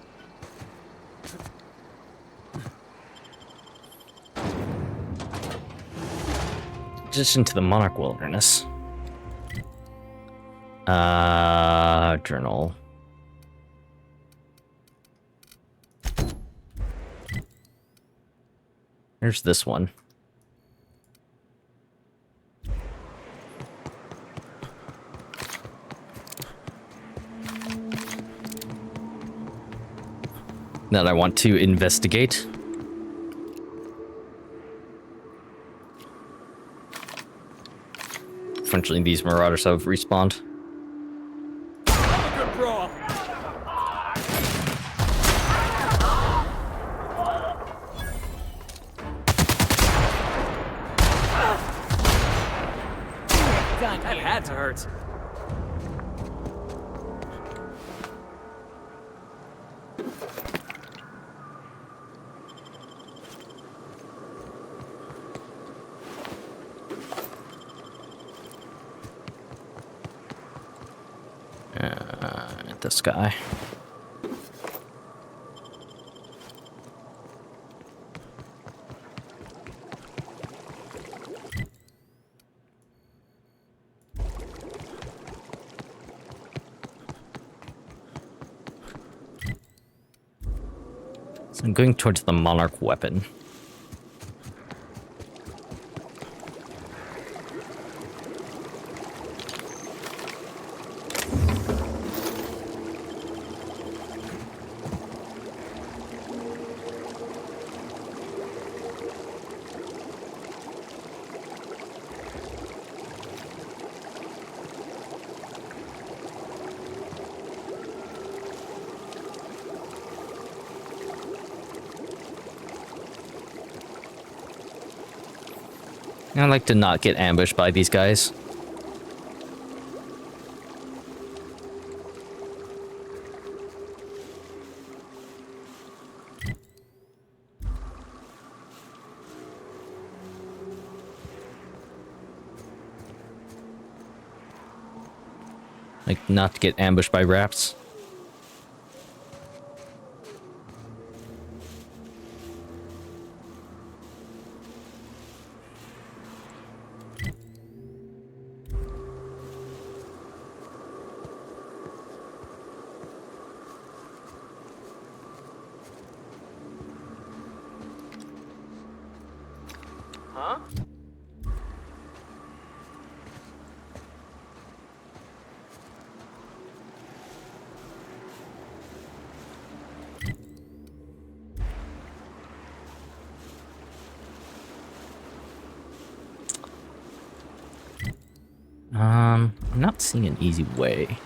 Just into the Monarch Wilderness. Journal. Here's this one. That I want to investigate. Unfortunately, these marauders have respawned. Good brawl. That had to hurt. This guy. So I'm going towards the Monarch weapon. I like to not get ambushed by these guys. Like, not to get ambushed by rats. Huh? I'm not seeing an easy way.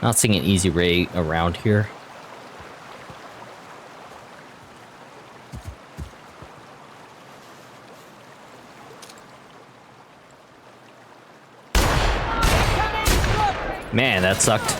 Not seeing an easy way around here. Man, that sucked.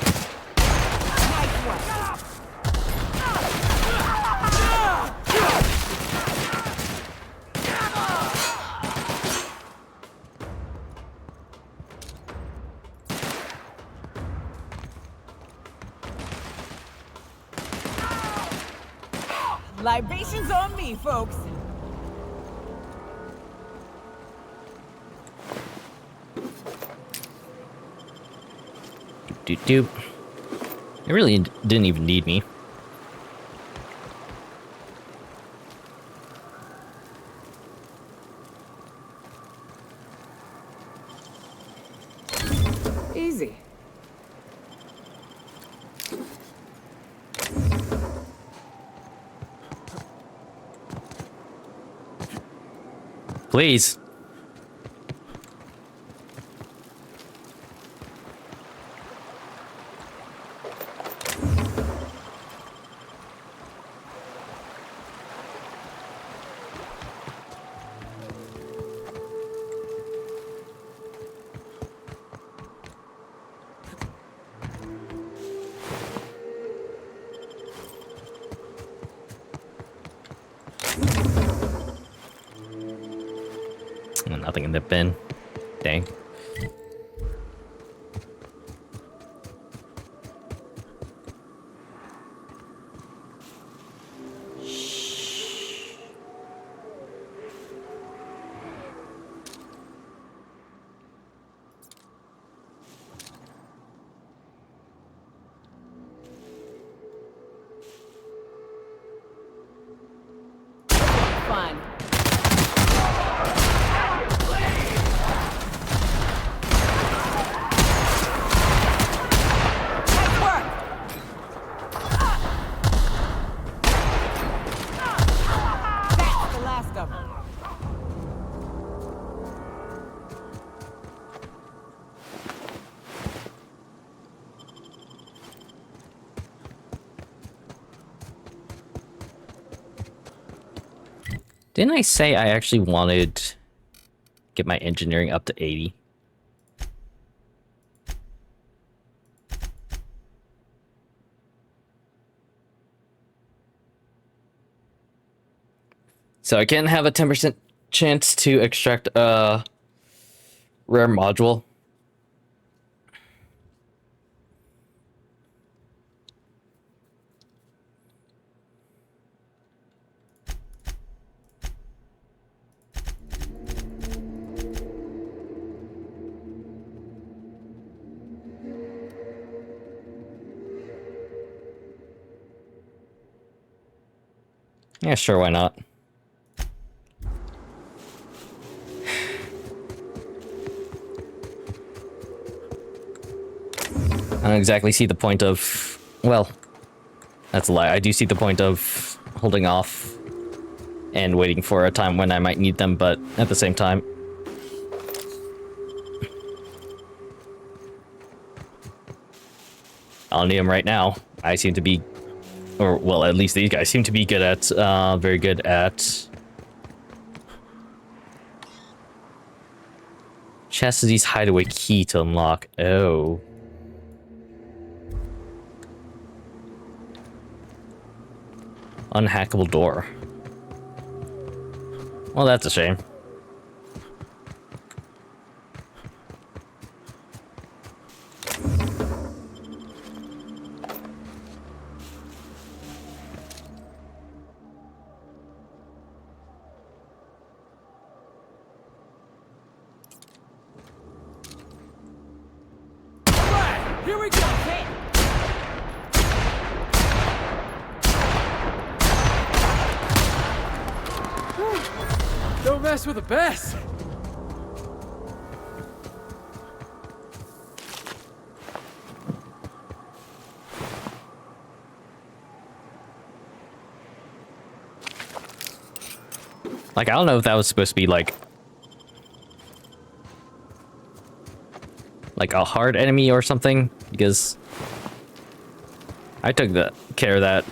Libations on me, folks. Doop. It really didn't even need me. Easy. Please. Nothing in the bin. Dang. Fun. Didn't I say I actually wanted to get my engineering up to 80? So I can have a 10% chance to extract a rare module. Yeah, sure, why not? I don't exactly see the point of... Well, that's a lie. I do see the point of holding off and waiting for a time when I might need them, but at the same time... I'll need them right now. I seem to be... Or, well, at least these guys seem to be good at, very good at... Chastity's hideaway key to unlock. Oh. Unhackable door. Well, that's a shame. Here we go! Don't mess with the best! Like, I don't know if that was supposed to be, like a hard enemy or something, because I took care of that.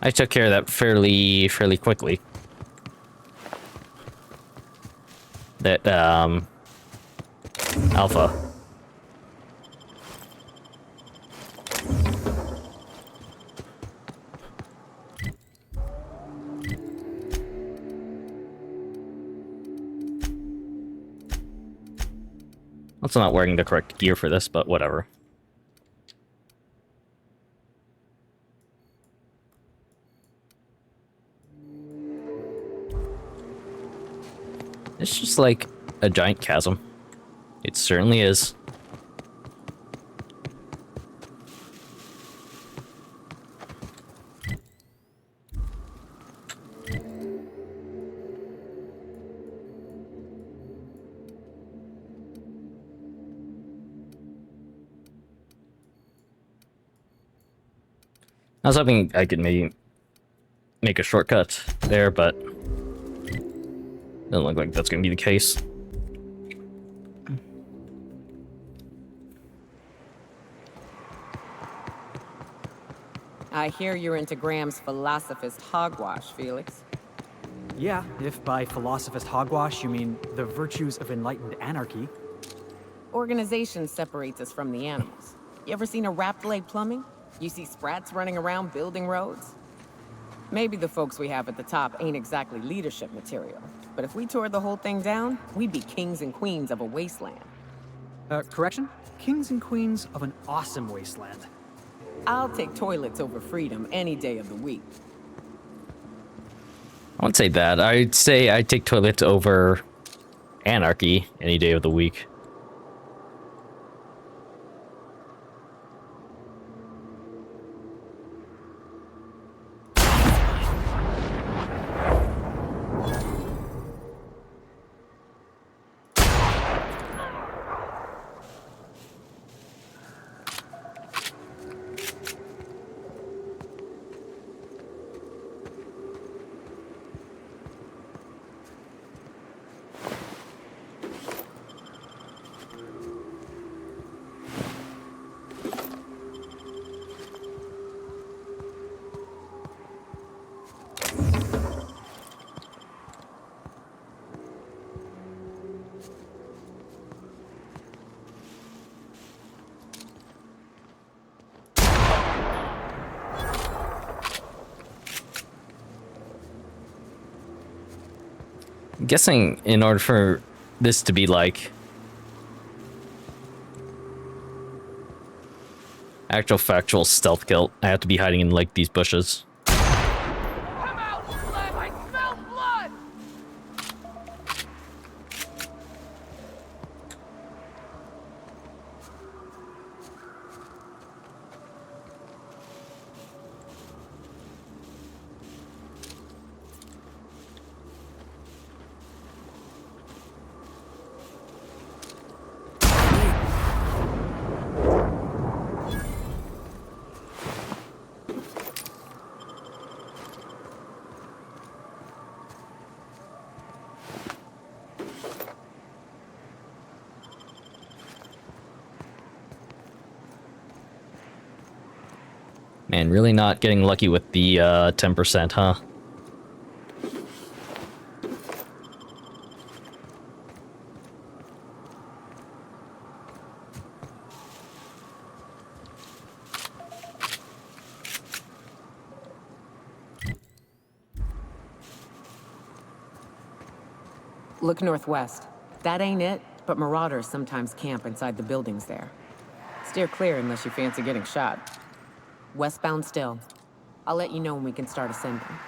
I took care of that fairly quickly. That, Alpha. Also not wearing the correct gear for this, but whatever. It's just like a giant chasm. It certainly is. I was hoping I could maybe make a shortcut there, but doesn't look like that's going to be the case. I hear you're into Graham's philosophist hogwash, Felix. Yeah, if by philosophist hogwash you mean the virtues of enlightened anarchy. Organization separates us from the animals. You ever seen a rapt leg plumbing? You see sprats running around building roads? Maybe the folks we have at the top ain't exactly leadership material, but if we tore the whole thing down, we'd be kings and queens of a wasteland. Correction? Kings and queens of an awesome wasteland. I'll take toilets over freedom any day of the week. I wouldn't say that. I'd say I'd take toilets over anarchy any day of the week. I'm guessing in order for this to be like actual factual stealth kill, I have to be hiding in like these bushes. Man, really not getting lucky with the 10%, huh? Look northwest. That ain't it, but marauders sometimes camp inside the buildings there. Steer clear unless you fancy getting shot. Westbound still. I'll let you know when we can start assembling.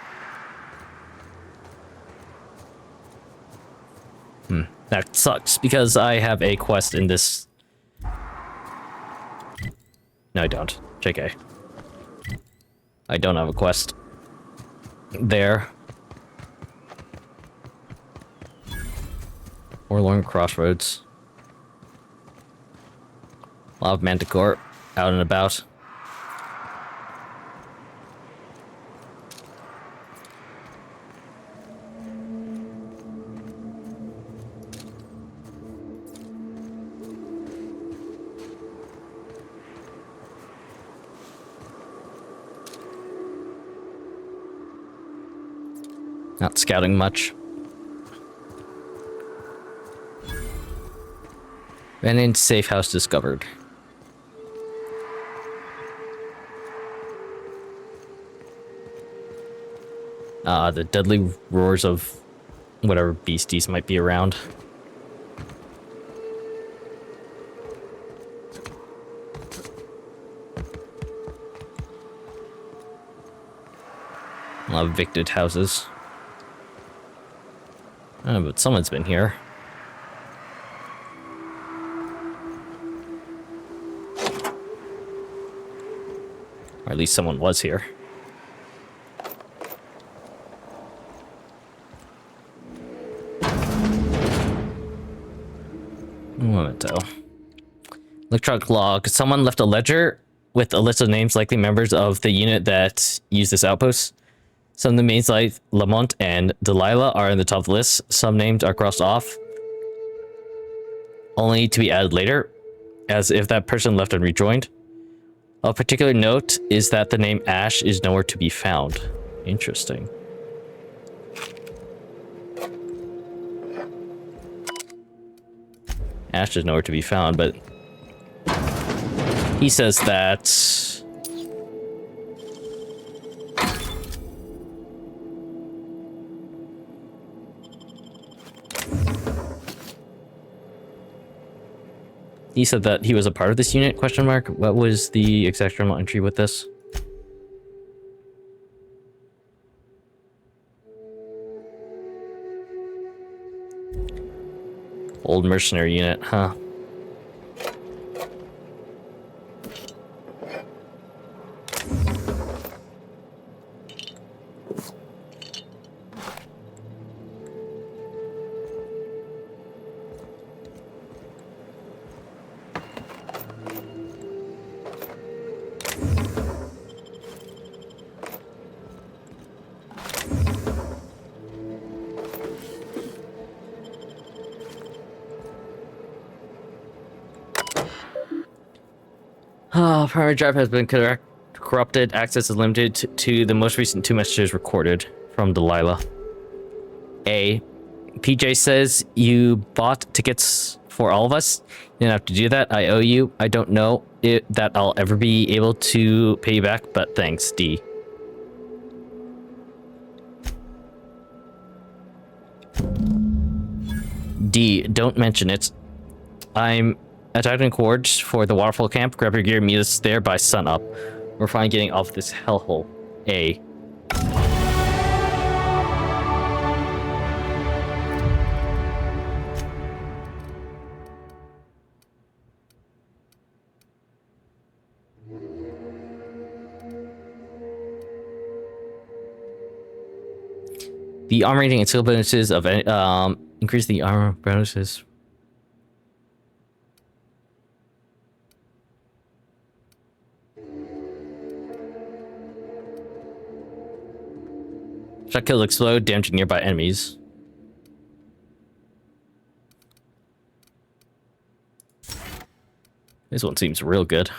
That sucks, because I have a quest in this... No, I don't. JK. I don't have a quest there. Forlorn Crossroads. A lot of Manticore out and about. Not scouting much. Abandoned safe house discovered. The deadly roars of whatever beasties might be around. A lot of evicted houses. But someone's been here. Or at least someone was here. Memento. Electronic log. Someone left a ledger with a list of names likely members of the unit that used this outpost. Some of the names like Lamont and Delilah are in the top of the list. Some names are crossed off, only to be added later, as if that person left and rejoined. A particular note is that the name Ash is nowhere to be found. Interesting. Ash is nowhere to be found, but he says that he was a part of this unit, question mark. What was the exact journal entry with this? Old mercenary unit, huh? Primary drive has been corrupted. Access is limited to the most recent 2 messages recorded from Delilah. A. PJ says you bought tickets for all of us. You didn't have to do that. I owe you. I don't know that I'll ever be able to pay you back, but thanks, D. D. Don't mention it. I'm attacking coords for the waterfall camp. Grab your gear, meet us there by sunup. We're finally getting off this hellhole. A. The armor rating and skill bonuses of increase the armor bonuses. Shot kills explode, damaging nearby enemies. This one seems real good.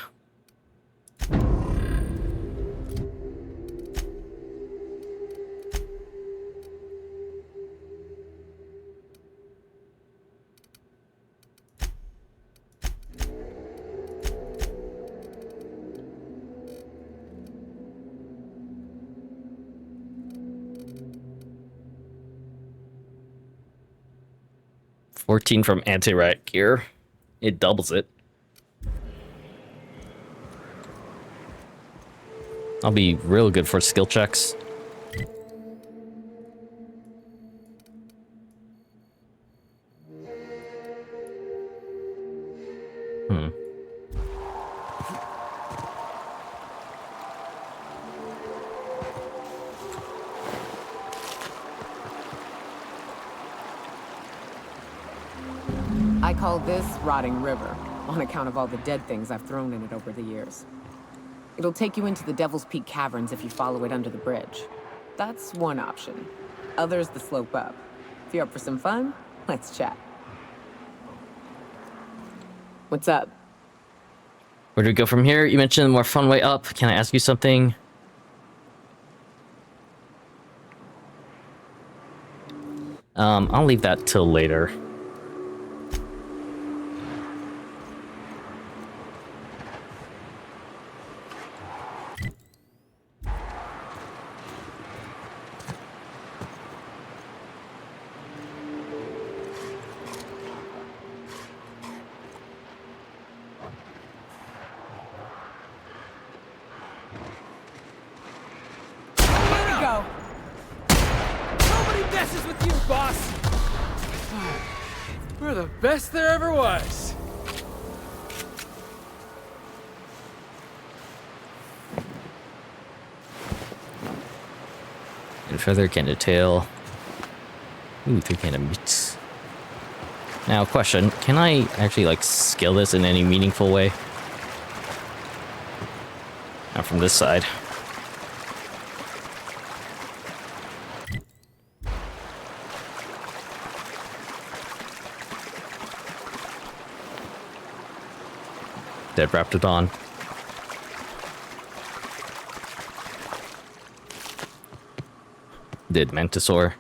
$14 from anti-riot gear. It doubles it. I'll be real good for skill checks. I call this Rotting River, on account of all the dead things I've thrown in it over the years. It'll take you into the Devil's Peak Caverns if you follow it under the bridge. That's one option. Others the slope up. If you're up for some fun, let's chat. What's up? Where do we go from here? You mentioned a more fun way up. Can I ask you something? I'll leave that till later. Messes with you, boss! We're the best there ever was. And feather, can of tail. Ooh, 3 can of meats. Now, question, can I actually, like, skill this in any meaningful way? Not from this side. Dead Raptodon. Did Mantisaur.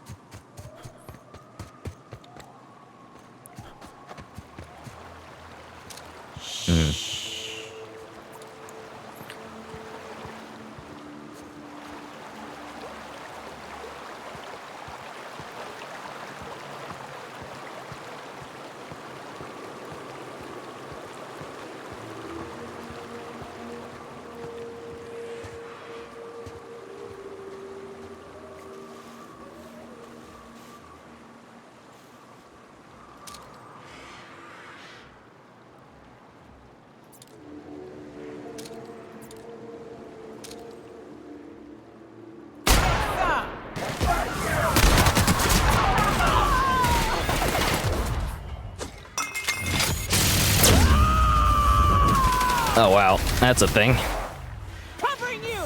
Oh wow, that's a thing. Covering you.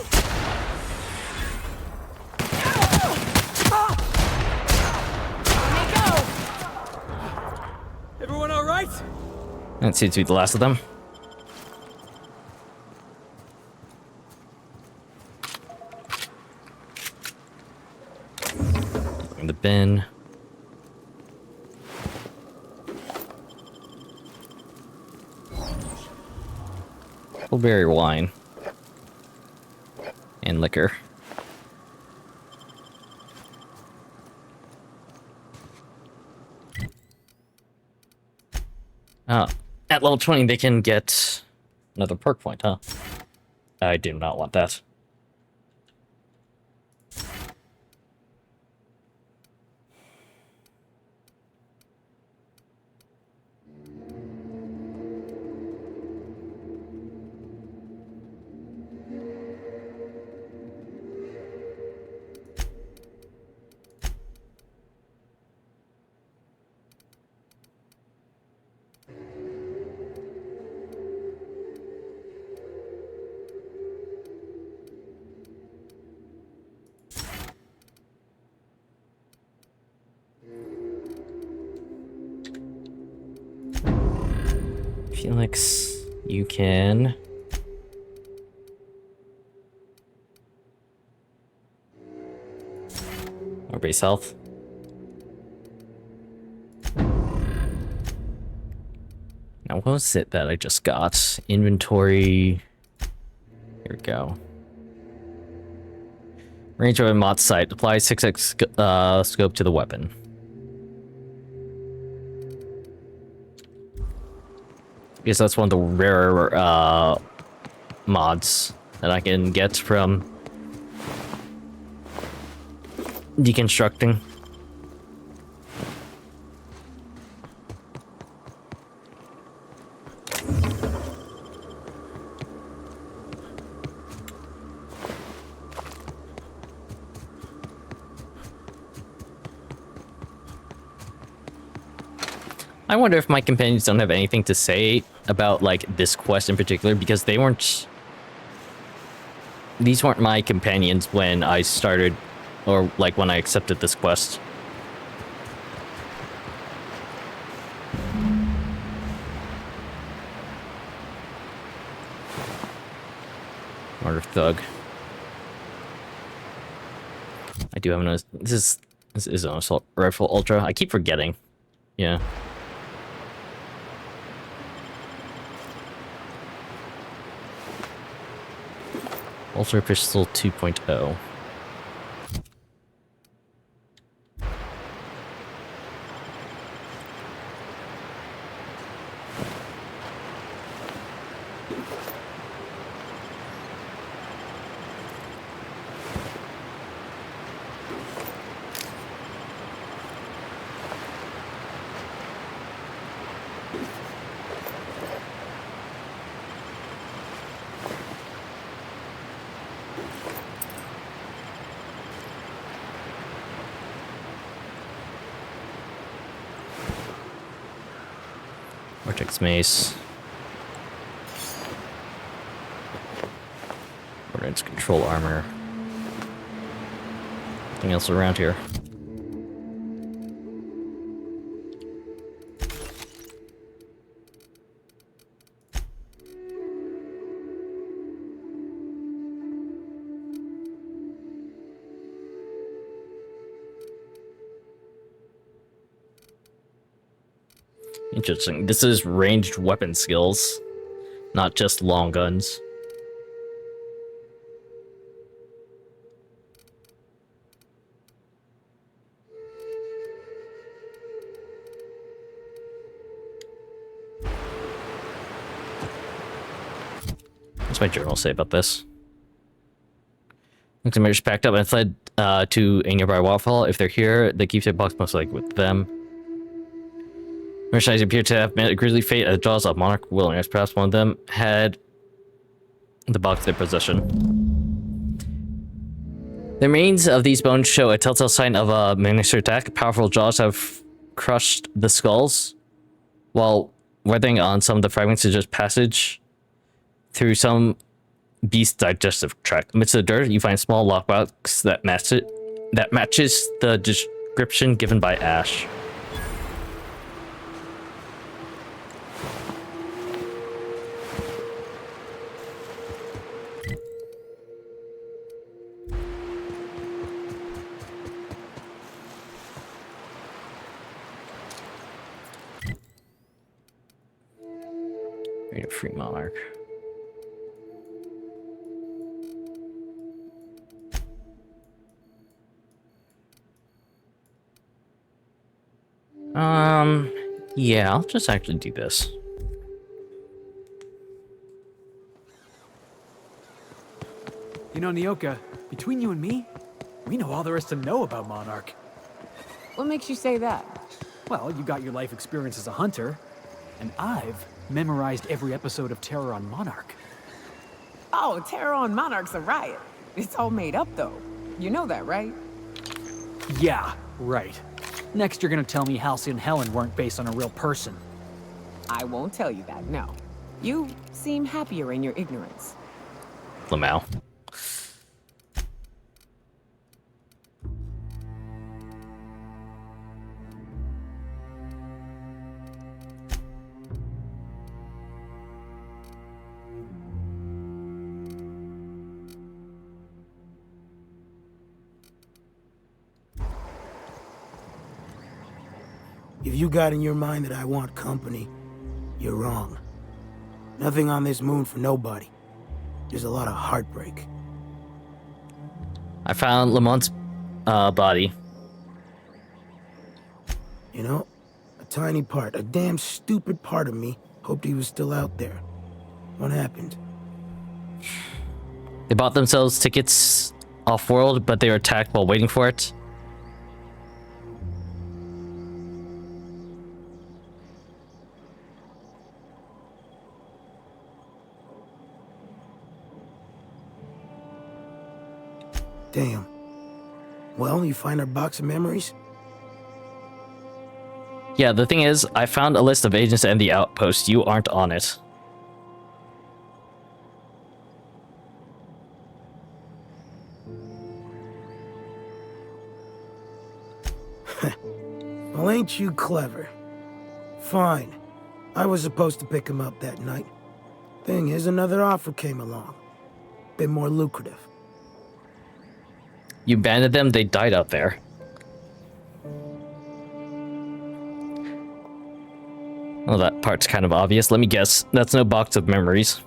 Everyone all right? That seems to be the last of them. In the bin. Berry wine and liquor. At level 20 they can get another perk point, huh? I do not want that. Felix, you can... Or base health. Now, what was it that I just got? Inventory... Here we go. Range of a mod sight. Apply 6x scope to the weapon. I guess that's one of the rarer mods that I can get from deconstructing. I wonder if my companions don't have anything to say about, like, this quest in particular, because they weren't... These weren't my companions when I started, or, like, when I accepted this quest. Murder Thug. I do have another... This This is an assault rifle ultra. I keep forgetting. Yeah. Ultra pistol 2.0. Vortex mace. Ordnance control armor. Nothing else around here. Interesting. This is ranged weapon skills, not just long guns. What's my journal say about this? Looks like I just packed up and fled to a nearby waterfall. If they're here, they keep their box most likely with them. Mercenaries appear to have met a grisly fate at the jaws of Monarch wilderness. Perhaps one of them had the box in their possession. The remains of these bones show a telltale sign of a miniature attack. Powerful jaws have crushed the skulls, while weathering on some of the fragments suggest passage through some beast's digestive tract. Amidst the dirt, you find a small lockbox that matches the description given by Ash. Free Monarch. Yeah, I'll just actually do this. You know, Nyoka, between you and me, we know all there is to know about Monarch. What makes you say that? Well, you got your life experience as a hunter, and I've memorized every episode of Terror on Monarch. Oh, Terror on Monarch's a riot. It's all made up, though. You know that, right? Yeah, right. Next, you're gonna tell me Halsey and Helen weren't based on a real person. I won't tell you that, no. You seem happier in your ignorance. Lamau. If you got in your mind that I want company, you're wrong. Nothing on this moon for nobody. There's a lot of heartbreak. I found Lamont's body. You know, a tiny part, a damn stupid part of me hoped he was still out there. What happened? They bought themselves tickets off-world, but they were attacked while waiting for it. Damn. Well, you find our box of memories? Yeah, the thing is, I found a list of agents and the outpost. You aren't on it. Well, ain't you clever? Fine. I was supposed to pick him up that night. Thing is, another offer came along. Bit more lucrative. You abandoned them, they died out there. Well, that part's kind of obvious. Let me guess. That's no box of memories.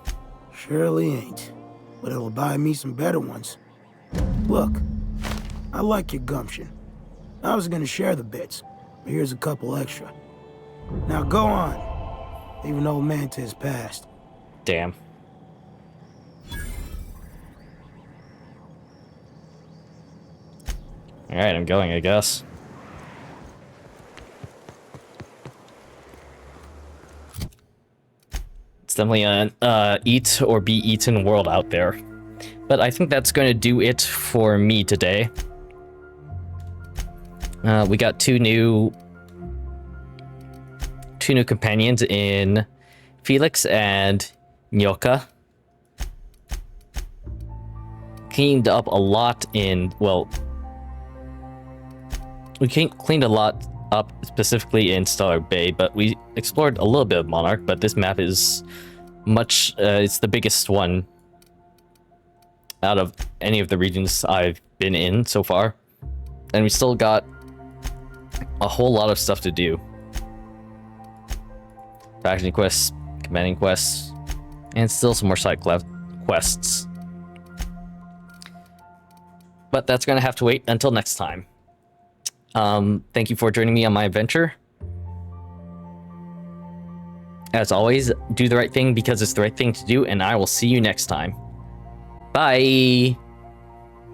Surely ain't. But it'll buy me some better ones. Look, I like your gumption. I was gonna share the bits, but here's a couple extra. Now go on. Leave old man to his past. Damn. Alright, I'm going, I guess. It's definitely an eat or be eaten world out there. But I think that's going to do it for me today. We got two new companions in Felix and Nyoka. Cleaned up a lot in, well, we cleaned a lot up specifically in Stellar Bay, but we explored a little bit of Monarch, but this map is much, it's the biggest one out of any of the regions I've been in so far. And we still got a whole lot of stuff to do. Faction quests, commanding quests, and still some more side quests. But that's going to have to wait until next time. Thank you for joining me on my adventure. As always, do the right thing because it's the right thing to do, and I will see you next time. Bye!